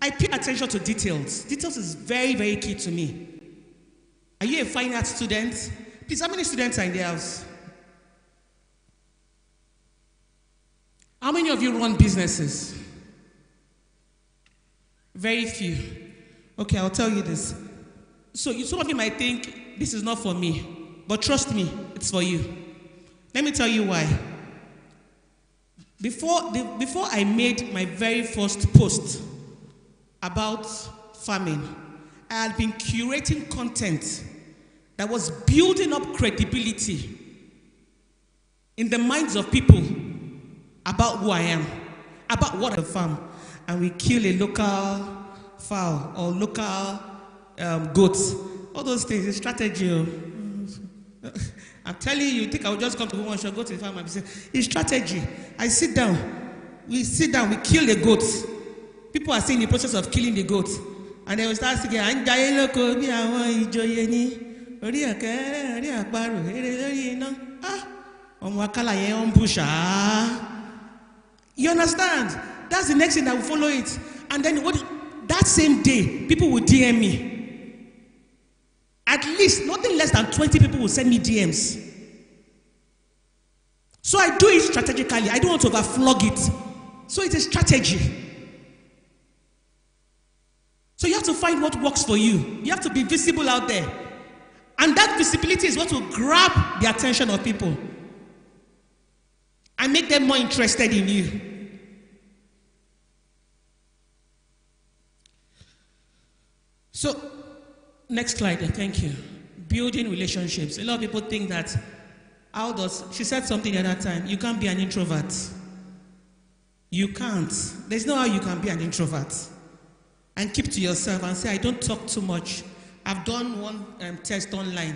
I pay attention to details. Details is very, very key to me. Are you a fine art student? Please, how many students are in the house? How many of you run businesses? Very few. Okay, I'll tell you this. So some of you might think this is not for me, but trust me, it's for you. Let me tell you why. Before I made my very first post about farming, I had been curating content that was building up credibility in the minds of people about who I am, about what I farm. And we kill a local fowl or local goats. All those things, it's strategy. I'm telling you, think I will just come to one shop, go to the farm and say, it's strategy. I sit down, we kill the goats. People are seeing the process of killing the goats. And they will start singing, you understand? That's the next thing that will follow it. And then that same day, people will DM me. At least, nothing less than 20 people will send me DMs. So I do it strategically. I don't want to overflog it. So it's a strategy. So you have to find what works for you. You have to be visible out there. And that visibility is what will grab the attention of people and make them more interested in you. So, next slide, thank you. Building relationships. A lot of people think that, she said something the other time, you can't be an introvert. You can't. There's no how you can be an introvert. And keep to yourself and say, I don't talk too much. I've done one test online,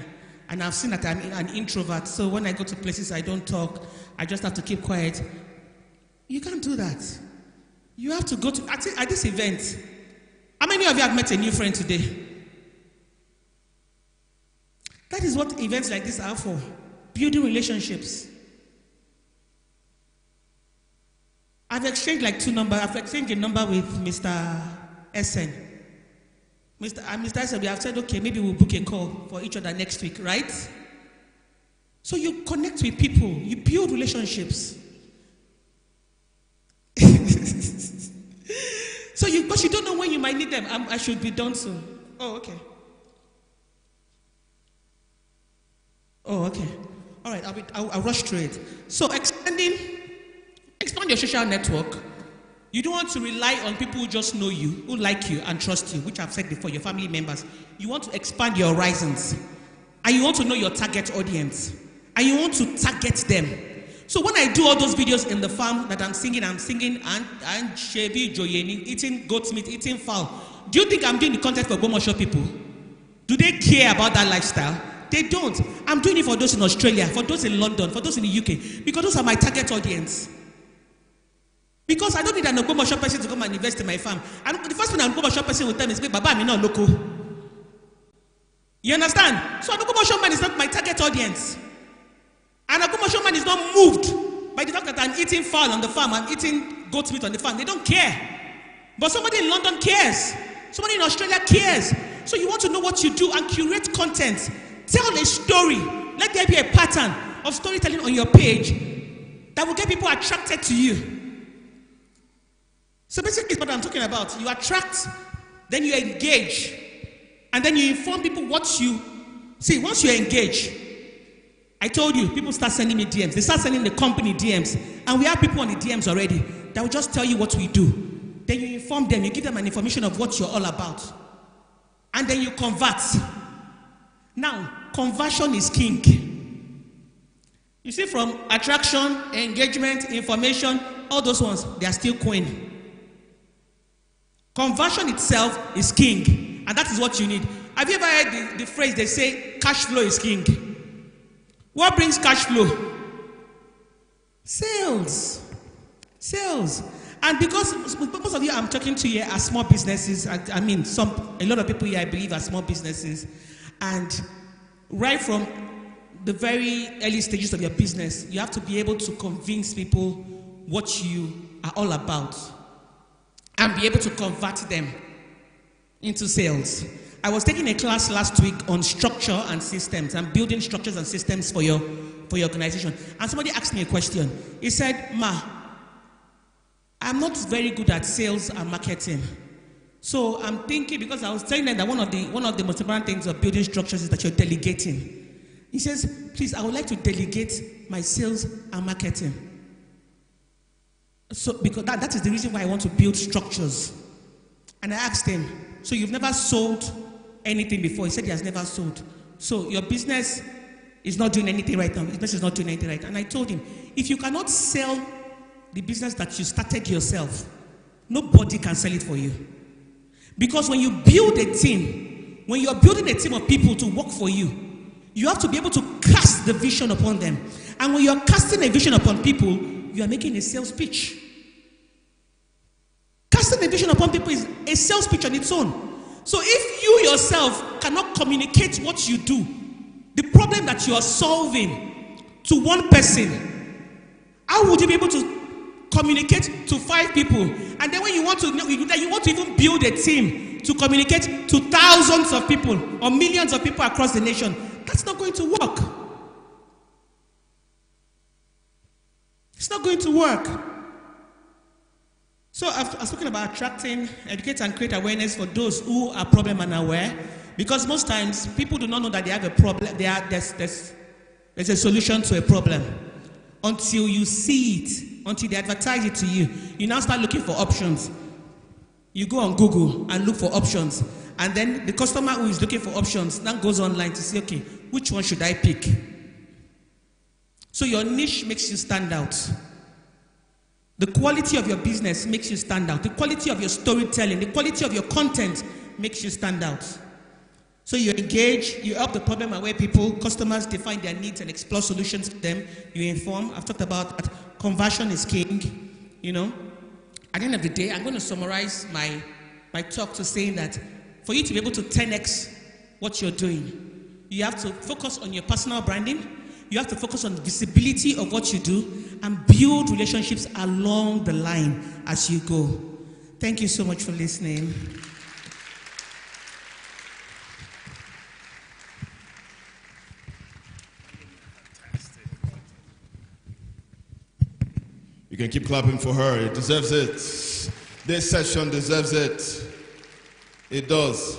and I've seen that I'm an introvert, so when I go to places I don't talk, I just have to keep quiet. You can't do that. You have to go to, at this event, how many of you have met a new friend today? That is what events like this are for. Building relationships. I've exchanged like 2 numbers. I've exchanged a number with Mr. Essen. Mr. Essen, we have said, okay, maybe we'll book a call for each other next week, right? So you connect with people. You build relationships. But you don't know when you might need them. I should be done soon. Oh, okay. Oh, okay. All right, I'll rush through it. So expand your social network. You don't want to rely on people who just know you, who like you and trust you, which I've said before, your family members. You want to expand your horizons. And you want to know your target audience. And you want to target them. So when I do all those videos in the farm that I'm singing and Shebi Joyeni, eating goat's meat, eating fowl. Do you think I'm doing the content for Ogbomoso people? Do they care about that lifestyle? They don't. I'm doing it for those in Australia, for those in London, for those in the UK, because those are my target audience. Because I don't need an Ogbomoso person to come and invest in my farm. And the first thing an Ogbomoso person will tell me is, Baba, I'm not local. You understand? So an Ogbomoso man is not my target audience. And an Ogbomoso man is not moved by the fact that I'm eating fowl on the farm, I'm eating goat's meat on the farm. They don't care. But somebody in London cares. Somebody in Australia cares. So you want to know what you do and curate content. Tell a story. Let there be a pattern of storytelling on your page that will get people attracted to you. So basically, it's what I'm talking about. You attract, then you engage, and then you inform people what you see. Once you engage, I told you, people start sending me DMs. They start sending the company DMs, and we have people on the DMs already that will just tell you what we do. Then you inform them, you give them an information of what you're all about, and then you convert. Now, conversion is king. You see, from attraction, engagement, information, all those ones, they are still queen. Conversion itself is king, and that is what you need. Have you ever heard the phrase they say, cash flow is king? What brings cash flow? Sales. Sales. And because most of you I'm talking to here are small businesses, I mean, a lot of people here I believe are small businesses, and right from the very early stages of your business, you have to be able to convince people what you are all about and be able to convert them into sales. I was taking a class last week on structure and systems and building structures and systems for your organization. And somebody asked me a question. He said, Ma, I'm not very good at sales and marketing. So I'm thinking, because I was telling them that one of the most important things of building structures is that you're delegating. He says, please, I would like to delegate my sales and marketing. So, because that is the reason why I want to build structures. And I asked him, so you've never sold anything before? He said he has never sold. So your business is not doing anything right now. Your business is not doing anything right now. And I told him, if you cannot sell the business that you started yourself, nobody can sell it for you. Because when you build a team, when you're building a team of people to work for you, you have to be able to cast the vision upon them. And when you're casting a vision upon people, you are making a sales pitch. Casting a vision upon people is a sales pitch on its own. So if you yourself cannot communicate what you do, the problem that you are solving to one person, how would you be able to communicate to 5 people? And then when you want to even build a team to communicate to thousands of people or millions of people across the nation, that's not going to work. It's not going to work. So I was talking about attracting, educate and create awareness for those who are problem unaware, because most times people do not know that they have a problem. There's a solution to a problem until you see it, until they advertise it to you. You now start looking for options. You go on Google and look for options, and then the customer who is looking for options now goes online to say, okay, which one should I pick? So your niche makes you stand out. The quality of your business makes you stand out. The quality of your storytelling, the quality of your content makes you stand out. So you engage, you help the problem aware people, customers define their needs and explore solutions for them. You inform. I've talked about that. Conversion is king. You know, at the end of the day, I'm going to summarize my talk to saying that for you to be able to 10x what you're doing, you have to focus on your personal branding. You have to focus on the visibility of what you do and build relationships along the line as you go. Thank you so much for listening. You can keep clapping for her. It deserves it. This session deserves it. It does.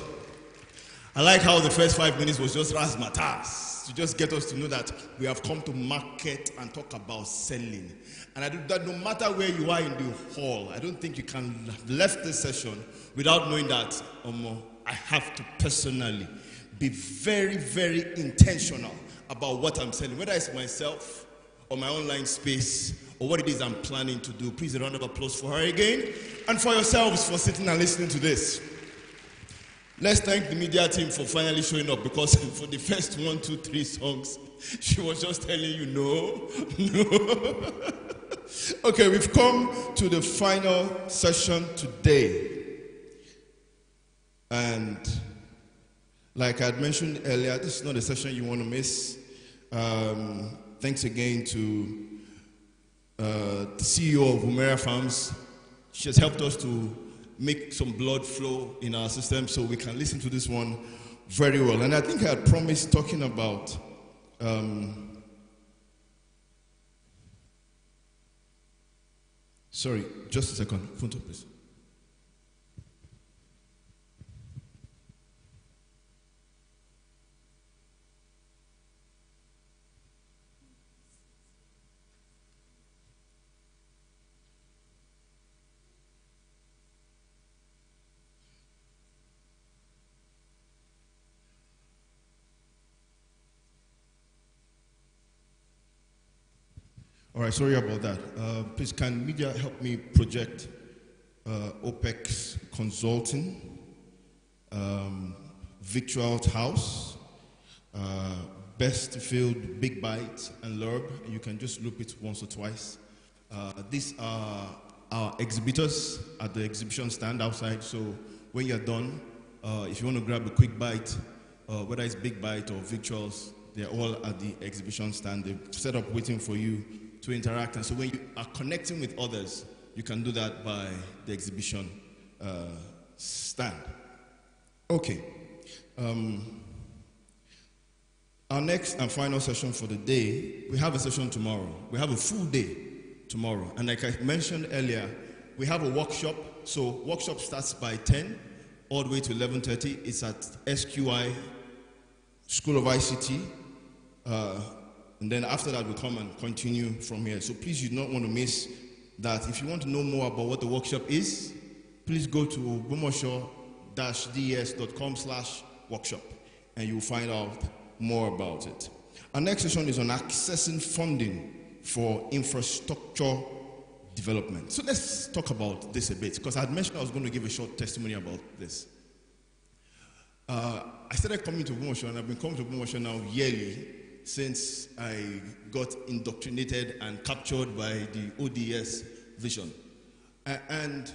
I like how the first 5 minutes was just razzmatazz. to just get us to know that we have come to market and talk about selling. And I do that no matter where you are in the hall, I don't think you can have left this session without knowing that I have to personally be very, very intentional about what I'm selling, whether it's myself or my online space or what it is I'm planning to do. Please, a round of applause for her again and for yourselves for sitting and listening to this. Let's thank the media team for finally showing up, because for the first 1, 2, 3 songs, she was just telling you no. Okay, we've come to the final session today. And like I had mentioned earlier, this is not a session you want to miss. Thanks again to the CEO of Umera Farms. She has helped us to make some blood flow in our system so we can listen to this one very well. And I think I had promised talking about sorry, just a second. Phone to please. All right, sorry about that. Please, can media help me project OPEX Consulting, Victual House, Best Field, Big Bite, and Lurb. You can just loop it once or twice. These are our exhibitors at the exhibition stand outside. So when you're done, if you want to grab a quick bite, whether it's Big Bite or Victuals, they're all at the exhibition stand. They're set up waiting for you to interact. And so when you are connecting with others, you can do that by the exhibition stand. Okay. Our next and final session for the day, we have a session tomorrow. We have a full day tomorrow. And like I mentioned earlier, we have a workshop. So workshop starts by 10 all the way to 11:30. It's at SQI, School of ICT. And then after that, we come and continue from here. So please, you do not want to miss that. If you want to know more about what the workshop is, please go to ogbomoso-des.com/workshop and you'll find out more about it. Our next session is on accessing funding for infrastructure development. So let's talk about this a bit, because I had mentioned I was going to give a short testimony about this. I started coming to Ogbomoso, and I've been coming to Ogbomoso now yearly since I got indoctrinated and captured by the ODS vision. And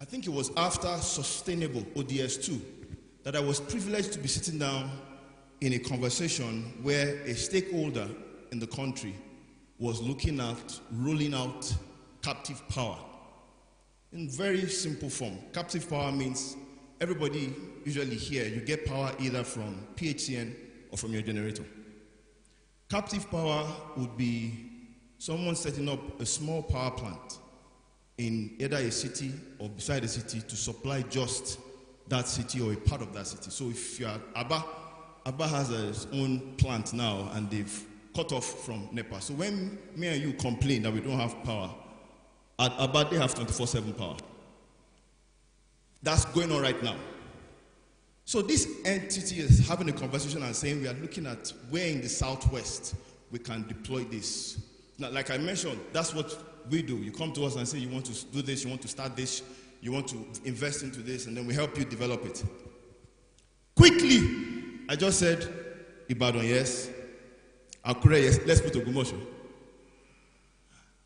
I think it was after Sustainable ODS 2 that I was privileged to be sitting down in a conversation where a stakeholder in the country was looking at rolling out captive power. In very simple form, captive power means everybody usually here, you get power either from PHCN or from your generator. Captive power would be someone setting up a small power plant in either a city or beside a city to supply just that city or a part of that city. So if you're Abba has his own plant now and they've cut off from NEPA. So when me and you complain that we don't have power, at Abba they have 24/7 power. That's going on right now. So this entity is having a conversation and saying we are looking at where in the southwest we can deploy this. Now, like I mentioned, that's what we do. You come to us and say you want to do this, you want to start this, you want to invest into this, and then we help you develop it. Quickly, I just said, Ibadan, yes. Akure, yes. Let's put Ogbomoso.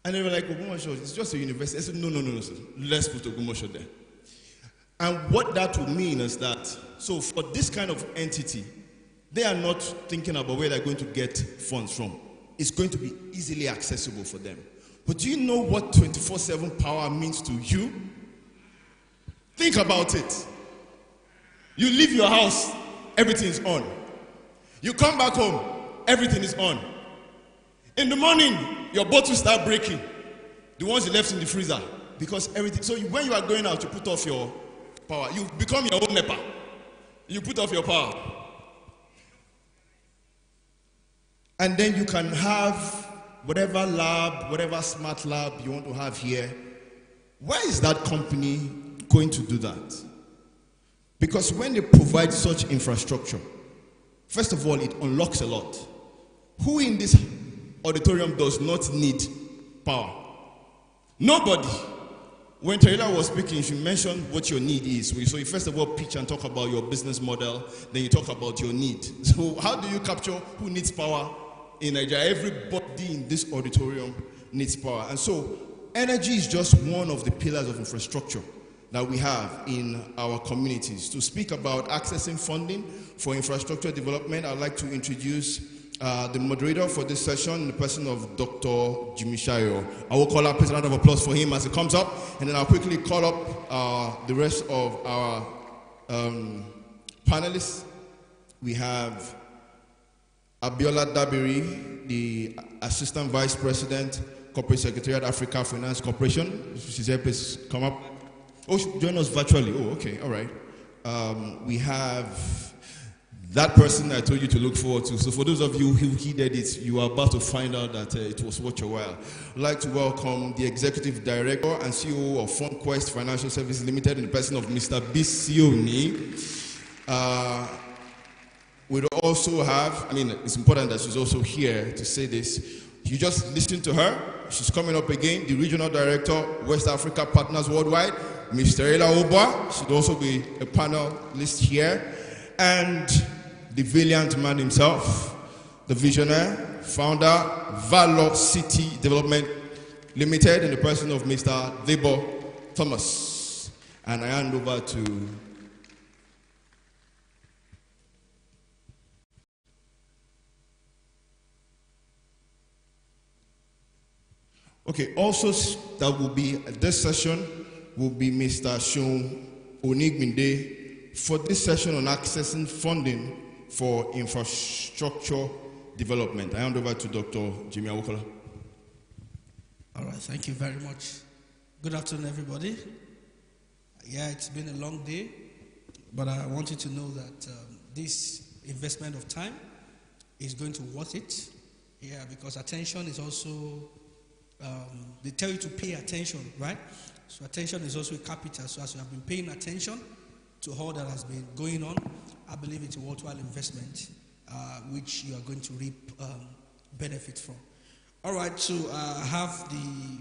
And they were like, Ogbomoso, it's just a university. I said, no, sir. Let's put Ogbomoso there. And what that would mean is that, so for this kind of entity, they are not thinking about where they're going to get funds from. It's going to be easily accessible for them. But do you know what 24/7 power means to you? Think about it. You leave your house, everything is on. You come back home, everything is on. In the morning, your bottles start breaking. The ones you left in the freezer. Because everything, so when you are going out, you put off your power. You become your own NEPA. You put off your power. And then you can have whatever lab, whatever smart lab you want to have here. Where is that company going to do that? Because when they provide such infrastructure, first of all, it unlocks a lot. Who in this auditorium does not need power? Nobody. When Taylor was speaking, she mentioned what your need is. So you first of all pitch and talk about your business model, then you talk about your need. So how do you capture who needs power in Nigeria? Everybody in this auditorium needs power. And so energy is just one of the pillars of infrastructure that we have in our communities. To speak about accessing funding for infrastructure development, I'd like to introduce the moderator for this session, in the person of Dr. Jimmy Shayo. I will call up, please, a round of applause for him as he comes up, and then I'll quickly call up the rest of our panelists. We have Abiola Dabiri, the Assistant Vice President, Corporate Secretariat, Africa Finance Corporation. She's here, please come up. Oh, join us virtually. Oh, okay, all right. We have that person I told you to look forward to. So for those of you who heeded it, you are about to find out that it was worth your while. I'd like to welcome the Executive Director and CEO of FundQuest Financial Services Limited in the person of Mr. Bisioni. We'd also have, it's important that she's also here to say this. You just listen to her. She's coming up again, the Regional Director, West Africa Partners Worldwide, Mr. Ela Oba. Should also be a panelist here. And the valiant man himself, the visionary, founder, Valor City Development Limited, in the person of Mr. Debo Thomas. And I hand over to okay, also that will be at this session will be Mr. Seun Onigbinde for this session on accessing funding for infrastructure development. I hand over to Dr. Jimmy Awokola. All right, thank you very much. Good afternoon, everybody. Yeah, it's been a long day, but I want you to know that this investment of time is going to worth it. Yeah, because attention is also, they tell you to pay attention, right? So attention is also a capital. So as you have been paying attention to all that has been going on, I believe it's a worthwhile investment, which you are going to reap benefit from. All right, so I have the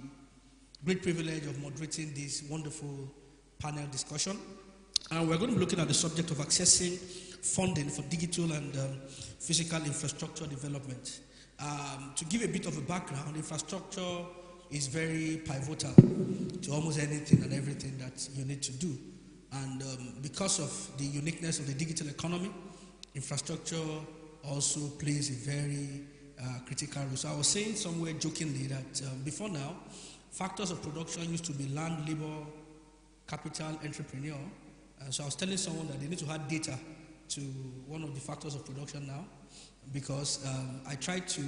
great privilege of moderating this wonderful panel discussion. And we're going to be looking at the subject of accessing funding for digital and physical infrastructure development. To give a bit of a background, infrastructure is very pivotal to almost anything and everything that you need to do. And because of the uniqueness of the digital economy, infrastructure also plays a very critical role. So I was saying somewhere jokingly that before now, factors of production used to be land, labor, capital, entrepreneur. So I was telling someone that they need to add data to one of the factors of production now, because I tried to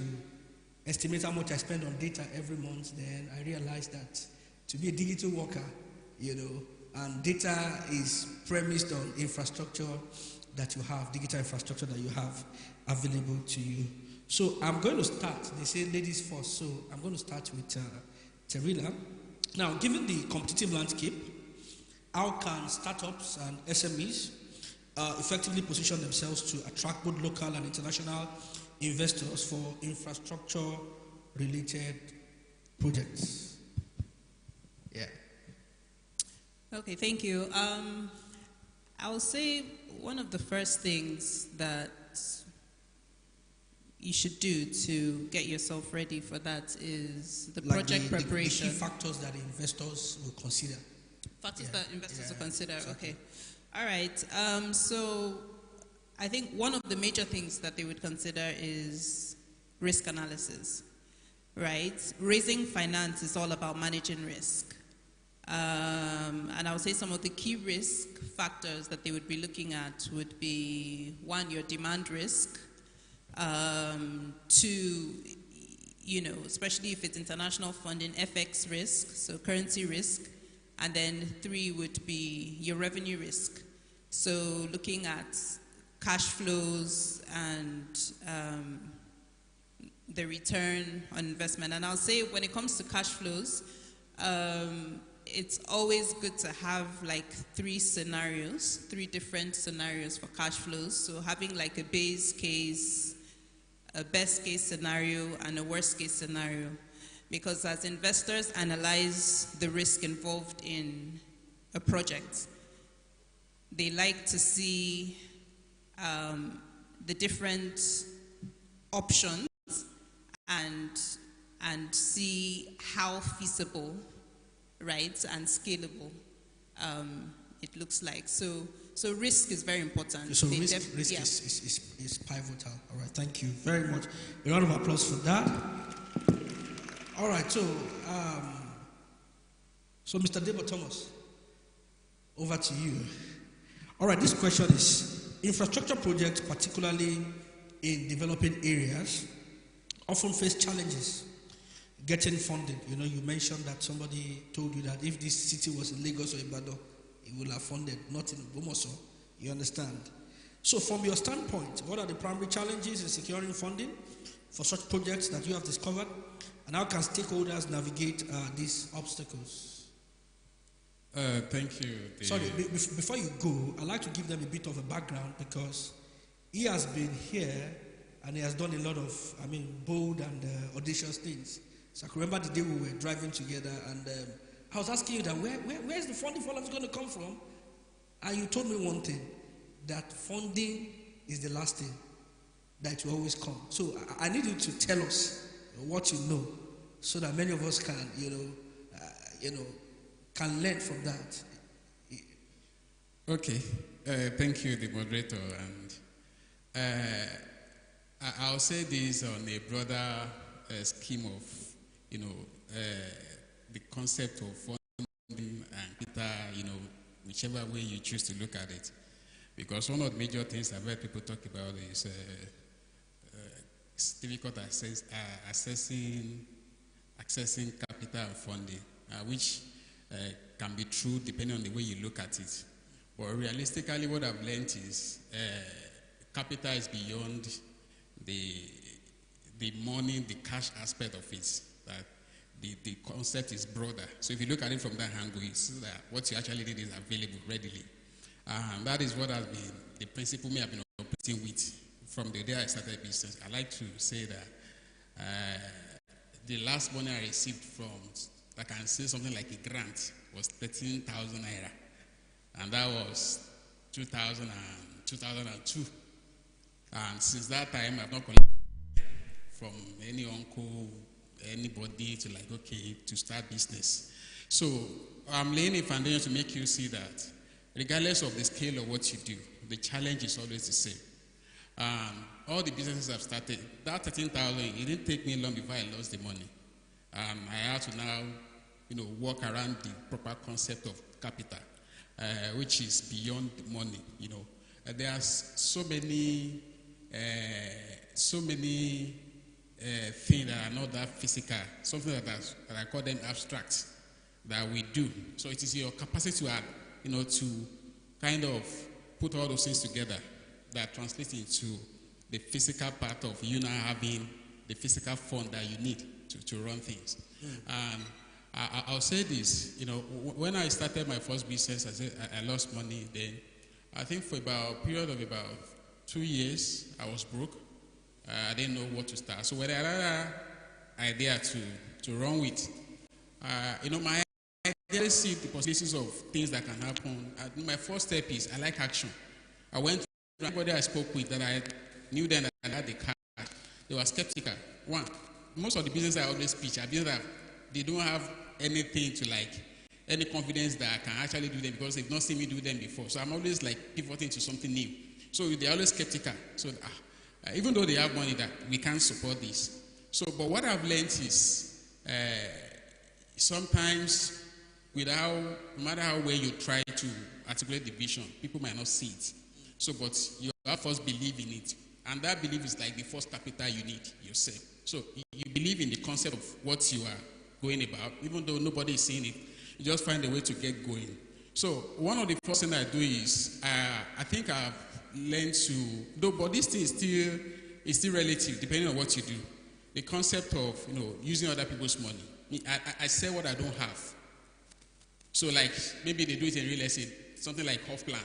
estimate how much I spend on data every month. Then I realized that to be a digital worker, and data is premised on infrastructure that you have, digital infrastructure that you have available to you. So I'm going to start, they say ladies first, so I'm going to start with Terila. Now, given the competitive landscape, how can startups and SMEs effectively position themselves to attract both local and international investors for infrastructure-related projects? Yeah. Okay, thank you. I will say one of the first things that you should do to get yourself ready for that is the project preparation. The key factors that investors will consider. Factors that investors will consider, exactly. Okay. All right, so I think one of the major things that they would consider is risk analysis, right? Raising finance is all about managing risk. And I would say some of the key risk factors that they would be looking at would be, one, your demand risk, two, especially if it's international funding, FX risk, so currency risk, and then three would be your revenue risk. So looking at cash flows and the return on investment. And I'll say when it comes to cash flows, it's always good to have like three different scenarios for cash flows. So having like a base case, a best case scenario, and a worst case scenario. Because as investors analyze the risk involved in a project, they like to see the different options and see how feasible, right, and scalable it looks like. So risk is very important. So risk is pivotal. All right, thank you very much. A round of applause for that. All right, so Mr. Debo Thomas, over to you. All right, this question is, infrastructure projects, particularly in developing areas, often face challenges getting funded. You know, you mentioned that somebody told you that if this city was in Lagos or Ibadan, it would have funded, not in Ogbomoso. You understand? So from your standpoint, what are the primary challenges in securing funding for such projects that you have discovered? And how can stakeholders navigate these obstacles? Thank you. Sorry, before you go, I'd like to give them a bit of a background because he has been here and he has done a lot of, bold and audacious things. So I can remember the day we were driving together and I was asking you that where's the funding for all of it's going to come from? And you told me one thing, that funding is the last thing, that will always come. So I need you to tell us what you know, so that many of us can, can learn from that. Okay, thank you, the moderator, and I'll say this on a broader scheme of, the concept of funding and whichever way you choose to look at it, because one of the major things I've heard people talk about is. It's difficult accessing capital and funding, which can be true depending on the way you look at it. But realistically, what I've learned is capital is beyond the money, the cash aspect of it. That the concept is broader. So if you look at it from that angle, it's that what you actually need is available readily. That is what has been the principle me have been operating with. From the day I started business, I like to say that the last money I received from, I can say something like a grant, was 13,000 naira. And that was 2002. And since that time, I've not collected from any uncle, anybody to to start business. So I'm laying a foundation to make you see that regardless of the scale of what you do, the challenge is always the same. All the businesses I've started, that 13,000, it didn't take me long before I lost the money. I had to now, work around the proper concept of capital, which is beyond money. There's so many things that are not that physical, something that I call them abstract, that we do. So it is your capacity to to kind of put all those things together that translates into the physical part of you now having the physical fund that you need to run things. I'll say this, when I started my first business, I said I lost money then. I think for about a period of about 2 years, I was broke. I didn't know what to start. So when I had an idea to run with, my idea see the possibilities of things that can happen. My first step is I like action. I went to everybody I spoke with that I knew then that I had the cash. They were skeptical. One, most of the business I always pitch, I believe that they don't have anything to any confidence that I can actually do them because they've not seen me do them before. So I'm always pivoting to something new. So they're always skeptical. So even though they have money that we can't support this. So, but what I've learned is sometimes no matter how well you try to articulate the vision, people might not see it. So, but you have to first believe in it. And that belief is like the first capital you need yourself. So you believe in the concept of what you are going about, even though nobody is seeing it. You just find a way to get going. So one of the first things I do is, I think I've learned to, but this thing is still relative, depending on what you do. the concept of, using other people's money. I sell what I don't have. So like, maybe they do it in real estate, something like off plan.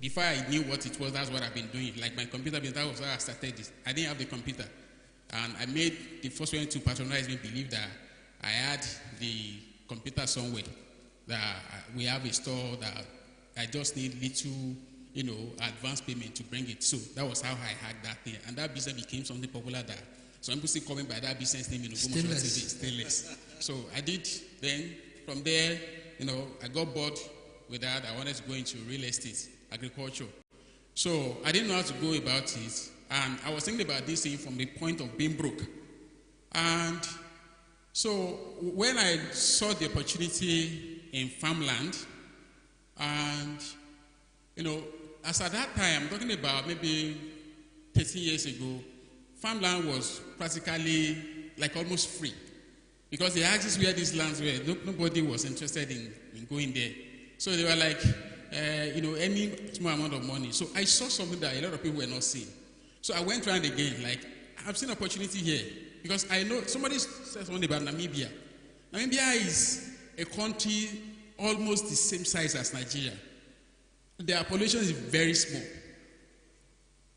Before I knew what it was, that's what I've been doing. Like my computer business, that was how I started this. I didn't have the computer. And I made the first one to patronize me believe that I had the computer somewhere, that we have a store, that I just need little, advance payment to bring it. So that was how I had that thing. And that business became something popular that some people still coming by that business name in Ogbomoso Stainless. So I did, then from there, I got bored with that. I wanted to go into real estate, agriculture. So I didn't know how to go about it. And I was thinking about this thing from the point of being broke. And so when I saw the opportunity in farmland, and, as at that time, I'm talking about maybe 13 years ago, farmland was practically like almost free. Because the axis where these lands were, nobody was interested in going there. So they were like, any small amount of money. So I saw something that a lot of people were not seeing. So I went around again, like, I've seen opportunity here. Because I know, somebody said something about Namibia. Namibia is a country almost the same size as Nigeria. Their population is very small.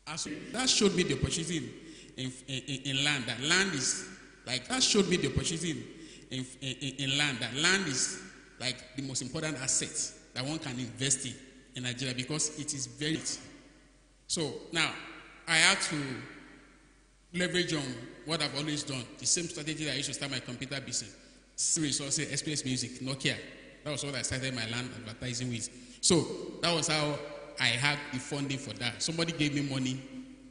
And so that showed me the opportunity in land. That land is, like, that showed me the opportunity in land. That land is, like, the most important asset that one can invest in Nigeria because it is very. So now, I had to leverage on what I've always done. The same strategy that I used to start my computer business. Resources, SPS Music, Nokia. That was what I started my land advertising with. So that was how I had the funding for that. Somebody gave me money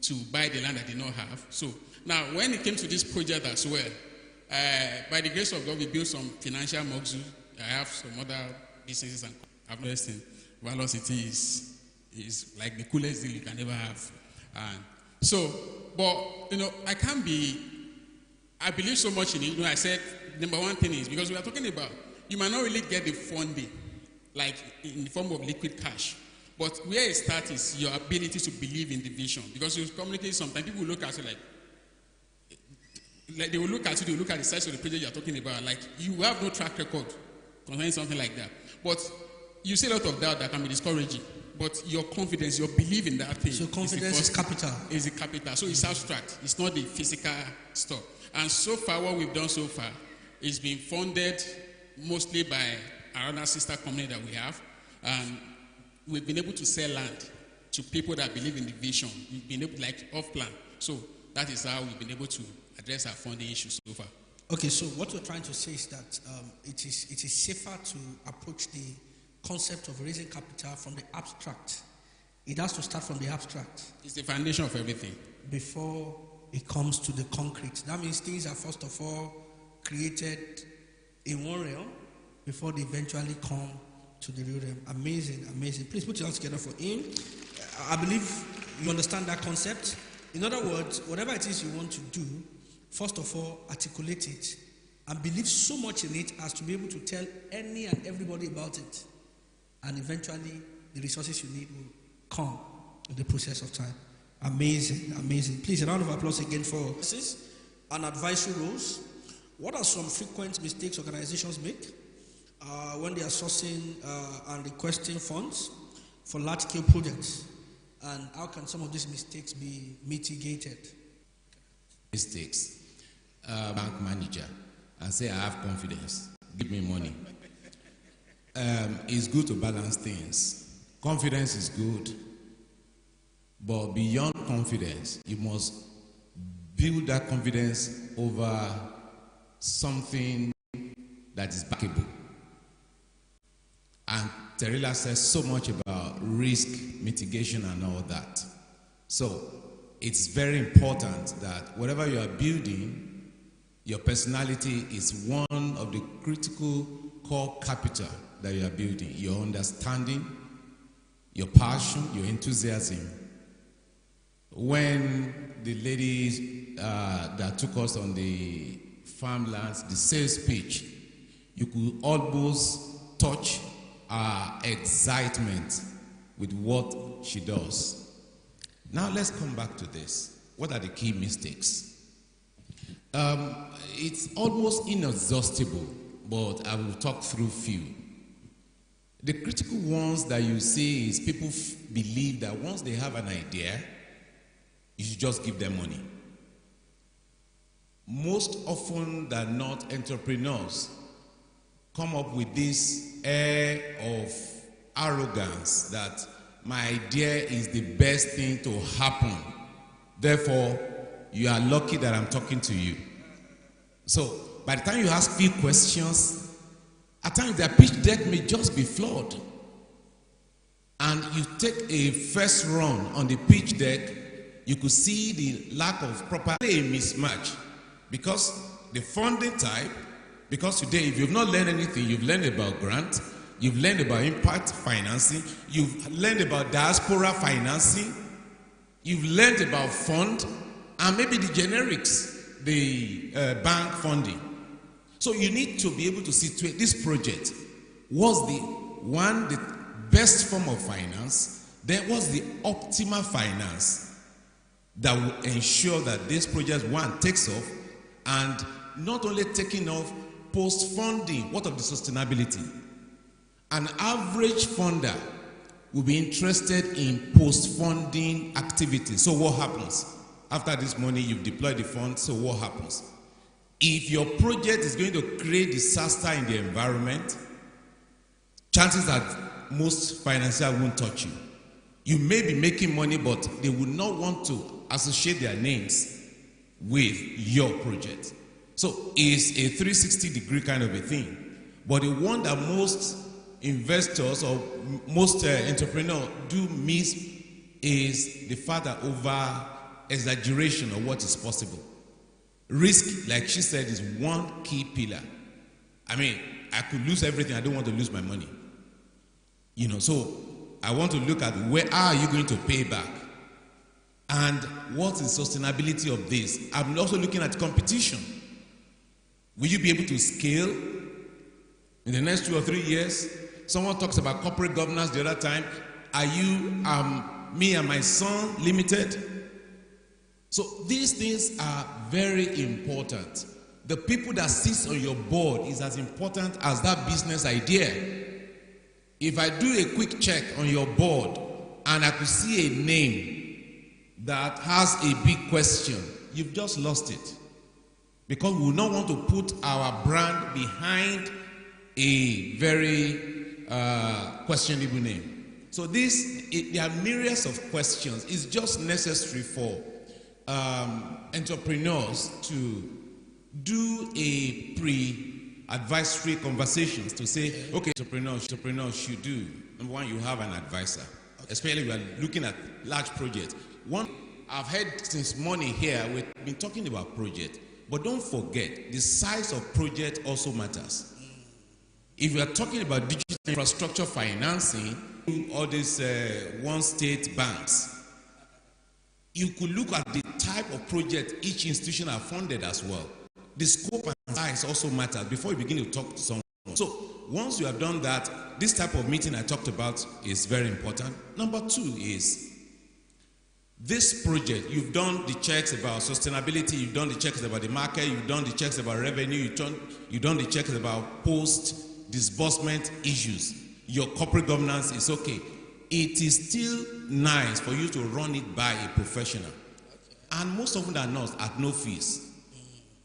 to buy the land I did not have. So now when it came to this project as well, by the grace of God, we built some financial mugs. I have some other businesses and I've noticed in Valor City is like the coolest deal you can ever have. And so, but I believe so much in it. I said, number one thing is, because we are talking about, you might not really get the funding, like in the form of liquid cash. But where it starts is your ability to believe in the vision. Because you communicate sometimes, people will look at you like they will look at you, they will look at the size of the project you are talking about. Like, you have no track record concerning something like that. But you see a lot of doubt that can be discouraging. But your confidence, your belief in that thing. So confidence is capital. Is the capital. So it's abstract. It's not the physical stuff. And so far, what we've done so far is being funded mostly by another sister company that we have. And we've been able to sell land to people that believe in the vision. We've been able, like, off plan. So that is how we've been able to address our funding issues so far. Okay, so what you're trying to say is that it is safer to approach the concept of raising capital from the abstract. It has to start from the abstract. It's the foundation of everything. Before it comes to the concrete. That means things are first of all created in one realm before they eventually come to the real realm. Amazing, amazing. Please put your hands together for him. I believe you understand that concept. In other words, whatever it is you want to do, first of all, articulate it and believe so much in it as to be able to tell any and everybody about it. And eventually, the resources you need will come in the process of time. Amazing, amazing. Please, a round of applause again for this and advisory roles. What are some frequent mistakes organizations make when they are sourcing and requesting funds for large-scale projects? And how can some of these mistakes be mitigated? Mistakes. Bank manager, and say, I have confidence. Give me money. It's good to balance things. Confidence is good, but beyond confidence, you must build that confidence over something that is backable. And Terila says so much about risk mitigation and all that. So it's very important that whatever you are building, your personality is one of the critical core capital that you are building. Your understanding, your passion, your enthusiasm. When the ladies that took us on the farmlands, the sales pitch, you could almost touch our excitement with what she does. Now let's come back to this. What are the key mistakes? It's almost inexhaustible, but I will talk through few. The critical ones that you see is people believe that once they have an idea, you should just give them money. Most often than not, entrepreneurs come up with this air of arrogance that my idea is the best thing to happen. Therefore, you are lucky that I'm talking to you. So, by the time you ask few questions, at times their pitch deck may just be flawed. And you take a first run on the pitch deck, you could see the lack of proper mismatch. Because the funding type, because today if you've not learned anything, you've learned about grant, you've learned about impact financing, you've learned about diaspora financing, you've learned about fund, and maybe the generics, the bank funding. So you need to be able to situate this project. Was the best form of finance? Then was the optimal finance that will ensure that this project, one, takes off, and not only taking off, post-funding, what of the sustainability? An average funder will be interested in post-funding activities. So what happens? After this money, you've deployed the fund, so what happens? If your project is going to create disaster in the environment, chances are most financiers won't touch you. You may be making money, but they will not want to associate their names with your project. So it's a 360-degree kind of a thing. But the one that most investors or most entrepreneurs do miss is the fact that over exaggeration of what is possible. Risk, like she said, is one key pillar. I mean, I could lose everything. I don't want to lose my money. You know, so I want to look at where are you going to pay back? And what is sustainability of this? I'm also looking at competition. Will you be able to scale in the next 2 or 3 years? Someone talks about corporate governance the other time. Are you, me and my son, limited? So these things are very important. The people that sits on your board is as important as that business idea. If I do a quick check on your board and I could see a name that has a big question, you've just lost it. Because we will not want to put our brand behind a very questionable name. So there are myriads of questions. It's just necessary for entrepreneurs to do a pre-advisory conversations to say, okay, entrepreneurs should do. Number one, you have an advisor. Okay. Especially we are looking at large projects. One, I've heard since morning here, we've been talking about projects, but don't forget, the size of project also matters. If we are talking about digital infrastructure financing, all these one state banks, you could look at the type of project each institution are funded as well. The scope and size also matters before you begin to talk to someone. So once you have done that, this type of meeting I talked about is very important. Number two is this project, you've done the checks about sustainability, you've done the checks about the market, you've done the checks about revenue, you've done the checks about post-disbursement issues. Your corporate governance is okay. It is still nice for you to run it by a professional. And most often than not, at no fees.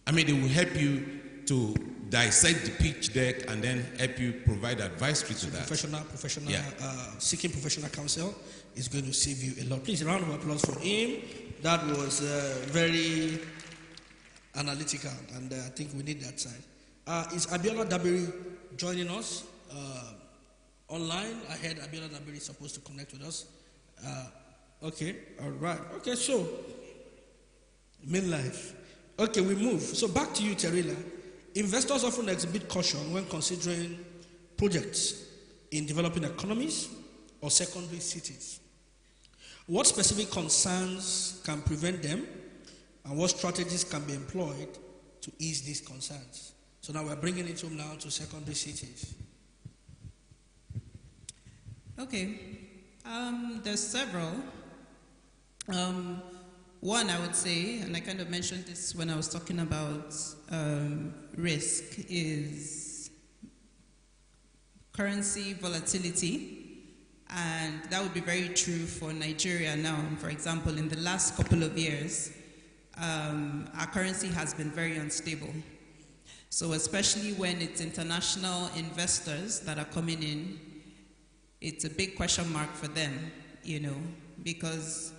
I mean, they will help you to dissect the pitch deck and then help you provide advisory to that. Seeking professional counsel is going to save you a lot. Please, a round of applause for him. That was very analytical, and I think we need that side. Is Abiola Dabiri joining us online? I heard Abiola Dabiri is supposed to connect with us. Okay, all right. Okay, so main life. Okay, we move. So back to you, Terila. Investors often exhibit caution when considering projects in developing economies or secondary cities. What specific concerns can prevent them, and what strategies can be employed to ease these concerns? So now we're bringing it home now to secondary cities. Okay, there's several. One, I would say, and I kind of mentioned this when I was talking about risk, is currency volatility. And that would be very true for Nigeria now. For example, in the last couple of years, our currency has been very unstable. So especially when it's international investors that are coming in, it's a big question mark for them, because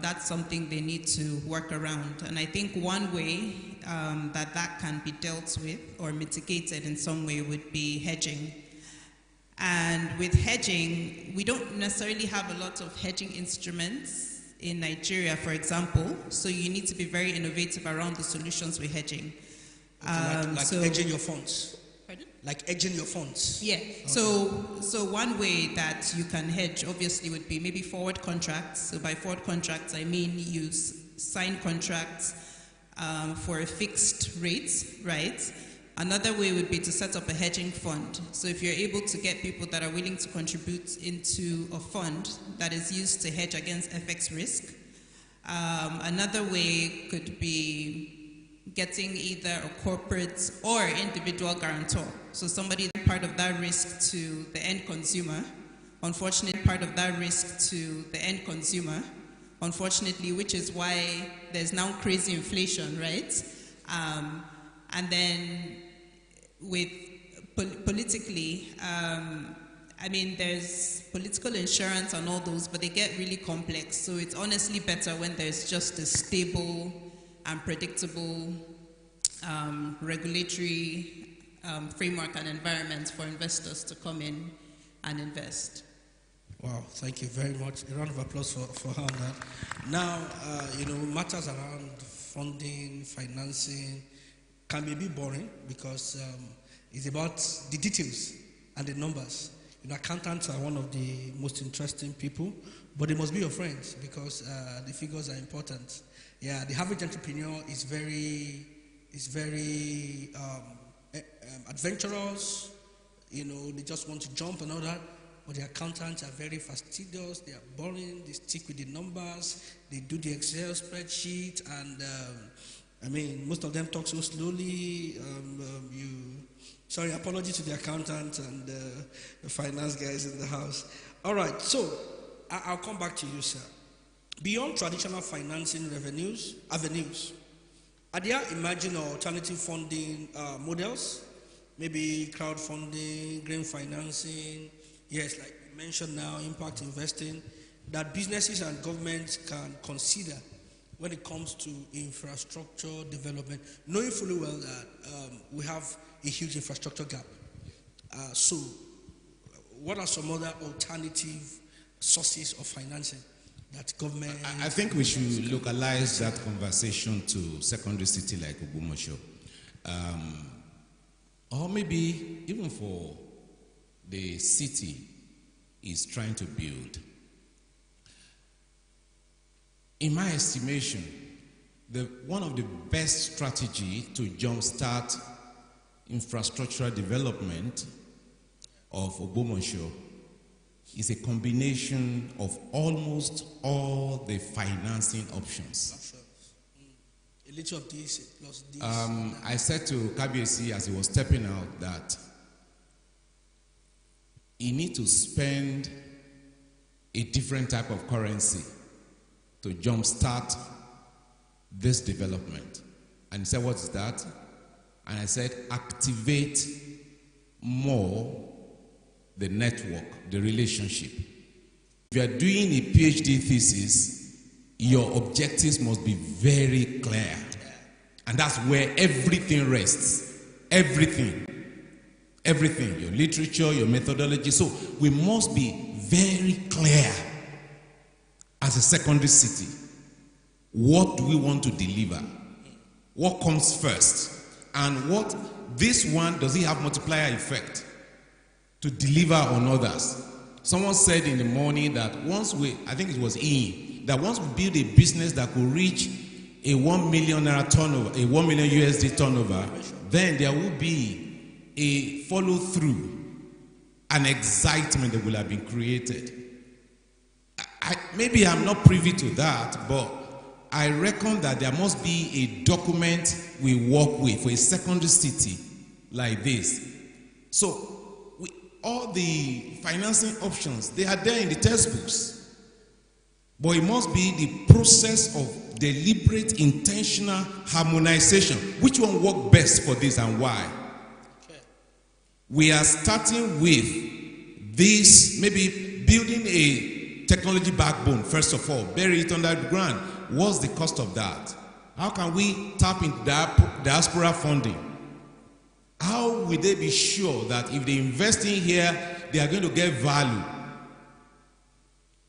that's something they need to work around. And I think one way that can be dealt with or mitigated in some way would be hedging. And with hedging, we don't necessarily have a lot of hedging instruments in Nigeria, for example, so you need to be very innovative around the solutions with hedging. Like hedging your funds? Pardon? Like hedging your funds? Yeah. Okay. So one way that you can hedge, obviously, would be maybe forward contracts. So by forward contracts, I mean you sign contracts for a fixed rate, right? Another way would be to set up a hedging fund. So if you're able to get people that are willing to contribute into a fund that is used to hedge against FX risk. Another way could be getting either a corporate or individual guarantor. So somebody part of that risk to the end consumer. Unfortunately, part of that risk to the end consumer. Unfortunately, which is why there's now crazy inflation, right? And then with politically, I mean, there's political insurance and all those, but they get really complex. So it's honestly better when there's just a stable and predictable regulatory framework and environment for investors to come in and invest. Wow, thank you very much. A round of applause for her on that. Now, matters around funding, financing can be a bit boring because it's about the details and the numbers. Accountants are one of the most interesting people, but they must be your friends because the figures are important. Yeah, the average entrepreneur is very adventurous. They just want to jump and all that. But the accountants are very fastidious. They are boring. They stick with the numbers. They do the Excel spreadsheet, and most of them talk so slowly. Sorry, apology to the accountant and the finance guys in the house. All right, so I'll come back to you, sir. Beyond traditional financing avenues, are there emerging or alternative funding models? Maybe crowdfunding, green financing, yes, like you mentioned now, impact investing, that businesses and governments can consider when it comes to infrastructure development, knowing fully well that we have a huge infrastructure gap. So what are some other alternative sources of financing that government... I think we should localize that conversation to secondary city like Ogbomoso. Or maybe even for the city is trying to build. In my estimation, one of the best strategy to jumpstart infrastructural development of Ogbomoso is a combination of almost all the financing options. A little of this plus this. I said to Kabiyesi as he was stepping out that he need to spend a different type of currency to jumpstart this development. And he said, what is that? And I said, activate more the network, the relationship. If you are doing a PhD thesis, your objectives must be very clear. And that's where everything rests. Everything. Everything. Your literature, your methodology. So we must be very clear as a secondary city. What do we want to deliver? What comes first? And what this one, does it have multiplier effect to deliver on others? Someone said in the morning that I think it was Ian, that once we build a business that could reach a 1 million turnover, a 1 million USD turnover, then there will be a follow through, an excitement that will have been created. Maybe I'm not privy to that, but I reckon that there must be a document we work with for a secondary city like this. So all the financing options, they are there in the textbooks. But it must be the process of deliberate, intentional harmonization. Which one works best for this and why? Okay. We are starting with this, maybe building a technology backbone, first of all, bury it under the ground. What's the cost of that? How can we tap into diaspora funding? How will they be sure that if they invest in here, they are going to get value?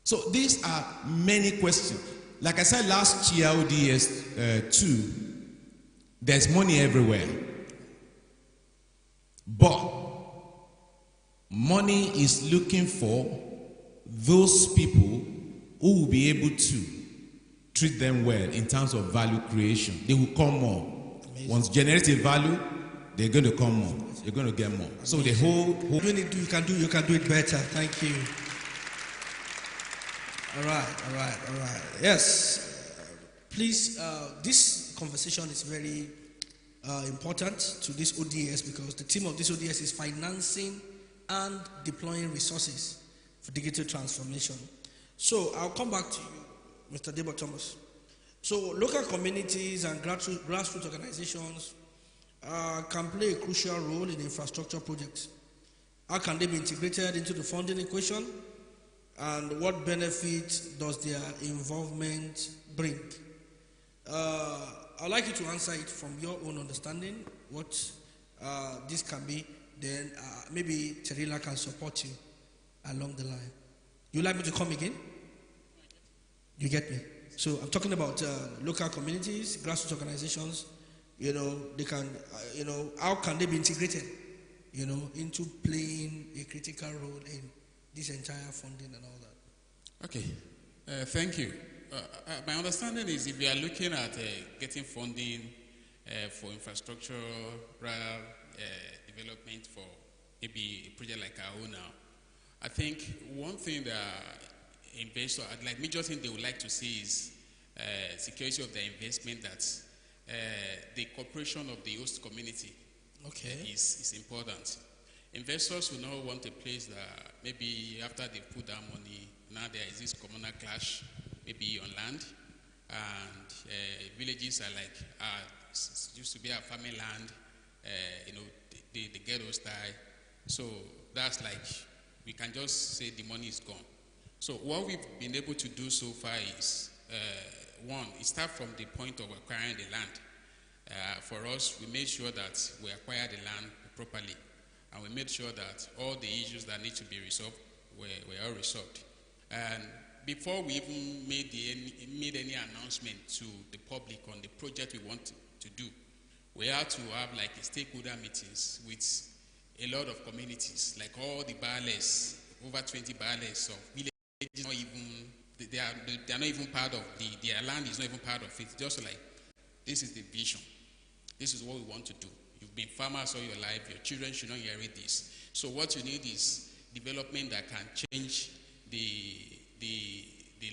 So these are many questions. Like I said last year, ODS 2, there's money everywhere. But money is looking for those people who will be able to treat them well in terms of value creation. They will come more. Amazing. Once generated value, they're going to come more. You're going to get more. Amazing. So the whole you can do it better. Thank you. All right. Yes. Please, this conversation is very important to this ODS because the theme of this ODS is financing and deploying resources for digital transformation. So I'll come back to you, Mr. Debo Thomas. So local communities and grassroots organizations can play a crucial role in infrastructure projects. How can they be integrated into the funding equation? And what benefit does their involvement bring? I'd like you to answer it from your own understanding, what this can be. Then maybe Terila can support you along the line. You like me to come again? You get me? So I'm talking about local communities, grassroots organizations. They can, how can they be integrated, into playing a critical role in this entire funding and all that? Okay, thank you. My understanding is if we are looking at getting funding for infrastructure, development for maybe a project like our own now, I think one thing that investors, like major thing they would like to see is security of their investment, that the cooperation of the host community is important. Investors will not want a place that maybe after they put that money, now there is this communal clash, maybe on land, and villages are like, used to be a farming land, they get hostile. So that's like, we can just say the money is gone. So what we've been able to do so far is, one, it starts from the point of acquiring the land. For us, we made sure that we acquire the land properly, and we made sure that all the issues that need to be resolved were all resolved. And before we even made any announcement to the public on the project we want to do, we had to have like a stakeholder meetings with a lot of communities, like all the barless, over 20 barless of villages, not even, they are not even part of their land is not even part of it. Just like, this is the vision. This is what we want to do. You've been farmers all your life. Your children should not inherit this. So what you need is development that can change the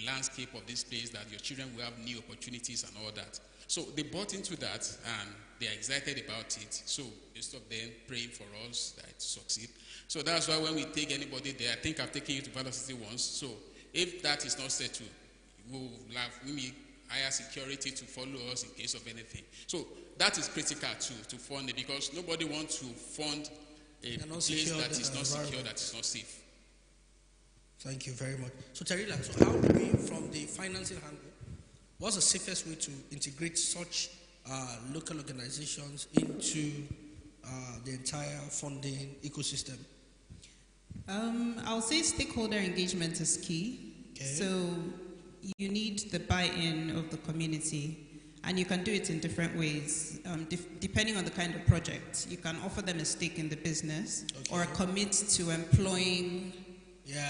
landscape of this place, that your children will have new opportunities and all that. So they bought into that and they are excited about it. So instead of them praying for us that it succeed. So that's why when we take anybody there, I think I've taken you to Valor City once. So if that is not settled, we need higher security to follow us in case of anything. So that is critical to fund it, because nobody wants to fund a place that is not secure, that is not safe. Thank you very much. So Terila, so how do we, from the financing angle, what's the safest way to integrate such local organizations into the entire funding ecosystem? I'll say stakeholder engagement is key. Okay. So you need the buy-in of the community, and you can do it in different ways, depending on the kind of project. You can offer them a stake in the business, or commit to employing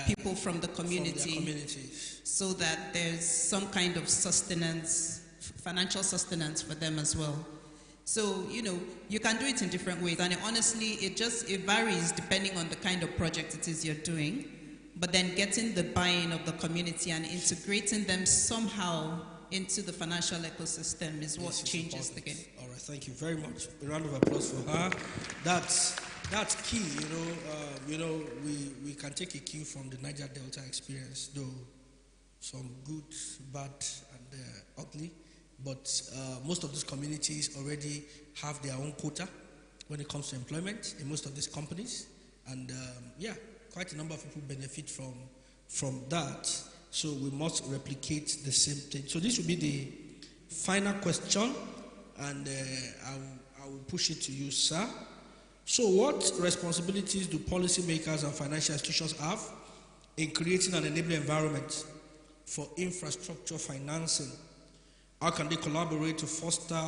people from the community, so that there's some kind of sustenance, financial sustenance for them as well. So, you can do it in different ways, and honestly, it varies depending on the kind of project it is you're doing. But then getting the buy-in of the community and integrating them somehow into the financial ecosystem is what changes the game. All right, thank you very much. A round of applause for her. That's key. We can take a cue from the Niger Delta experience, though some good, bad, and ugly. But most of these communities already have their own quota when it comes to employment in most of these companies, and quite a number of people benefit from that. So we must replicate the same thing. So this will be the final question, and I will push it to you, sir. So what responsibilities do policymakers and financial institutions have in creating an enabling environment for infrastructure financing? How can they collaborate to foster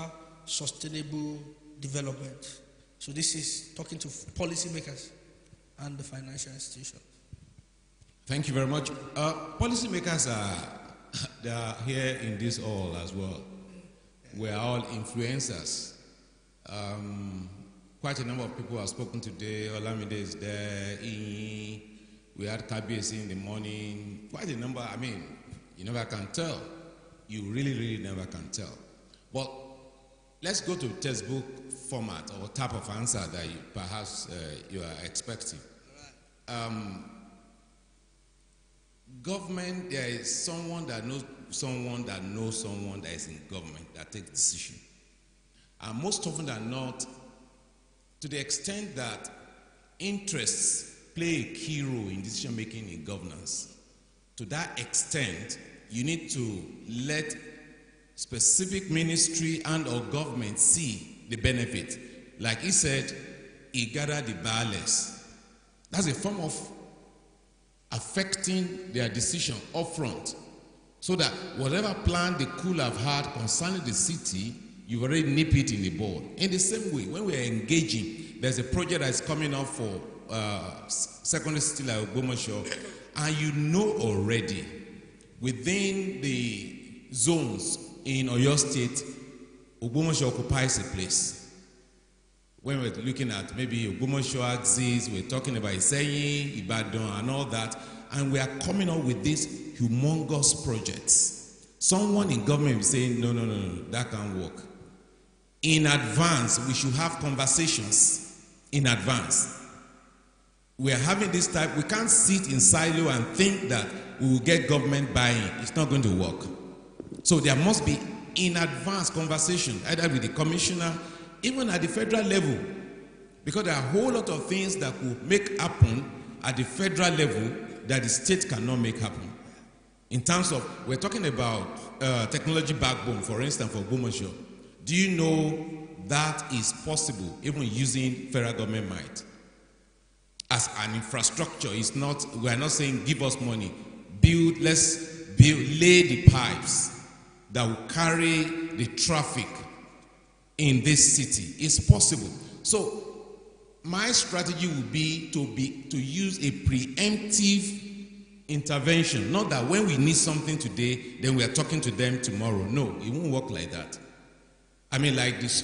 sustainable development? So this is talking to policymakers and the financial institutions. Thank you very much. Policymakers they are here in this hall as well. We are all influencers. Quite a number of people have spoken today. Olamide is there. We had KBS in the morning. Quite a number. I mean, you never can tell. You really, really never can tell. But let's go to textbook format or type of answer that perhaps you are expecting. Government, there is someone that knows someone that knows someone that is in government that takes decision. And most often than not, to the extent that interests play a key role in decision making in governance, to that extent, you need to let specific ministry and or government see the benefit. Like he said, he gathered the barless. That's a form of affecting their decision upfront, so that whatever plan they could have had concerning the city, you've already nipped it in the bud. In the same way, when we are engaging, there's a project that's coming up for secondary city like Ogbomoso, and you know already within the zones in Oyo State, Ogbomoso occupies a place. When we're looking at maybe Ogbomoso axis, we're talking about Iseyin, Ibadan, and all that, and we are coming up with these humongous projects. Someone in government is saying, no, that can't work. In advance, we should have conversations in advance. We are having this type, we can't sit in silo and think that we will get government buying. It's not going to work. So there must be in advance conversation, either with the commissioner, even at the federal level, because there are a whole lot of things that could make happen at the federal level that the state cannot make happen. In terms of, we're talking about technology backbone, for instance, for Ogbomoso. Do you know that is possible even using federal government might? As an infrastructure, it's not, we're not saying give us money. Let's lay the pipes that will carry the traffic in this city. It's possible. So my strategy would be to use a preemptive intervention. Not that when we need something today, then we are talking to them tomorrow. No, it won't work like that. I mean, like this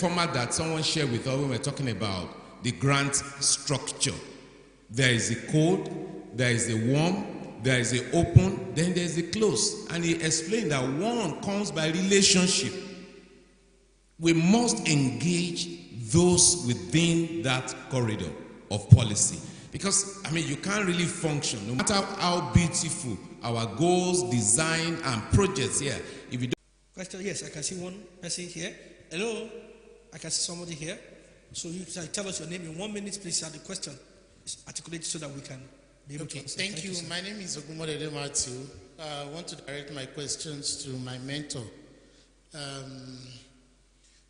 format that someone shared with us when we're talking about the grant structure. There is a code, there is a warm, there is a open, then there is a close. And he explained that one comes by relationship. We must engage those within that corridor of policy. Because, I mean, you can't really function, no matter how beautiful our goals, design, and projects here. If you don't. Question, yes, I can see one person here. Hello, I can see somebody here. So you tell us your name in 1 minute, please, and the question is articulated so that we can be able to answer. Thank you. My name is Ogbomoso. I want to direct my questions to my mentor,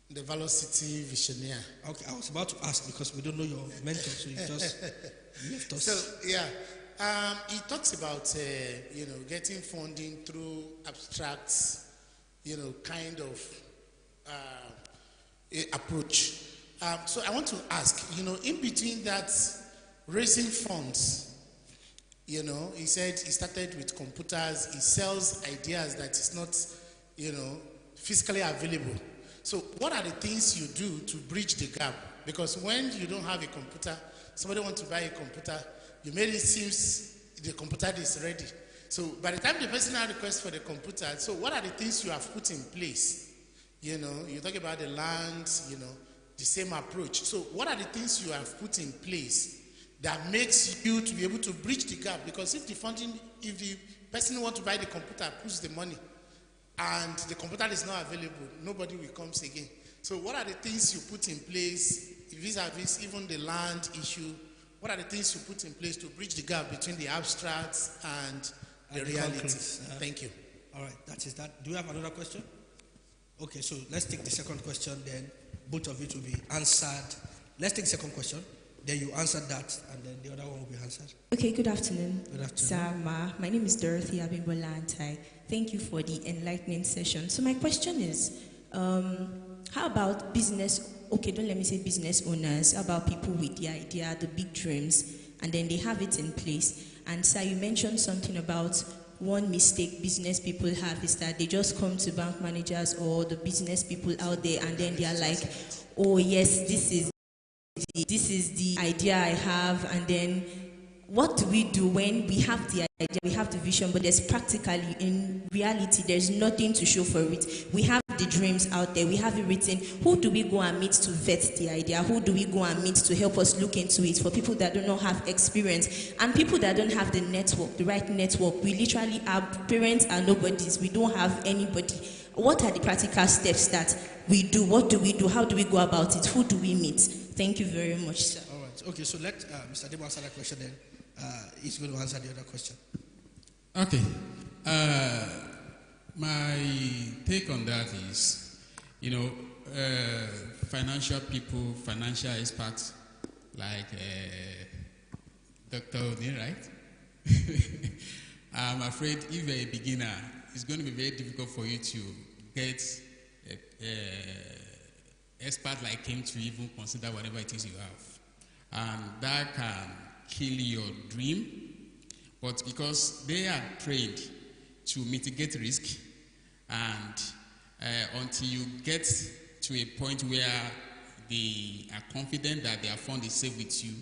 the Valor City visionaire. Okay, I was about to ask because we don't know your mentor, so you just left us. So, yeah, he talks about, getting funding through abstract, kind of approach. So I want to ask, in between that, raising funds, he said he started with computers, he sells ideas that is not, physically available. So what are the things you do to bridge the gap? Because when you don't have a computer, somebody wants to buy a computer, you made it seem the computer is ready. So by the time the person now requests for the computer, so what are the things you have put in place? You know, you talk about the land, you know, the same approach. So what are the things you have put in place that makes you to be able to bridge the gap? Because if the funding, if the person who wants to buy the computer puts the money and the computer is not available, nobody will come again. So what are the things you put in place vis-a-vis even the land issue? What are the things you put in place to bridge the gap between the abstracts and the reality? Thank you. All right, that is that. Do you have another question? Okay, so let's take the second question, then both of it will be answered. Let's take the second question, then you answer that, and then the other one will be answered. Okay, good afternoon. Good afternoon. Sama, my name is Dorothy Abimbola-Antai. Thank you for the enlightening session. So my question is, how about business, okay, don't let me say business owners, how about people with the idea, the big dreams, and then they have it in place? And sir, you mentioned something about one mistake business people have is that they just come to bank managers or the business people out there and then they are like, oh yes, this is the idea I have, and then what do we do when we have the idea, we have the vision, but there's practically, in reality, there's nothing to show for it. We have the dreams out there, we have it written. Who do we go and meet to vet the idea? Who do we go and meet to help us look into it? For people that do not have experience and people that don't have the network, the right network. We literally, our parents are nobodies. We don't have anybody. What are the practical steps that we do? What do we do? How do we go about it? Who do we meet? Thank you very much, sir. All right. Okay, so let Mr. Debo answer that question, then he's going to answer the other question. Okay. My take on that is, you know, financial people, financial experts like Dr. Oni, right? I'm afraid if you're a beginner, it's going to be very difficult for you to get expert like him to even consider whatever it is you have. And that can kill your dream. But because they are trained to mitigate risk, and until you get to a point where they are confident that their fund is safe with you,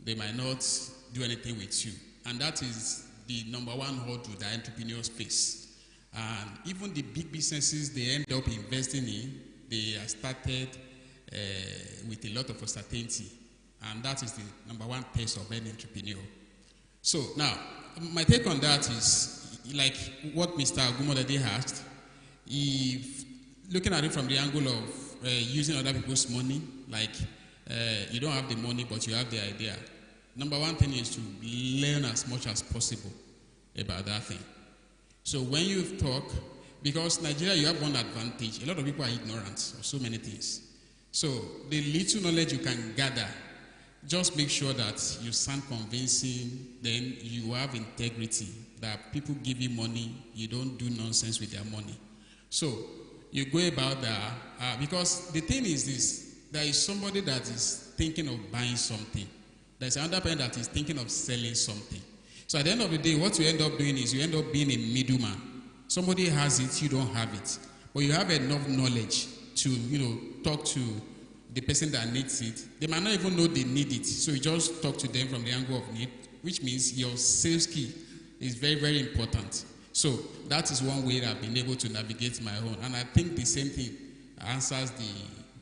they might not do anything with you. And that is the number one hurdle that entrepreneurs face. And even the big businesses they end up investing in, they are started with a lot of uncertainty. And that is the number one test of any entrepreneur. So now, my take on that is, like what Mr. Ogbomoso asked, if looking at it from the angle of using other people's money, like you don't have the money but you have the idea. Number one thing is to learn as much as possible about that thing. So when you talk, because Nigeria, you have one advantage. A lot of people are ignorant of so many things. So the little knowledge you can gather, just make sure that you sound convincing, then you have integrity, that people give you money, you don't do nonsense with their money. So you go about that, because the thing is this, there is somebody that is thinking of buying something. There's another person that is thinking of selling something. So at the end of the day, what you end up doing is you end up being a middleman. Somebody has it, you don't have it. But you have enough knowledge to, you know, talk to the person that needs it. They might not even know they need it. So you just talk to them from the angle of need, which means your sales key is very, very important. So that is one way that I've been able to navigate my own. And I think the same thing answers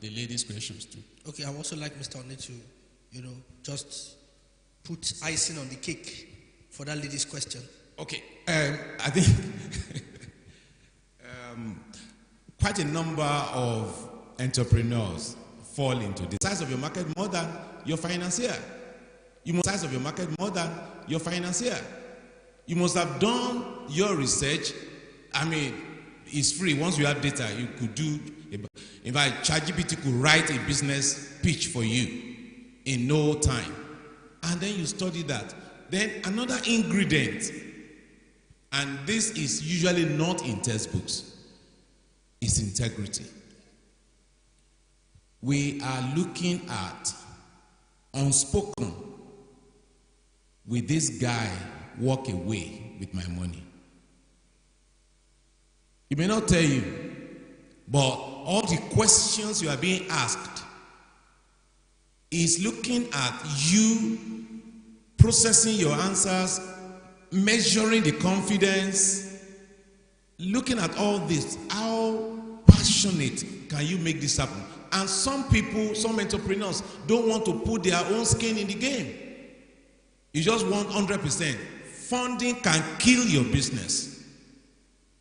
the ladies' questions too. Okay, I would also like Mr. Oni to, you know, just put icing on the cake for that lady's question. Okay, I think quite a number of entrepreneurs fall into the size of your market more than your financier. You must size of your market more than your financier. You must have done your research. I mean, it's free. Once you have data, you could do. In fact, ChatGPT could write a business pitch for you in no time, and then you study that. Then another ingredient, and this is usually not in textbooks, is integrity. We are looking at unspoken. Will this guy walk away with my money? He may not tell you, but all the questions you are being asked is looking at you processing your answers measuring the confidence, looking at all this, how passionate can you make this happen? And some people, some entrepreneurs don't want to put their own skin in the game. You just want 100%. Funding can kill your business.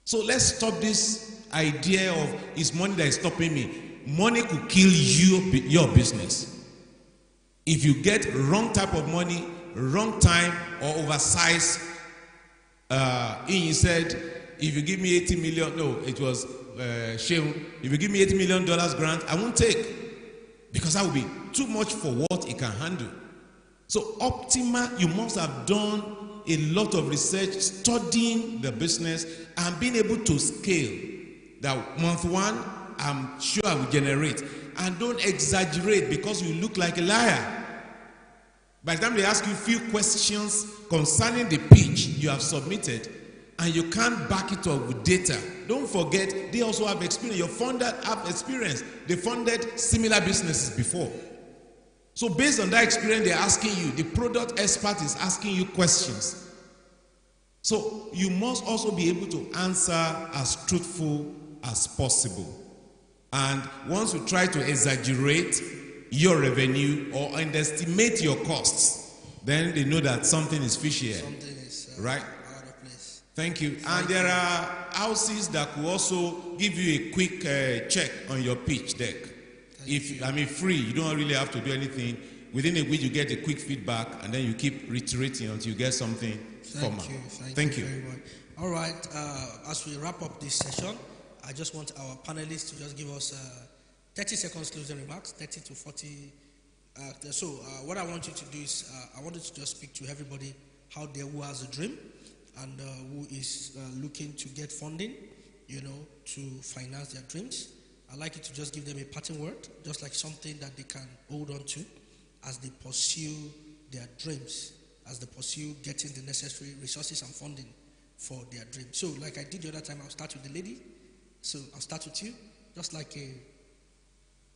So let's stop this idea of it's money that is stopping me. Money could kill your business. If you get wrong type of money, wrong time, or oversized, Ian said, if you give me 80 million, no, it was Sheun, if you give me $80 million grant, I won't take, because that will be too much for what it can handle. So Optima, you must have done a lot of research, studying the business, and being able to scale. That month one, I'm sure I will generate. And don't exaggerate because you look like a liar. By the time they ask you a few questions concerning the pitch you have submitted, and you can't back it up with data, don't forget they also have experience. Your funder have experience. They funded similar businesses before. So based on that experience, they're asking you, the product expert is asking you questions. So you must also be able to answer as truthful as possible. And once you try to exaggerate your revenue or underestimate your costs, then they know that something is fishy here. Something is right? out of place. Thank you. And there are houses that will also give you a quick check on your pitch deck. Free, you don't really have to do anything. Within a week, you get a quick feedback, and then you keep reiterating until you get something formal. Thank you very much. All right, as we wrap up this session, I just want our panelists to just give us 30 seconds closing remarks, 30 to 40. What I want you to do is, I want you to just speak to everybody out there who has a dream and who is looking to get funding, to finance their dreams. I'd like you to just give them a parting word, just like something that they can hold on to as they pursue their dreams, as they pursue getting the necessary resources and funding for their dreams. So like I did the other time, I'll start with the lady. So I'll start with you, just like a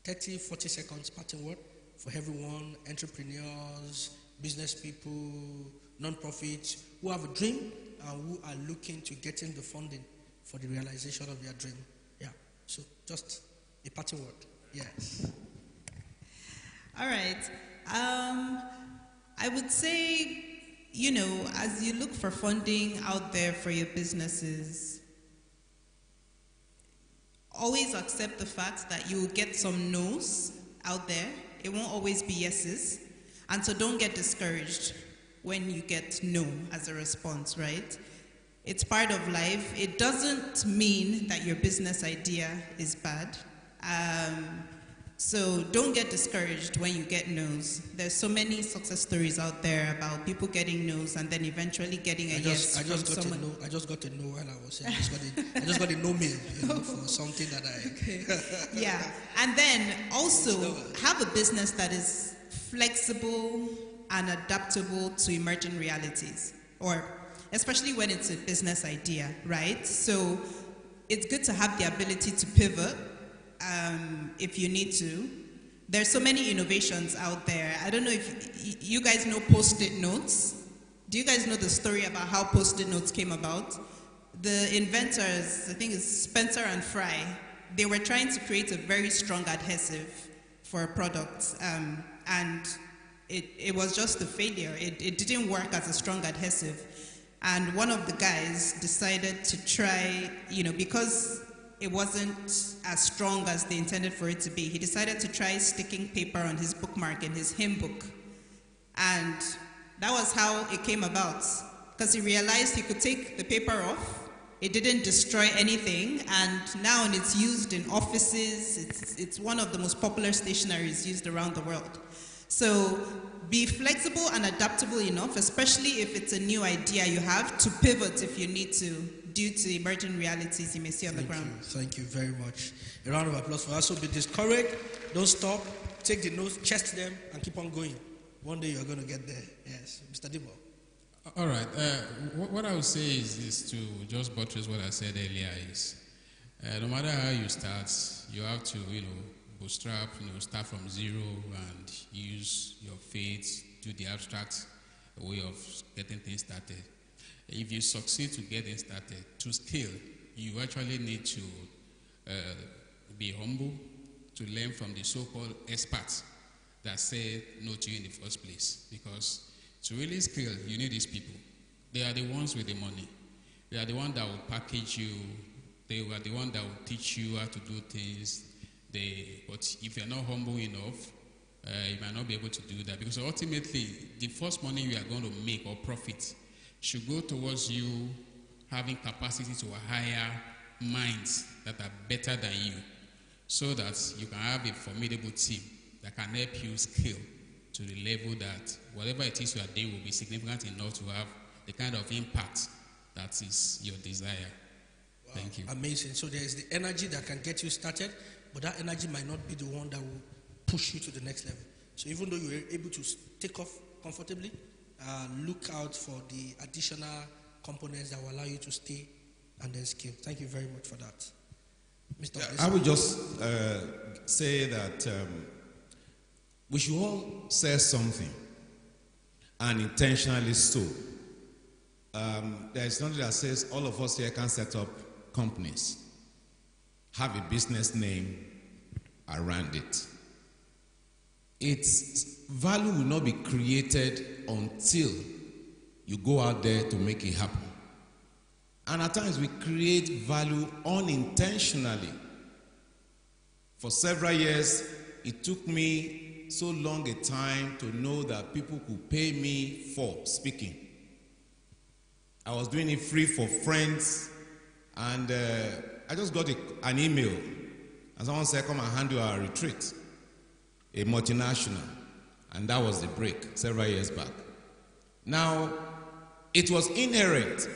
30, 40 seconds parting word for everyone, entrepreneurs, business people, non-profits, who have a dream and who are looking to getting the funding for the realization of their dream. Yeah, so just a parting word. Yes. All right. I would say, as you look for funding out there for your businesses, always accept the fact that you will get some no's out there. It won't always be yeses. And so don't get discouraged when you get no as a response, right? It's part of life. It doesn't mean that your business idea is bad. So don't get discouraged when you get no's. There's so many success stories out there about people getting no's and then eventually getting a yes from someone. I just got a no while I was saying. I just got a no mail for something that I... Yeah, and then also have a business that is flexible and adaptable to emerging realities, or especially when it's a business idea, right? So it's good to have the ability to pivot if you need to. There's so many innovations out there. I don't know if you guys know Post-it notes. Do you guys know the story about how Post-it notes came about? The inventors, I think it's Spencer and Fry, they were trying to create a very strong adhesive for a product, and it was just a failure. It didn't work as a strong adhesive. And one of the guys decided to try, because it wasn't as strong as they intended for it to be, he decided to try sticking paper on his bookmark in his hymn book. And that was how it came about, because he realized he could take the paper off. It didn't destroy anything, and now it's used in offices. It's one of the most popular stationeries used around the world. So be flexible and adaptable enough, especially if it's a new idea you have, to pivot if you need to, due to emerging realities you may see on the ground. Thank you very much. A round of applause for us. So be discouraged, don't stop, take the notes, chest them, and keep on going. One day you're going to get there. Yes, Mr. Debo. All right. What I would say is to just buttress what I said earlier is, no matter how you start, you have to, bootstrap, start from zero and use your faith, do the abstract way of getting things started. if you succeed to get it started, to scale, you actually need to be humble, to learn from the so-called experts that said no to you in the first place. Because to really scale, you need these people. They are the ones with the money. They are the ones that will package you. They are the ones that will teach you how to do things. But if you're not humble enough, you might not be able to do that. Because ultimately, the first money you are going to make or profit should go towards you having capacity to hire minds that are better than you, so that you can have a formidable team that can help you scale to the level that whatever it is you are doing will be significant enough to have the kind of impact that is your desire. Wow. Thank you. Amazing. So there is the energy that can get you started, but that energy might not be the one that will push you to the next level. So even though you're able to take off comfortably, look out for the additional components that will allow you to stay and then scale. Thank you very much for that. Mr. I would just say that we should all say something, and intentionally so. There is something that says all of us here can set up companies, have a business name around it. Its value will not be created until you go out there to make it happen. And at times we create value unintentionally. For several years, it took me so long a time to know that people could pay me for speaking. I was doing it free for friends, and I just got an email, and someone said, come and handle our retreat, a multinational, and that was the break several years back. Now, it was inherent,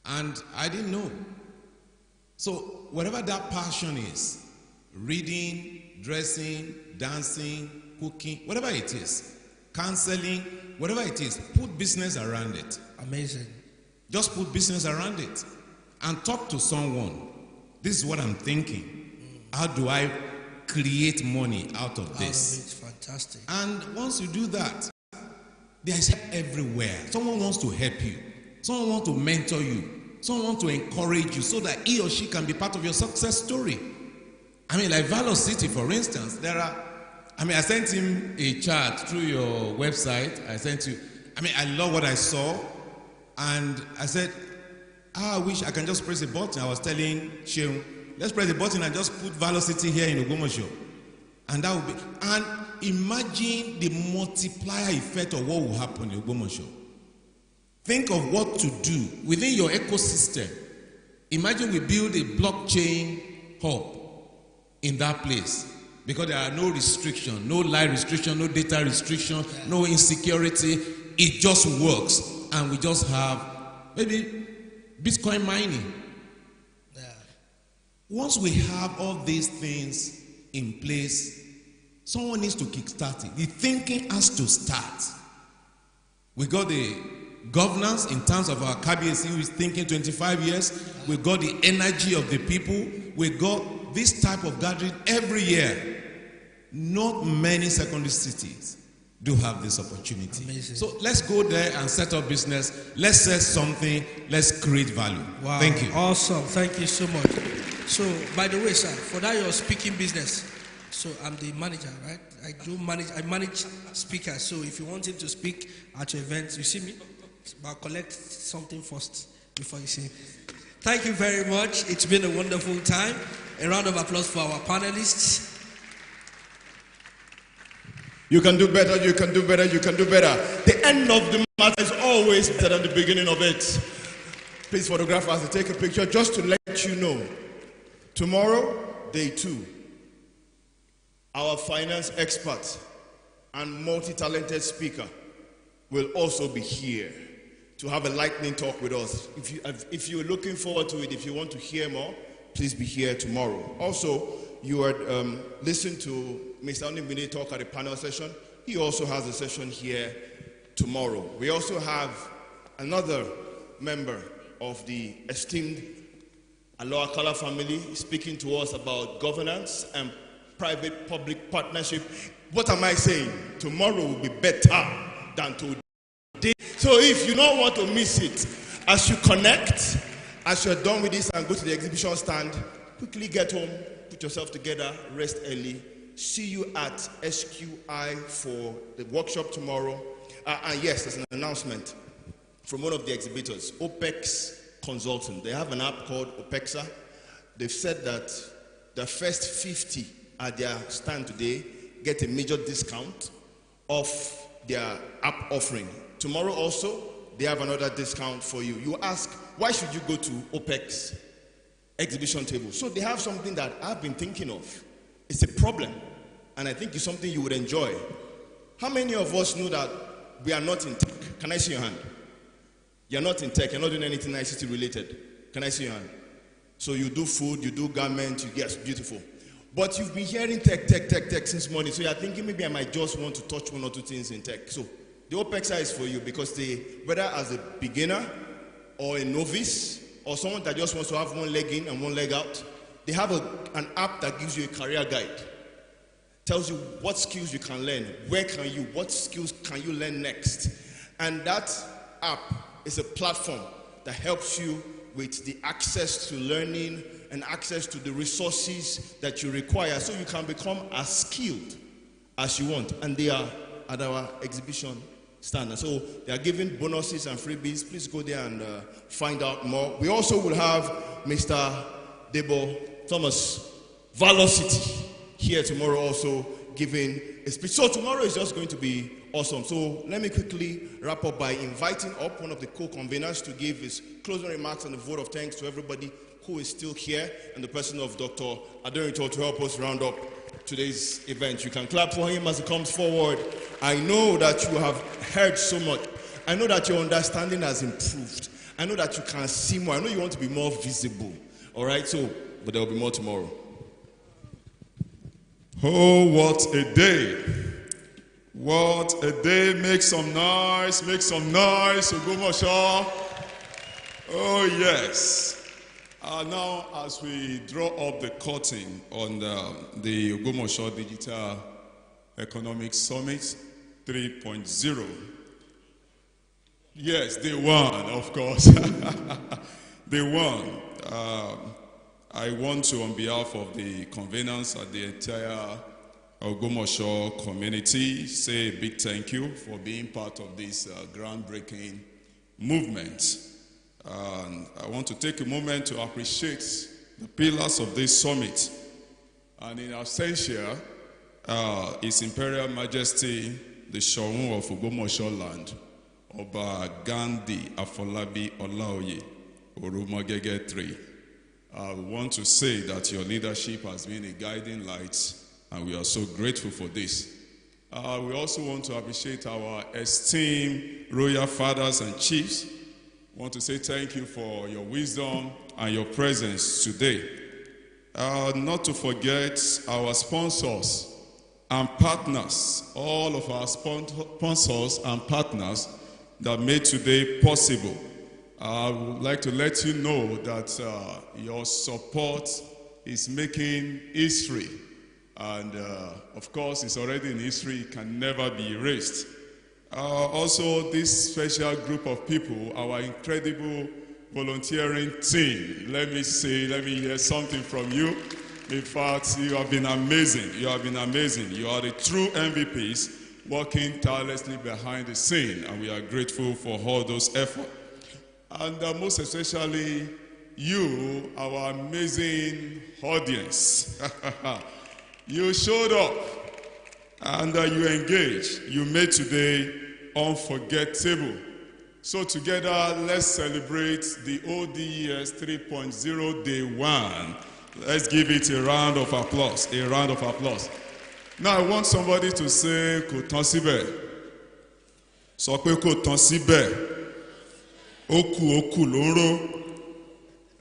and I didn't know. So whatever that passion is, reading, dressing, dancing, cooking, whatever it is, counseling, whatever it is, put business around it. Amazing. Just put business around it and talk to someone. This is what I'm thinking. How do I create money out of this? Fantastic. And once you do that, there is help everywhere. Someone wants to help you. Someone wants to mentor you. Someone wants to encourage you so that he or she can be part of your success story. I mean, like Valor City, for instance, I sent him a chart through your website. I love what I saw. And I said, I wish I can just press a button. I was telling Sheung, let's press the button and just put Valor City here in Ogbomoso. And that would be, and imagine the multiplier effect of what will happen in Ogbomoso. Think of what to do within your ecosystem. Imagine we build a blockchain hub in that place, because there are no restrictions, no light restriction, no data restriction, no insecurity. It just works, and we just have maybe Bitcoin mining. Once we have all these things in place, someone needs to kickstart it. The thinking has to start. We got the governance in terms of our KBC who is thinking 25 years. We got the energy of the people. We got this type of gathering every year. Not many secondary cities do have this opportunity. Amazing. So let's go there and set up business. Let's say something. Let's create value. Wow. Thank you. Awesome. Thank you so much. So, by the way, sir, for that your speaking business, so I'm the manager, right? I manage speakers. So if you want him to speak at your event, you see me, but collect something first before you see. Thank you very much. It's been a wonderful time. A round of applause for our panelists. You can do better, you can do better, you can do better. The end of the matter is always better than the beginning of it. Please, photographers, take a picture just to let you know. Tomorrow, day 2, our finance expert and multi-talented speaker will also be here to have a lightning talk with us. If you're looking forward to it, if you want to hear more, please be here tomorrow. Also, you are listening to Mr. Onibine talk at a panel session. He also has a session here tomorrow. We also have another member of the esteemed Aloha Kala family speaking to us about governance and private-public partnership. What am I saying? Tomorrow will be better than today. day. So if you don't want to miss it, as you connect, as you're done with this and go to the exhibition stand, quickly get home, put yourself together, rest early. See you at SQI for the workshop tomorrow. And yes, there's an announcement from one of the exhibitors, OPEX Consulting. They have an app called OPEXA. They've said that the first 50 at their stand today get a major discount off their app offering. Tomorrow also, they have another discount for you. You ask, why should you go to OPEX exhibition table? So they have something that I've been thinking of. It's a problem, and I think it's something you would enjoy. How many of us know that we are not in tech? Can I see your hand? You're not in tech, you're not doing anything ICT related. Can I see your hand? So you do food, you do garment, you get beautiful. But you've been hearing tech since morning, so you're thinking maybe I might just want to touch one or two things in tech. So the OPEXA is for you because whether as a beginner or a novice or someone that just wants to have one leg in and one leg out, they have an app that gives you a career guide. Tells you what skills you can learn, what skills can you learn next. And that app is a platform that helps you with the access to learning and access to the resources that you require so you can become as skilled as you want. And they are at our exhibition stand. And so they are giving bonuses and freebies. Please go there and find out more. We also will have Mr. Debo Thomas, Valor City, here tomorrow also giving a speech. So tomorrow is just going to be awesome. So let me quickly wrap up by inviting up one of the co-conveners to give his closing remarks and a vote of thanks to everybody who is still here, and the person of Dr. Aderito to help us round up today's event. You can clap for him as he comes forward. I know that you have heard so much. I know that your understanding has improved. I know that you can see more. I know you want to be more visible. All right, so, but there will be more tomorrow. Oh, what a day. What a day. Make some noise. Make some noise. Ogbomoso. Oh, yes. Now, as we draw up the curtain on the Ogbomoso Digital Economic Summit 3.0. Yes, day one, of course. Day one. I want to, on behalf of the conveners and the entire Ogbomoso community, say a big thank you for being part of this groundbreaking movement. And I want to take a moment to appreciate the pillars of this summit. And in absentia, His Imperial Majesty, the Shogun of Ogbomoso land, Oba Gandhi Afolabi Olaoye, Orumagege 3. I want to say that your leadership has been a guiding light, and we are so grateful for this. We also want to appreciate our esteemed royal fathers and chiefs. I want to say thank you for your wisdom and your presence today. Not to forget our sponsors and partners, all of our sponsors and partners that made today possible. I would like to let you know that your support is making history. And of course, it's already in history, it can never be erased. Also, this special group of people, our incredible volunteering team, let me hear something from you. In fact, you have been amazing. You have been amazing. You are the true MVPs working tirelessly behind the scene, and we are grateful for all those efforts. And most especially you, our amazing audience. You showed up and you engaged. You made today unforgettable. So together, let's celebrate the ODS 3.0 Day 1. Let's give it a round of applause. A round of applause. Now I want somebody to say, kò tán síbẹ̀. Sọ pé kò tán síbẹ̀. Oku ló ń ró.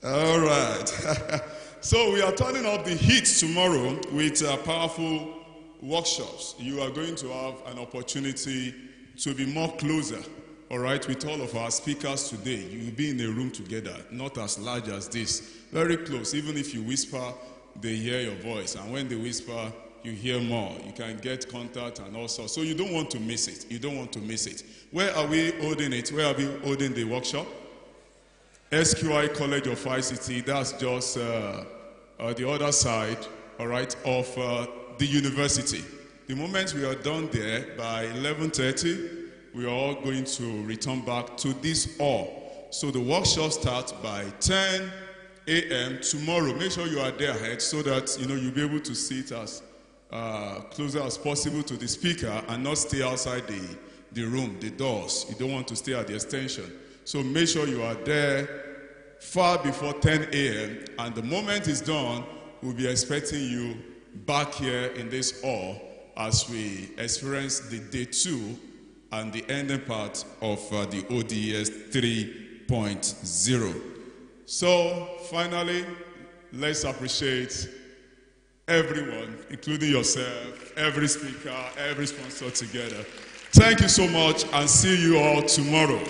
All right. So we are turning up the heat tomorrow with powerful workshops. You are going to have an opportunity to be more closer, all right, with all of our speakers today. You will be in a room together, not as large as this, very close. Even if you whisper, they hear your voice. And when they whisper, you hear more. You can get contact and also. So you don't want to miss it. You don't want to miss it. Where are we holding it? Where are we holding the workshop? SQI College of ICT. That's just the other side, all right, of the university. The moment we are done there, by 11:30, we are all going to return back to this hall. So the workshop starts by 10 a.m. tomorrow. Make sure you are there ahead so that you'll be able to sit as closer as possible to the speaker and not stay outside the room, the doors. You don't want to stay at the extension. So make sure you are there far before 10 a.m. and the moment it's done, we'll be expecting you back here in this hall as we experience the day 2 and the ending part of the ODS 3.0. So finally, let's appreciate everyone, including yourself, every speaker, every sponsor together. Thank you so much and see you all tomorrow.